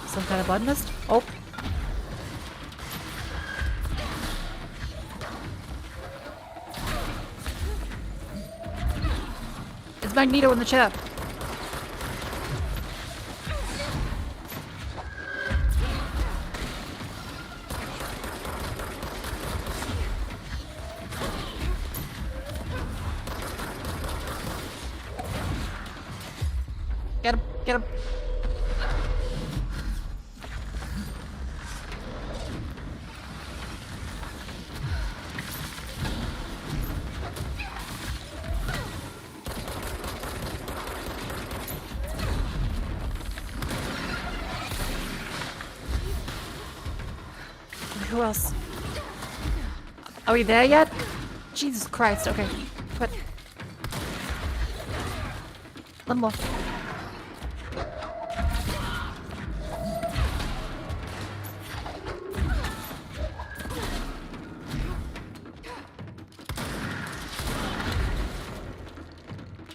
Some kind of blood mist. Oh. It's Magneto in the chair. Get him, get him. Who else? Are we there yet? Jesus Christ, okay. Put one more.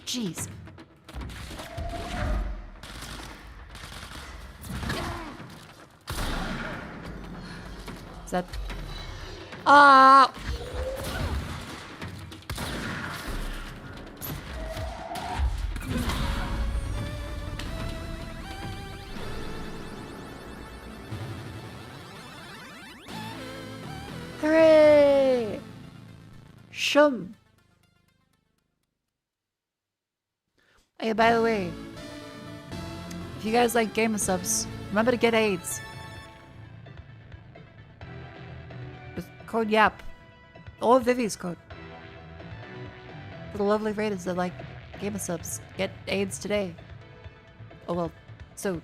Jeez. Is that... Ah! Hooray! Shum! Hey, by the way, if you guys like gamer subs, remember to get AIDS. With code YAP. Or Vivi's code. For the lovely raiders that like gamer subs, get AIDS today. Oh well, soon.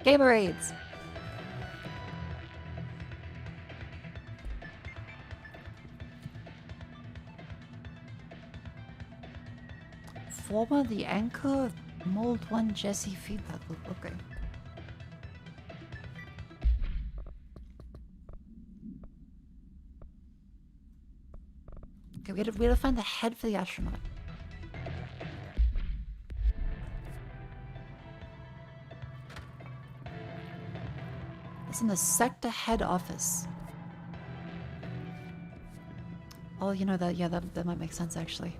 Gamer AIDS. Former the anchor, mold 1 Jesse feedback loop. Okay. Okay, we had to find the head for the astronaut. It's in the sector head office. Oh, you know that, yeah, that might make sense actually.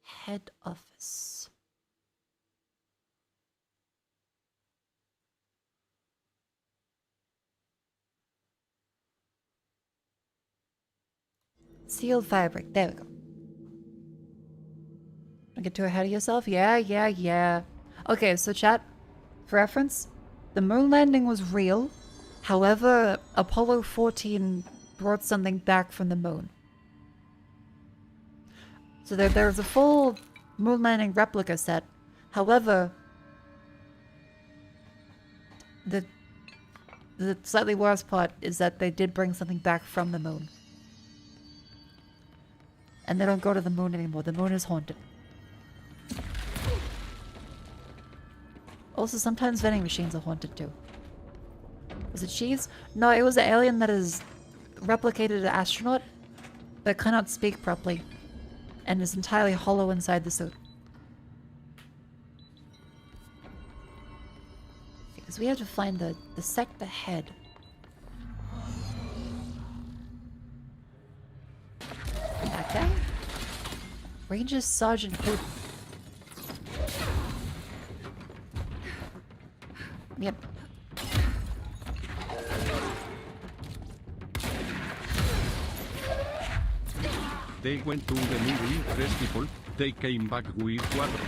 Head office. Sealed fabric. There we go. Don't get too ahead of yourself. Yeah. Okay, so chat, for reference, the moon landing was real. However, Apollo 14 brought something back from the moon. So there's a full moon landing replica set. However, the slightly worse part is that they did bring something back from the moon. And they don't go to the moon anymore. The moon is haunted. Also, sometimes vending machines are haunted too. Was it cheese? No, it was an alien that is replicated an astronaut but cannot speak properly and is entirely hollow inside the suit. Because we have to find the sector head. That guy? Ranger Sergeant Hood. Yep. They went to the New Year festival, they came back with PATRON.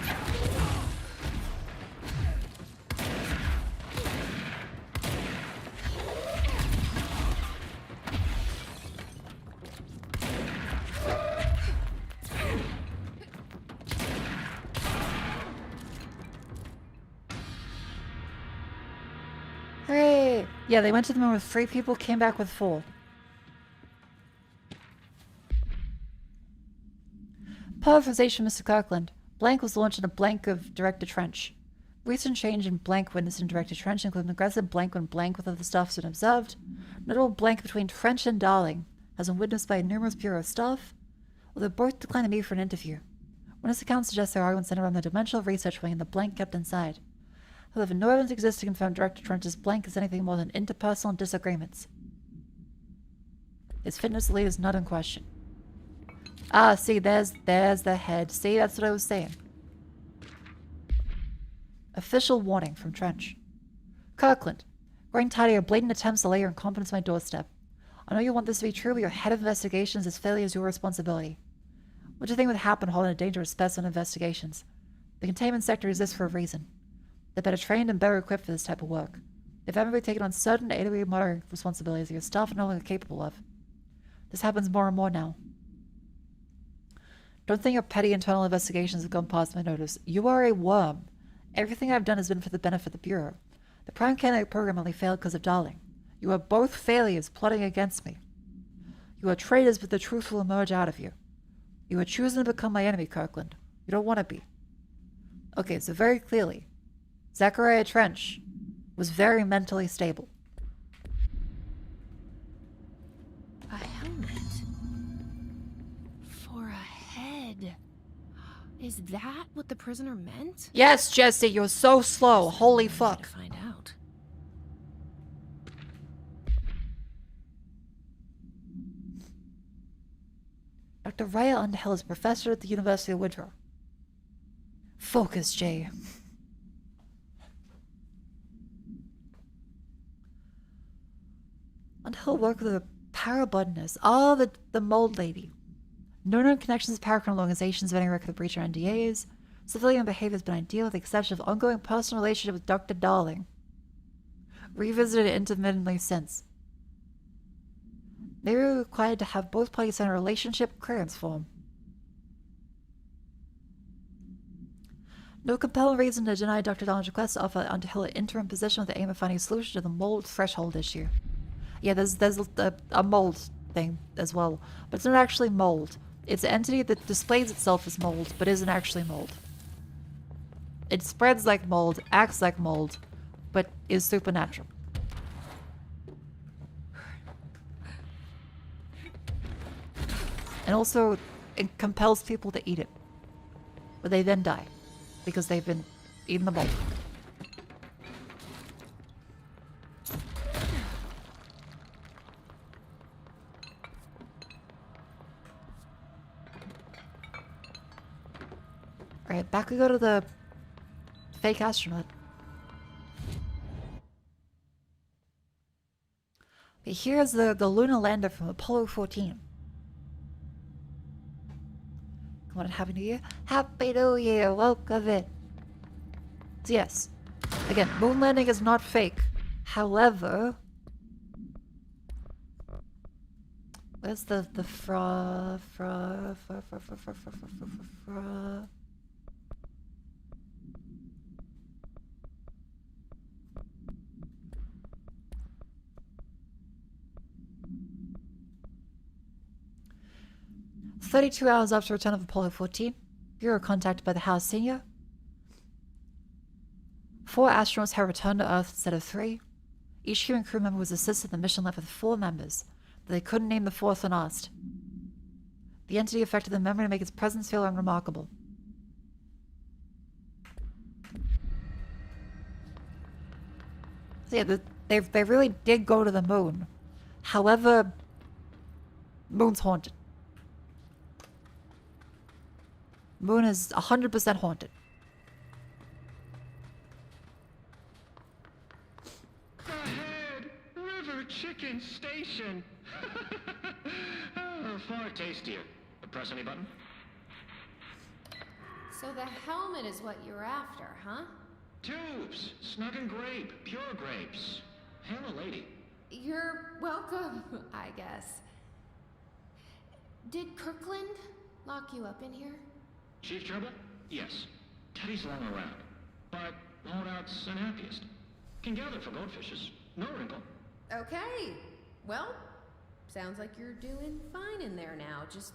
Hooray! Yeah, they went to the moon with 3 people, came back with 4. Paraphrasation, Mr. Kirkland. Blank was launched in a blank of directed trench. Recent change in blank witnessed in directed trench include an aggressive blank when blank with other staff has been observed. Notable blank between Trench and Darling has been witnessed by numerous Bureau staff, although both declined to meet for an interview. Witness accounts suggest their arguments centered around the dimensional research wing and the blank kept inside. However, no evidence exists to confirm directed trench's blank is anything more than interpersonal disagreements. His fitness lead is not in question. Ah, see, there's the head. See, that's what I was saying. Official warning from Trench. Kirkland, growing tired of your blatant attempts to lay your incompetence on my doorstep. I know you want this to be true, but your head of investigations is failure is your responsibility. What do you think would happen holding a dangerous specimen investigations? The containment sector exists for a reason. They're better trained and better equipped for this type of work. They've ever taken on certain AWE monitoring responsibilities that your staff are no longer capable of. This happens more and more now. Don't think your petty internal investigations have gone past my notice. You are a worm. Everything I've done has been for the benefit of the Bureau. The Prime Candidate program only failed because of Darling. You are both failures plotting against me. You are traitors, but the truth will emerge out of you. You are choosing to become my enemy, Kirkland. You don't want to be. Okay, so very clearly, Zachariah Trench was very mentally stable. A helmet. For a head. Is that what the prisoner meant? Yes, Jesse, you're so slow. Holy fuck. Find out. Dr. Raya Underhill is a professor at the University of Woodrow. Focus, Jay. Underhill worked with a parabotanist. Oh, the mold lady. No known connections to paracriminal organizations of any record of breach or NDAs. Civilian behavior has been ideal with the exception of ongoing personal relationship with Dr. Darling. Revisited intermittently since. They were required to have both parties sign a relationship clearance form. No compelling reason to deny Dr. Darling's request to offer Underhill an interim position with the aim of finding a solution to the mold threshold issue. Yeah, there's a mold thing as well, but it's not actually mold. It's an entity that displays itself as mold, but isn't actually mold. It spreads like mold, acts like mold, but is supernatural. And also, it compels people to eat it. But they then die, because they've been eating the mold. Alright, back we go to the fake astronaut. Okay, here's the lunar lander from Apollo 14. Come on, Happy New Year. Happy New Year, welcome it. So yes, again, moon landing is not fake. However, where's the fra 32 hours after return of Apollo 14, Bureau contacted by the House Senior. 4 astronauts had returned to Earth instead of 3. Each human crew member was assisted in the mission left with 4 members, but they couldn't name the 4th when asked. The entity affected the memory to make its presence feel unremarkable. So yeah, they really did go to the moon. However, moon's haunted. Moon is 100% haunted. Ahead, River Chicken Station. Oh, far tastier. Press any button? So the helmet is what you're after, huh? Tubes, snug and grape, pure grapes. Hail a lady. You're welcome, I guess. Did Kirkland lock you up in here? Chief Trouble? Yes. Teddy's long around, but holdout's unhappiest. Can gather for goldfishes. No wrinkle. Okay. Well, sounds like you're doing fine in there now. Just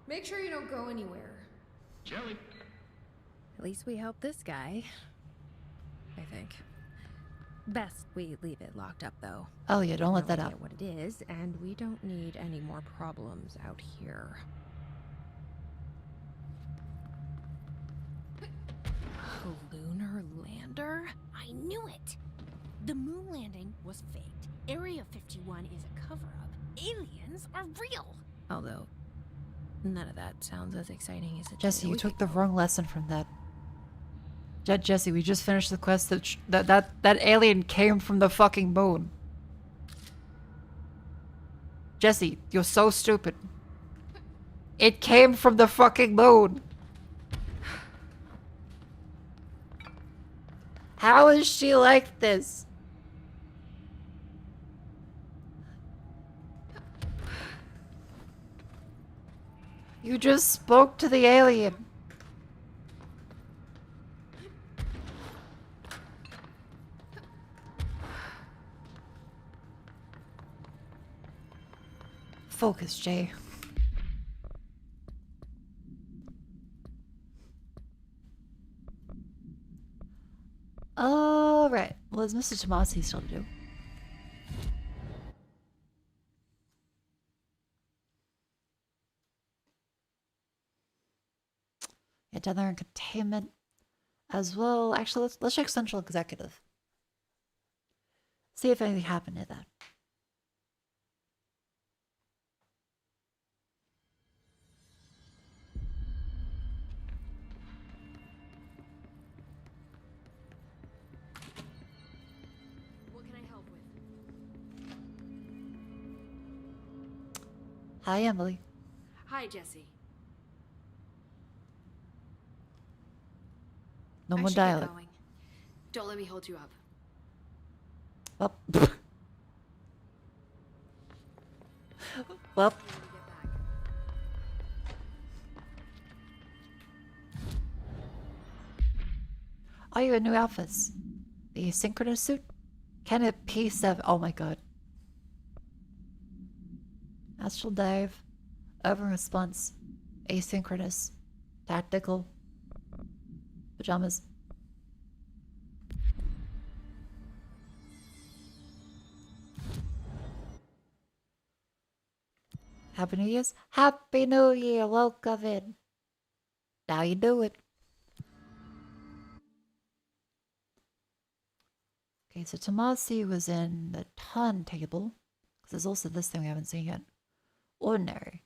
Make sure you don't go anywhere. Jelly. At least we helped this guy. I think. Best we leave it locked up, though. Oh yeah, don't let that out. What it is, and we don't need any more problems out here. Lunar lander? I knew it! The moon landing was faked. Area 51 is a cover-up. Aliens are real! Although, none of that sounds as exciting as it Jesse, you took the wrong lesson from that. Jesse, we just finished the quest that alien came from the fucking moon. Jesse, you're so stupid. It came from the fucking moon. How is she like this? You just spoke to the alien. Focus, Jay. Alright. Well, there's Mr. Tomasi still to do. Yeah, down there in containment as well. Actually, let's check Central Executive. See if anything happened to that. Hi, Emily. Hi, Jesse. No I more should get dialogue. going. Don't let me hold you up. Well. Well. Oh, you got new outfits. The synchronous suit? Can it P7? Oh my god. Astral dive. Over response. Asynchronous. Tactical. Pajamas. Happy New Year's. Happy New Year. Welcome in. Now you do it. Okay, so Tomasi was in the turntable. Because there's also this thing we haven't seen yet. Ordinary.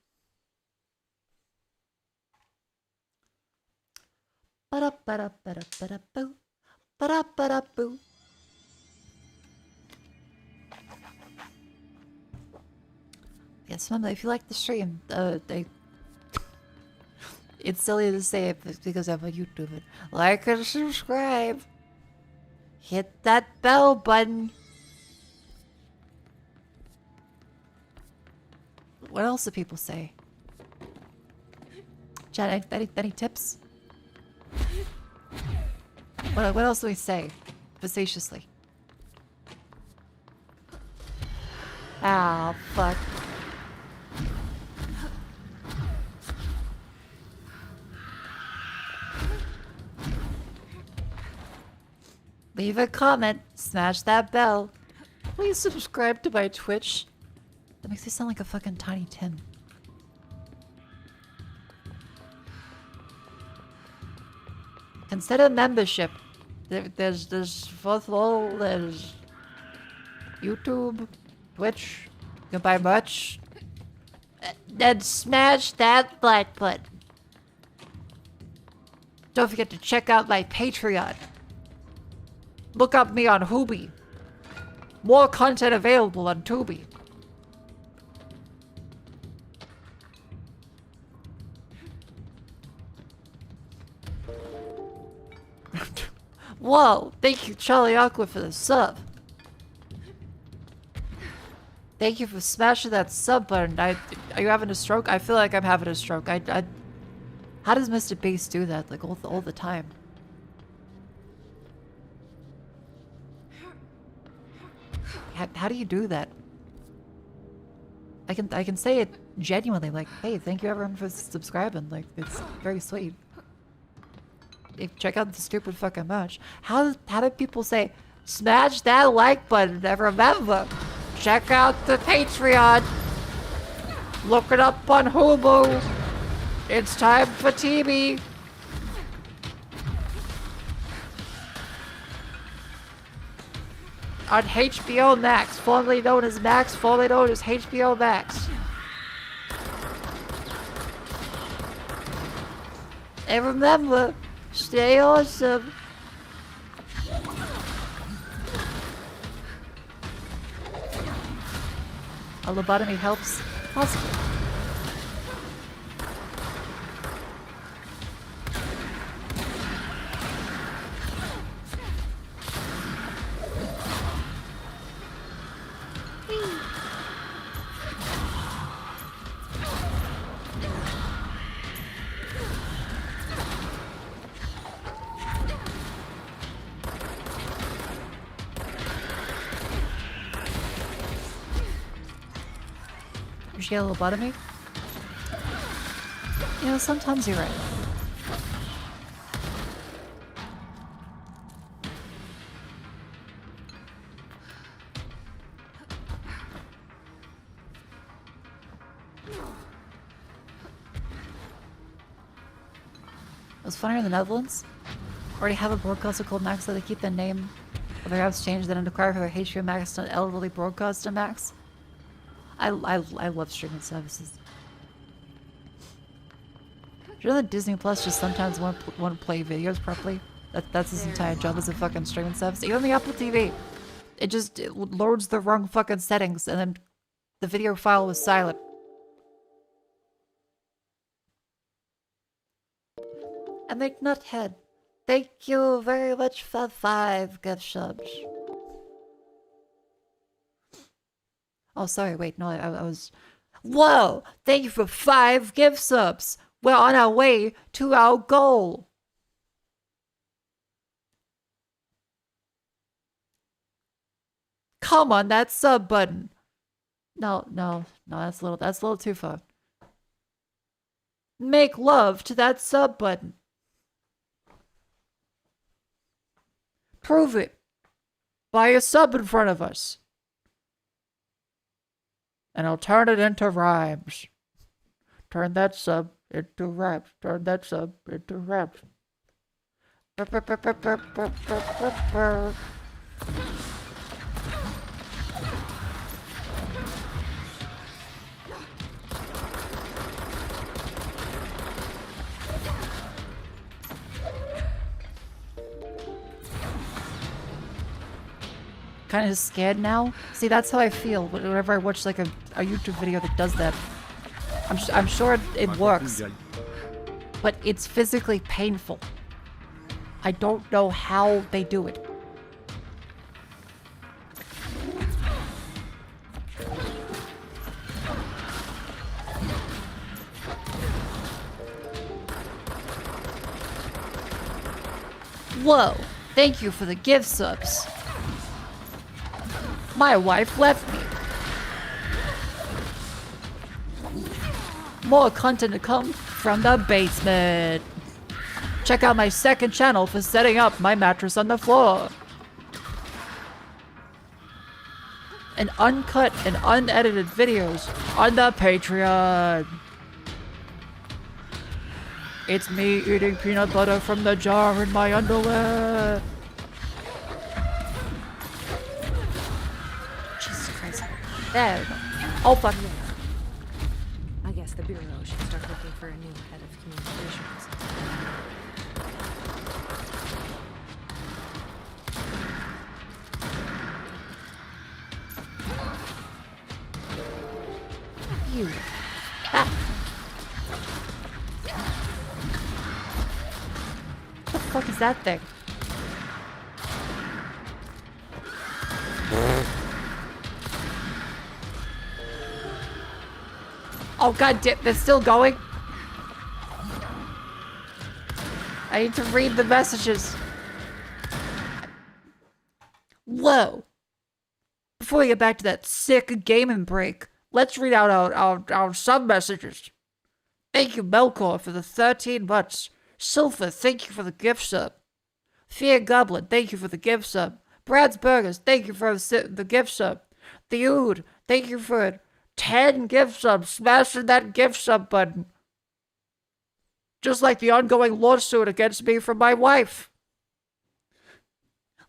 Ba-da-ba-da-ba-da-ba-da-boo. Ba-da-ba-da-boo. Yes, remember, if you like the stream, it's silly to say it because I'm a YouTuber. Like and subscribe. Hit that bell button. What else do people say? Chad, any tips? What else do we say? Facetiously. Ah, fuck. Leave a comment, smash that bell. Please subscribe to my Twitch. That makes me sound like a fucking Tiny Tim. Consider membership. There's fourth wall, there's YouTube, Twitch. You can buy merch. Then smash that like button. Don't forget to check out my Patreon. Look up me on Hoobie. More content available on Tubi. Whoa, thank you Charlie Aqua for the sub. Thank you for smashing that sub button. Are you having a stroke? I feel like I'm having a stroke. How does Mr. Beast do that like all the time? How do you do that? I can say it genuinely, like, hey, thank you everyone for subscribing. Like, it's very sweet. Check out the stupid fucking merch. How did people say, smash that like button and remember, check out the Patreon. Look it up on Hulu. It's time for TV. On HBO Max, formerly known as Max, formerly known as HBO Max. And remember, stay awesome. A lobotomy helps. Possibly. You get a lobotomy? You know, sometimes you're right. It was funnier in the Netherlands. Already have a broadcaster called Max, so they keep the name of their house changed and inquire for their HBO Max to an elderly broadcaster Max. I love streaming services. You know that Disney Plus just sometimes won't play videos properly? That's his entire job as a fucking streaming service. Even the Apple TV, it loads the wrong fucking settings and then the video file was silent. And make Nuthead, thank you very much for 5 gift subs. Oh, sorry, wait, no, I was... Whoa! Thank you for 5 gift subs! We're on our way to our goal! Come on, that sub button! No, that's a little too far. Make love to that sub button. Prove it. Buy a sub in front of us. And I'll turn it into rhymes. Turn that sub into rhymes. Turn that sub into rhymes. Kind of scared now. See, that's how I feel whenever I watch like a YouTube video that does that. I'm sure it works, but it's physically painful. I don't know how they do it. Whoa, thank you for the gift subs. My wife left me. More content to come from the basement. Check out my second channel for setting up my mattress on the floor. And uncut and unedited videos on the Patreon. It's me eating peanut butter from the jar in my underwear. Jesus Christ. There we go. Oh, fuck. I guess the Bureau should start looking for a new head of communications. You. Ah. What the fuck is that thing? Oh god damn, they're still going? I need to read the messages. Whoa. Before we get back to that sick gaming break, Let's read out our sub messages. Thank you, Melkor, for the 13 months. Silver, thank you for the gift sub. Fear Goblin, thank you for the gift sub. Brad's Burgers, thank you for the gift sub. The Ood, thank you for 10 gift subs. Smashing that gift sub button. Just like the ongoing lawsuit against me from my wife.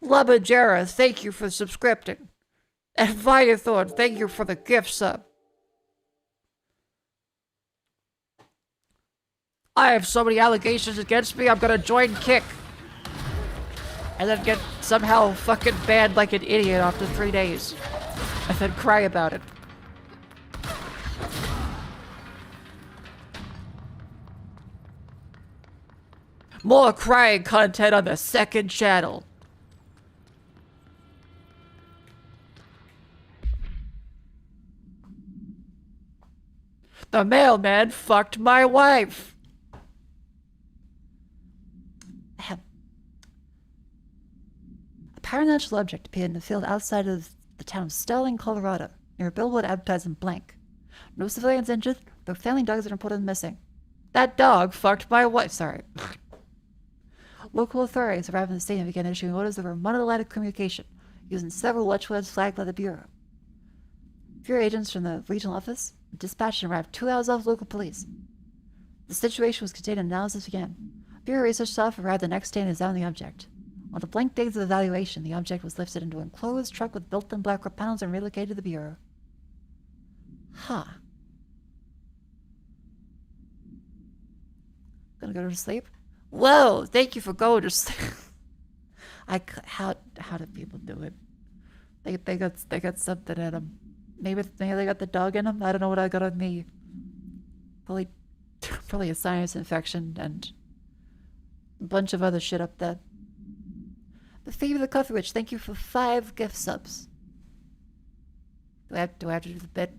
Labajera, thank you for subscripting. And Viathorn, thank you for the gift sub. I have so many allegations against me, I'm gonna join Kick. And then get somehow fucking banned like an idiot after 3 days. And then cry about it. More crying content on the second channel. The mailman fucked my wife. A paranormal object appeared in the field outside of the town of Sterling, Colorado, near a billboard advertising blank. No civilians injured, but family dogs are reported missing. That dog fucked my wife. Sorry. Local authorities arrived in the scene and began issuing orders over monolithic communication, using several watchwords flagged by the Bureau. Bureau agents from the regional office were dispatched and arrived 2 hours off local police. The situation was contained and analysis began. Bureau research staff arrived the next day and examined the object. On the blank days of evaluation, the object was lifted into an enclosed truck with built-in black panels and relocated to the Bureau. Huh. Gonna go to sleep? Whoa! Thank you for going to sleep. How do people do it? They got something in them. Maybe they got the dog in them. I don't know what I got on me. Probably a sinus infection and a bunch of other shit up there. The Phoebe the Coffee Witch, thank you for 5 gift subs. Do I have to do the bit?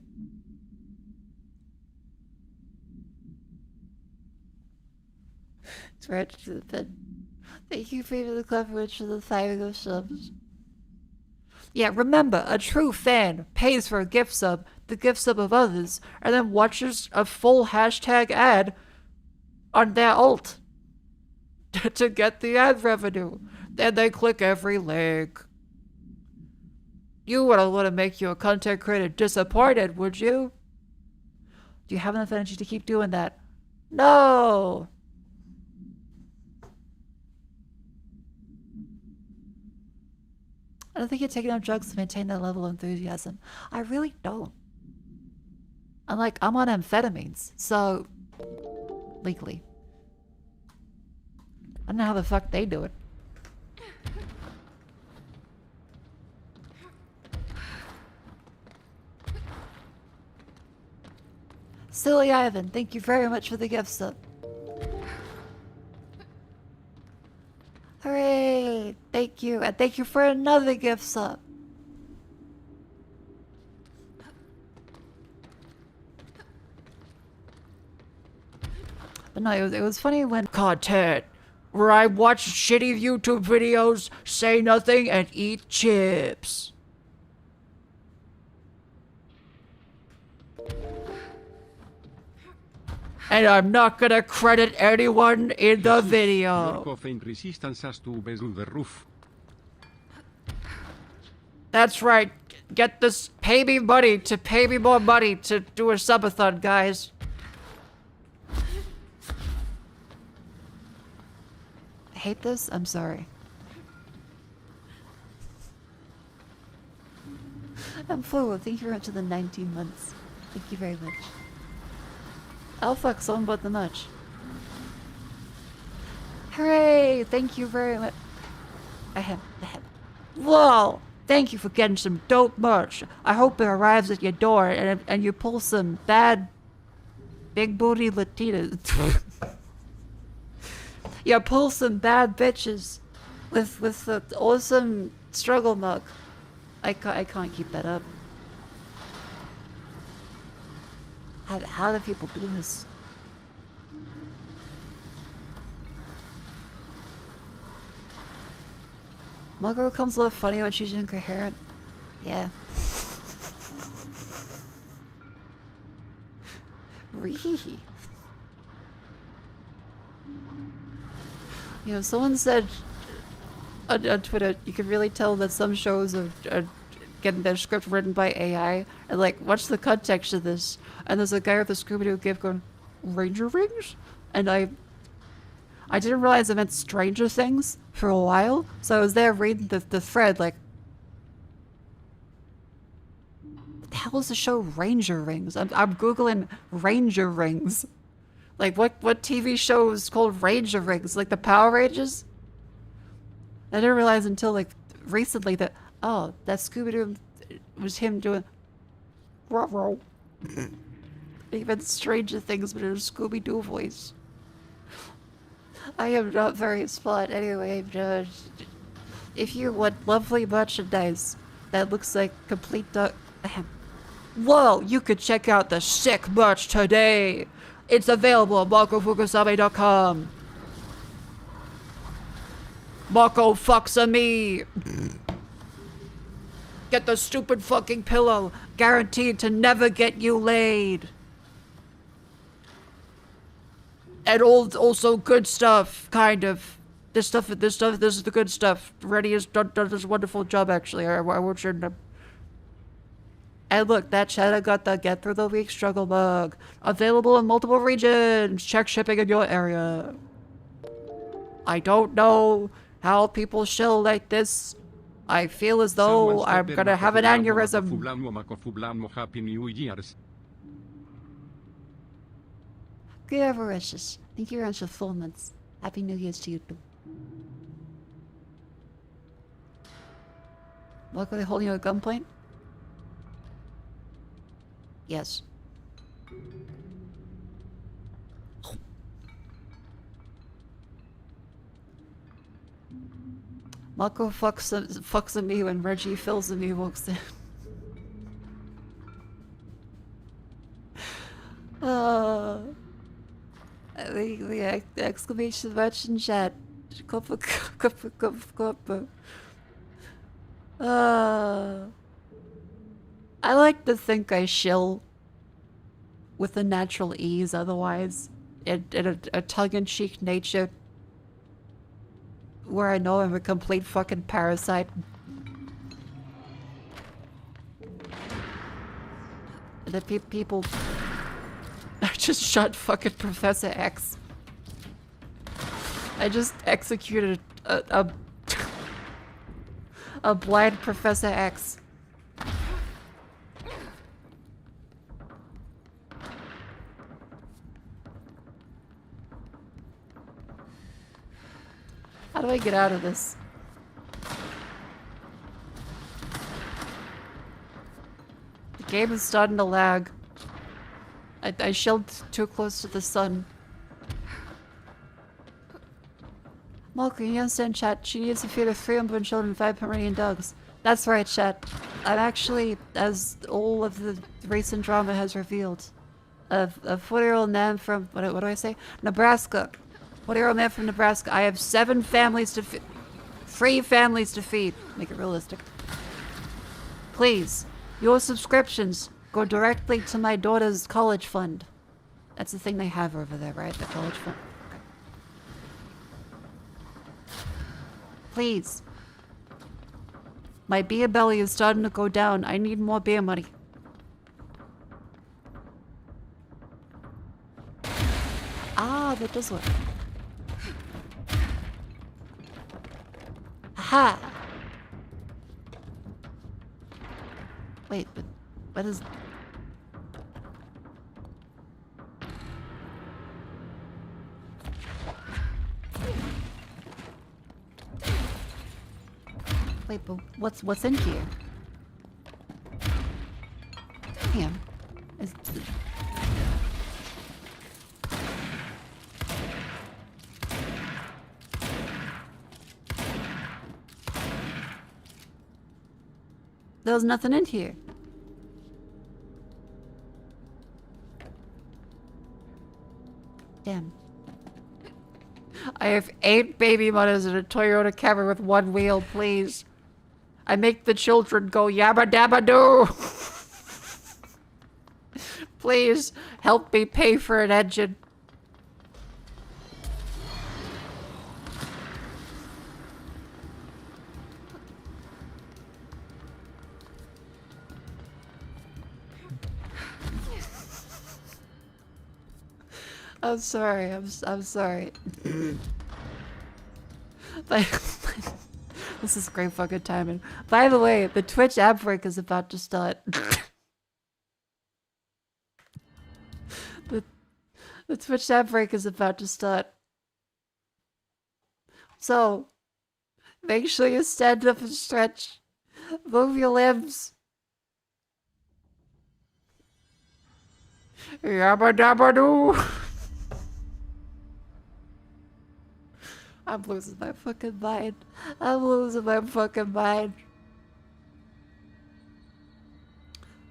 Do I have to do the bit? Thank you, Phoebe the Coffee Witch, for the 5 gift subs. Yeah, remember, a true fan pays for a gift sub, the gift sub of others, and then watches a full hashtag ad on their alt to get the ad revenue. Then they click every link. You wouldn't want to make your content creator disappointed, would you? Do you have enough energy to keep doing that? No! I don't think you're taking enough drugs to maintain that level of enthusiasm. I really don't. I'm on amphetamines, so... legally. I don't know how the fuck they do it. Silly Ivan, thank you very much for the gift sub. Hooray! Thank you, and thank you for another gift sub. But no, it was funny when content where I watch shitty YouTube videos, say nothing, and eat chips. And I'm not gonna credit anyone in the video. Resistance has to be through the roof. That's right. Get this, pay me more money to do a subathon, guys. I hate this? I'm sorry. I'm full. Thank you very much for the 19 months. Thank you very much. I'll fuck someone but the much. Hooray! Thank you very much. Ahem. Whoa! Thank you for getting some dope merch. I hope it arrives at your door and you pull some bad big booty Latinas. You pull some bad bitches with the awesome struggle mug. I can't keep that up. How do people do this? Mako comes a little funny when she's incoherent. Yeah. Ree. You know, someone said on Twitter, you can really tell that some shows are getting their script written by AI. And like, what's the context of this? And there's a guy with a Scooby-Doo gift going, Ranger Rings? And I didn't realize it meant Stranger Things for a while. So I was there reading the thread like, what the hell is the show Ranger Rings? I'm Googling Ranger Rings. Like, what TV show is called Ranger Rings? Like the Power Rangers? I didn't realize until like recently that, oh, that Scooby-Doo was him doing ruh-roh. Even Stranger Things, but in a Scooby-Doo voice. I am not very smart anyway, if you want lovely merchandise that looks like complete whoa, you could check out the sick merch today. It's available at MakoFukusame.com. Mako fucks me. Get the stupid fucking pillow, guaranteed to never get you laid. And also good stuff, kind of. This is the good stuff. Reddy has done this wonderful job, actually. I won't share them. And look, that Shadow got the Get Through the Week struggle mug. Available in multiple regions. Check shipping in your area. I don't know how people shill like this. I feel as though I'm gonna have an aneurysm. Happy New Year's. Good Avaricious. Thank you very much for 4 months. Happy New Year's to you too. What, are they holding you at gunpoint? Yes. Mako fucks at me when Reggie fills the me walks in. The exclamation match in chat. I like to think I shill with a natural ease otherwise, in a tongue-in-cheek nature, where I know I'm a complete fucking parasite. That people... I just shot fucking Professor X. I just executed a blind Professor X. How do I get out of this? The game is starting to lag. I shelled too close to the sun. Mako, you understand, chat? She needs to feed her 3 unborn children and 5 Pomeranian dogs. That's right, chat. I'm actually, as all of the recent drama has revealed, a 40-year-old man from, what do I say? Nebraska. 40-year-old man from Nebraska. I have 7 families to feed. 3 families to feed. Make it realistic. Please, your subscriptions go directly to my daughter's college fund. That's the thing they have over there, right? The college fund. Okay. Please. My beer belly is starting to go down. I need more beer money. Ah, that does work. Aha! Wait, but what is... Wait, but what's in here? Damn. There was nothing in here. Damn. I have 8 baby mothers in a Toyota Camry with 1 wheel, please. I make the children go yabba dabba doo. Please help me pay for an engine. I'm sorry. I'm sorry. This is great fucking timing. By the way, the Twitch ad break is about to start. The Twitch ad break is about to start. So, make sure you stand up and stretch. Move your limbs. Yabba dabba doo. I'm losing my fucking mind. I'm losing my fucking mind.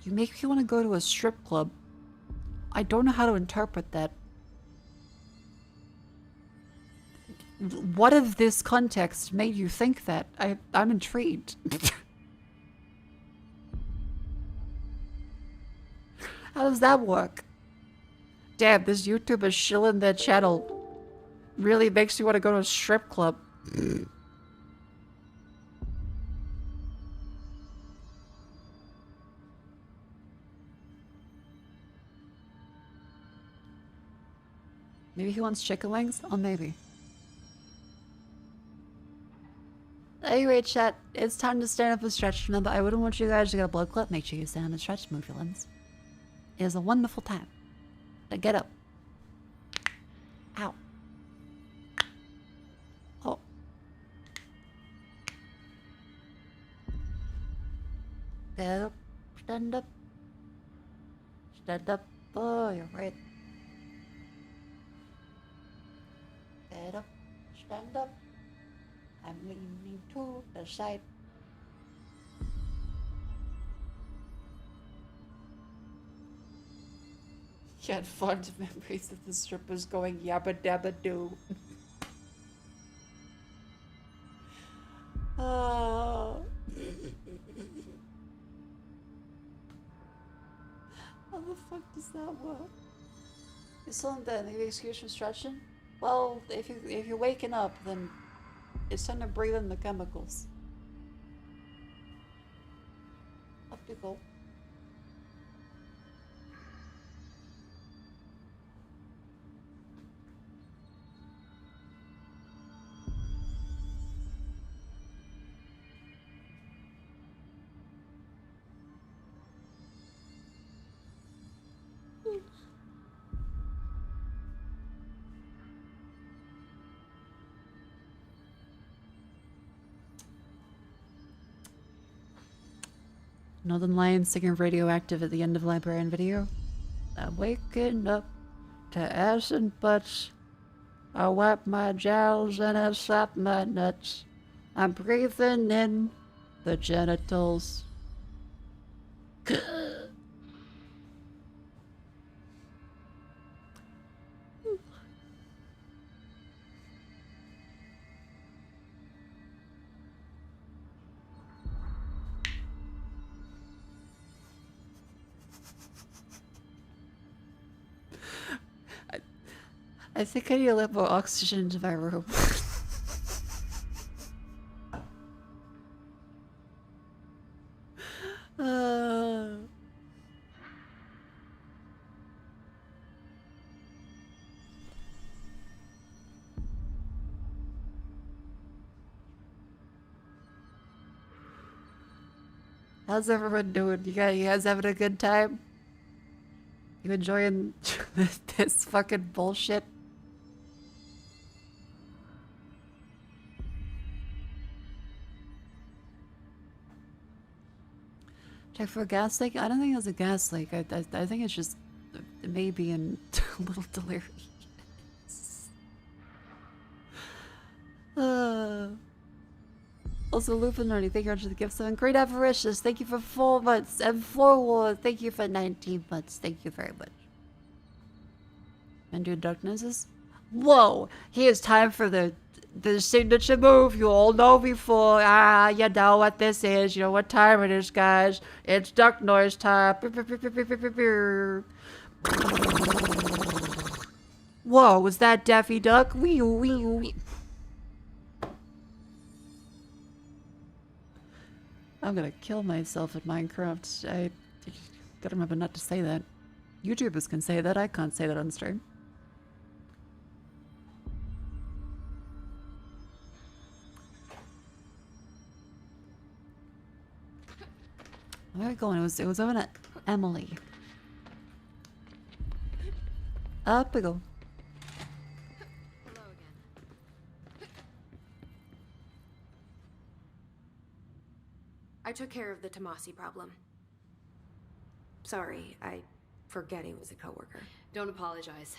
You make me want to go to a strip club. I don't know how to interpret that. What of this context made you think that? I'm intrigued. How does that work? Damn, this YouTuber shilling their channel really makes you want to go to a strip club. Maybe he wants chicken wings? Oh, maybe. Anyway, chat, it's time to stand up and stretch. Remember, I wouldn't want you guys to get a blood clot. Make sure you stand up and stretch, move your limbs. It is a wonderful time. Now get up. Ow. Oh. Get up. Stand up. Stand up. Oh, you're right. Get up. Stand up. I'm leaning to the side. He had fond memories of the strippers going yabba dabba doo. Oh. How the fuck does that work? You still in the excuse for stretching? Well, if you're waking up, then it's time to breathe in the chemicals. Up you go. Northern Lions singing Radioactive at the end of Librarian video. I'm waking up to ass and butts. I wipe my jowls and I slap my nuts. I'm breathing in the genitals. I think I need a little more oxygen into my room. How's everyone doing? You guys having a good time? You enjoying this fucking bullshit? Check for a gas leak? I don't think it's a gas leak. I think it's just maybe a little delirious. Also, Lupin Nerdy, thank you for the gift. And Great Avaricious, thank you for 4 months. And Forward, thank you for 19 months. Thank you very much. And do darknesses? Whoa! Here's time for the signature move you all know before. You know what this is. You know what time it is, guys. It's duck noise time. Whoa, was that Daffy Duck? Wee wee wee. I'm gonna kill myself at Minecraft. I gotta remember not to say that. YouTubers can say that, I can't say that on stream. Where are we going? It was over at Emily. Up we go. Hello again. I took care of the Tomasi problem. Sorry, I forget he was a coworker. Don't apologize.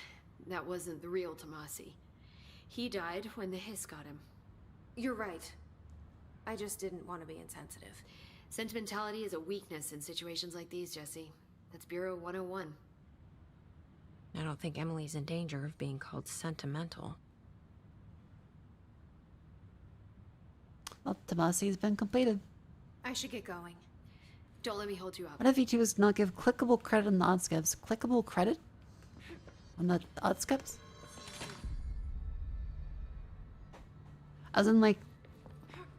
That wasn't the real Tomasi. He died when the hiss got him. You're right. I just didn't want to be insensitive. Sentimentality is a weakness in situations like these, Jesse. That's Bureau 101. I don't think Emily's in danger of being called sentimental. Well, Tomasi's been completed. I should get going. Don't let me hold you up. What if VTubers not give clickable credit on the odd skips? Clickable credit? On the odd skips? As in, like,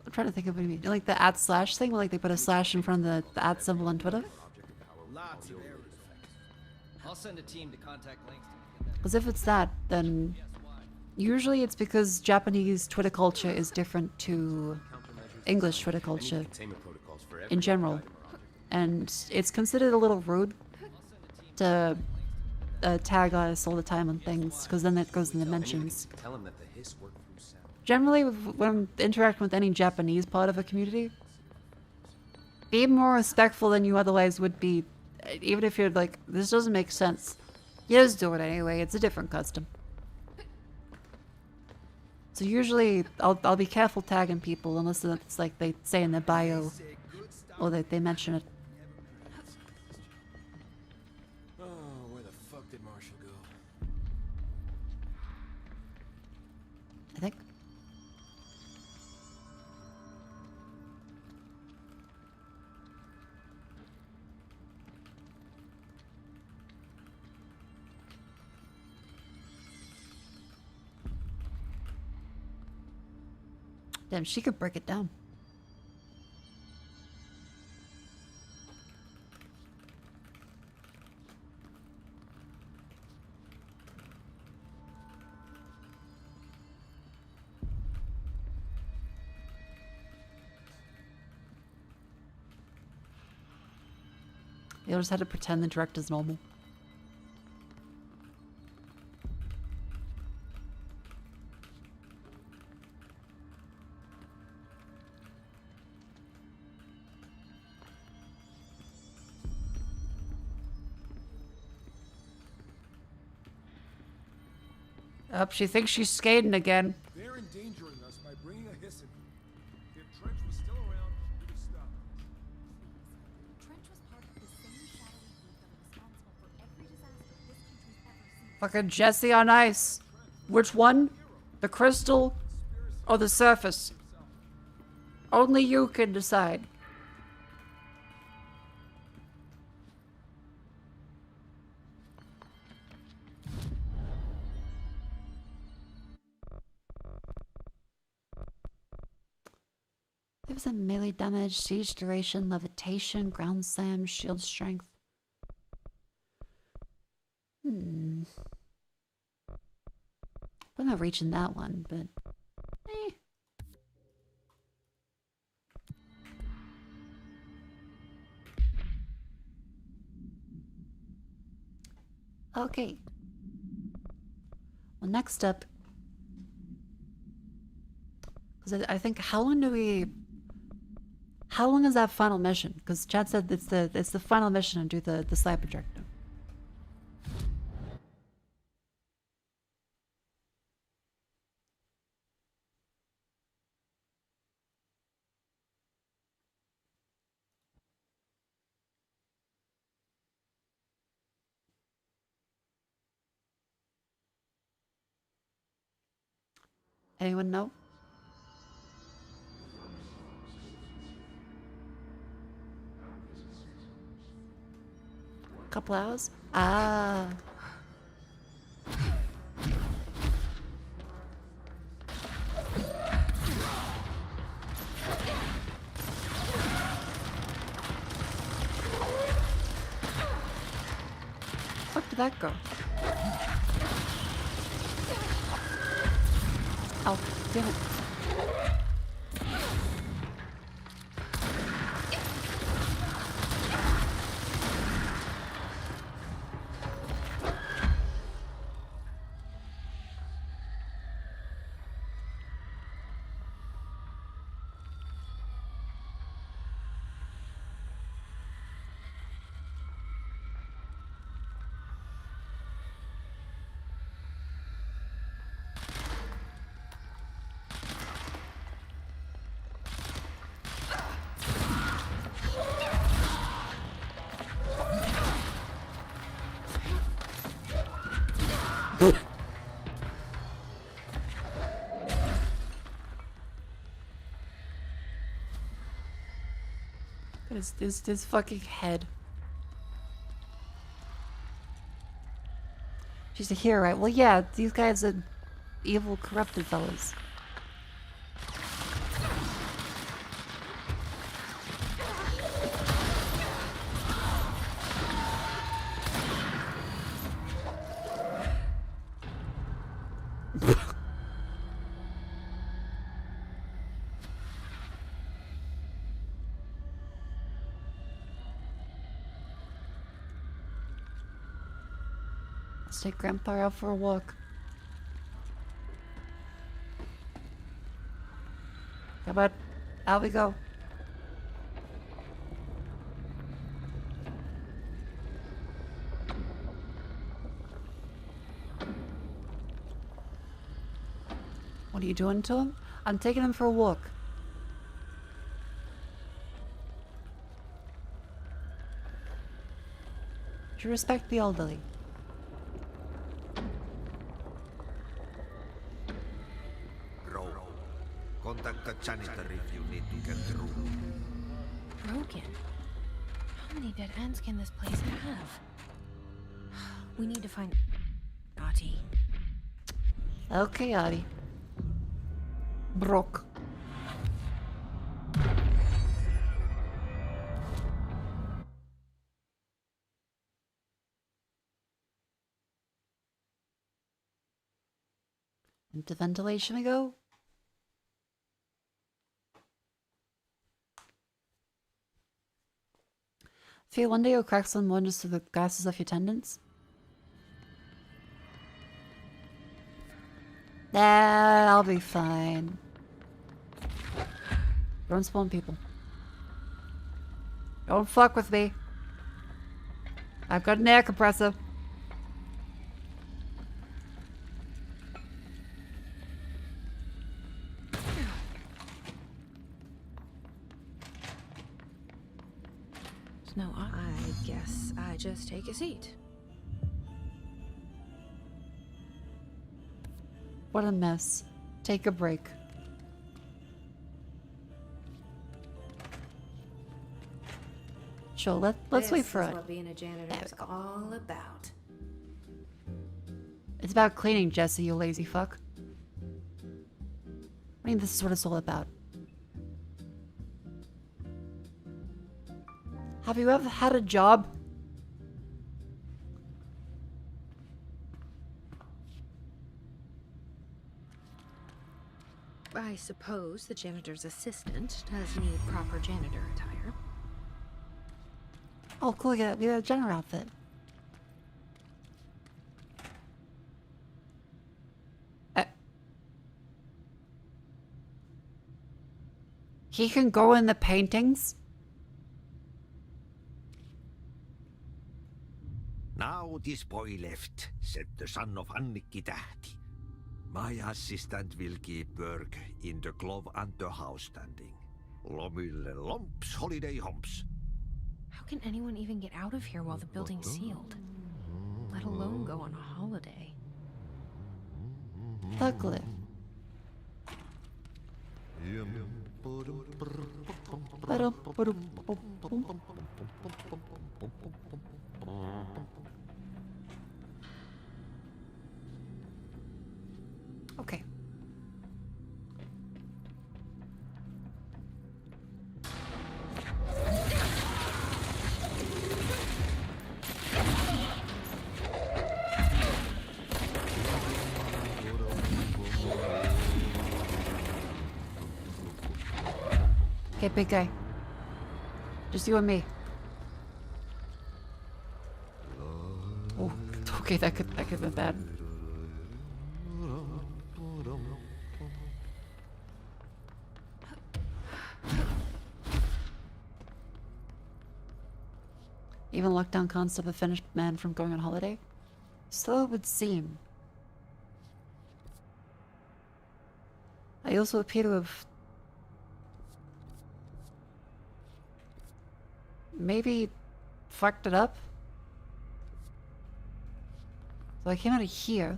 I'm trying to think of what you mean. Like the @ thing, where like they put a slash in front of the @ symbol on Twitter? Lots of errors. I'll send a team to contact links. Because if it's that, then usually it's because Japanese Twitter culture is different to English Twitter culture in general. And it's considered a little rude to tag us all the time on things, because then it goes in the mentions. Generally, when I'm interacting with any Japanese part of a community, be more respectful than you otherwise would be, even if you're like, this doesn't make sense. You just do it anyway, it's a different custom. So usually, I'll be careful tagging people unless it's like they say in their bio, or they mention it. Oh, where the fuck did Marshall go? I think. Damn, she could break it down. You'll just have to pretend the director's normal. Up, she thinks she's skating again. They're endangering us by bringing a hiss in. If Trench was still around, we would stop. Trench was part of the same shadowy group that was responsible for every disaster this country's ever seen. Fucking Jesse on ice. Which one? The crystal or the surface? Only you can decide. There was a melee damage, siege duration, levitation, ground slam, shield strength. I'm not reaching that one, but okay. Well, next up, because I think how long is that final mission? Because Chad said it's the final mission and do the slide projector. Anyone know? Couple hours? Ah. Where did that go? Oh, damn it. This fucking head. She's a hero, right? Well, yeah, these guys are evil, corrupted fellas. Let's take Grandpa out for a walk. How about out we go? What are you doing to him? I'm taking him for a walk. To respect the elderly. Contact the janitor if you need to get through. Broken? How many dead ends can this place have? We need to find Ati. Okay, Adi. Broke. Into ventilation we go. Fear one day you'll crack some wonders through the gases of your tendons. Nah, I'll be fine. Don't spawn people. Don't fuck with me. I've got an air compressor. No, I guess I just take a seat. What a mess. Take a break. Sure, let's wait for This it. is what being a janitor is all about. It's about cleaning, Jesse, you lazy fuck. I mean, this is what it's all about. Have you ever had a job? I suppose the janitor's assistant does need proper janitor attire. Oh, cool, we got a janitor outfit. He can go in the paintings? Now this boy left, said the son of Annikki Tähti. My assistant will keep work in the glove and the house standing. Lomille lomps, holiday humps. How can anyone even get out of here while the building's sealed? Let alone go on a holiday. Ugly. Okay, big guy. Just you and me. Oh, okay, that could have been bad. Even lockdown can't stop a finished man from going on holiday? So it would seem. I also appear to have maybe fucked it up. So I came out of here.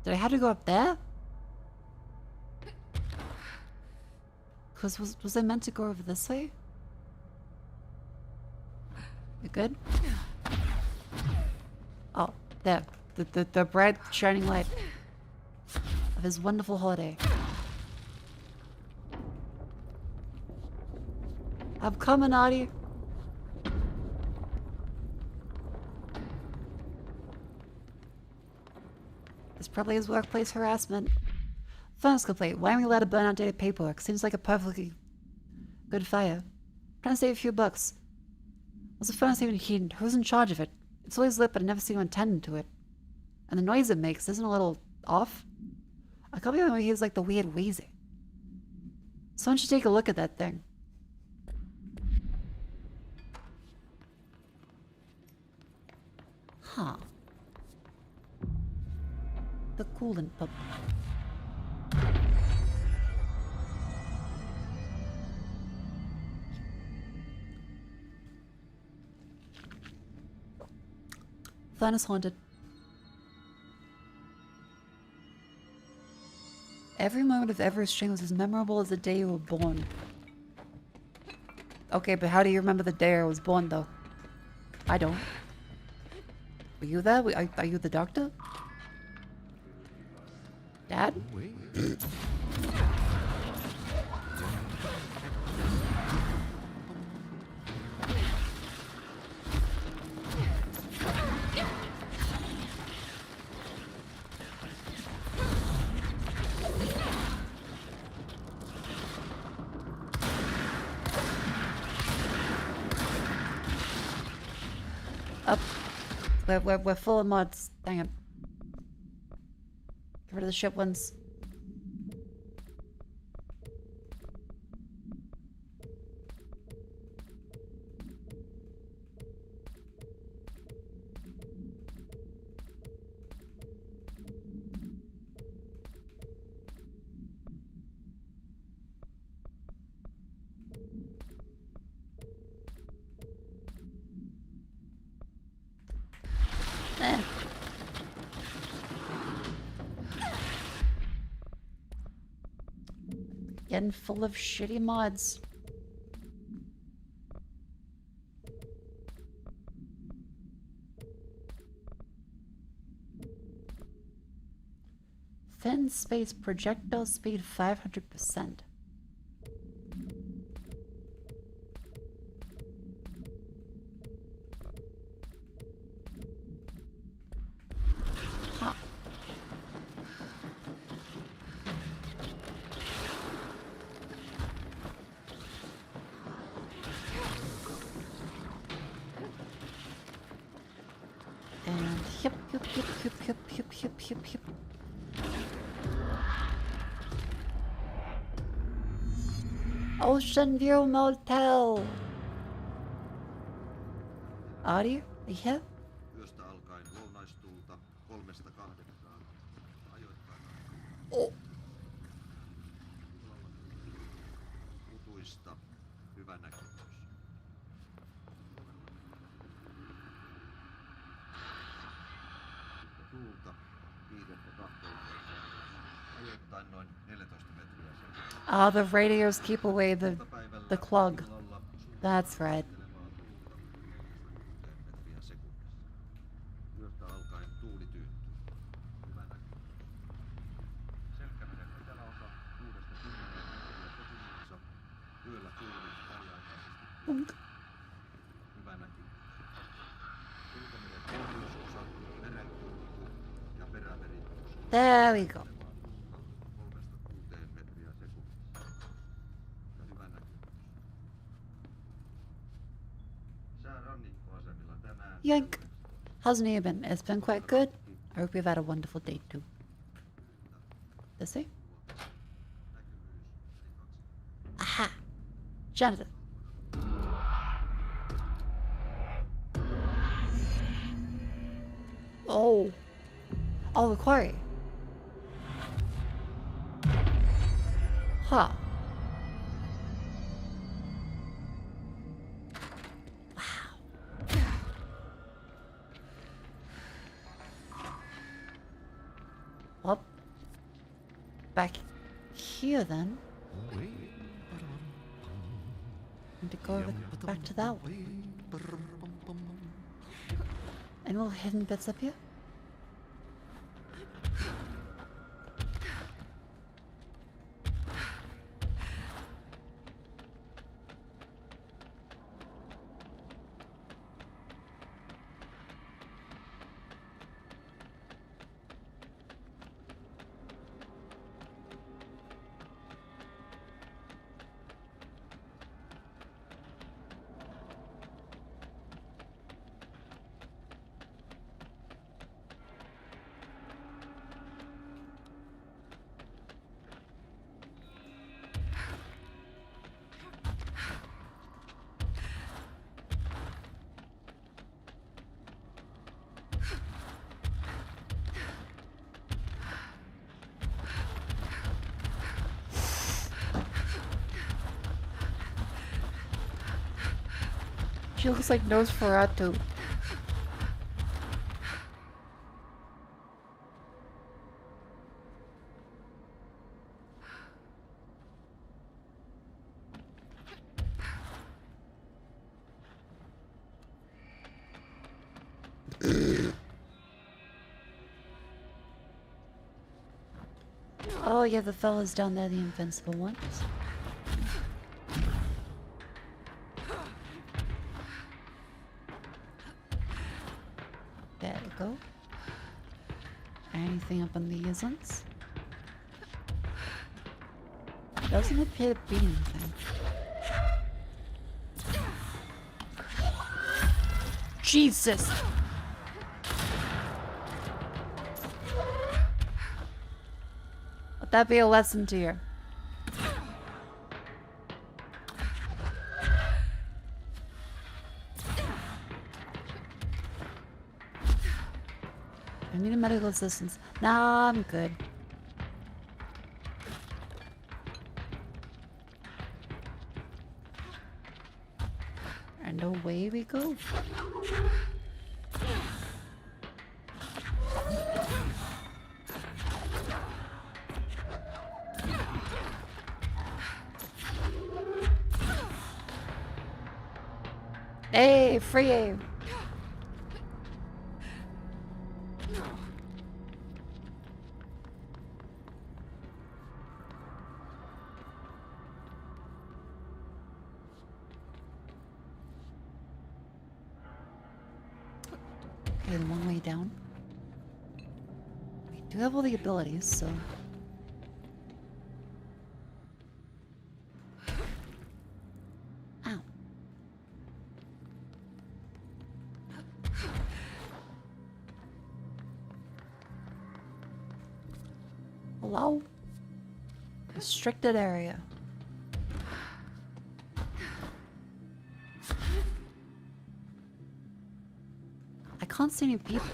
Did I have to go up there? Cause was I meant to go over this way? You good? Oh, there. The bright shining light of his wonderful holiday. I'm coming, Audie. This probably is workplace harassment. Furnace complaint. Why are we allowed to burn outdated paperwork? Seems like a perfectly good fire. Trying to save a few bucks. Was the furnace even heated? Who's in charge of it? It's always lit, but I never see anyone tending to it. And the noise it makes isn't a little off? I can't believe he has like the weird wheezing. Someone should take a look at that thing. Huh. The coolant pump. Furnace haunted. Every moment of every string was as memorable as the day you were born. Okay, but how do you remember the day I was born, though? I don't. Were you there? Are you the doctor? Dad? Up. We're full of mods. Dang it. Get rid of the ship ones. Getting full of shitty mods. Fin space projectile speed 500%. Yep. Ocean View Motel. Audie, are you here? Oh. Ah, the radios keep away the clog. That's right. There we go. Yank. How's Nia been? It's been quite good. I hope you've had a wonderful day too. This way? Aha! Jonathan. Oh. Oh, the quarry. Huh. Well, back here then. And to go over back to that one. Any little hidden bits up here? She looks like Nosferatu. Oh yeah, the fellas down there, the invincible ones. There we go. Anything up on these ones? Doesn't appear to be anything. Jesus! Let that be a lesson to you. I need a medical assistance. Nah, I'm good. And away we go. Hey, free aim. Okay, the one way down. We do have all the abilities, so... Ow. Hello? Restricted area. I can't see any people.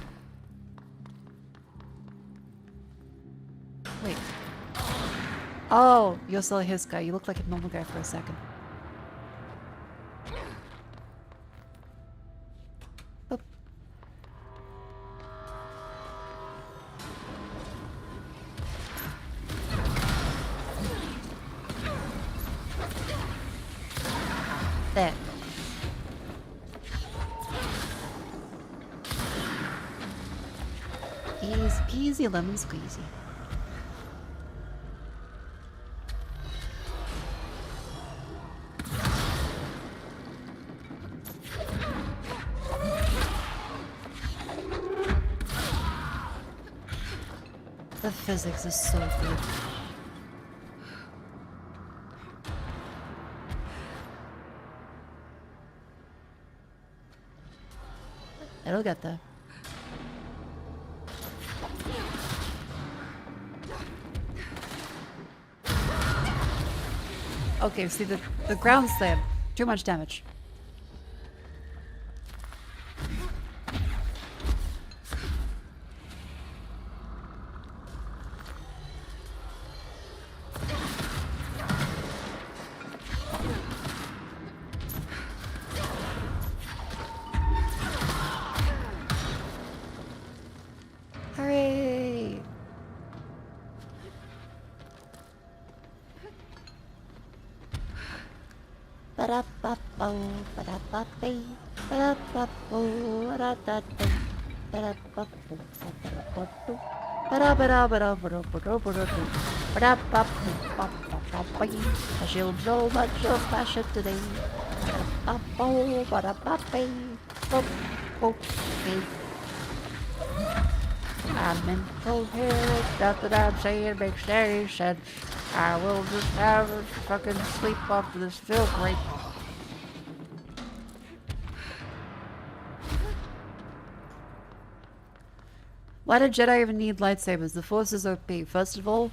Wait. Oh, you're still his guy. You look like a normal guy for a second. Boop. There. Easy peasy lemon squeezy. The physics is so good. It'll get there. Okay, see the ground slam. Too much damage. Hooray! Ba-da-ba-bo, ba-da-ba-bee, ba-da-ba-bo, ba-da-da-dee, ba-da-ba-bo, ba-da-ba-do, ba-da-ba-da-ba-da-ba-da-ba-da-ba-da-do, ba-da-ba-bo-ba-ba-ba-bee. I shall so much of passion today. Ba-da-ba-bo, ba-da-ba-bee, bo-bo-bee. I'm incoherent, stuff that I'm saying makes any sense. I will just have a fucking sleep off this feel great. Why do Jedi even need lightsabers? The Force is OP. First of all,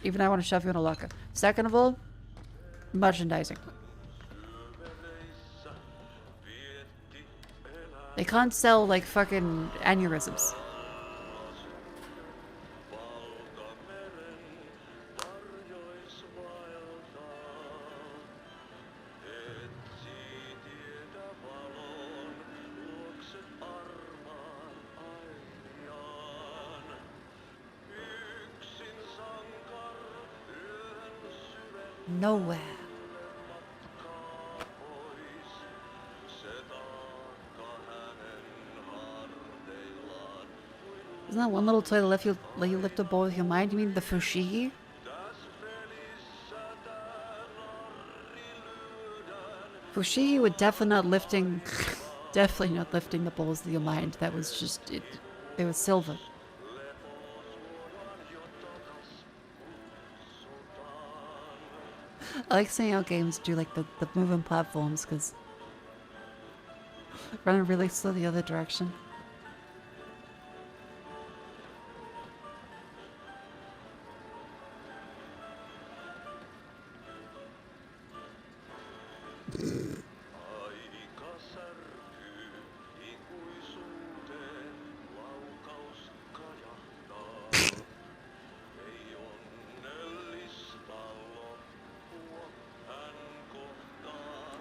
even I want to shove you in a locker. Second of all, merchandising. They can't sell like fucking aneurysms. Nowhere. Isn't that one little toy that let you lift a bowl with your mind? You mean the fushigi? Fushigi would definitely not lifting the bowls with your mind. That was just it. They were silver. I like seeing how games do like the moving platforms because running really slow the other direction.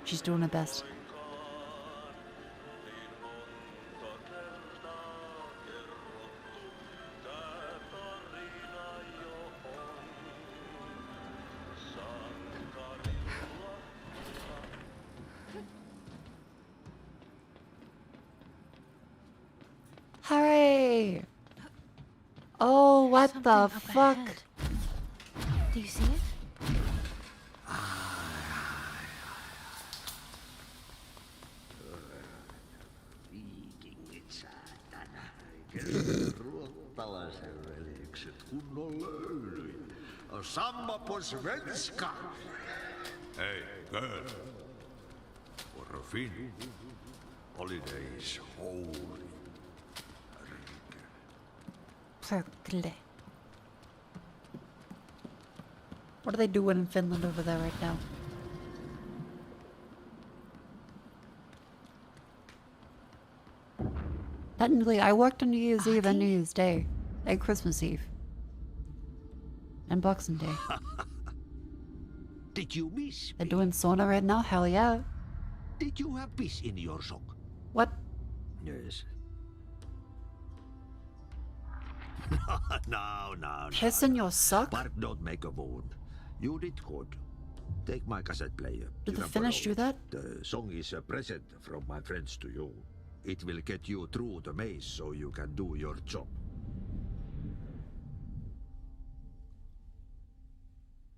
She's doing her best. Hooray! Oh, what Something the up fuck? ahead. Do you see it? Ruottalaisen veljekset kunnolla löydyin. Samma på svenska. Hey, girl. For a fin. Holidays holy. Perkele. What are they doing in Finland over there right now? Technically, I worked on New Year's Eve and New Year's Day. And Christmas Eve. And Boxing Day. Did you miss me? They're doing sauna right now? Hell yeah. Did you have piss in your sock? What? Yes. No. Piss in your sock? Bark don't make a wound. You did good. Take my cassette player. Did You the can Finnish borrow do that? it. The song is a present from my friends to you. It will get you through the maze so you can do your job.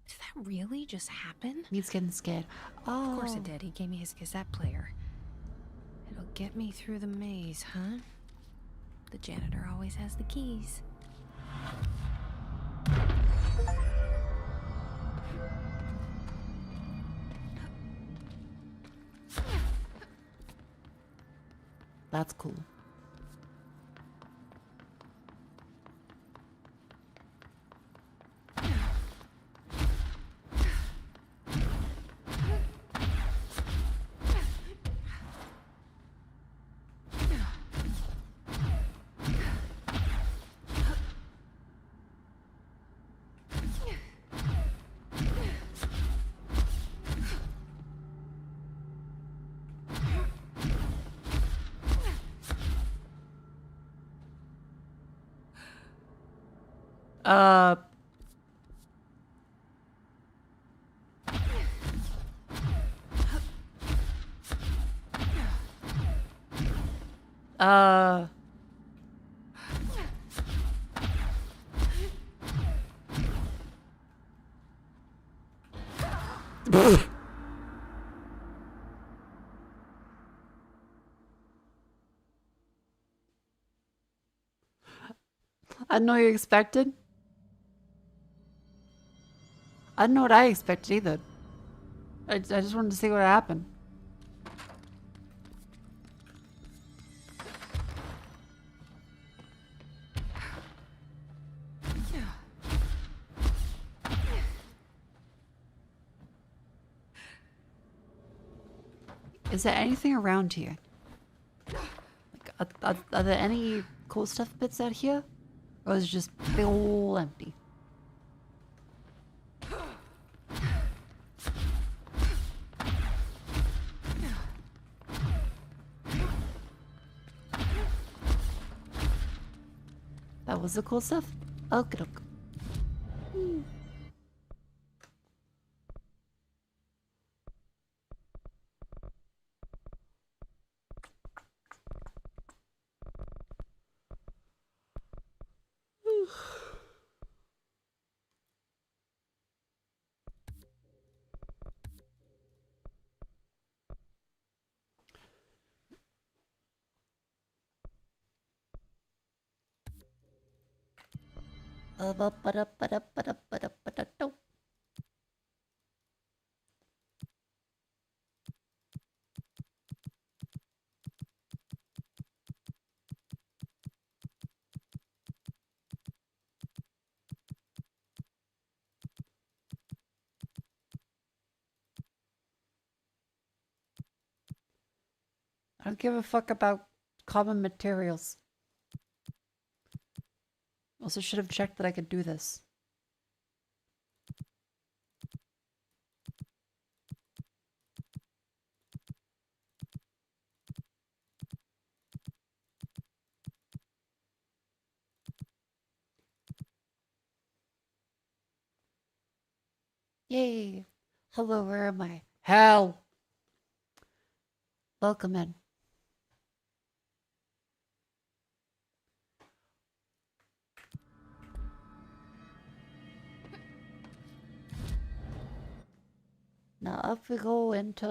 Did that really just happen? He's getting scared. Oh. Of course it did. He gave me his cassette player. It'll get me through the maze, huh? The janitor always has the keys. That's cool. Uh, I know you expected. I don't know what I expected either. I just wanted to see what happened. Is there anything around here? Like, are there any cool stuff bits out here? Or is it just all empty? That was the cool stuff? Okay, doke. I don't give a fuck about common materials. Also should have checked that I could do this. Yay! Hello, where am I? Hell! Welcome in. Now up we go into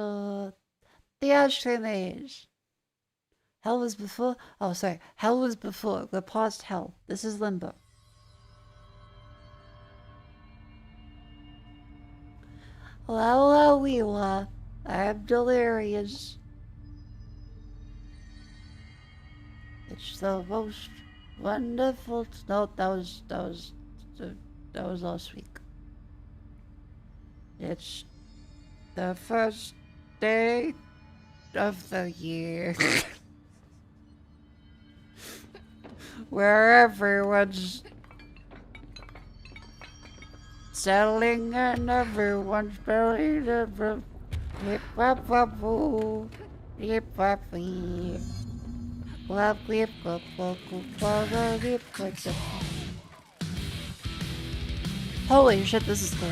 the Ashram Age. Hell was before. Oh, sorry. Hell was before. We're past hell. This is limbo. Well, we were. I'm delirious. It's the most wonderful. No, that was last week. It's the first day of the year where everyone's settling and everyone's belly to hip hop hop hoo hip hop hee hop hip hop hop hip hop. Holy shit, this is cool.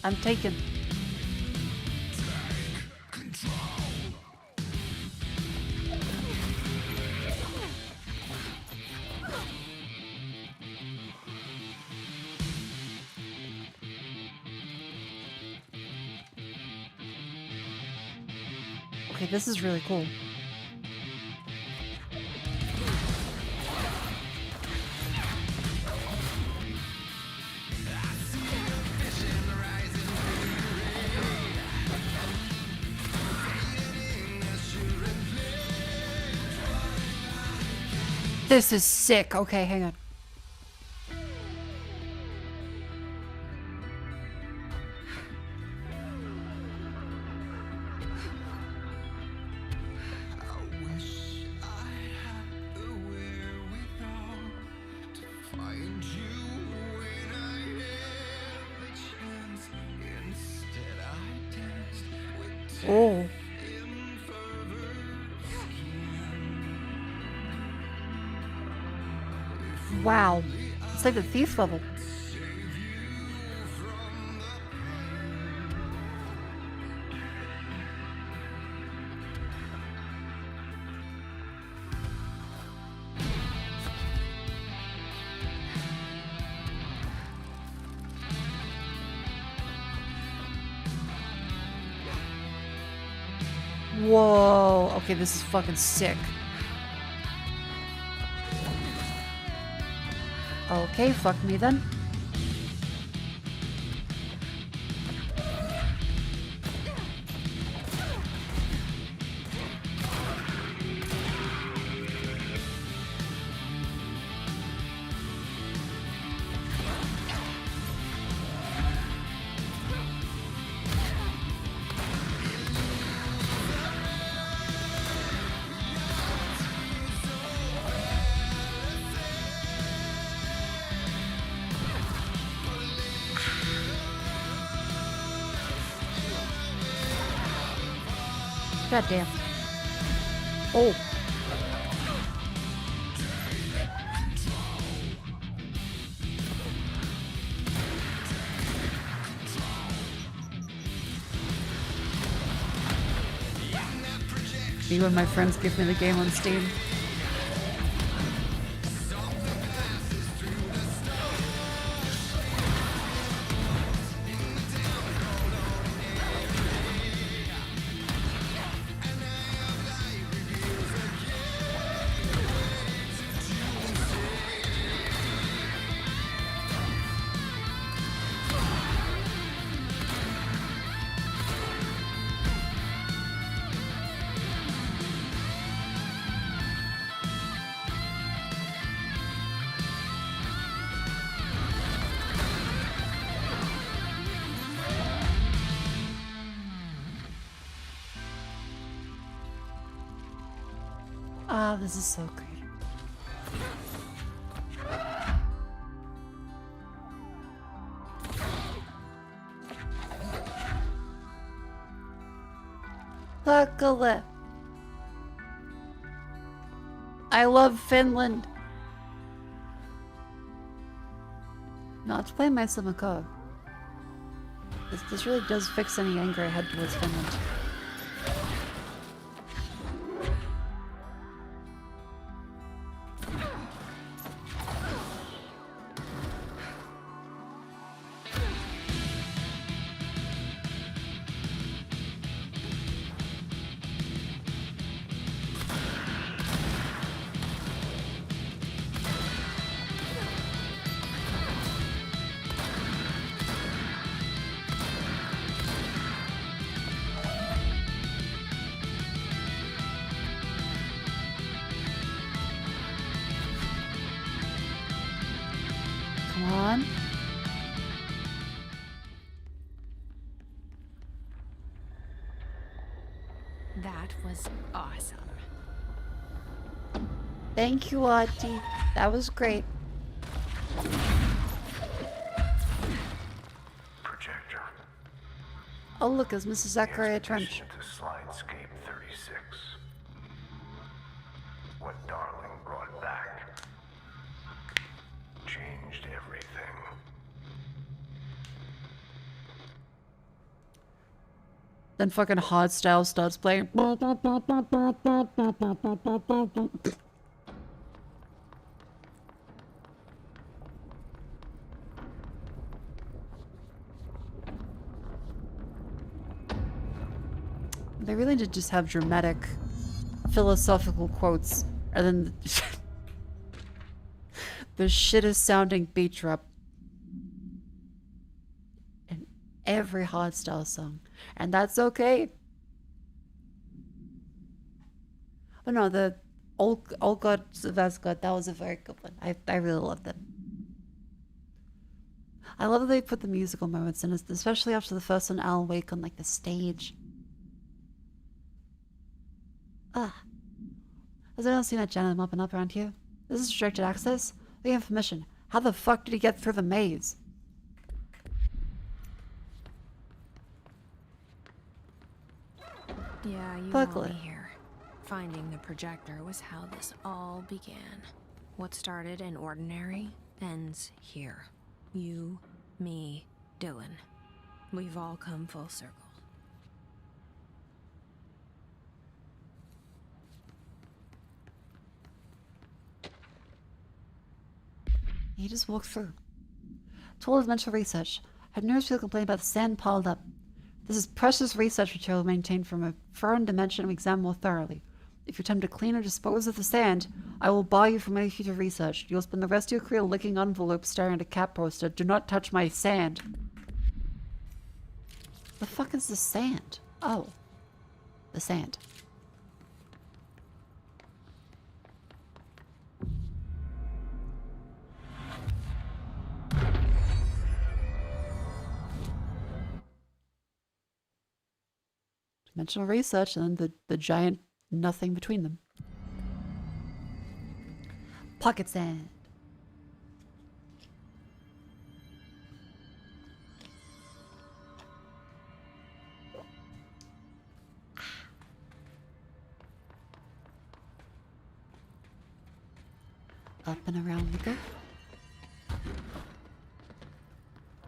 I'm taken. Okay, this is really cool. This is sick. Okay, hang on. Oh. Wow. It's like the thief level. Whoa. Okay, this is fucking sick. Okay, fuck me then. God damn. Oh. Me when my friends give me the game on Steam. Ah, this is so great. Luckily. I love Finland. No, let's play myself Mako. This really does fix any anger I had towards Finland. Come on. That was awesome. Thank you, Auntie. That was great. Projector. Oh, look, it's Mrs. Zachariah Trench. To Slidescape 36. What Darling brought back changed everything. Then fucking Hardstyle starts playing. They really did just have dramatic, philosophical quotes, rather than the shittest sounding beat drop in every Hardstyle song. And that's okay. Oh no, the All Gods of Asgard, that was a very good one. I really loved them. I love that they put the musical moments in, especially after the first one, Alan Wake on like the stage. Ah. Has anyone seen that janitor mopping up around here? This is restricted access? The information. How the fuck did he get through the maze? Yeah, you Buckle want it. me here. Finding the projector was how this all began. What started in ordinary ends here. You, me, Dylan. We've all come full circle. He just walked through. Told mental research. Had nurse people complain about the sand piled up. This is precious research material maintained from a foreign dimension we examine more thoroughly. If you attempt to clean or dispose of the sand, I will bar you from any future research. You'll spend the rest of your career licking envelopes staring at a cat poster. Do not touch my sand. The fuck is the sand? Oh. The sand. Dimensional research and then the giant nothing between them. Pocket sand. Up and around we go.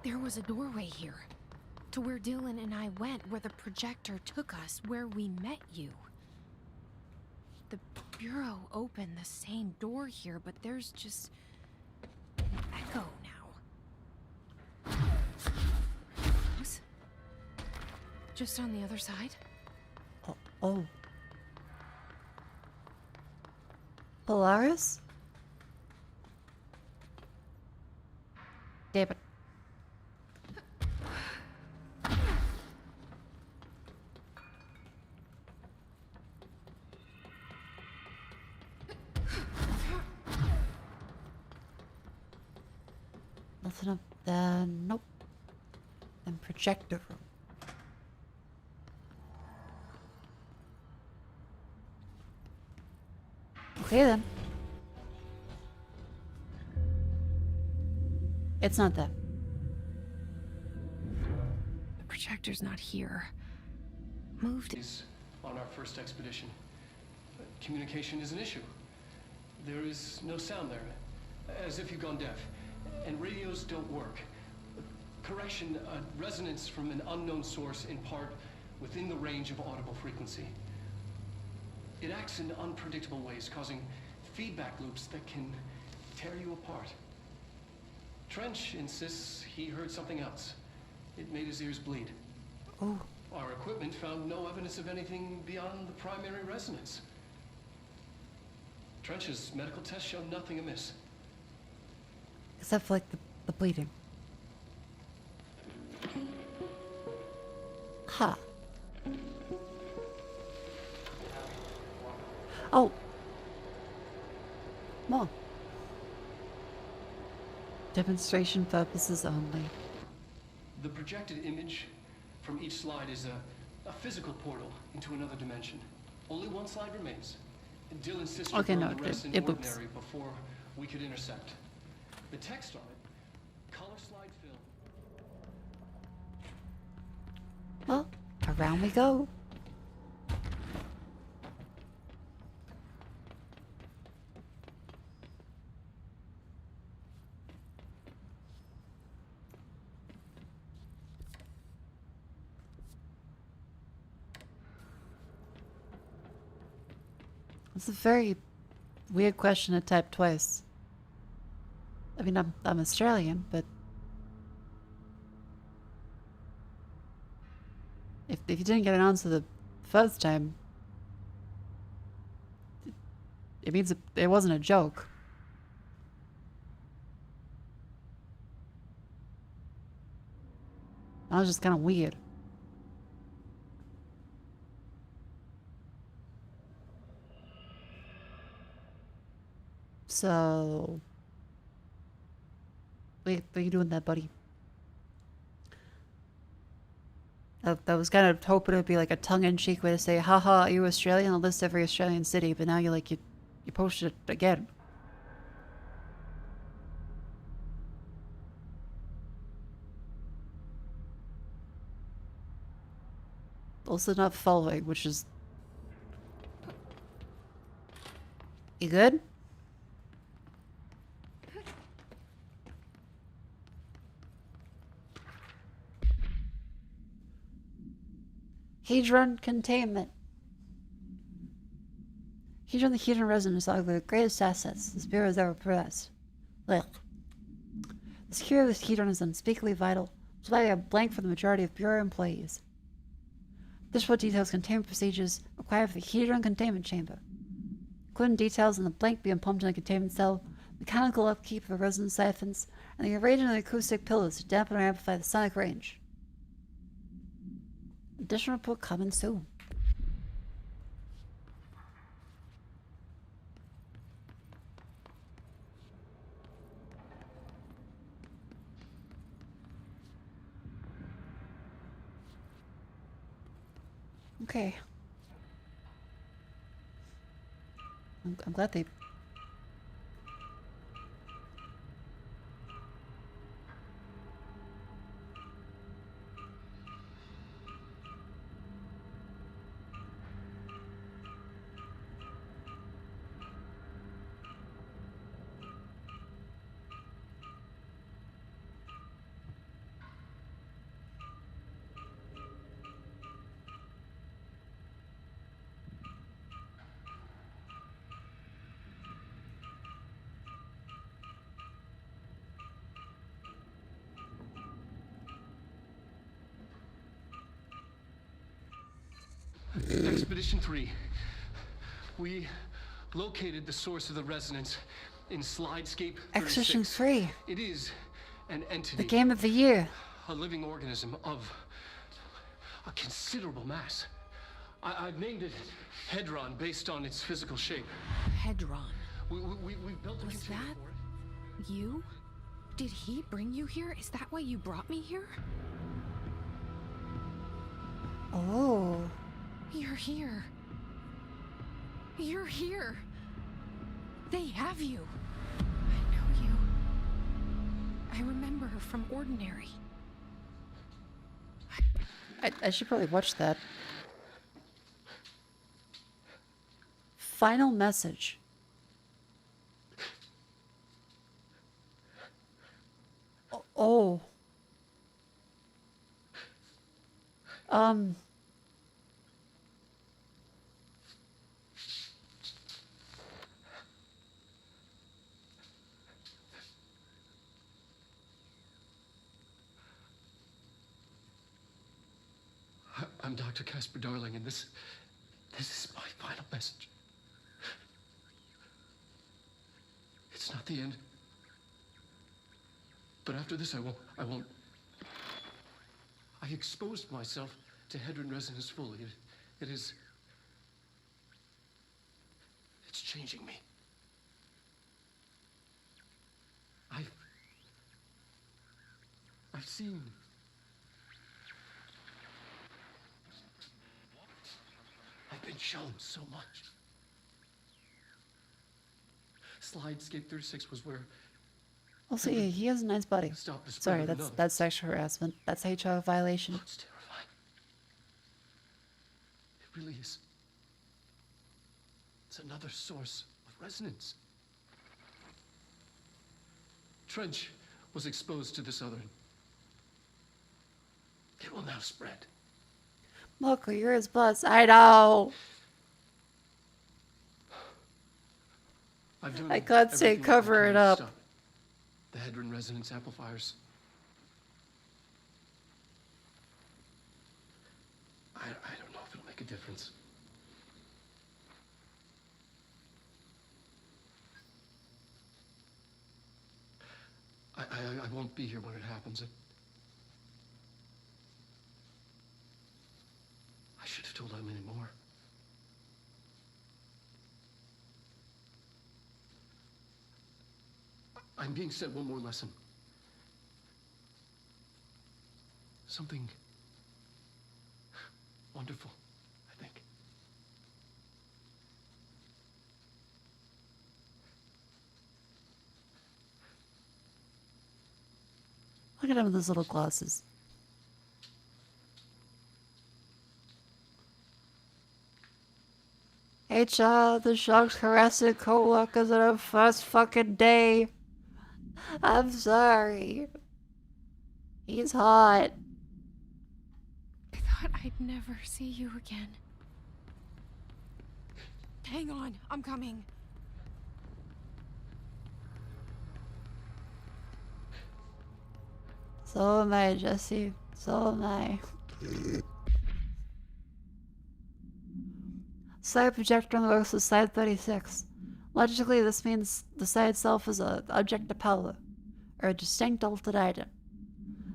There was a doorway here. To where Dylan and I went, where the projector took us, where we met you. The Bureau opened the same door here, but there's just an echo now. What? Just on the other side? Oh. Polaris? David. Nothing up there. Nope. Then projector room. Okay then. It's not that. The projector's not here. Moved. On our first expedition. Communication is an issue. There is no sound there, as if you've gone deaf. And radios don't work. Correction, a resonance from an unknown source in part within the range of audible frequency. It acts in unpredictable ways, causing feedback loops that can tear you apart. Trench insists he heard something else. It made his ears bleed. Oh. Our equipment found no evidence of anything beyond the primary resonance. Trench's medical tests showed nothing amiss. Except for like the bleeding. Huh. Oh. More. Demonstration purposes only. The projected image from each slide is a physical portal into another dimension. Only one slide remains. Dylan's sister burned the rest in ordinary before we could intercept. The text on it, color slide film. Well, around we go. It's a very weird question to type twice. I mean, I'm Australian, but if you didn't get an answer the first time, it means it wasn't a joke. That was just kind of weird. So... Wait, what are you doing there, buddy? I was kind of hoping it would be like a tongue-in-cheek way to say, haha, are you Australian? I'll list every Australian city, but now you're like, you posted it again. Also not following, which is... You good? Hadron containment. Hadron, the Hadron resonance are the greatest assets this Bureau has ever possessed. Look. The security of this Hadron is unspeakably vital, which is why we have blank for the majority of Bureau employees. This report details containment procedures required for the Hadron containment chamber, including details on the blank being pumped in a containment cell, mechanical upkeep of the resonance siphons, and the arrangement of the acoustic pillars to dampen or amplify the sonic range. Additional report coming soon. Okay. I'm glad they... Expedition 3. We located the source of the resonance in Slidescape 36. Expedition 3. It is an entity. The game of the year. A living organism of a considerable mass. I've named it Hedron based on its physical shape. Hedron. We built a Was container that for it. you? Did he bring you here? Is that why you brought me here? Oh. You're here. You're here. They have you. I know you. I remember her from Ordinary. I should probably watch that. Final message. Oh. I'm Dr. Casper Darling, and this is my final message. It's not the end. But after this, I won't. I exposed myself to Hedron resonance fully. It's changing me. I've seen. I've been shown so much. Slidescape 36 was where... Also, yeah, he has a nice body. Sorry, that's sexual harassment. That's HR violation. It's terrifying. It really is. It's another source of resonance. Trench was exposed to this other. It will now spread. Mako, you're his boss. I know. I can't say cover it up. The Hedron resonance amplifiers. I don't know if it'll make a difference. I won't be here when it happens. I should have told him any more. I'm being sent one more lesson. Something wonderful, I think. Look at him with his little glasses. HR, the shark's harassing co-workers on our first fucking day. I'm sorry. He's hot. I thought I'd never see you again. Hang on, I'm coming. So am I, Jesse. So am I. Side projector works with side 36. Logically, this means the side itself is an object of power, or a distinct altered item.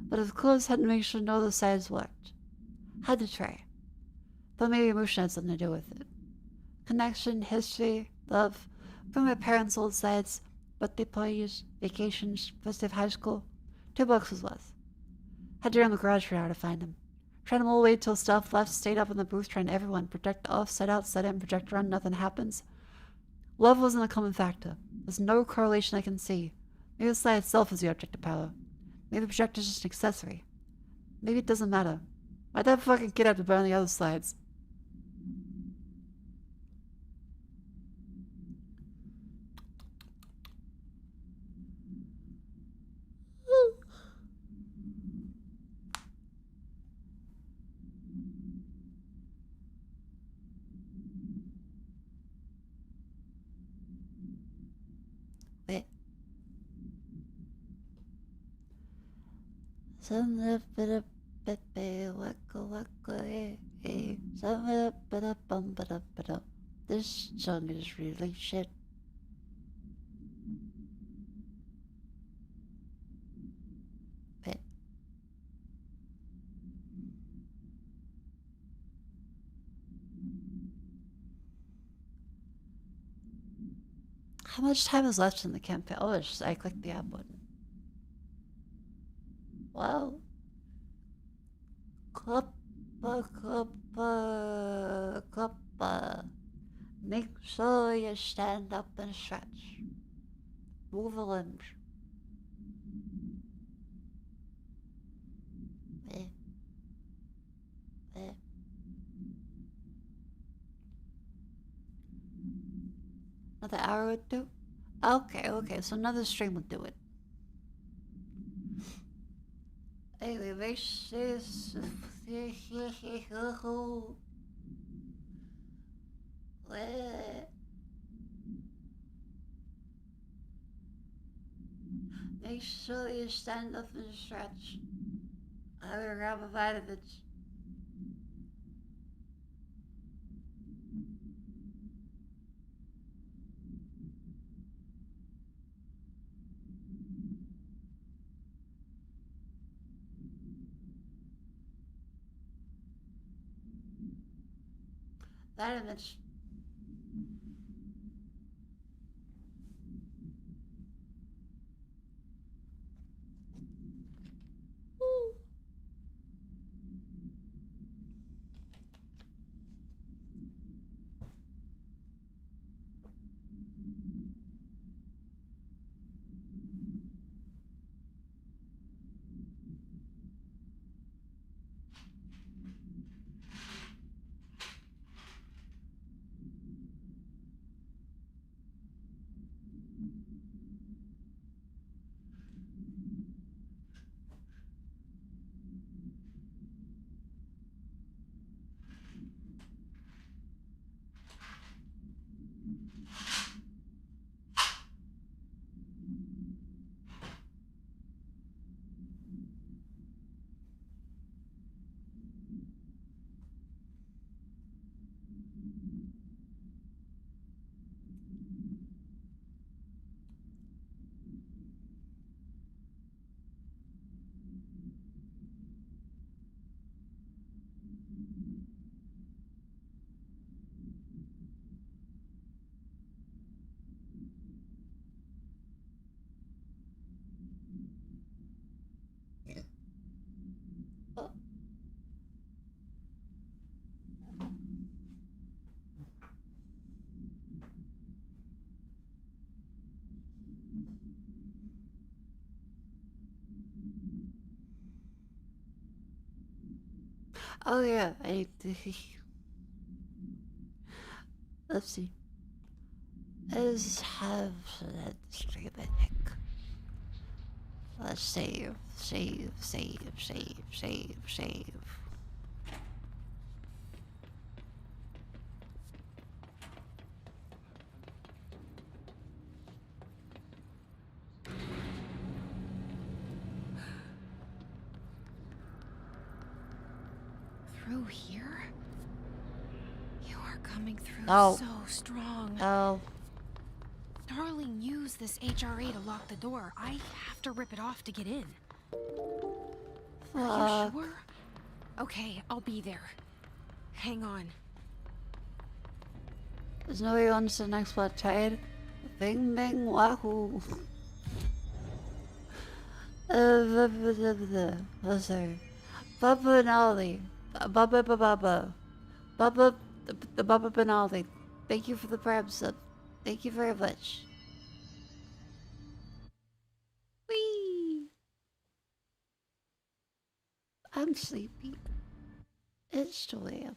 But of course, had to make sure no other sides worked. Had to try. But maybe emotion had something to do with it. Connection, history, love, from my parents' old sides, birthday parties, vacations, first day of high school. 2 bucks was worth. Had to run the garage for an hour to find him. Tried him all the way till stuff left, stayed up in the booth trying everyone. Projector off, set out, set in, projector on, nothing happens. Love wasn't a common factor. There's no correlation I can see. Maybe the slide itself is the object of power. Maybe the projector's just an accessory. Maybe it doesn't matter. Why'd that fucking kid have to burn the other slides? Wait. Some bit of pepe, wacka wacka, eh. Some bit of bum, but up. This song is really shit. Wait. How much time is left in the campaign? Oh, I clicked the app button. Wow. Cuppa. Make sure you stand up and stretch. Move the limbs. Another hour would do? Okay, so another stream would do it. Anyway, make sure make sure you stand up and stretch. I will grab a vitamins. Vitamins. Oh yeah, let's see. Let's have that stream, I think. Let's save. Through here? You are coming through No. so strong. No. Darling used this HRA to lock the door. I have to rip it off to get in. Are you sure? Okay, I'll be there. Hang on. There's no way on to the next blood tide. Bing bing wahoo. Oh, sorry. Bubba and Ollie. Bubba. The Bubba Benaldi. Thank you for the prime sub. Thank you very much. Whee! I'm sleepy. It's 2 a.m.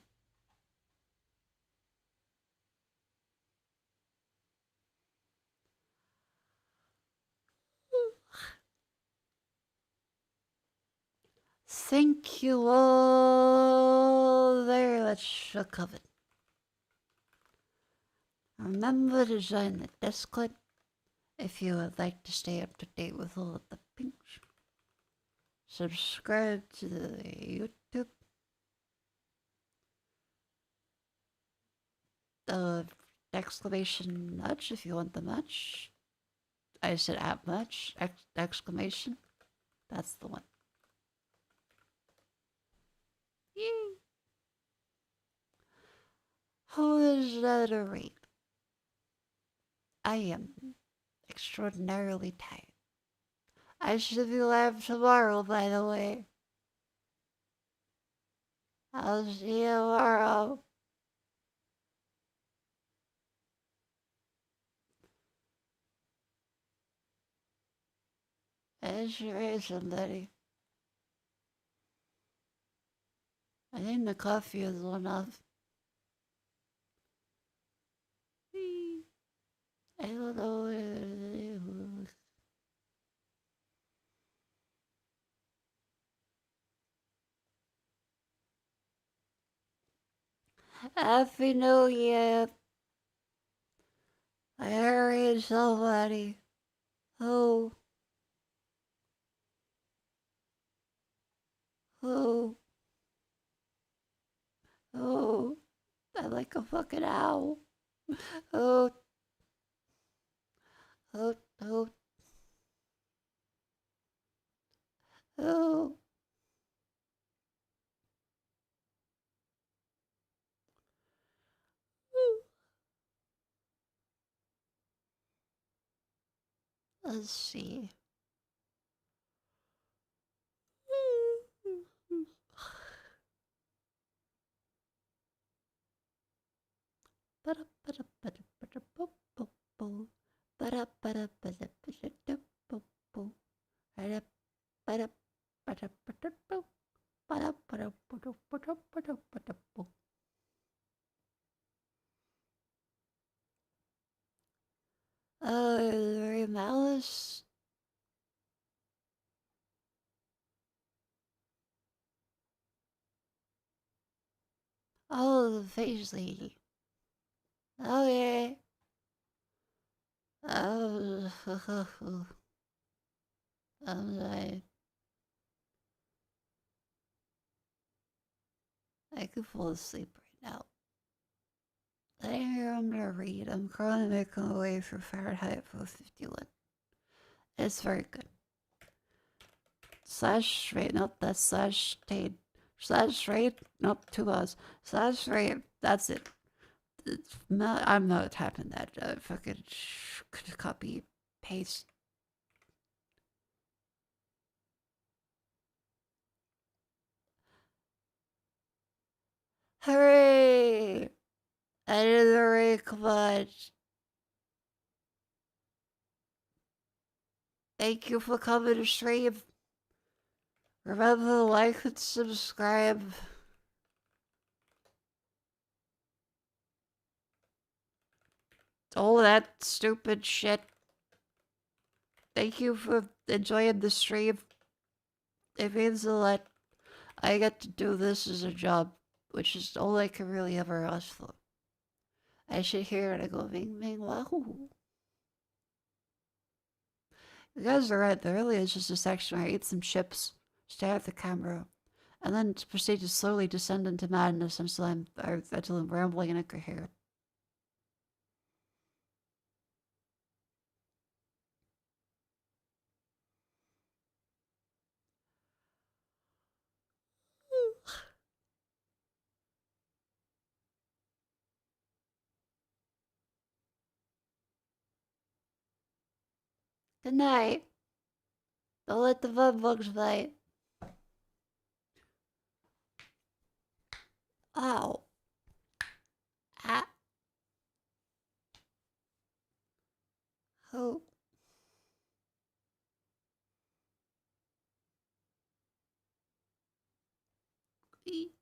Thank you all very much for coming. Remember to join the Discord if you would like to stay up to date with all of the things. Subscribe to the YouTube. Exclamation nudge if you want the nudge. I said at much. Exclamation. That's the one. Yay. How is that a rate? I am extraordinarily tired. I should be live tomorrow, by the way. I'll see you tomorrow. I should raise somebody. I think the coffee is enough. I don't know what it is. Happy New Year. I heard somebody. Oh. I'm like a fucking owl. Oh. Let's see. Very malice. Oh, the face lady. Okay. I'm sorry. I could fall asleep right now. Later I'm gonna read. I'm currently making my way through Fahrenheit 451. It's very good. Slash rate, nope, that's slash tate. Slash rate, nope, 2 bars. Slash rate, that's it. I'm not typing that. Fucking copy, paste. Hooray! I did the rake much. Thank you for coming to stream. Remember to like and subscribe. all that stupid shit. Thank you for enjoying the stream. It means a lot. I get to do this as a job, which is all I can really ever ask for. I sit here and I go, Ming Ming Wahoo. You guys are right, there really is just a section where I eat some chips, stare at the camera, and then proceed to slowly descend into madness until I'm rambling and incoherent. Good night. Don't let the bug bugs bite. Ow. Ah. Oh. Eat.